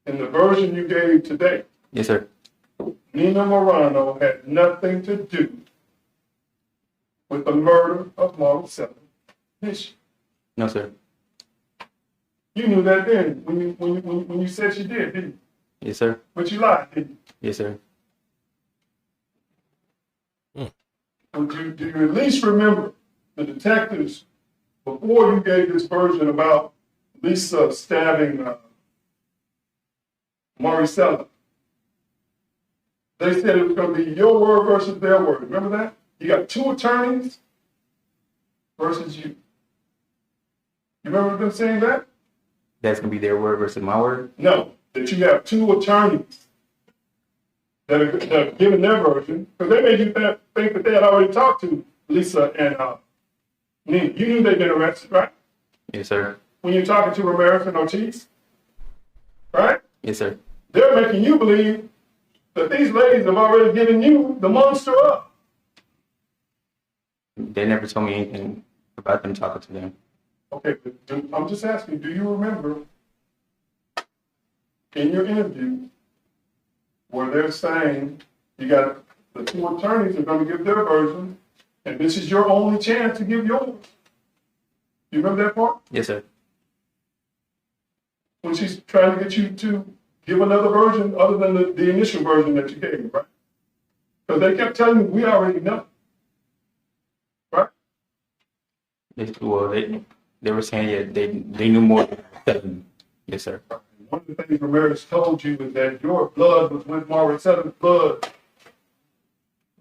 In the version you gave today, Yes, sir. Nina Marano had nothing to do with the murder of Marisela, did she? No, sir. You knew that then when you said she did, didn't you? Yes, sir. But you lied, didn't you? Yes, sir. Do you at least remember the detectives before you gave this version about Lisa stabbing Marisela? They said it was going to be your word versus their word. Remember that? You got two attorneys versus you. You remember them saying that? That's gonna be their word versus my word. No, that you have two attorneys that are giving their version, because they made you think that they had already talked to Lisa and Nina. You knew they'd been arrested, right? Yes, sir. When you're talking to Ramirez and Ortiz, right? Yes, sir. They're making you believe that these ladies have already given you the monster up. They never told me anything about them talking to them. Okay, but I'm just asking, do you remember in your interview where they're saying you got the two attorneys are going to give their version, and this is your only chance to give yours? You remember that part? Yes, sir. When she's trying to get you to give another version other than the initial version that you gave, right? Because they kept telling you, we already know. Right? They were saying they knew more than them. Yes, sir. One of the things Ramirez told you was that your blood was with Marisela's blood.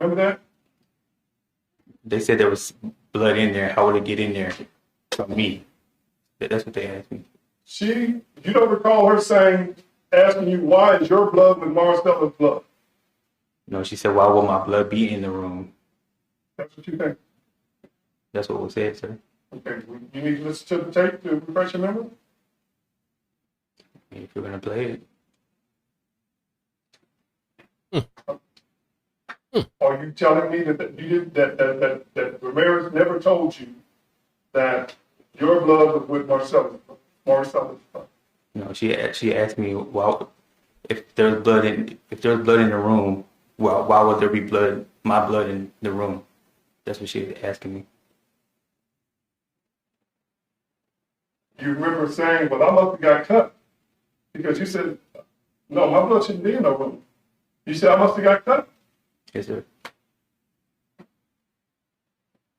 Remember that? They said there was blood in there. How would it get in there from me? That's what they asked me. You don't recall her asking you, why is your blood with Marisela's blood? No, she said, why would my blood be in the room? That's what you think. That's what was said, sir. Okay, you need to listen to the tape to refresh your memory? If you're going to play it. Are you telling me that Ramirez never told you that your blood was with Marisela's blood? No, she asked me, well, if there's blood in the room, well, why would there be my blood in the room? That's what she was asking me. You remember saying, well, I must have got cut. Because you said, no, my blood shouldn't be in no room. You said, I must have got cut. Yes, sir.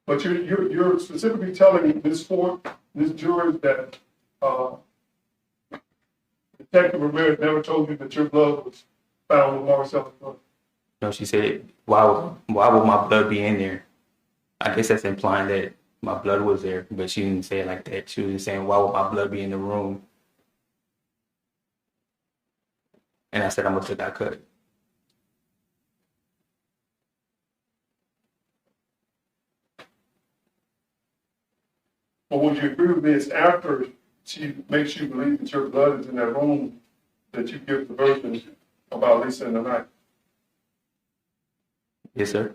But you're specifically telling this jury that Detective Ramirez never told you that your blood was found with Marisela's blood. No, she said, why would my blood be in there? I guess that's implying that my blood was there, but she didn't say it like that. She was saying, why would my blood be in the room? And I said, I must have got cut. But would you agree with me, it's after she makes you believe that your blood is in that room that you give the version about Lisa and the knife? Yes, sir.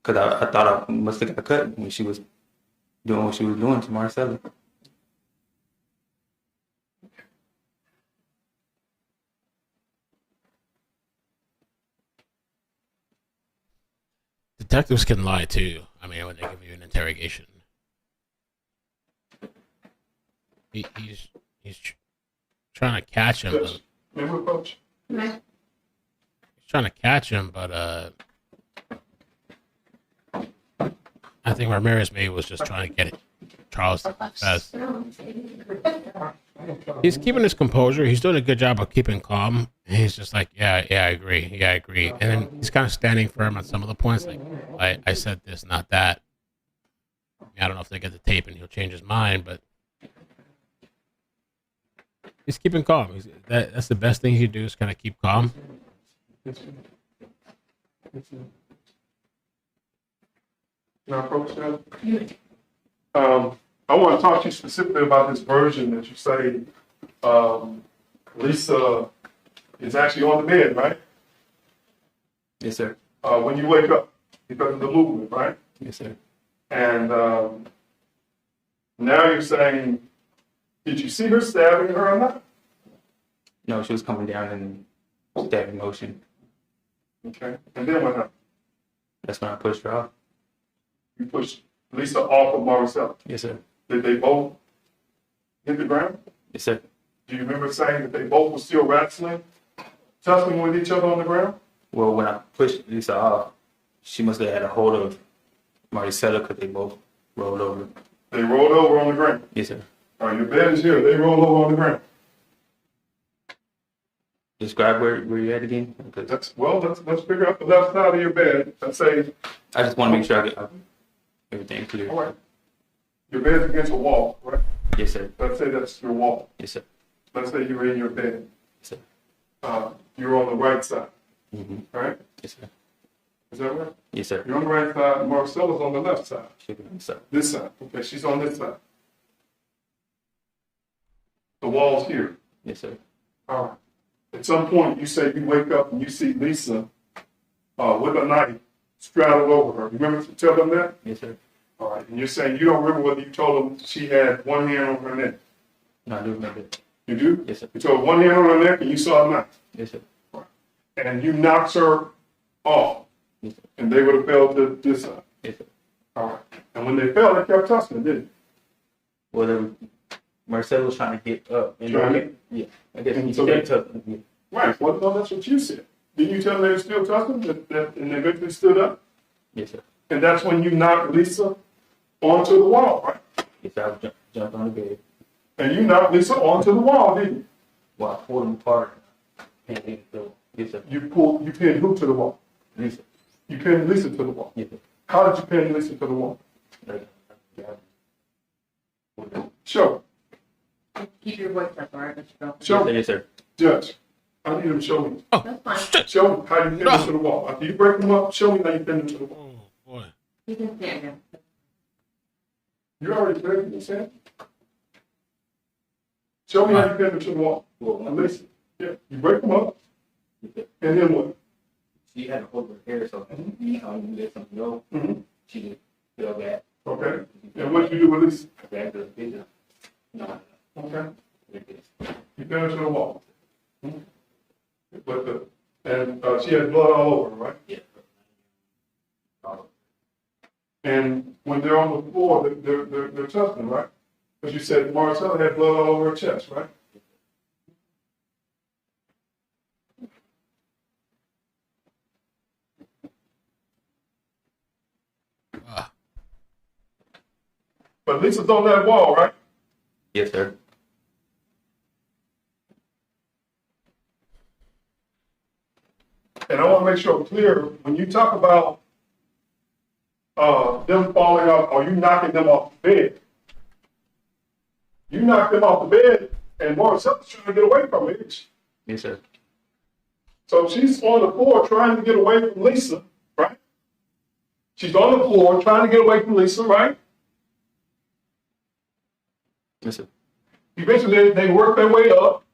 Because I thought I must have got cut when she was doing what she was doing to Marisela. Detectives can lie too. I mean, when they give you an interrogation. He's trying to catch him. Remember, Coach? He's trying to catch him, but I think Ramirez maybe was just trying to get it. Charles to confess. He's keeping his composure. He's doing a good job of keeping calm. And he's just like, yeah, I agree. Yeah, I agree. And then he's kind of standing firm on some of the points. Like, I said this, not that. I don't know if they get the tape and he'll change his mind, but he's keeping calm. That's the best thing he can do is kind of keep calm. Now, folks, I want to talk to you specifically about this version that you say Lisa is actually on the bed, right? Yes, sir. When you wake up because of the movement, right? Yes, sir. And now you're saying, did you see her stabbing her or not? No, she was coming down in stabbing motion. Okay. And then what happened? That's when I pushed her off. You pushed Lisa off of Marisela. Yes, sir. Did they both hit the ground? Yes, sir. Do you remember saying that they both were still wrestling, tussling with each other on the ground? Well, when I pushed Lisa off, she must have had a hold of Marisela because they both rolled over. They rolled over on the ground. Yes, sir. All right, your bed is here. They rolled over on the ground. Describe where you're at again. Because Let's figure out the left side of your bed. Let's say. I just want to make sure I get everything clear. All right. Your bed's against a wall, right? Yes, sir. Let's say that's your wall. Yes, sir. Let's say you're in your bed. Yes, sir. You're on the right side, Mm-hmm. right? Yes, sir. Is that right? Yes, sir. You're on the right side, and Marcella's on the left side. Yes, sir. This side. Okay, she's on this side. The wall's here. Yes, sir. All right. At some point, you say you wake up and you see Lisa with a knife straddled over her. You remember to tell them that? Yes, sir. All right. And you're saying you don't remember whether you told them she had one hand on her neck. No, I do remember it. You do? Yes, sir. You told one hand on her neck and you saw a knife. Yes, sir. And you knocked her off. Yes, sir. And they would have fell to this side. Yes, sir. All right. And when they fell, they kept tussling, didn't Well, Marcelo was trying to get up. And Trying to- yeah, I guess And he so stayed they- tough. Yeah. they? Right. Well, no, that's what you said. Didn't you tell them they were still tussling and they eventually stood up? Yes, sir. And that's when you knocked Lisa onto the wall, right? Yes, sir. I jumped on the bed. And you knocked Lisa onto the wall, didn't you? Well, I pulled him apart. And he fell. Yes, sir. You pinned who to the wall? Lisa. You pinned Lisa to the wall. Yes, sir. How did you pin Lisa to the wall? Yeah. Show. Keep your voice up, all right, Mr. Beltran? Show. Yes, sir. Judge, I need him to show me. That's fine. Show me how you pin her to the wall. After you break them up, show me how you pin them to the wall. Oh boy. You can stand there. You already breaking this in? Show me how you pin them to the wall. Now listen. Yeah, you break them up, and then what? She had to hold her hair, so anytime you let something go, Mhm. she just fell back. Okay. And what did you do with Lisa? I grabbed her vision. No. Okay. You pin her to the wall. But she had blood all over her, right? Yeah. And when they're on the floor, they're tussling, right? Because you said Marisela had blood all over her chest, right? Ah. But Lisa's on that wall, right? Yes, sir. And I want to make sure I'm clear, when you talk about them falling off, or you knocking them off the bed, you knocked them off the bed, and Marisela's trying to get away from it, isn't she? Yes, sir. So she's on the floor trying to get away from Lisa, right? She's on the floor trying to get away from Lisa, right? Yes, sir. Eventually, they work their way up,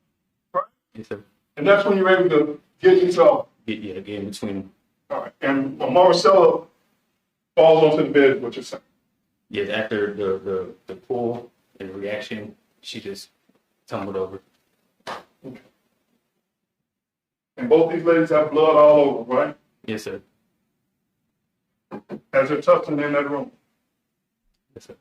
right? Yes, sir. And that's when you're able to get yourself. Yeah, get in between them. All right. And Marisela falls onto the bed, is what you're saying. Yes, after the pull and the reaction, she just tumbled over. Okay. And both these ladies have blood all over, right? Yes, sir. As they're tussling in that room. Yes, sir.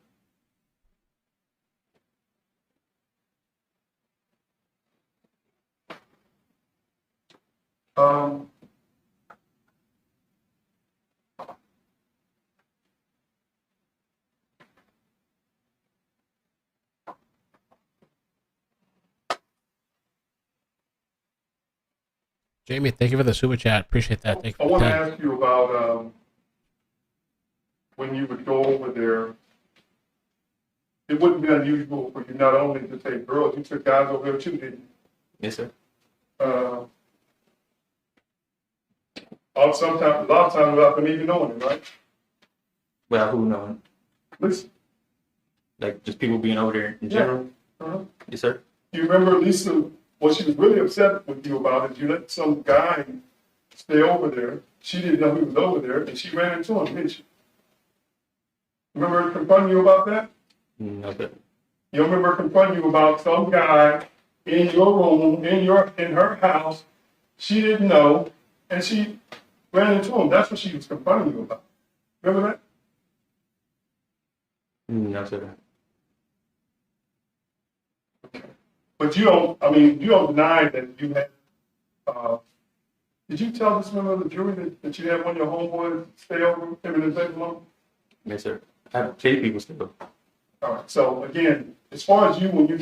Jamie, thank you for the super chat. Appreciate that. Thank you. I want to ask you about when you would go over there. It wouldn't be unusual for you not only to take girls, you took guys over there too, didn't you? Yes, sir. A lot of times without them even knowing it, right? Without who knowing? Listen. Like just people being over there in general? Uh-huh. Yes, sir. You remember Lisa, what she was really upset with you about is you let some guy stay over there. She didn't know he was over there, and she ran into him, didn't she? Remember her confronting you about that? No, sir. You remember her confronting you about some guy in your room, in her house, she didn't know, and she ran into him. That's what she was confronting you about. Remember that? No, sir. But you don't deny that you had, did you tell this member of the jury that you had one of your homeboys stay over him in his bedroom? Yes, sir. I have to take people still. All right, so again, as far as you, when you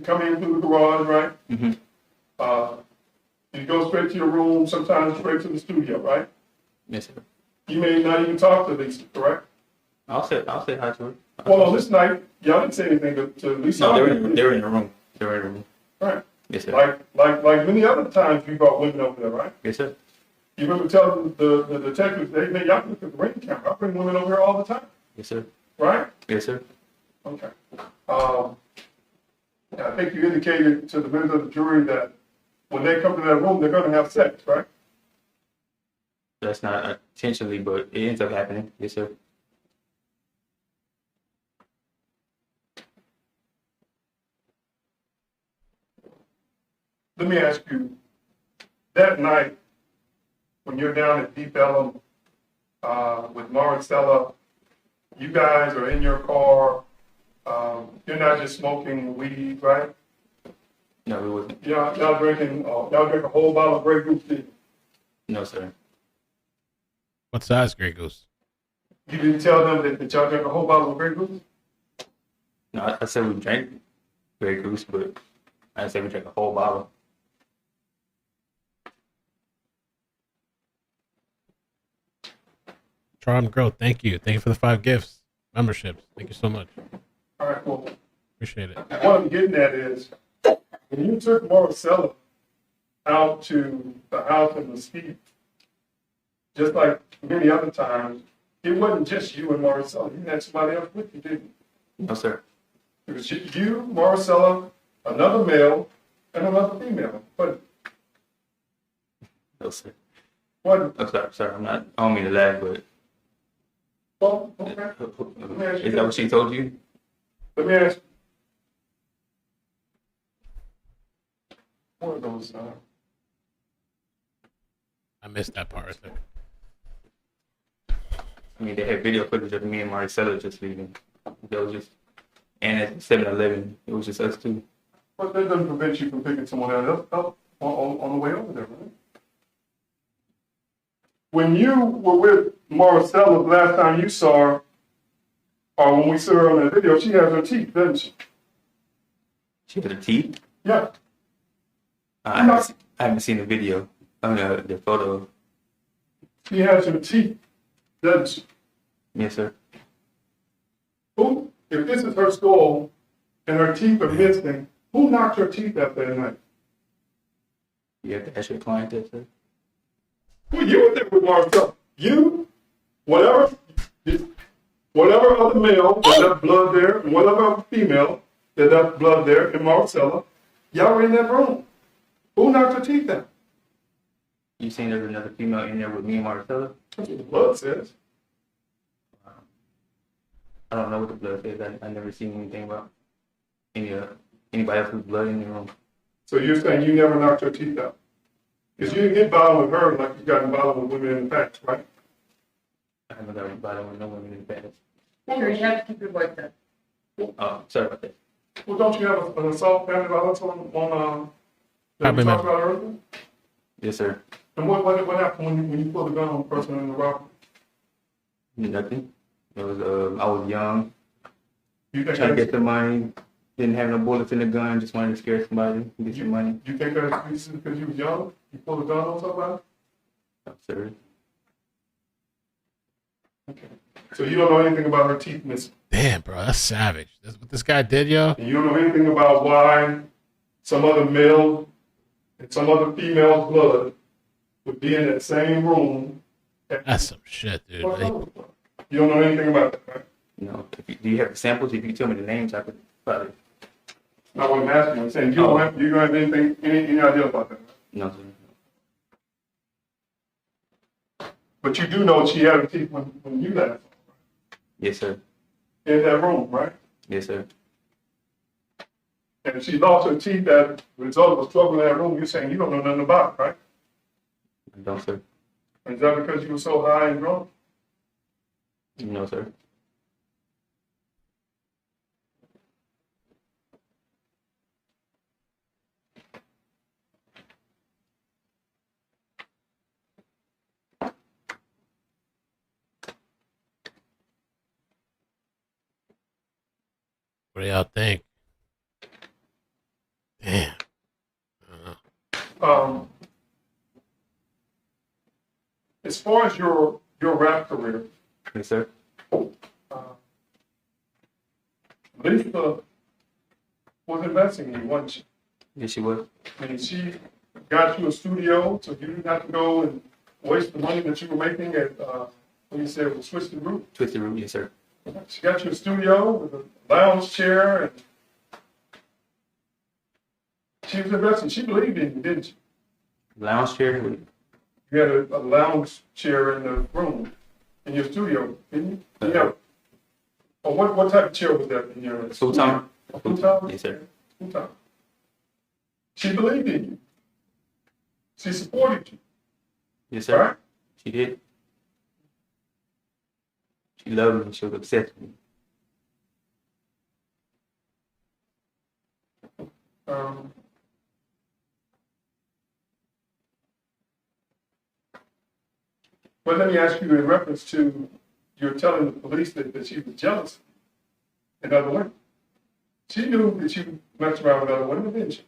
come in through the garage, right? Mm-hmm. You go straight to your room, sometimes straight to the studio, right? Yes, sir. You may not even talk to Lisa, correct? I'll say hi to her. Well, on this night, y'all didn't say anything to Lisa. No, they were in the room. They were in the room. Right. Yes, sir. Like many other times you brought women over there, right? Yes, sir. You remember telling the detectives, hey, man, y'all look at the ring camera. I bring women over here all the time, Yes, sir. right? Yes, sir. Okay. I think you indicated to the members of the jury that when they come to that room, they're going to have sex, right? That's not intentionally, but it ends up happening. Yes, sir. Let me ask you, that night, when you're down at Deep Ellum with Marisela, you guys are in your car, you're not just smoking weed, right? No, it wasn't. Y'all drink a whole bottle of Grey Goose, didn't you? No, sir. What size Grey Goose? You didn't tell them that y'all drank a whole bottle of Grey Goose? No, I said we drank Grey Goose, but I didn't say we drank a whole bottle. Charm Growth, thank you. Thank you for the 5 gifts. Memberships. Thank you so much. All right, well, Appreciate it. what I'm getting at is, when you took Marisela out to the house in Mesquite, just like many other times, it wasn't just you and Marisela. You had somebody else with you, didn't you? No, sir. It was you, Marisela, another male, and another female. But No, sir. what? I'm sorry. I don't mean to laugh, but Well, okay. is that what she told you? Let me ask you. What are those? I missed that part right there. I mean, they had video footage of me and Marisela just leaving. That was just, and at 7-Eleven, it was just us two. But that doesn't prevent you from picking someone else up on the way over there, right? When you were with Marisela the last time you saw her, or when we saw her on that video, she has her teeth, doesn't she? She had her teeth. Yeah. I haven't seen the video. I mean, the photo. She has her teeth, doesn't she? Yes, sir. Who, if this is her skull and her teeth are missing, who knocked her teeth out that night? You have to ask your client that, sir. Well, you were there with Marisela. You, whatever other male that left blood there, and whatever other female that left blood there in Marisela, y'all were in that room. Who knocked her teeth out? You seen there was another female in there with me and Marisela? That's what the blood says. I don't know what the blood says. I never seen anything about anybody else's blood in the room. So you're saying you never knocked her teeth out? Because you didn't get violent with her like you got violent with women in the past, right? I haven't got violent with no women in the past. Sure, you have to keep your voice up. Oh, sorry about that. Well, don't you have an assault family violence on that we talked about earlier? Yes, sir. And what happened when you pulled the gun on the person in the robbery? Nothing. It was I was young, You think trying to that's, get the money. Didn't have no bullets in the gun. Just wanted to scare somebody, get some money. you think that's because you was young? You pulled a gun on somebody? No, sir. Okay. So you don't know anything about her teeth missing? Damn, bro, that's savage. That's what this guy did, yo. And you don't know anything about why some other male and some other female's blood would be in that same room? That's some shit, dude. Man. You don't know anything about that, right? No. Do you have the samples? If you tell me the names, I could probably. Not what I'm asking. I'm saying you don't have anything, any idea about that, right? No, sir. But you do know she had her teeth when you left. Yes, sir. In that room, right? Yes, sir. And she lost her teeth as a result of a struggle in that room. You're saying you don't know nothing about it, right? I don't, sir. Is that because you were so high and drunk? No, sir. What do y'all think? Damn. As far as your rap career, Yes, sir. Lisa was investing in you, wasn't she? Yes, she was. And she got you a studio, so you didn't have to go and waste the money that you were making at, what you said, it was Twisted Root. Twisted Root, yes, sir. She got you a studio with a lounge chair, and she was investing. She believed in you, didn't she? Lounge chair. You had a lounge chair in the room, in your studio, didn't you? Yeah. Oh, what type of chair was that in your Futon. Futon? Yes, sir. Futon. She believed in you. She supported you. Yes, sir. Right? She did. She loved me. She was obsessed with me. But let me ask you in reference to you're telling the police that she was jealous in other women. She knew that you messed around with other women, didn't she?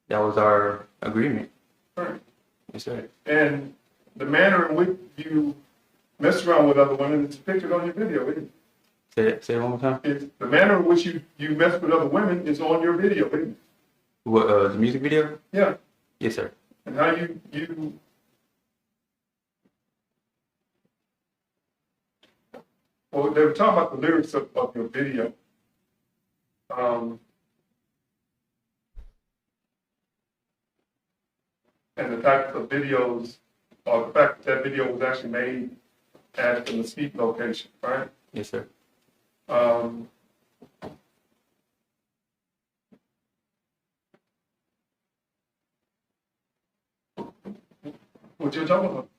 That was our agreement. Right. Yes, sir. And the manner in which you messed around with other women is depicted on your video, isn't it? Say it one more time. The manner in which you messed with other women is on your video, isn't it? What, the music video? Yeah. Yes, sir. And how you well, they were talking about the lyrics of your video. And the fact that the videos, or the fact that video was actually made at the Mesquite location, right? Yes, sir. What you're talking about?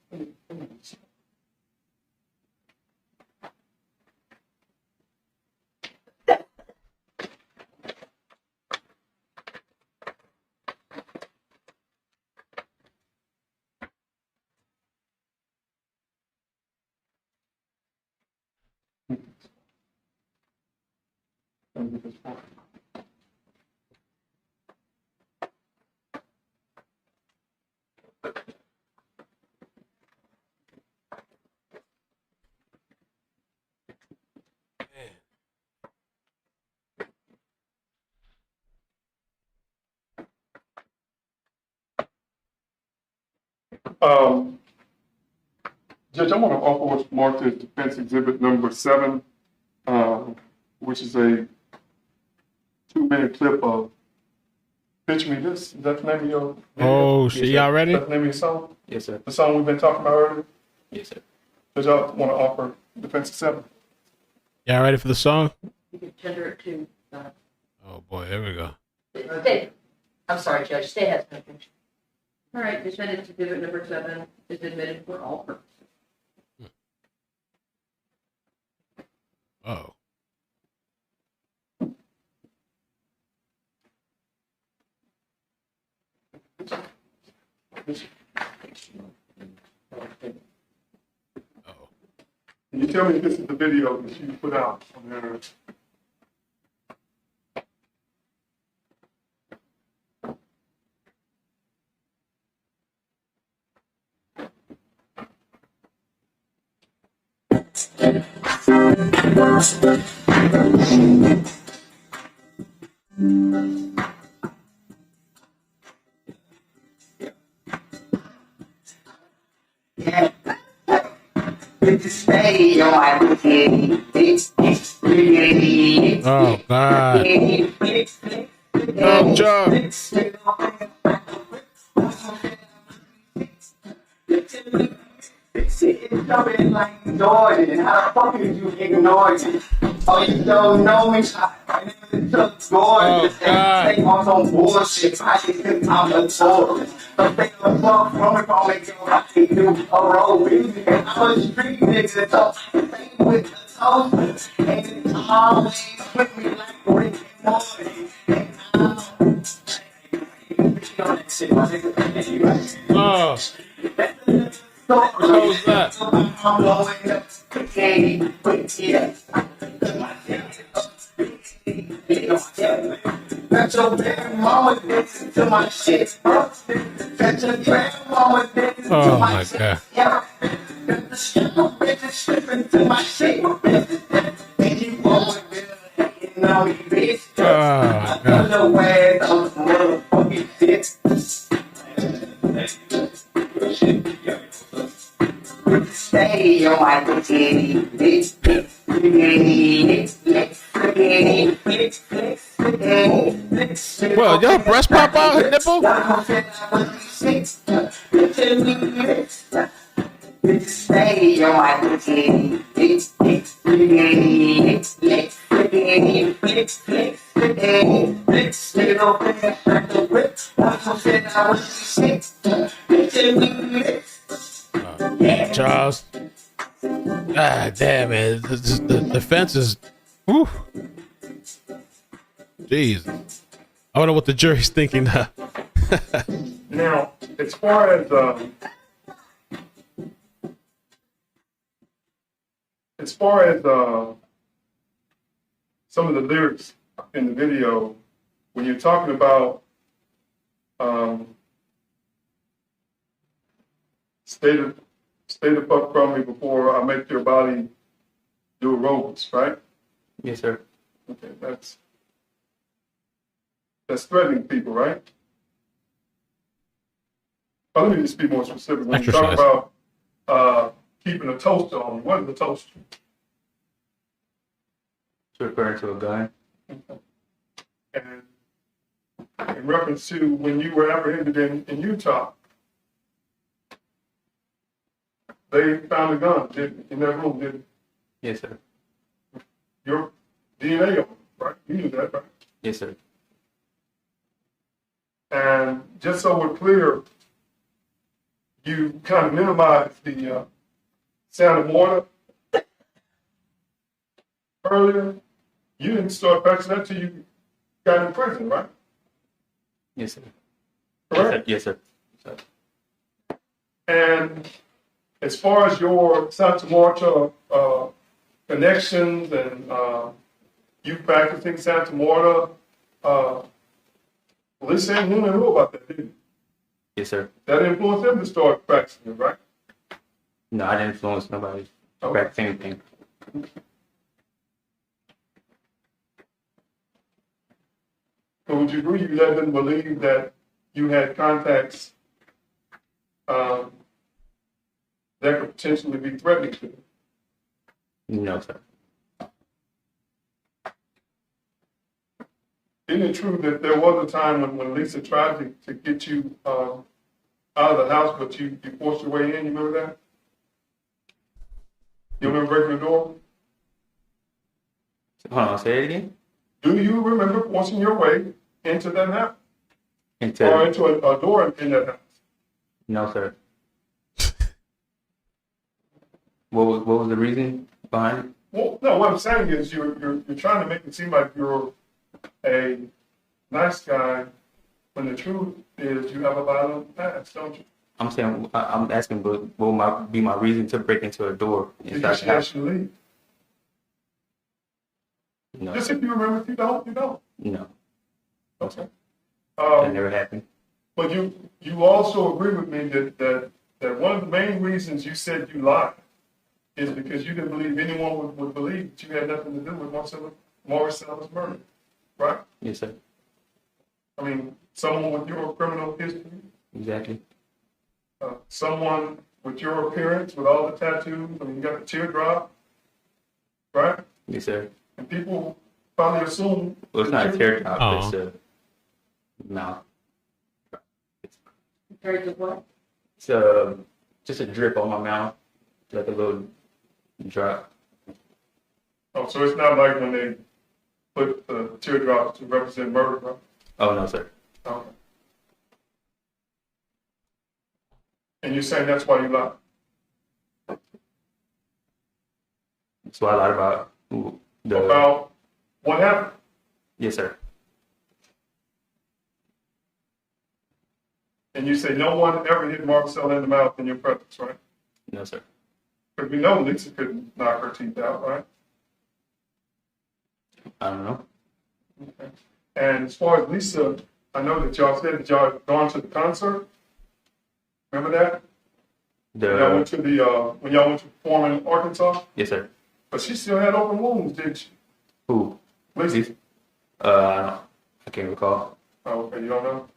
Judge, I want to offer what's marked as defense exhibit number 7, which is a 2-minute clip of Pitch Me This. Is that the name of your video? Oh, shit, y'all ready? Is that the name of your song? Yes, sir. The song we've been talking about earlier? Yes, sir. Judge, I want to offer defense 7. Y'all ready for the song? You can tender it to, Oh, boy, here we go. Stay. I'm sorry, Judge, stay ahead. all right, defendant's exhibit number 7 is admitted for all purposes. Oh. Oh. Can you tell me if this is the video that you put out on there? Oh God. No job. Jumping like Jordan, how the fuck did you ignore me? Oh, you don't know me? I never took Jordan. Stay on some bullshit. I just think I'm a tourist. So stay the fuck from me, I'll make you have to do a road. And I'm a street nigga, so stay with the toast. And it's always with me like Rick and Morty. And Oh. What was that? That's your grandmama listen to my shit. That's your grandmama listen to Oh my my shit. God. Yeah. Bitches slipping to my shit. And you always been hating on me, bitch. Oh my God. No way, I'm motherfucking shit. Stay on my booty, Well, your breast pop out, her nipple? Stay on my booty, Charles. Ah, damn it. The fence is. Whew. Jeez. I wonder what the jury's thinking now. Now, as far as some of the lyrics in the video, when you're talking about stay the fuck from me before I make your body do aerobics, right? Yes, sir. Okay, that's threatening people, right? Oh, let me just be more specific. When you talk about keeping a toaster on, what is a toaster? It's referring to a gun. And in reference to when you were apprehended in Utah, they found a gun in that room, didn't Yes, sir. your DNA on it, right? You knew that, right? Yes, sir. And just so we're clear, you kind of minimized the sound of mortar earlier. You didn't start practicing that till you got in prison, right? Yes, sir. Correct? Yes, sir. Yes, sir. And as far as your Santa Marta connections and you practicing Santa Marta, Lisa and Nina knew about that, didn't you? Yes, sir. That influenced them to start practicing it, right? No, I didn't influence nobody to Okay. practice anything. So would you agree you let them believe that you had contacts that could potentially be threatening to them? No, sir. Isn't it true that there was a time when Lisa tried to get you out of the house, but you forced your way in? You remember that? You remember breaking the door? Hold on, say it again. Do you remember forcing your way into that house? Or Into into a door in that house? no, sir. What was the reason behind it? Well, no, what I'm saying is you're trying to make it seem like you're a nice guy when the truth is you have a violent past, don't you? I'm saying I'm asking, what will be my reason to break into a door inside Because the she house? asked you to leave. No, Just sir. if you remember, if you don't, you don't. No, Okay. that never happened. But you also agree with me that one of the main reasons you said you lied is because you didn't believe anyone would believe that you had nothing to do with Marisela's murder, right? Yes, sir. I mean, someone with your criminal history, Exactly. someone with your appearance, with all the tattoos, I mean, you got the teardrop, right? Yes, sir. And people probably assume. Well, it's not a teardrop, it's a mouth. Compared to what? It's just a drip on my mouth, like a little drop. Oh, so it's not like when they put the teardrops to represent murder, right? Oh, no, sir. Okay. And you're saying that's why you lied? That's why I lied about About what happened? Yes, sir. And you say no one ever hit Marisela in the mouth in your presence, right? No, sir. Because we know Lisa couldn't knock her teeth out, right? I don't know. Okay. And as far as Lisa, I know that y'all said that y'all had gone to the concert. Remember that? Y'all went to when y'all went to perform in Arkansas? Yes, sir. But she still had open wounds, didn't she? Who? Lisa? I can't recall. Oh, okay, you don't know?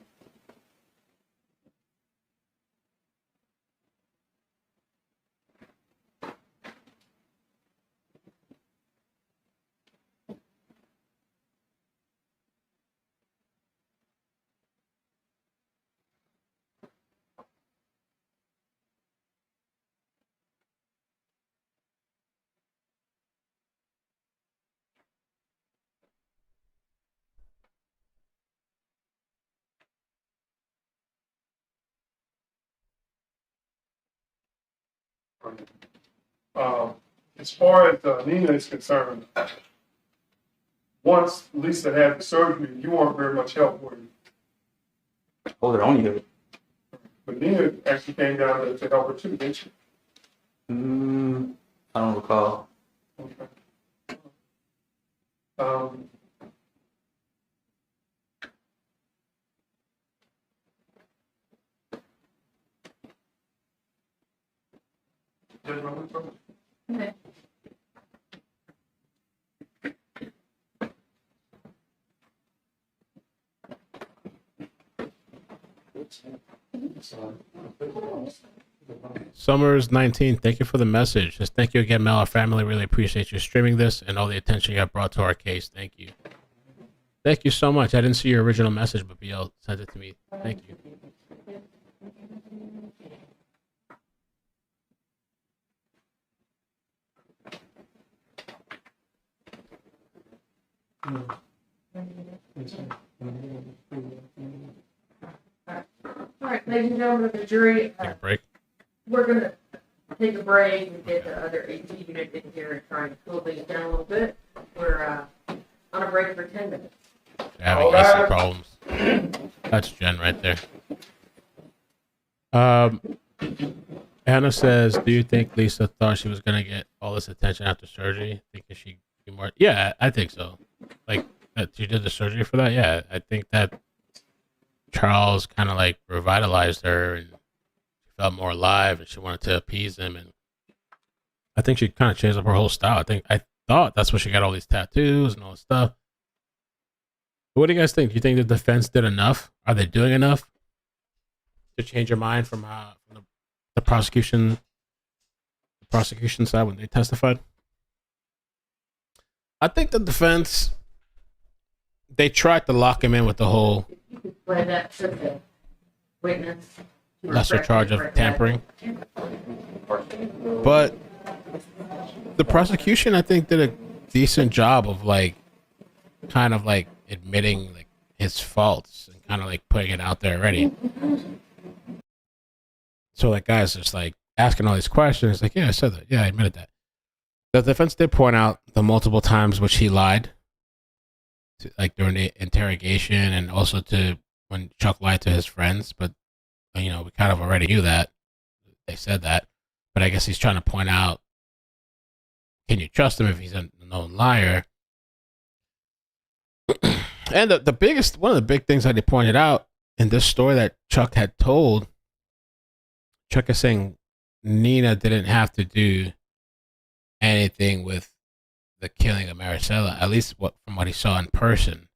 As far as Nina is concerned, once Lisa had the surgery, you weren't very much help, were you? Hold it on you. But Nina actually came down there to help her too, didn't she? I don't recall. Okay. Okay. Summers 19, thank you for the message. Just thank you again, Mel. Our family really appreciates you streaming this and all the attention you have brought to our case. Thank you. Thank you so much. I didn't see your original message, but BL sent it to me. Thank you. All right, ladies and gentlemen of the jury, Take a break. we're gonna take a break and get the other AT unit in here and try and cool things down a little bit. We're on a break for 10 minutes. Having AC problems. That's Jen right there. Anna says, do you think Lisa thought she was going to get all this attention after surgery? Thinking she be more? Yeah, I think so. Like, that she did the surgery for that? Yeah, I think that Charles kind of like revitalized her and she felt more alive and she wanted to appease him. And I think she kind of changed up her whole style. I thought that's why she got all these tattoos and all this stuff. What do you guys think? Do you think the defense did enough? Are they doing enough to change your mind from the prosecution side when they testified? I think the defense, they tried to lock him in with the whole Play that to the witness. lesser charge of tampering. But the prosecution, I think, did a decent job of like kind of like admitting like his faults and kind of like putting it out there already. So like guys just like asking all these questions, like, yeah, I said that. Yeah, I admitted that. The defense did point out the multiple times which he lied, like during the interrogation and also to when Chuck lied to his friends. But, you know, we kind of already knew that. They said that. But I guess he's trying to point out, can you trust him if he's a known liar? And the biggest, one of the big things that he pointed out in this story that Chuck had told, Chuck is saying Nina didn't have to do anything with the killing of Marisela, at least from what he saw in person.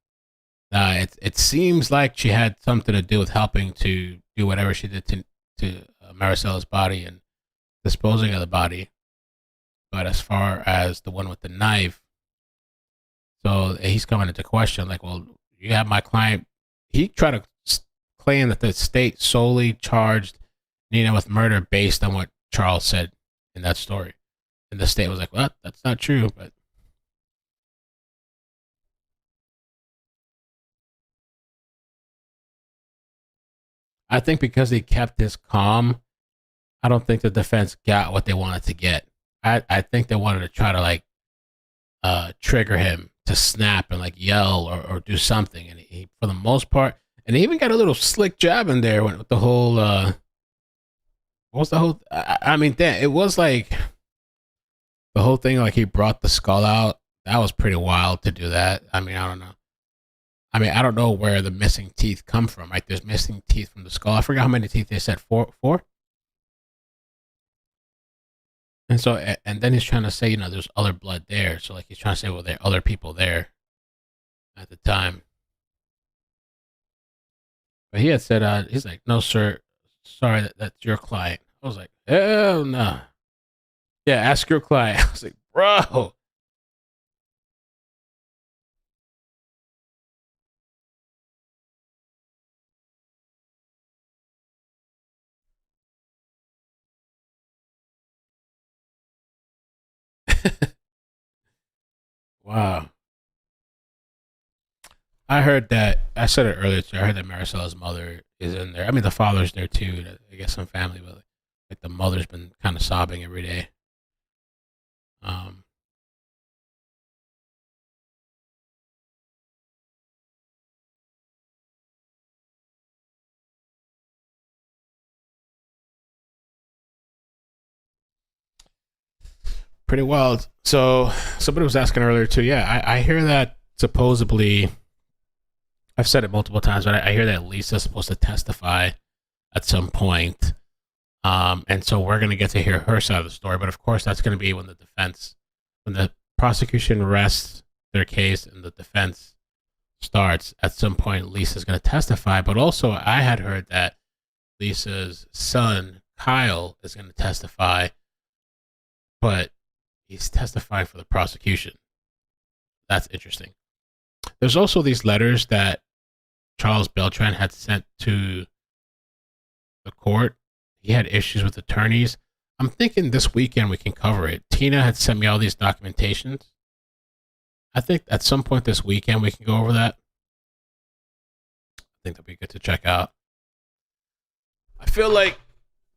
It seems like she had something to do with helping to do whatever she did to Marisela's body and disposing of the body. But as far as the one with the knife, so he's coming into question, like, well, you have my client. He tried to claim that the state solely charged Nina with murder based on what Charles said in that story. And the state was like, well, that's not true. But I think because he kept his calm, I don't think the defense got what they wanted to get. I think they wanted to try to like trigger him to snap and like yell or do something. And he, for the most part, and he even got a little slick jab in there with the whole, what was the whole, I mean, it was like the whole thing, like he brought the skull out. That was pretty wild to do that. I mean, I don't know. I don't know where the missing teeth come from, right? There's missing teeth from the skull. I forgot how many teeth they said, four? And so, and then he's trying to say, there's other blood there. So like he's trying to say, well, there are other people there at the time. But he had said, he's like, no, sir, sorry, that's your client. I was like, hell no. Yeah, ask your client. I was like, bro. Wow. I heard that, I said it earlier too. I heard that Marisela's mother is in there. I mean, the father's there too. I guess some family, but like the mother's been kind of sobbing every day. Pretty wild. So somebody was asking earlier too. Yeah, I hear that supposedly, I've said it multiple times, but I hear that Lisa's supposed to testify at some point. And so we're going to get to hear her side of the story. But of course, that's going to be when the prosecution rests their case and the defense starts. At some point, Lisa's going to testify. But also, I had heard that Lisa's son, Kyle, is going to testify. But he's testifying for the prosecution. That's interesting. There's also these letters that Charles Beltran had sent to the court. He had issues with attorneys. I'm thinking this weekend we can cover it. Tina had sent me all these documentations. I think at some point this weekend we can go over that. I think that'd be good to check out. I feel like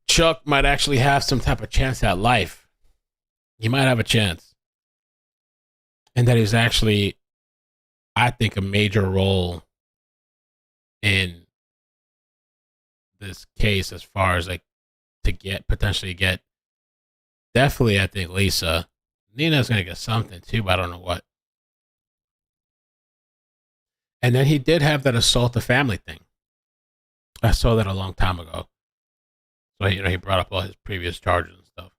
Chuck might actually have some type of chance at life. He might have a chance. And that is actually, I think, a major role in this case as far as like to potentially get, definitely I think Lisa. Nina's going to get something too, but I don't know what. And then he did have that assault the family thing. I saw that a long time ago. So, he brought up all his previous charges and stuff.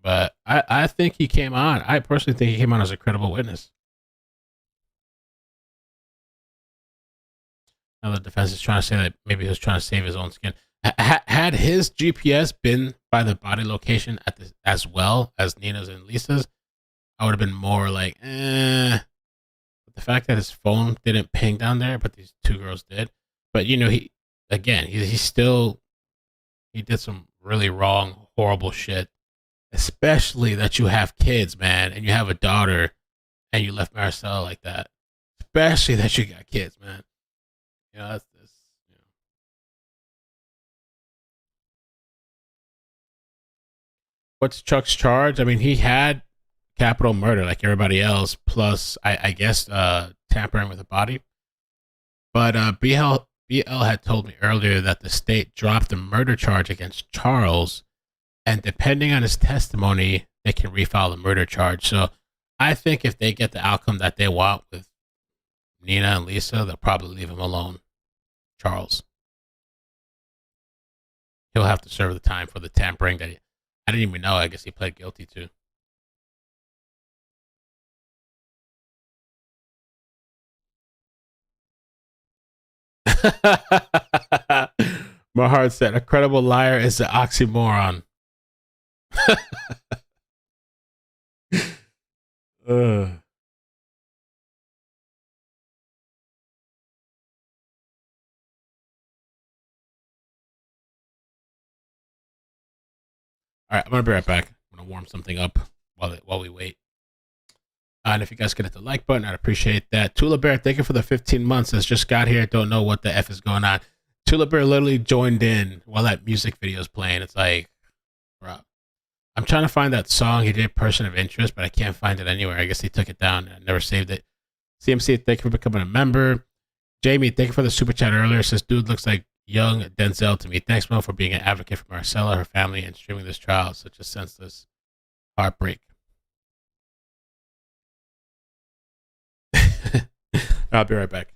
But I think he came on. I personally think he came on as a credible witness. Now the defense is trying to say that maybe he was trying to save his own skin. Had his GPS been by the body location as well as Nina's and Lisa's, I would have been more like, But the fact that his phone didn't ping down there, but these two girls did. But he did some really wrong, horrible shit. Especially that you have kids, man, and you have a daughter, and you left Marisela like that. Especially that you got kids, man. That's this. What's Chuck's charge? I mean, he had capital murder like everybody else, plus I guess tampering with a body. But BL had told me earlier that the state dropped the murder charge against Charles. And depending on his testimony, they can refile the murder charge. So I think if they get the outcome that they want with Nina and Lisa, they'll probably leave him alone. Charles. He'll have to serve the time for the tampering that I didn't even know. I guess he pled guilty too. My heart said, a credible liar is an oxymoron. All right, I'm gonna be right back. I'm gonna warm something up while we wait. And if you guys could hit the like button, I'd appreciate that. Tula Bear, thank you for the 15 months. Has just got here. Don't know what the F is going on. Tula Bear literally joined in while that music video is playing. It's like, bro. I'm trying to find that song he did, Person of Interest, but I can't find it anywhere. I guess he took it down and never saved it. CMC, thank you for becoming a member. Jamie, thank you for the super chat earlier. Says, dude looks like young Denzel to me. Thanks, Mo, for being an advocate for Marisela, her family, and streaming this trial. Such a senseless heartbreak. I'll be right back.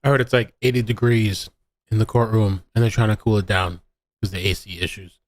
I heard it's like 80 degrees in the courtroom, and they're trying to cool it down because the AC issues.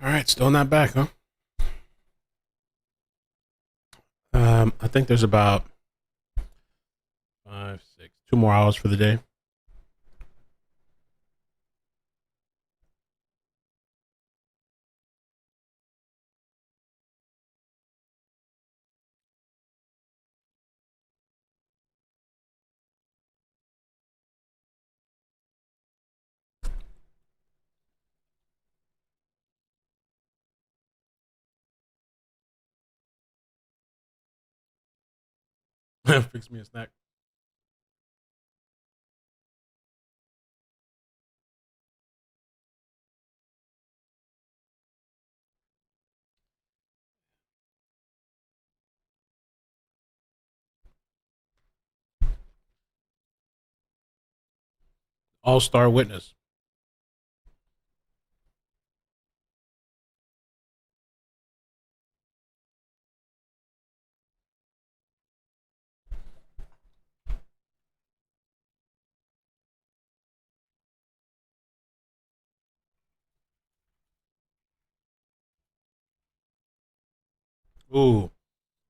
All right, still not back, huh? I think there's about 5, 6, 2 more hours for the day. Fix me a snack. All-star witness. Ooh,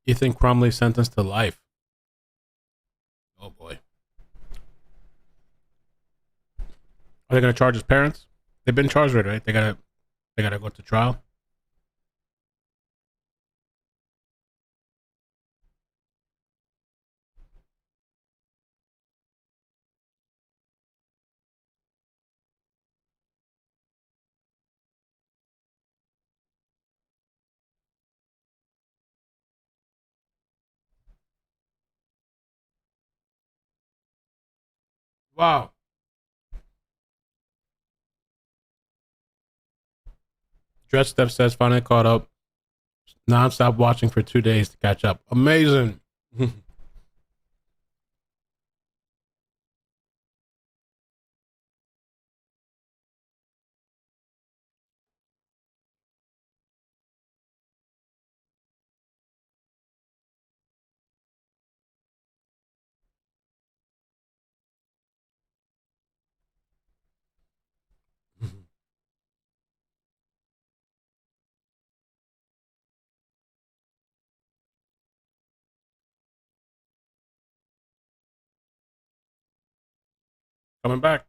Ethan Crumley sentenced to life. Oh boy. Are they going to charge his parents? They've been charged already, right? They gotta go to trial. Wow. Dred Steph says finally caught up. Non-stop watching for 2 days to catch up. Amazing. Coming back.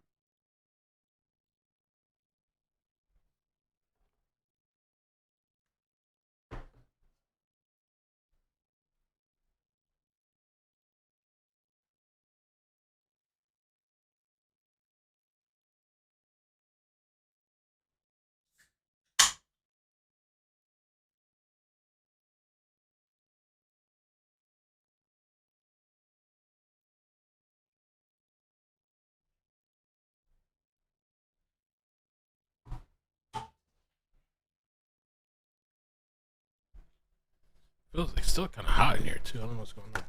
Feels like it's still kind of hot in here too. I don't know what's going on.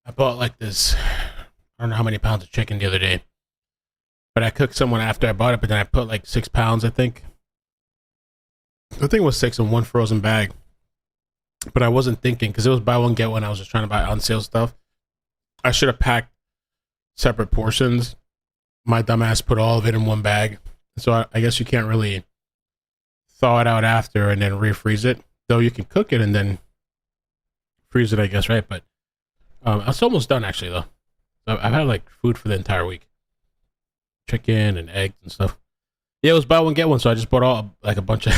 I bought like this. I don't know how many pounds of chicken the other day, but I cooked someone after I bought it. But then I put like 6 pounds. I think it was 6 in one frozen bag. But I wasn't thinking because it was buy one get one. I was just trying to buy on sale stuff. I should have packed separate portions. My dumbass put all of it in one bag. So I guess you can't really thaw it out after and then refreeze it. Though you can cook it and then freeze it, I guess, right? But it's almost done actually, though. I've had like food for the entire week, chicken and eggs and stuff. Yeah, it was buy one get one, so I just bought all like a bunch of.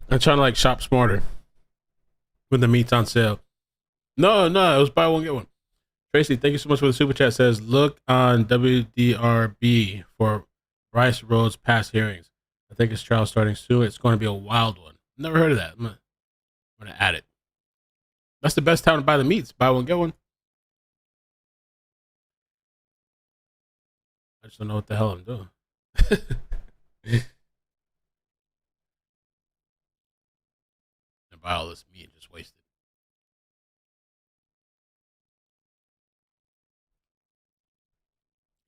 I'm trying to like shop smarter when the meat's on sale. No, it was buy one get one. Tracy, thank you so much for the super chat. Says look on WDRB for Rice Road's past hearings. I think it's trial starting soon. It's going to be a wild one. Never heard of that. I'm gonna add it. That's the best time to buy the meats. Buy one get one. I just don't know what the hell I'm doing. And buy all this meat and just waste it.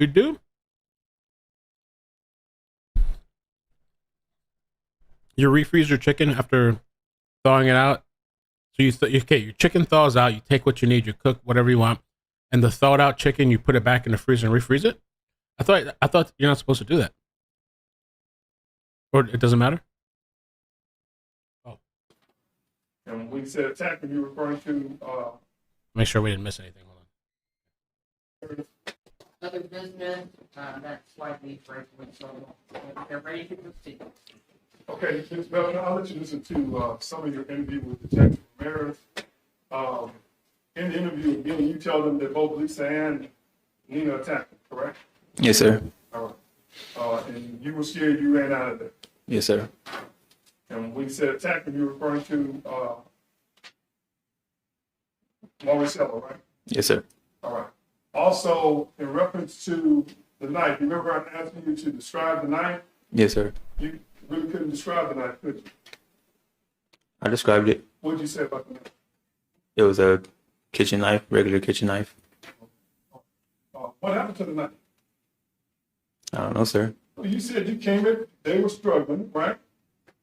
You do? You refreeze your chicken after thawing it out So your chicken thaws out. You take what you need. You cook whatever you want, and the thawed out chicken, you put it back in the freezer and refreeze it. I thought you're not supposed to do that, or it doesn't matter. Oh, And when we said attacking, you're referring to, make sure we didn't miss anything. Hold on. Other business, that's why the break went so long. They're ready to proceed. okay, Ms. Beltran, I'll let you listen to some of your interview with Detective Ramirez. In the interview, again, you tell them that both Lisa and Nina attacked them, correct? Yes, sir. All right. And you were scared, you ran out of there. Yes, sir. And when you said attacking, you're referring to Marisela, right? Yes, sir. All right. Also, in reference to the knife, you remember I asked you to describe the knife? Yes, sir. You really couldn't describe the knife, could you? I described it. What did you say about the knife? It was a kitchen knife, regular kitchen knife. What happened to the knife? I don't know, sir. Well, you said you came in, they were struggling, right?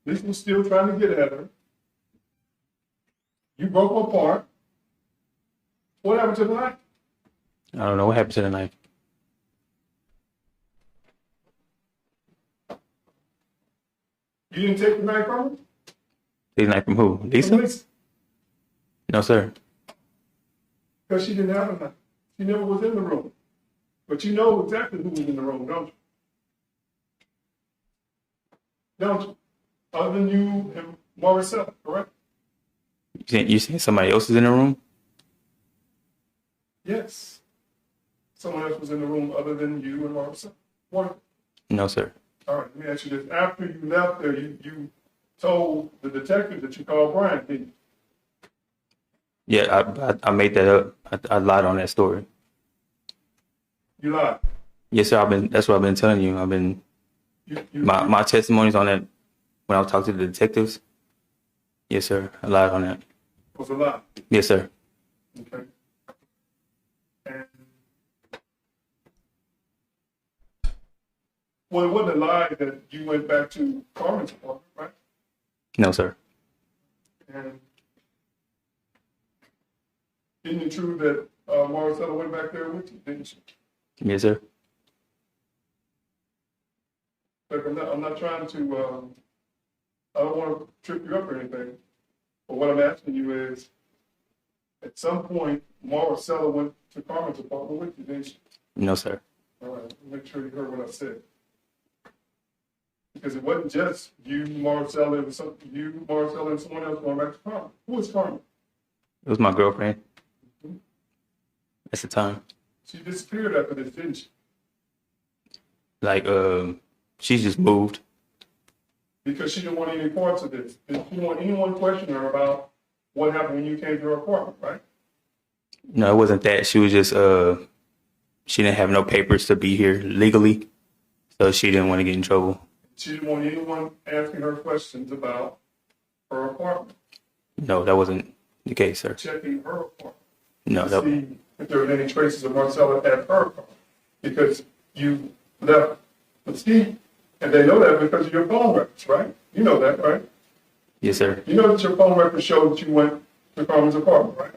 This was still trying to get at her. You broke them apart. What happened to the knife? I don't know what happened to the knife. You didn't take the knife from her? Take the knife from who? Lisa? No, sir. Because she didn't have a knife. She never was in the room. But you know exactly who was in the room, don't you? Don't you? Other than you and Marisela, correct? You saying somebody else is in the room? Yes. Someone else was in the room other than you and Marisela. One. No, sir. All right, let me ask you this. After you left there, you told the detective that you called Brian, didn't you? Yeah, I made that up. I lied on that story. You lied. Yes, sir. That's what I've been telling you. My testimonies on that when I was talking to the detectives. Yes, sir. I lied on that. Was a lie. Yes, sir. Okay. And well, it wasn't a lie that you went back to Carmen's apartment, right? No, sir. And isn't it true that Marisela went back there with you, didn't she? Yes, sir. Look, I'm not trying to, I don't want to trip you up or anything. But what I'm asking you is, at some point, Marisela went to Carmen's apartment with you, didn't she? No, sir. All right, make sure you heard what I said. Because it wasn't just you, Marisela, it was you, Marisela, and someone else going back to Carmen. Who was Carmen? It was my girlfriend. At the time. She disappeared after this, didn't she? Like, she just moved. Because she didn't want any parts of this. She didn't want anyone questioning her about what happened when you came to her apartment, right? No, it wasn't that. She was just, she didn't have no papers to be here legally. So she didn't want to get in trouble. She didn't want anyone asking her questions about her apartment. No, that wasn't the case, sir. Checking her apartment. No, to see if there were any traces of Marisela at her apartment. Because you left Mesquite, and they know that because of your phone records, right? You know that, right? Yes, sir. You know that your phone records show that you went to Carmen's apartment, right?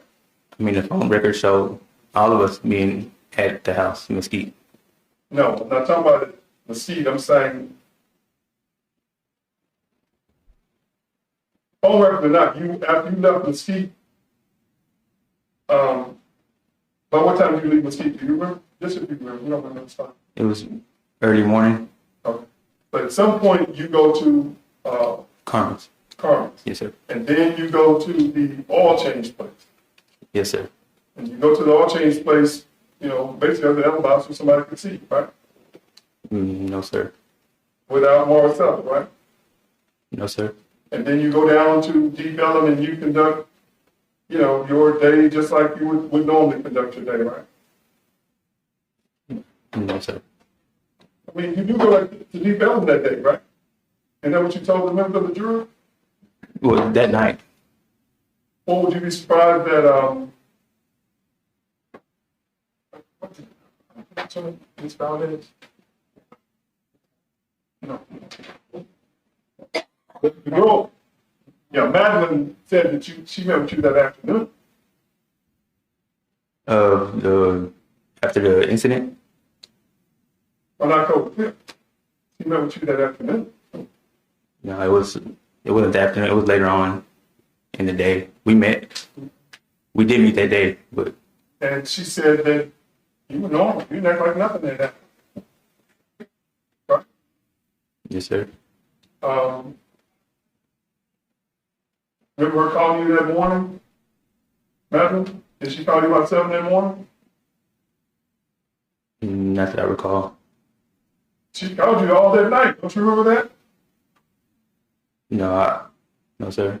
I mean, the phone records show all of us being at the house, Mesquite. No, I'm not talking about Mesquite. I'm saying phone records or not. After you left Mesquite, by what time did you leave Mesquite? Do you remember? Just if you remember. You don't remember, it's fine. It was early morning. Okay. But at some point, you go to Carmen's. Carmen's. Yes, sir. And then you go to the oil change place. Yes, sir. And you go to the oil change place, you know, basically as an L box so somebody can see, right? No, sir. Without Marisela, right? No, sir. And then you go down to Deep Ellum and you conduct, you know, your day just like you would normally conduct your day, right? No, sir. I mean, you do go to Deep Ellum that day, right? Isn't that what you told the members of the jury? Well, that night. Or would you be surprised that, Miss Valdez? No. The girl, yeah, Madeline said that she met with you that afternoon. After the incident? On October 5th. She met with you that afternoon. No, it wasn't the afternoon. It was later on in the day. We met. We did meet that day, but. And she said that you were normal. You didn't act like nothing that happened. Right? Yes, sir. Remember her calling you that morning? Madam? Did she call you about 7 in the morning? Not that I recall. She called you all that night. Don't you remember that? No, sir.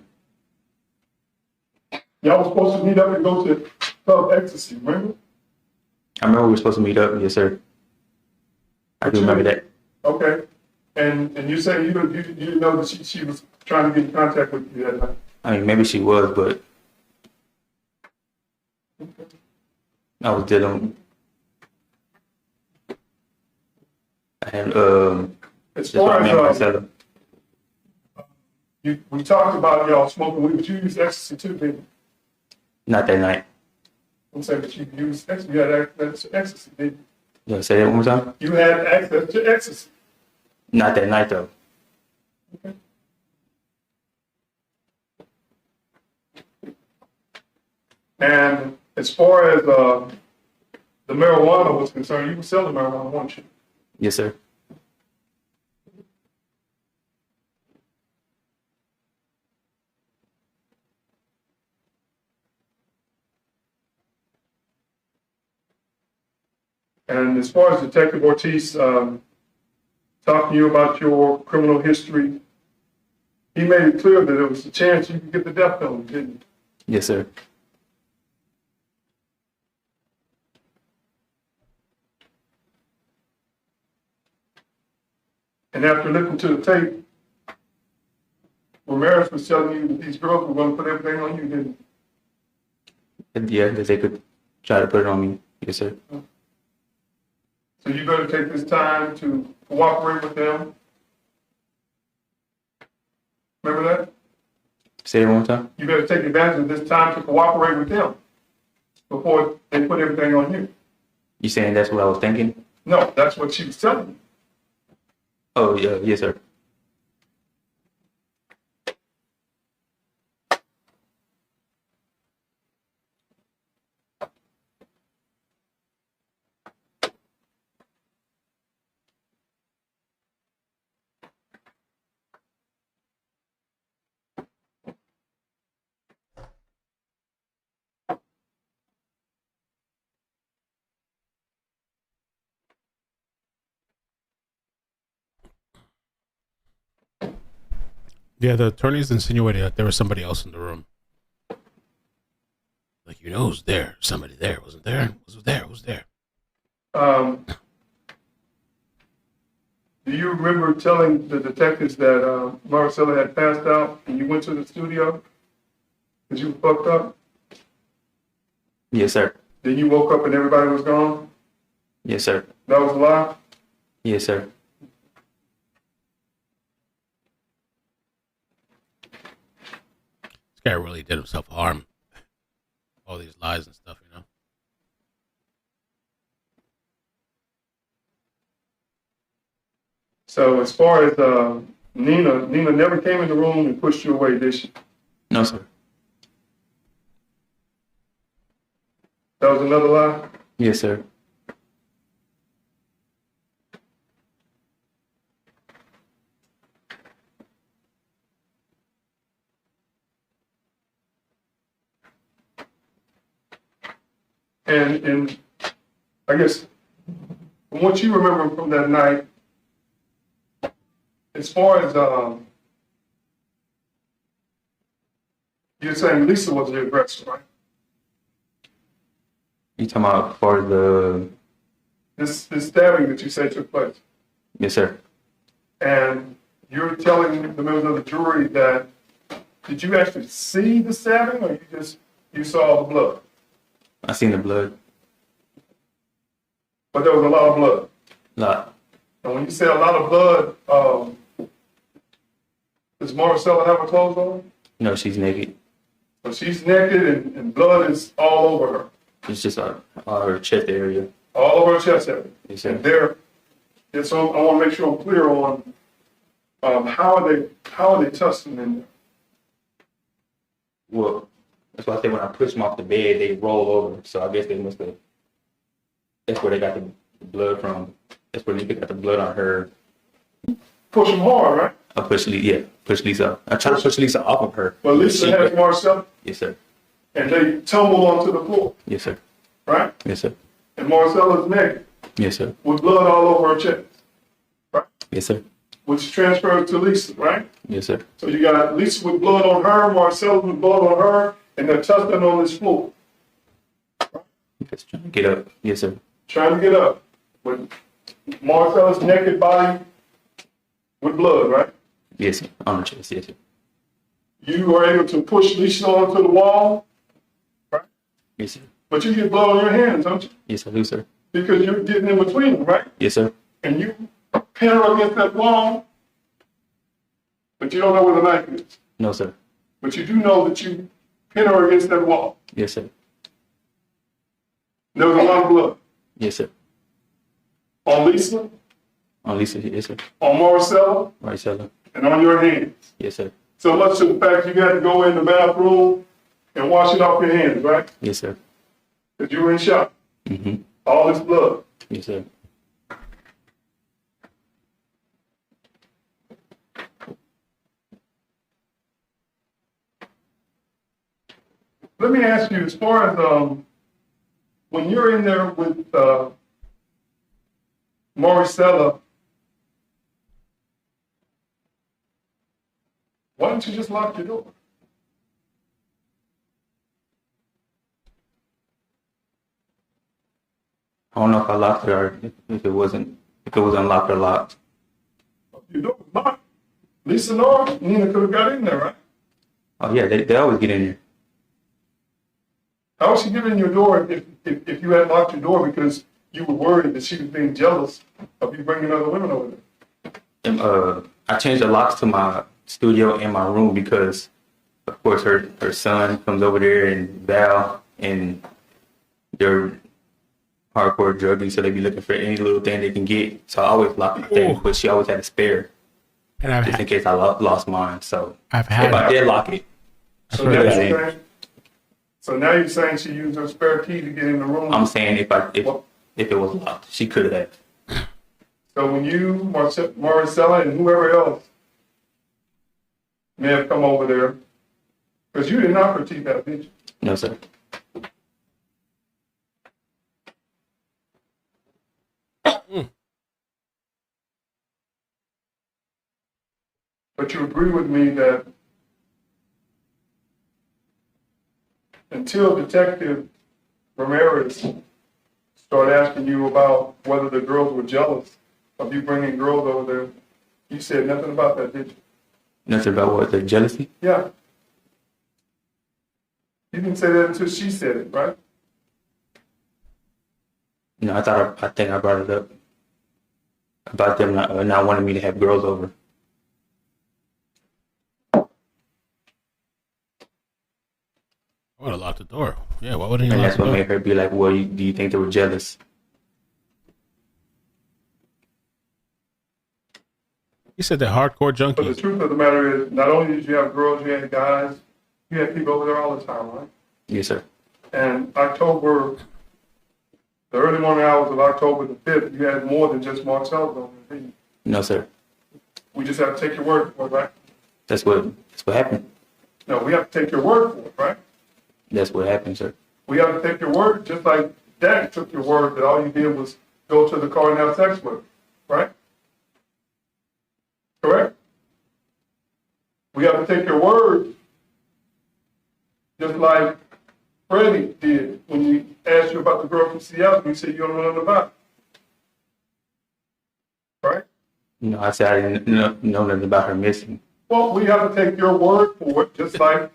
Y'all were supposed to meet up and go to Club Ecstasy, remember? I remember we were supposed to meet up. Yes, sir. I do remember that. Okay. And you say you didn't know that she was trying to get in contact with you that night? I mean, maybe she was, but I was dealing. I had As just far me and as Marisela. we talked about y'all smoking weed, but you used ecstasy too, didn't you? Not that night. I'm saying that you used ecstasy. You had access to ecstasy, didn't you? You say that one more time? You had access to ecstasy. Not that night, though. Okay. And as far as the marijuana was concerned, you were selling marijuana, weren't you? Yes, sir. And as far as Detective Ortiz talking to you about your criminal history, he made it clear that there was a chance you could get the death penalty, didn't he? Yes, sir. And after listening to the tape, Ramirez was telling you that these girls were going to put everything on you, didn't he? Yeah, that they could try to put it on me. Yes, sir. So you better take this time to cooperate with them. Remember that? Say it one more time. You better take advantage of this time to cooperate with them before they put everything on you. You saying that's what I was thinking? No, that's what she was telling you. Oh, yeah, yes, sir. Yeah, the attorneys insinuated that there was somebody else in the room. Like, who's there? Somebody there. Wasn't there? Who's there? Do you remember telling the detectives that Marisela had passed out and you went to the studio because you were fucked up? Yes, sir. Then you woke up and everybody was gone? Yes, sir. That was a lie? Yes, sir. This guy really did himself harm. All these lies and stuff, So as far as Nina never came in the room and pushed you away, did she? No, sir. That was another lie? Yes, sir. And I guess from what you remember from that night, as far as you're saying Lisa was the aggressor, right? You talking about for the... This stabbing that you say took place. Yes, sir. And you're telling the members of the jury that, did you actually see the stabbing or you saw the blood? I seen the blood. But there was a lot of blood. Lot. And when you say a lot of blood, does Marisela have her clothes on? No, she's naked. So she's naked and blood is all over her. It's just our chest area. All over her chest area. Yes, sir. And there, and so I want to make sure I'm clear on how are they testing in there? Well, that's why I said when I push them off the bed, they roll over. So I guess they must have. That's where they got the blood from. That's where they got the blood on her. Push them hard, right? I push Lisa. I try to push Lisa off of her. Well, Lisa has Marcella, Yes, sir. and they tumble onto the floor, Yes, sir. right? Yes, sir. And Marcella's naked Yes, sir. with blood all over her chest, Yes, sir. which transfers to Lisa, right? Yes, sir. So you got Lisa with blood on her, Marcella with blood on her, and they're testing on this floor, Just trying to get up. Yes, sir. trying to get up with Marcella's naked body with blood, right? Yes, sir. On the chest. Yes, sir. You are able to push Lisa onto the wall, Yes, sir. but you get blood on your hands, don't you? Yes, I do, sir. Because you're getting in between them, right? Yes, sir. And you pin her against that wall, but you don't know where the knife is. No, sir. But you do know that you pin her against that wall. Yes, sir. There was a lot of blood Yes, sir. on Lisa, On Lisa. Yes, sir. on Marcella, Marisela. and on your hands. Yes, sir. So much to the fact you got to go in the bathroom and wash it off your hands, right? Yes, sir. Because you were in shock. Mm-hmm. All this blood. Yes, sir. Let me ask you, as far as when you're in there with Marisela, why don't you just lock your door? I don't know if I locked it or if it was unlocked or locked. Your door was locked. Lisa Nora, Nina could have got in there, right? Oh yeah, they always get in there. How would she get in your door if you had locked your door because you were worried that she was being jealous of you bringing other women over there? And, I changed the locks to my studio and my room because, of course, her son comes over there and Val, and they're hardcore druggies, so they be looking for any little thing they can get. So I always lock the thing, but she always had a spare, And just in case I lost mine. So I've had if I did lock it, So now you're saying, you're saying she used her spare key to get in the room? I'm saying if it was locked, she could have. So when you, Marisela, and whoever else may have come over there, because you didn't knock her teeth out, did you? No, sir. But you agree with me that until Detective Ramirez started asking you about whether the girls were jealous of you bringing girls over there, you said nothing about that, did you? Nothing about what, the jealousy? Yeah. You didn't say that until she said it, right? No, I think I brought it up about them not wanting me to have girls over. I would have locked the door. Yeah, why wouldn't you And lock that's the what door? made her be like, well, do you think they were jealous? You said they're hardcore But the junkies. truth of the matter is, not only did you have girls, you had guys, you had people over there all the time, right? Yes, sir. And October, the early morning hours of October the 5th, you had more than just Marcel's over there, didn't you? No, sir. We just have to take your word for it, right? That's what happened. No, we have to take your word for it, right? That's what happened, sir. We have to take your word, just like Daddy took your word that all you did was go to the car and have sex with her, right? Correct? We have to take your word, just like Freddie did when he asked you about the girl from Seattle and you said you don't know nothing about it. Right? No, I said I didn't know nothing about her missing. Well, we have to take your word for it, just like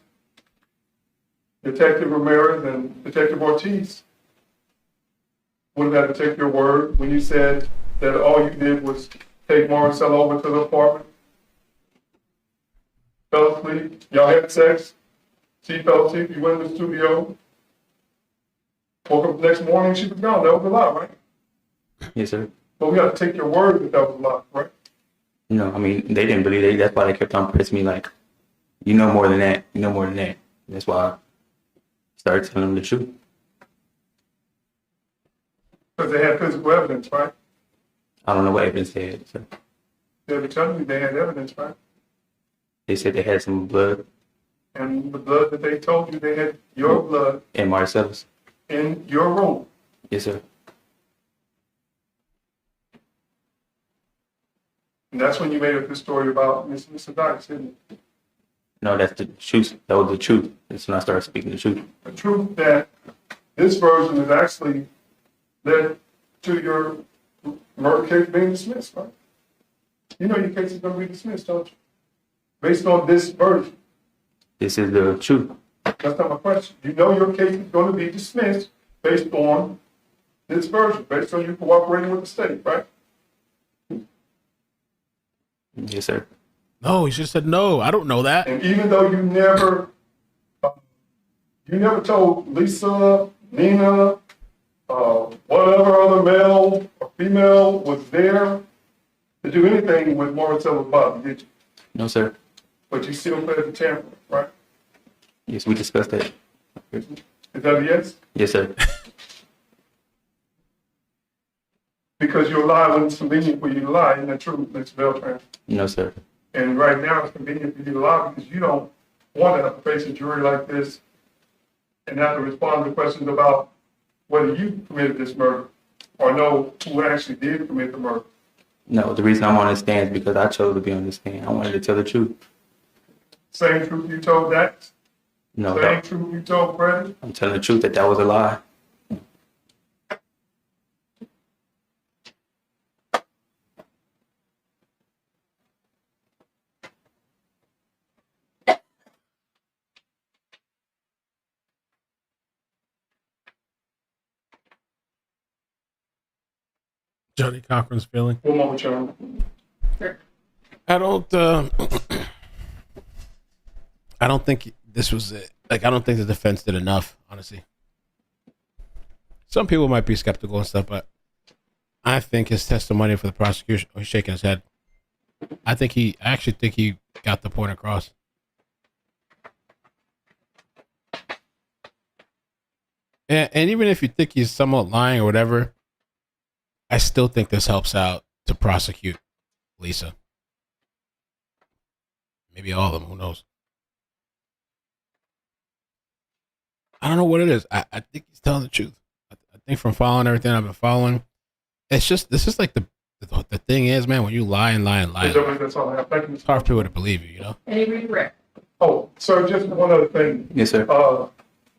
Detective Ramirez and Detective Ortiz would have had to take your word when you said that all you did was take Marisela over to the apartment, fell asleep, y'all had sex, She fell asleep, you went to the studio, woke up the next morning, she was gone. That was a lie, right? Yes, sir. But we got to take your word that was a lie, right? I mean, they didn't believe it. That's why they kept on pressing me like, you know more than that. You know more than that. That's why I started telling them the truth. Because they had physical evidence, right? I don't know what evidence they had, sir. They were telling you they had evidence, right? They said they had some blood And the blood that they told you they had your blood in Marcellus. in your room. Yes, sir. And that's when you made up the story about Mr. Dykes, didn't it? No, that's the truth. That was the truth. That's when I started speaking the truth. The truth that this version is actually led to your murder case being dismissed, right? You know your case is going to be dismissed, don't you? Based on this version. This is the truth. That's not my question. You know your case is going to be dismissed based on this version, based on you cooperating with the state, right? Yes, sir. No, he should have said no. I don't know that. And even though you never told Lisa, Nina, whatever other male or female was there to do anything with Marisela Botello, did you? No, sir. But you still pled the tampering, right? Yes, we discussed that. Is that a yes? Yes, sir. Because you lie when it's convenient for you to lie, isn't that true, Mr. Beltran? No, sir. And right now it's convenient for you to lie because you don't want to have to face a jury like this and have to respond to questions about whether you committed this murder or know who actually did commit the murder. No, the reason I'm on this stand is because I chose to be on this stand. I wanted to tell the truth. Same truth you told Dax? No, Same no. truth you told Brandon? I'm telling the truth that was a lie. Johnny Cochran's feeling. One moment, Charlie. I don't. I don't think this was it. Like, I don't think the defense did enough. Honestly, some people might be skeptical and stuff, but I think his testimony for the prosecution. Oh, he's shaking his head. I actually think he got the point across. And even if you think he's somewhat lying or whatever, I still think this helps out to prosecute Lisa. Maybe all of them, who knows? I don't know what it is. I think he's telling the truth. I think from following everything I've been following, it's just, this is like the thing is, man, when you lie and lie and lie, That's all I have. Thank you, it's hard for people to believe you, you know? Any redirect? Oh, sir, just one other thing. Yes, sir. I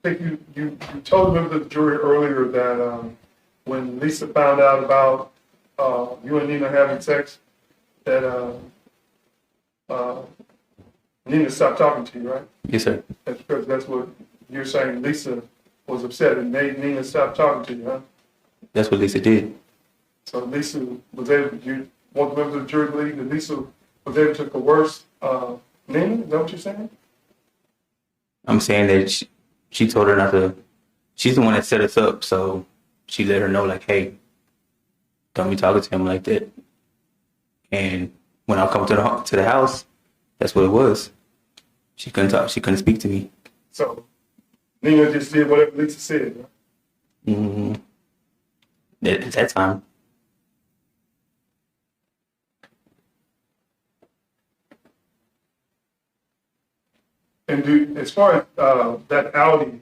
think you told members of the jury earlier that when Lisa found out about you and Nina having sex, that Nina stopped talking to you, right? Yes, sir. That's because that's what you're saying. Lisa was upset and made Nina stop talking to you, huh? That's what Lisa did. So Lisa was able. You want the members of the jury to believe that Lisa was able to coerce Nina? Is that what you're saying? I'm saying that she told her not to. She's the one that set us up, so she let her know, like, hey, don't be talking to him like that. And when I come to the house, that's what it was. She couldn't talk. She couldn't speak to me. So Nina just did whatever Lisa said. Right? Mm-hmm. At that time. And as far as that Audi,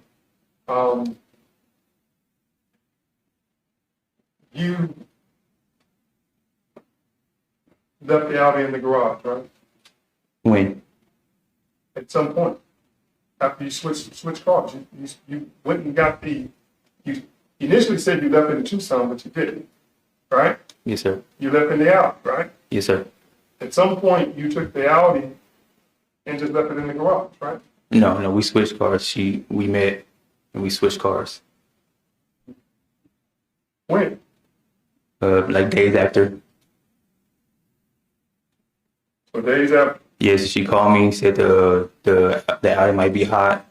you left the Audi in the garage, right? When? At some point, after you switched cars, you went and got you initially said you left it in Tucson, but you didn't, right? Yes, sir. You left in the Audi, right? Yes, sir. At some point, you took the Audi and just left it in the garage, right? No, we switched cars. We met and we switched cars. When? Like days after. So days after. Yes, she called me, said the Audi might be hot.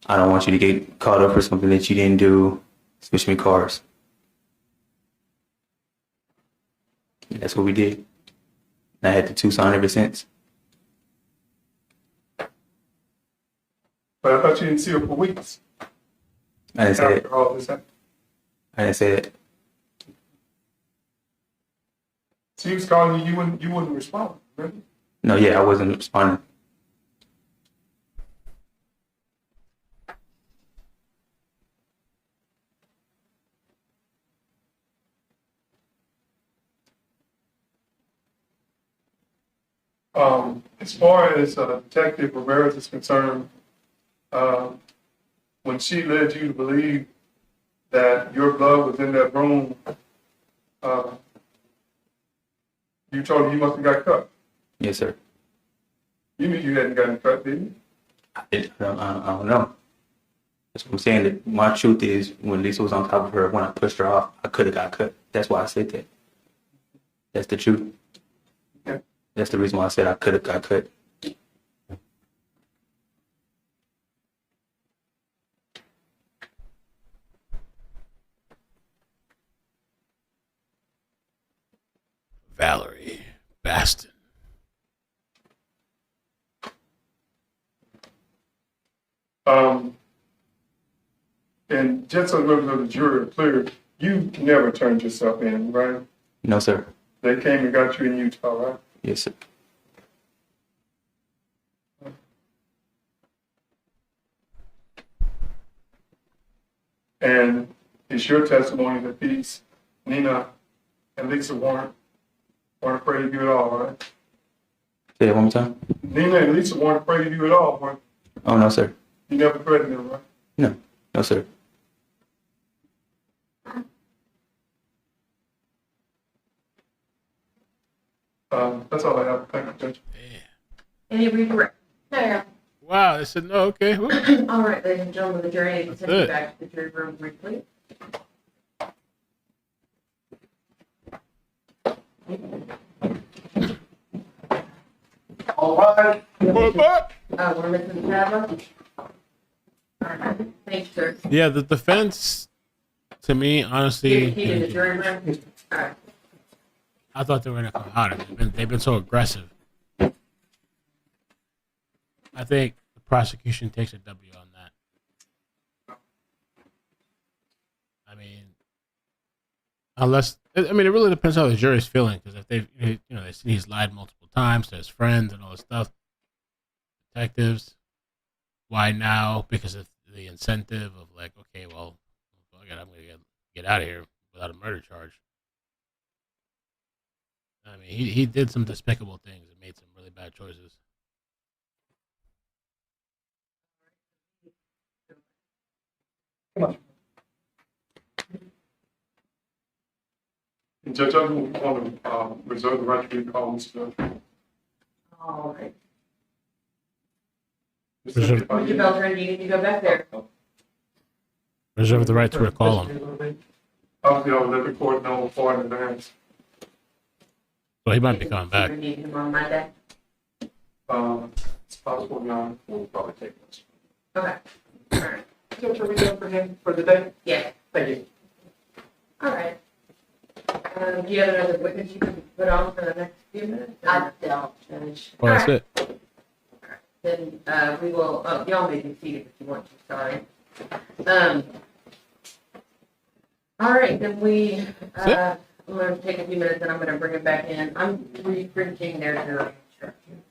I don't want you to get caught up for something that you didn't do. Switch me cars. And that's what we did. And I had the Tucson ever since. But I thought you didn't see her for weeks I didn't say it. after all this happened. I didn't say it. She was calling you, you wouldn't respond, right? No, yeah, I wasn't responding. As far as Detective Ramirez is concerned, when she led you to believe that your blood was in that room, you told her you must have got cut. Yes, sir. You knew you hadn't gotten cut, didn't you? I don't know. That's what I'm saying. That my truth is, when Lisa was on top of her, when I pushed her off, I could have got cut. That's why I said that. That's the truth. Okay. That's the reason why I said I could have got cut. Valerie Baston. And just so members of the jury are clear, you never turned yourself in, right? No, sir. They came and got you in Utah, right? Yes, sir. And it's your testimony that these Nina and Lisa weren't afraid of you at all, right? Say that one more time. Nina and Lisa weren't afraid of you at all, weren't Oh, no, sir. you? Never threatened them, right? No. No, sir. That's all I have. Thank you, Judge. Any redirect? No. Wow, they said no. Okay. Whoop. All right, ladies and gentlemen, the jury is That's sent you it. back to the jury room briefly. All right. We're missing Saba. All right, thanks, sir. Yeah, the defense, to me, honestly, He in the jury room. All right. I thought they were gonna come out. They've been so aggressive. I think the prosecution takes a W on that. I mean, it really depends how the jury's feeling. Because if they've seen he's lied multiple times to his friends and all this stuff, detectives, why now? Because of the incentive of like, okay, well, I'm gonna get out of here without a murder charge. I mean, he did some despicable things and made some really bad choices. And Judge, I want to reserve the right to recall Mr. All right. Reserve- Mr. Beltran, you need to go back there. Reserve the right to recall him. Obviously, I'll let the court know far in advance. So he might be coming back. We need him on Monday. It's possible now. We'll probably take this. Okay. All right. Judge, are we done for him for the day? Yeah. Thank you. All right. Do you have another witness you can put on for the next few minutes? I don't, Judge. Well, that's it. Then we will, y'all may be seated if you want to, sorry. All right, then I'm going to take a few minutes and I'm going to bring it back in. I'm reprinting their jury instructions.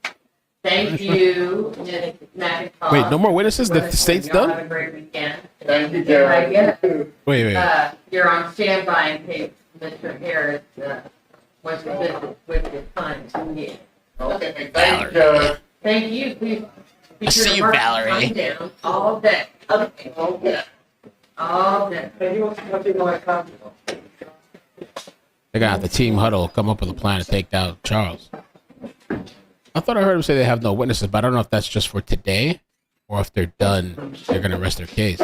Thank you, Matt. Wait, no more witnesses? The state's Y'all done? have a great weekend. Thank you, Can I Jared. get, Wait. you're on standby in case Mr. Harris wants to visit with his client. Yeah. Okay, thank you, Jared. Thank you. Please be I sure see to you, mark the Valerie. time down all day. Okay. Okay. All day. Hey, you want to my copy? They're gonna have the team huddle come up with a plan to take down Charles. I thought I heard him say they have no witnesses, but I don't know if that's just for today or if they're done, they're gonna rest their case.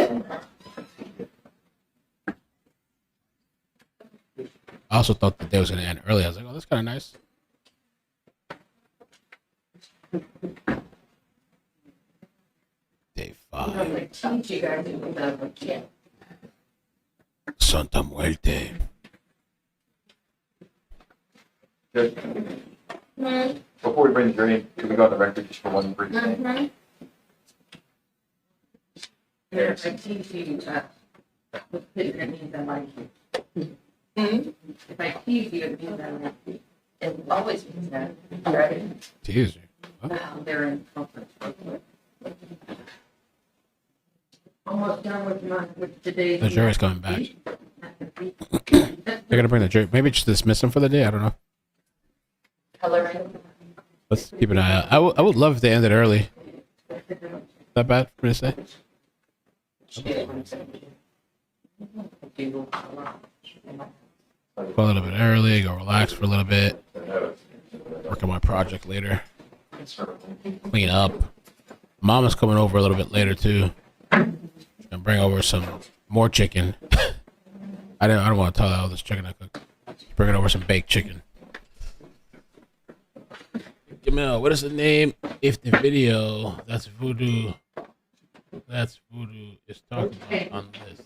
I also thought the day was gonna end early. I was like, oh, that's kind of nice. Day 5. They teach you guys to do that, but can't. Santa Muerte. Good. Before we bring the jury in, can we go on the record just for one brief thing? Mm-hmm. Yeah, if I teach you, that means I like you. If I tease you, it means I like you. It always means that, right? Tease you. They're in conference. Almost done with today's. The jury's coming back. They're gonna bring the jury. Maybe just dismiss him for the day. I don't know. Let's keep an eye out. I would love if they ended early. That bad for me to say? Go a little bit early, go relax for a little bit. Work on my project later. Clean up. Mama's coming over a little bit later too. And bring over some more chicken. I don't want to tell her all this chicken I cooked. Bringing over some baked chicken. iCkEdMeL, what is the name? If the video that's voodoo is talking about on this.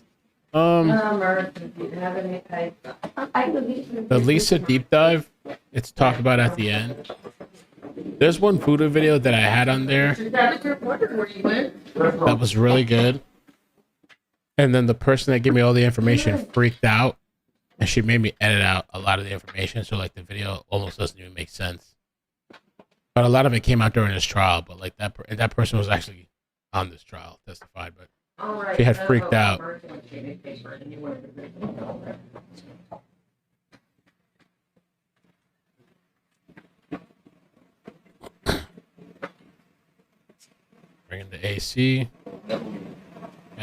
The Lisa deep dive, it's talked about at the end. There's one voodoo video that I had on there that was really good. And then the person that gave me all the information freaked out, and she made me edit out a lot of the information, so like the video almost doesn't even make sense. But a lot of it came out during this trial, but like that person was actually on this trial, testified, but she had freaked out. Bring in the AC. Yeah,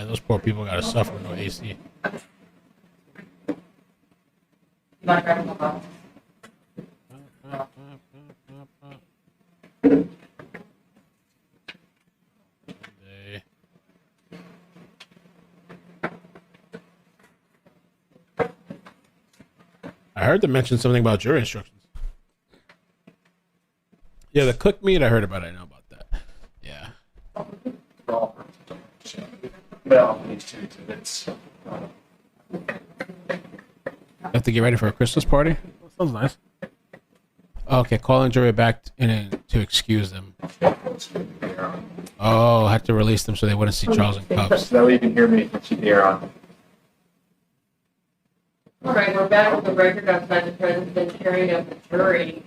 those poor people gotta suffer with no AC. I heard them mention something about jury instructions. Yeah, the cooked meat I heard about. I know about that. Yeah. Well, these two exhibits. Have to get ready for a Christmas party? Sounds nice. Okay, calling jury back in to excuse them. Oh, I had to release them so they wouldn't see Charles in cuffs. They'll even hear me keep the air on. All right, we're back with the record outside the president carrying up the jury.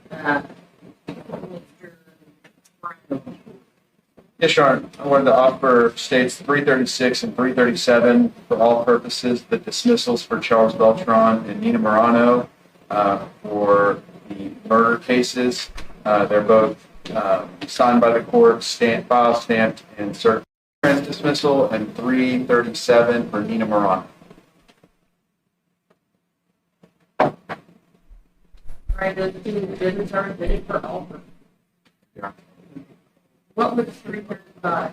Yes, Your Honor. I wanted to offer states 336 and 337 for all purposes, the dismissals for Charles Beltran and Nina Marano for the murder cases. They're both signed by the court, file stamped, and certified dismissal, and 337 for Nina Marano. All right, those two individuals are admitted for all purposes. Yeah. What was 335?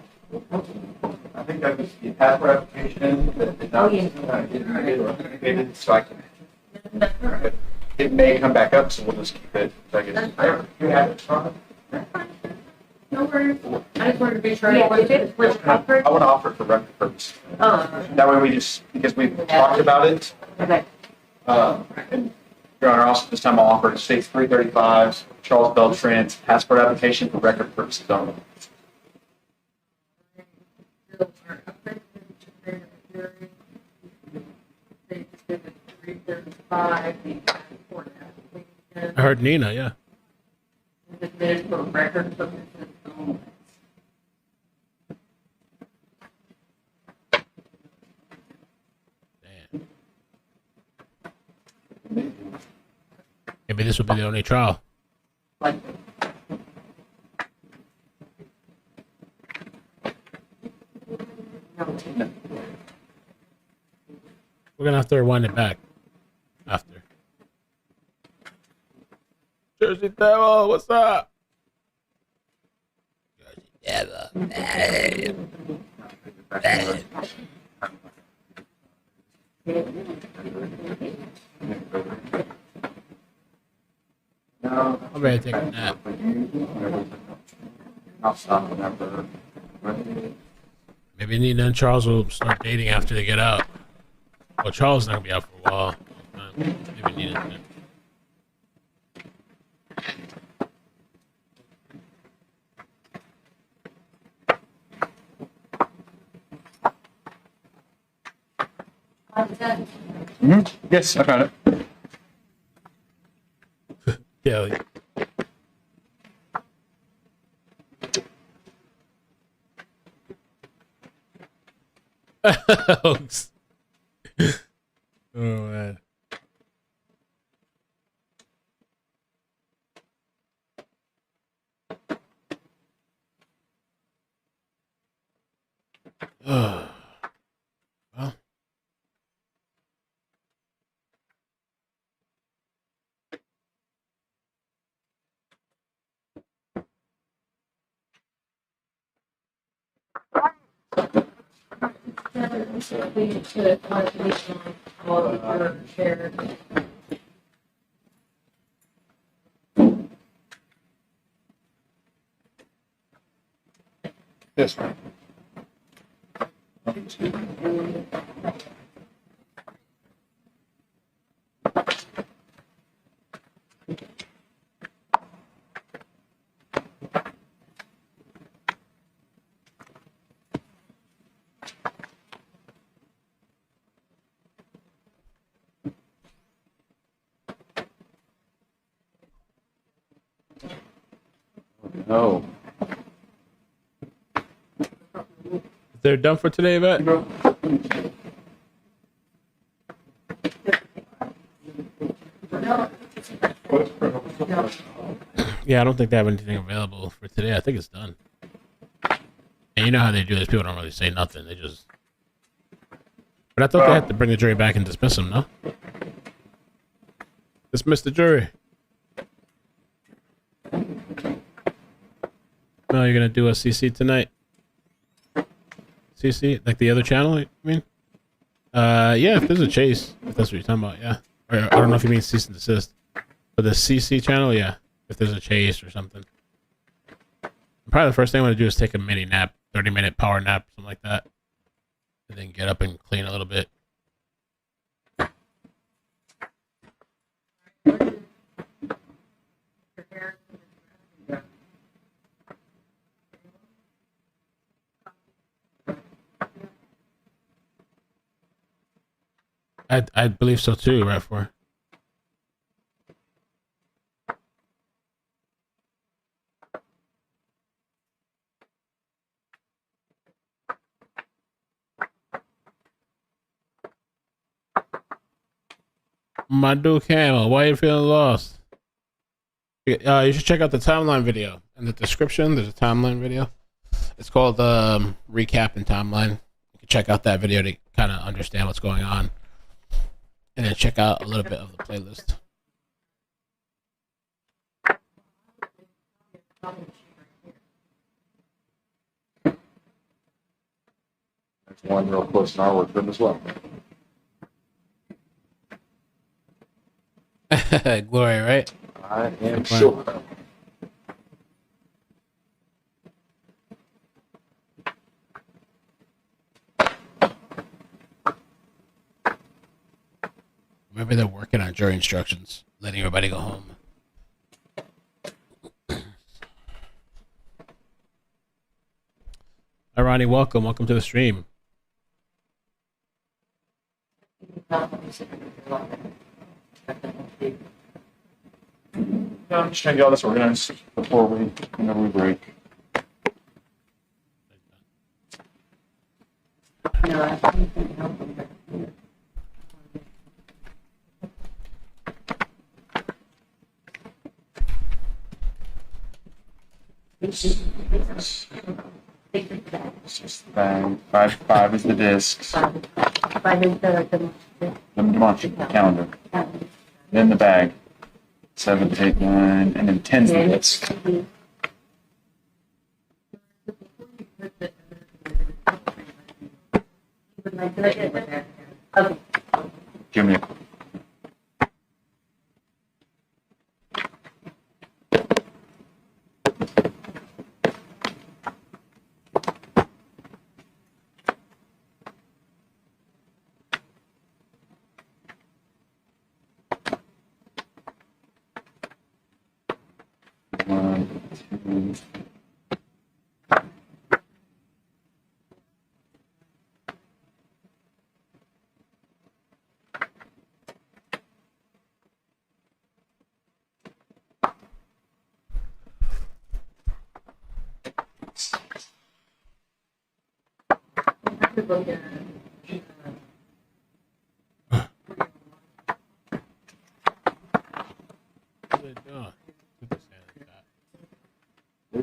I think that was the passport application that did not get admitted, so I can. It may come back up, so we'll just keep it. So I guess you have it, Charlotte? No worries. I just wanted to be sure. I want to offer it for record purposes. That way we just, because we've talked about it. Okay. And Your Honor, also this time I'll offer states 335, Charles Beltran's passport application for record purposes only. I heard Nina, yeah. Admitted for record purposes only. Maybe this will be the only trial. We're gonna have to rewind it back after. Jersey Devil, what's up? Jersey Devil. I'm ready to take a nap. I'll stop whenever. Maybe Nina and Charles will start dating after they get out. Well, Charles is not gonna be out for a while. Maybe Nina. Yes, I found it. Kelly. Hoax. Oh man. Well. Yes, ma'am. No. They're done for today, Yvette? Yeah, I don't think they have anything available for today. I think it's done. And you know how they do this. People don't really say nothing. They just... But I thought they had to bring the jury back and dismiss them, no? Dismiss the jury. No, you're going to do a CC tonight? CC? Like the other channel, you mean? Yeah, if there's a chase. If that's what you're talking about, yeah. Or, I don't know if you mean cease and desist. But the CC channel, yeah. If there's a chase or something. Probably the first thing I want to do is take a mini nap. 30-minute power nap, something like that. And then get up and clean a little bit. I believe so too, right for. My dude Camel, why are you feeling lost? You should check out the timeline video. In the description, there's a timeline video. It's called Recap and Timeline. You can check out that video to kind of understand what's going on. And then check out a little bit of the playlist. There's one real close in our work room as well. Glory, right? I am sure. Maybe they're working on jury instructions, letting everybody go home. Hi, Ronnie. Welcome. Welcome to the stream. Yeah, I'm just trying to get all this organized before whenever we break. It's just the bag. 5 is the discs. 5 is the The calendar. Then the bag. 7, 8, 9, and then 10's the disc. Okay. Give me a There's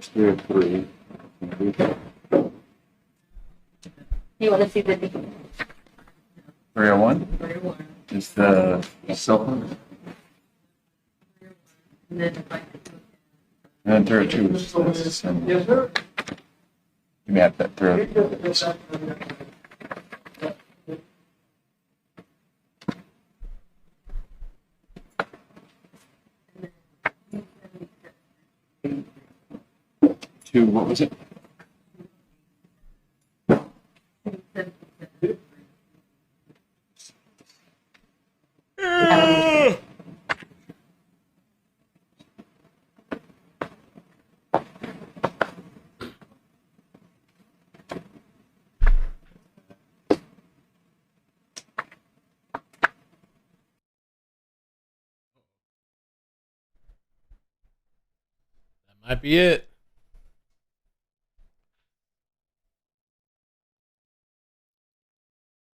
3 or 3. You want to see the 301 301? is the cell phone. And then if I And 302 is the same. Yes, sir. Give me that 302. What was it? That might be it.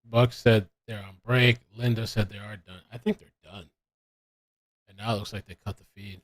Buck said they're on break. Linda said they are done. I think they're done. And now it looks like they cut the feed.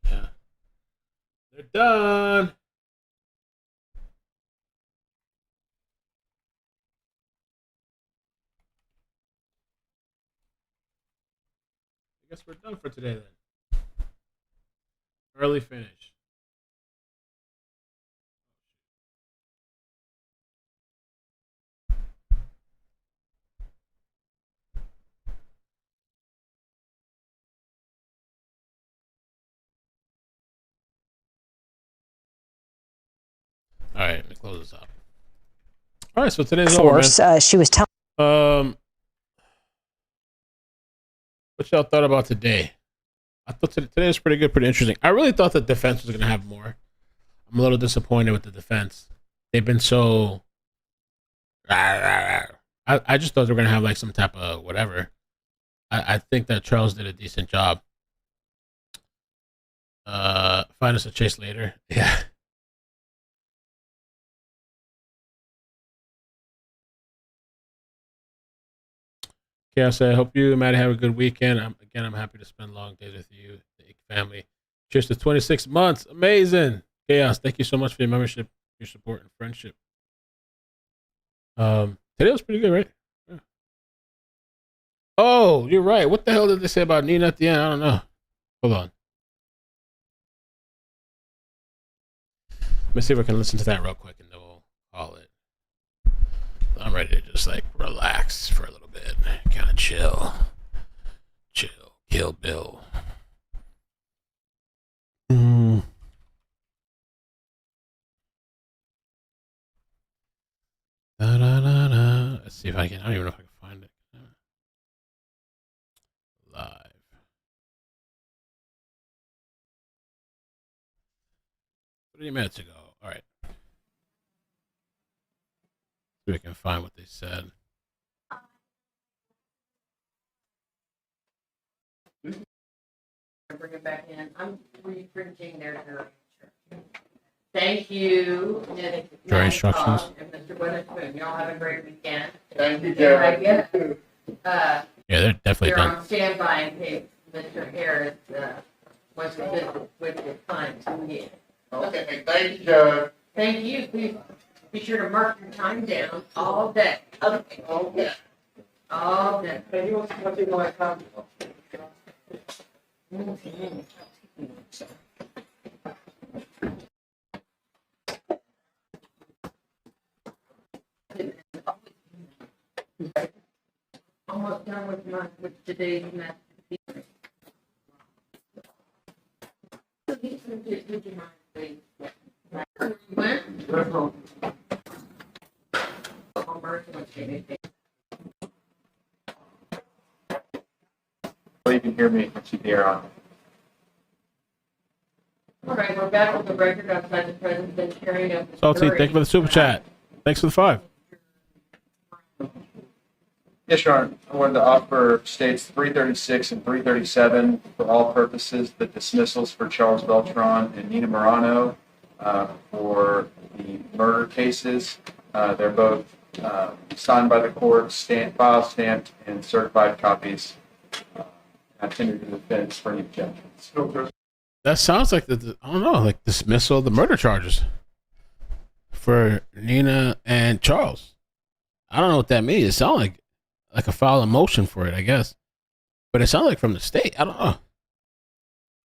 Yeah. They're done. I guess we're done for today then. Early finish. All right, let me close this up. All right, so today's over, man. She was telling. What y'all thought about today? I thought today was pretty good, pretty interesting. I really thought the defense was going to have more. I'm a little disappointed with the defense. They've been so. I just thought they were going to have like some type of whatever. I think that Charles did a decent job. Find us a chase later. Yeah. Chaos, I hope you and Maddie have a good weekend. I'm happy to spend long days with you, the Ick family. Cheers to 26 months. Amazing. Chaos, thank you so much for your membership, your support, and friendship. Today was pretty good, right? Yeah. Oh, you're right. What the hell did they say about Nina at the end? I don't know. Hold on. Let me see if I can listen to that real quick, and then we'll call it. I'm ready to just like relax for a little bit, kind of chill, Kill Bill. Let's see if I can. I don't even know if I can find it. Live. 30 minutes ago. All right. See if I can find what they said. Bring it back in. I'm reprinting their answer. Thank you. Your instructions. And Mr. Witherspoon, y'all have a great weekend. Thank you, Jerry. Yeah, they're definitely They're done. on standby in case Mr. Harris wants to visit with your clients. Yeah. Okay, thank you, Jerry. Thank you. Please Be sure to mark your time down all day. Okay, all day. All day. Almost done with today's math. You can hear me. Keep the air on. All right, we're back on the record outside the president carrying up. Salty, thank you for the super chat. Thanks for the 5. Yes, Your Honor. I wanted to offer states 336 and 337 for all purposes, the dismissals for Charles Beltran and Nina Marano for the murder cases. They're both signed by the court, file stamped, and certified copies. I tender to the defense for any objections. That sounds like I don't know, like dismissal of the murder charges for Nina and Charles. I don't know what that means. It sounds like a file a motion for it, I guess. But it sounds like from the state. I don't know.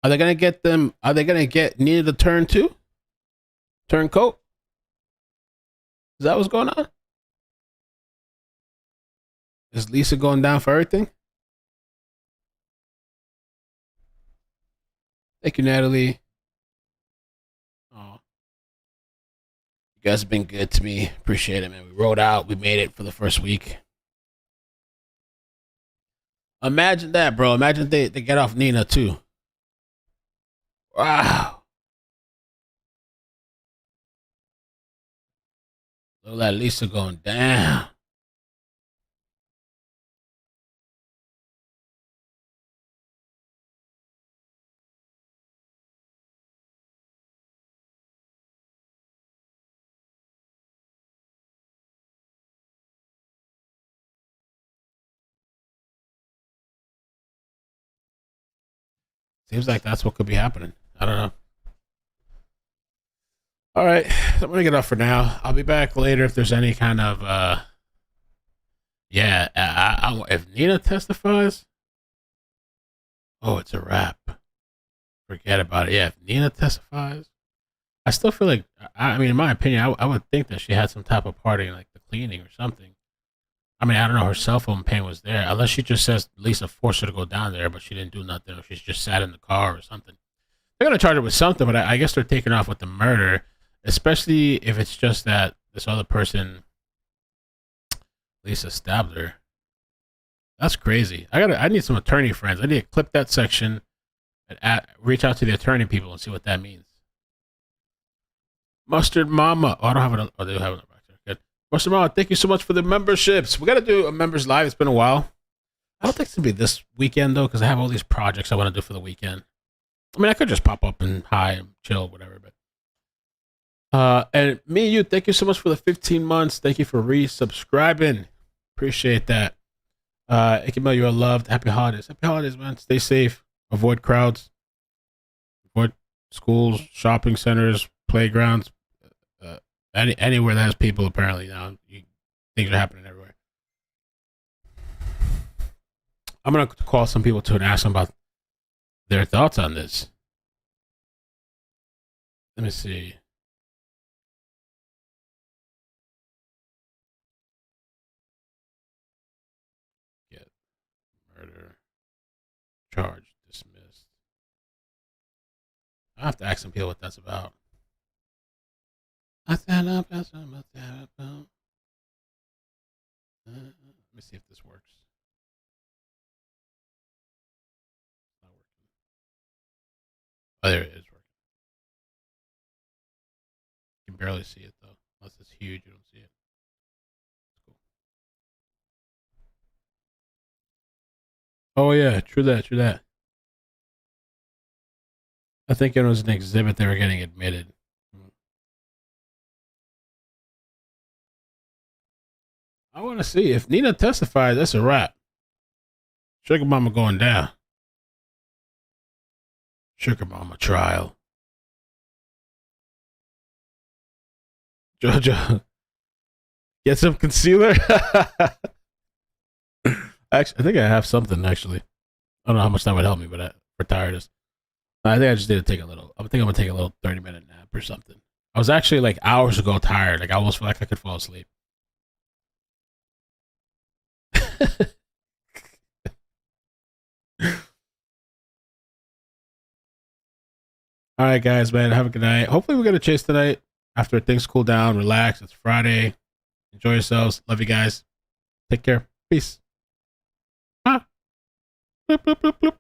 Are they gonna get them? Are they gonna get Nina to turn too? Turncoat? Is that what's going on? Is Lisa going down for everything? Thank you, Natalie. Oh, you guys have been good to me. Appreciate it, man. We rode out. We made it for the first week. Imagine that, bro. Imagine they get off Nina too. Wow. Look at Lisa going down. Seems like that's what could be happening. I don't know. All right, I'm gonna get off for now. I'll be back later if there's any kind of if Nina testifies, oh, it's a wrap. Forget about it. Yeah, if Nina testifies, I still feel like, I mean, in my opinion, I would think that she had some type of party, like the cleaning or something. I mean, I don't know. Her cell phone pin was there, unless she just says Lisa forced her to go down there, but she didn't do nothing, or she's just sat in the car or something. They're gonna charge her with something, but I guess they're taking off with the murder, especially if it's just that this other person, Lisa, stabbed her. That's crazy. I need some attorney friends. I need to clip that section and reach out to the attorney people and see what that means. Mustard Mama. Oh, I don't have it. Oh, they do have it back there. Good. Mustard Mama, thank you so much for the memberships. We got to do a members live. It's been a while. I don't think it's going to be this weekend, though, because I have all these projects I want to do for the weekend. I mean, I could just pop up and hi and chill, whatever. But and me and you, thank you so much for the 15 months. Thank you for resubscribing. Appreciate that. iCkEdMeL, you are loved. Happy holidays. Happy holidays, man. Stay safe. Avoid crowds. Avoid schools, shopping centers, playgrounds. Anywhere that has people, apparently now. Things are happening everywhere. I'm going to call some people too and ask them about their thoughts on this. Let me see. Get murder charge dismissed. I have to ask some people what that's about. Let me see if this works. Not working. Oh, there it is working. You can barely see it though. Unless it's huge, you don't see it. Cool. Oh yeah, true that, true that. I think it was an exhibit they were getting admitted. I want to see if Nina testifies. That's a wrap. Sugar Mama going down. Sugar Mama trial. JoJo Get some concealer. Actually, I think I have something. Actually, I don't know how much that would help me, but for tiredness, I think I just need to take a little. I think I'm gonna take a little 30-minute nap or something. I was actually like hours ago tired. Like I almost feel like I could fall asleep. All right, guys, man. Have a good night. Hopefully, we're gonna chase tonight after things cool down. Relax. It's Friday. Enjoy yourselves. Love you guys. Take care. Peace. Ah. Bloop, bloop, bloop, bloop.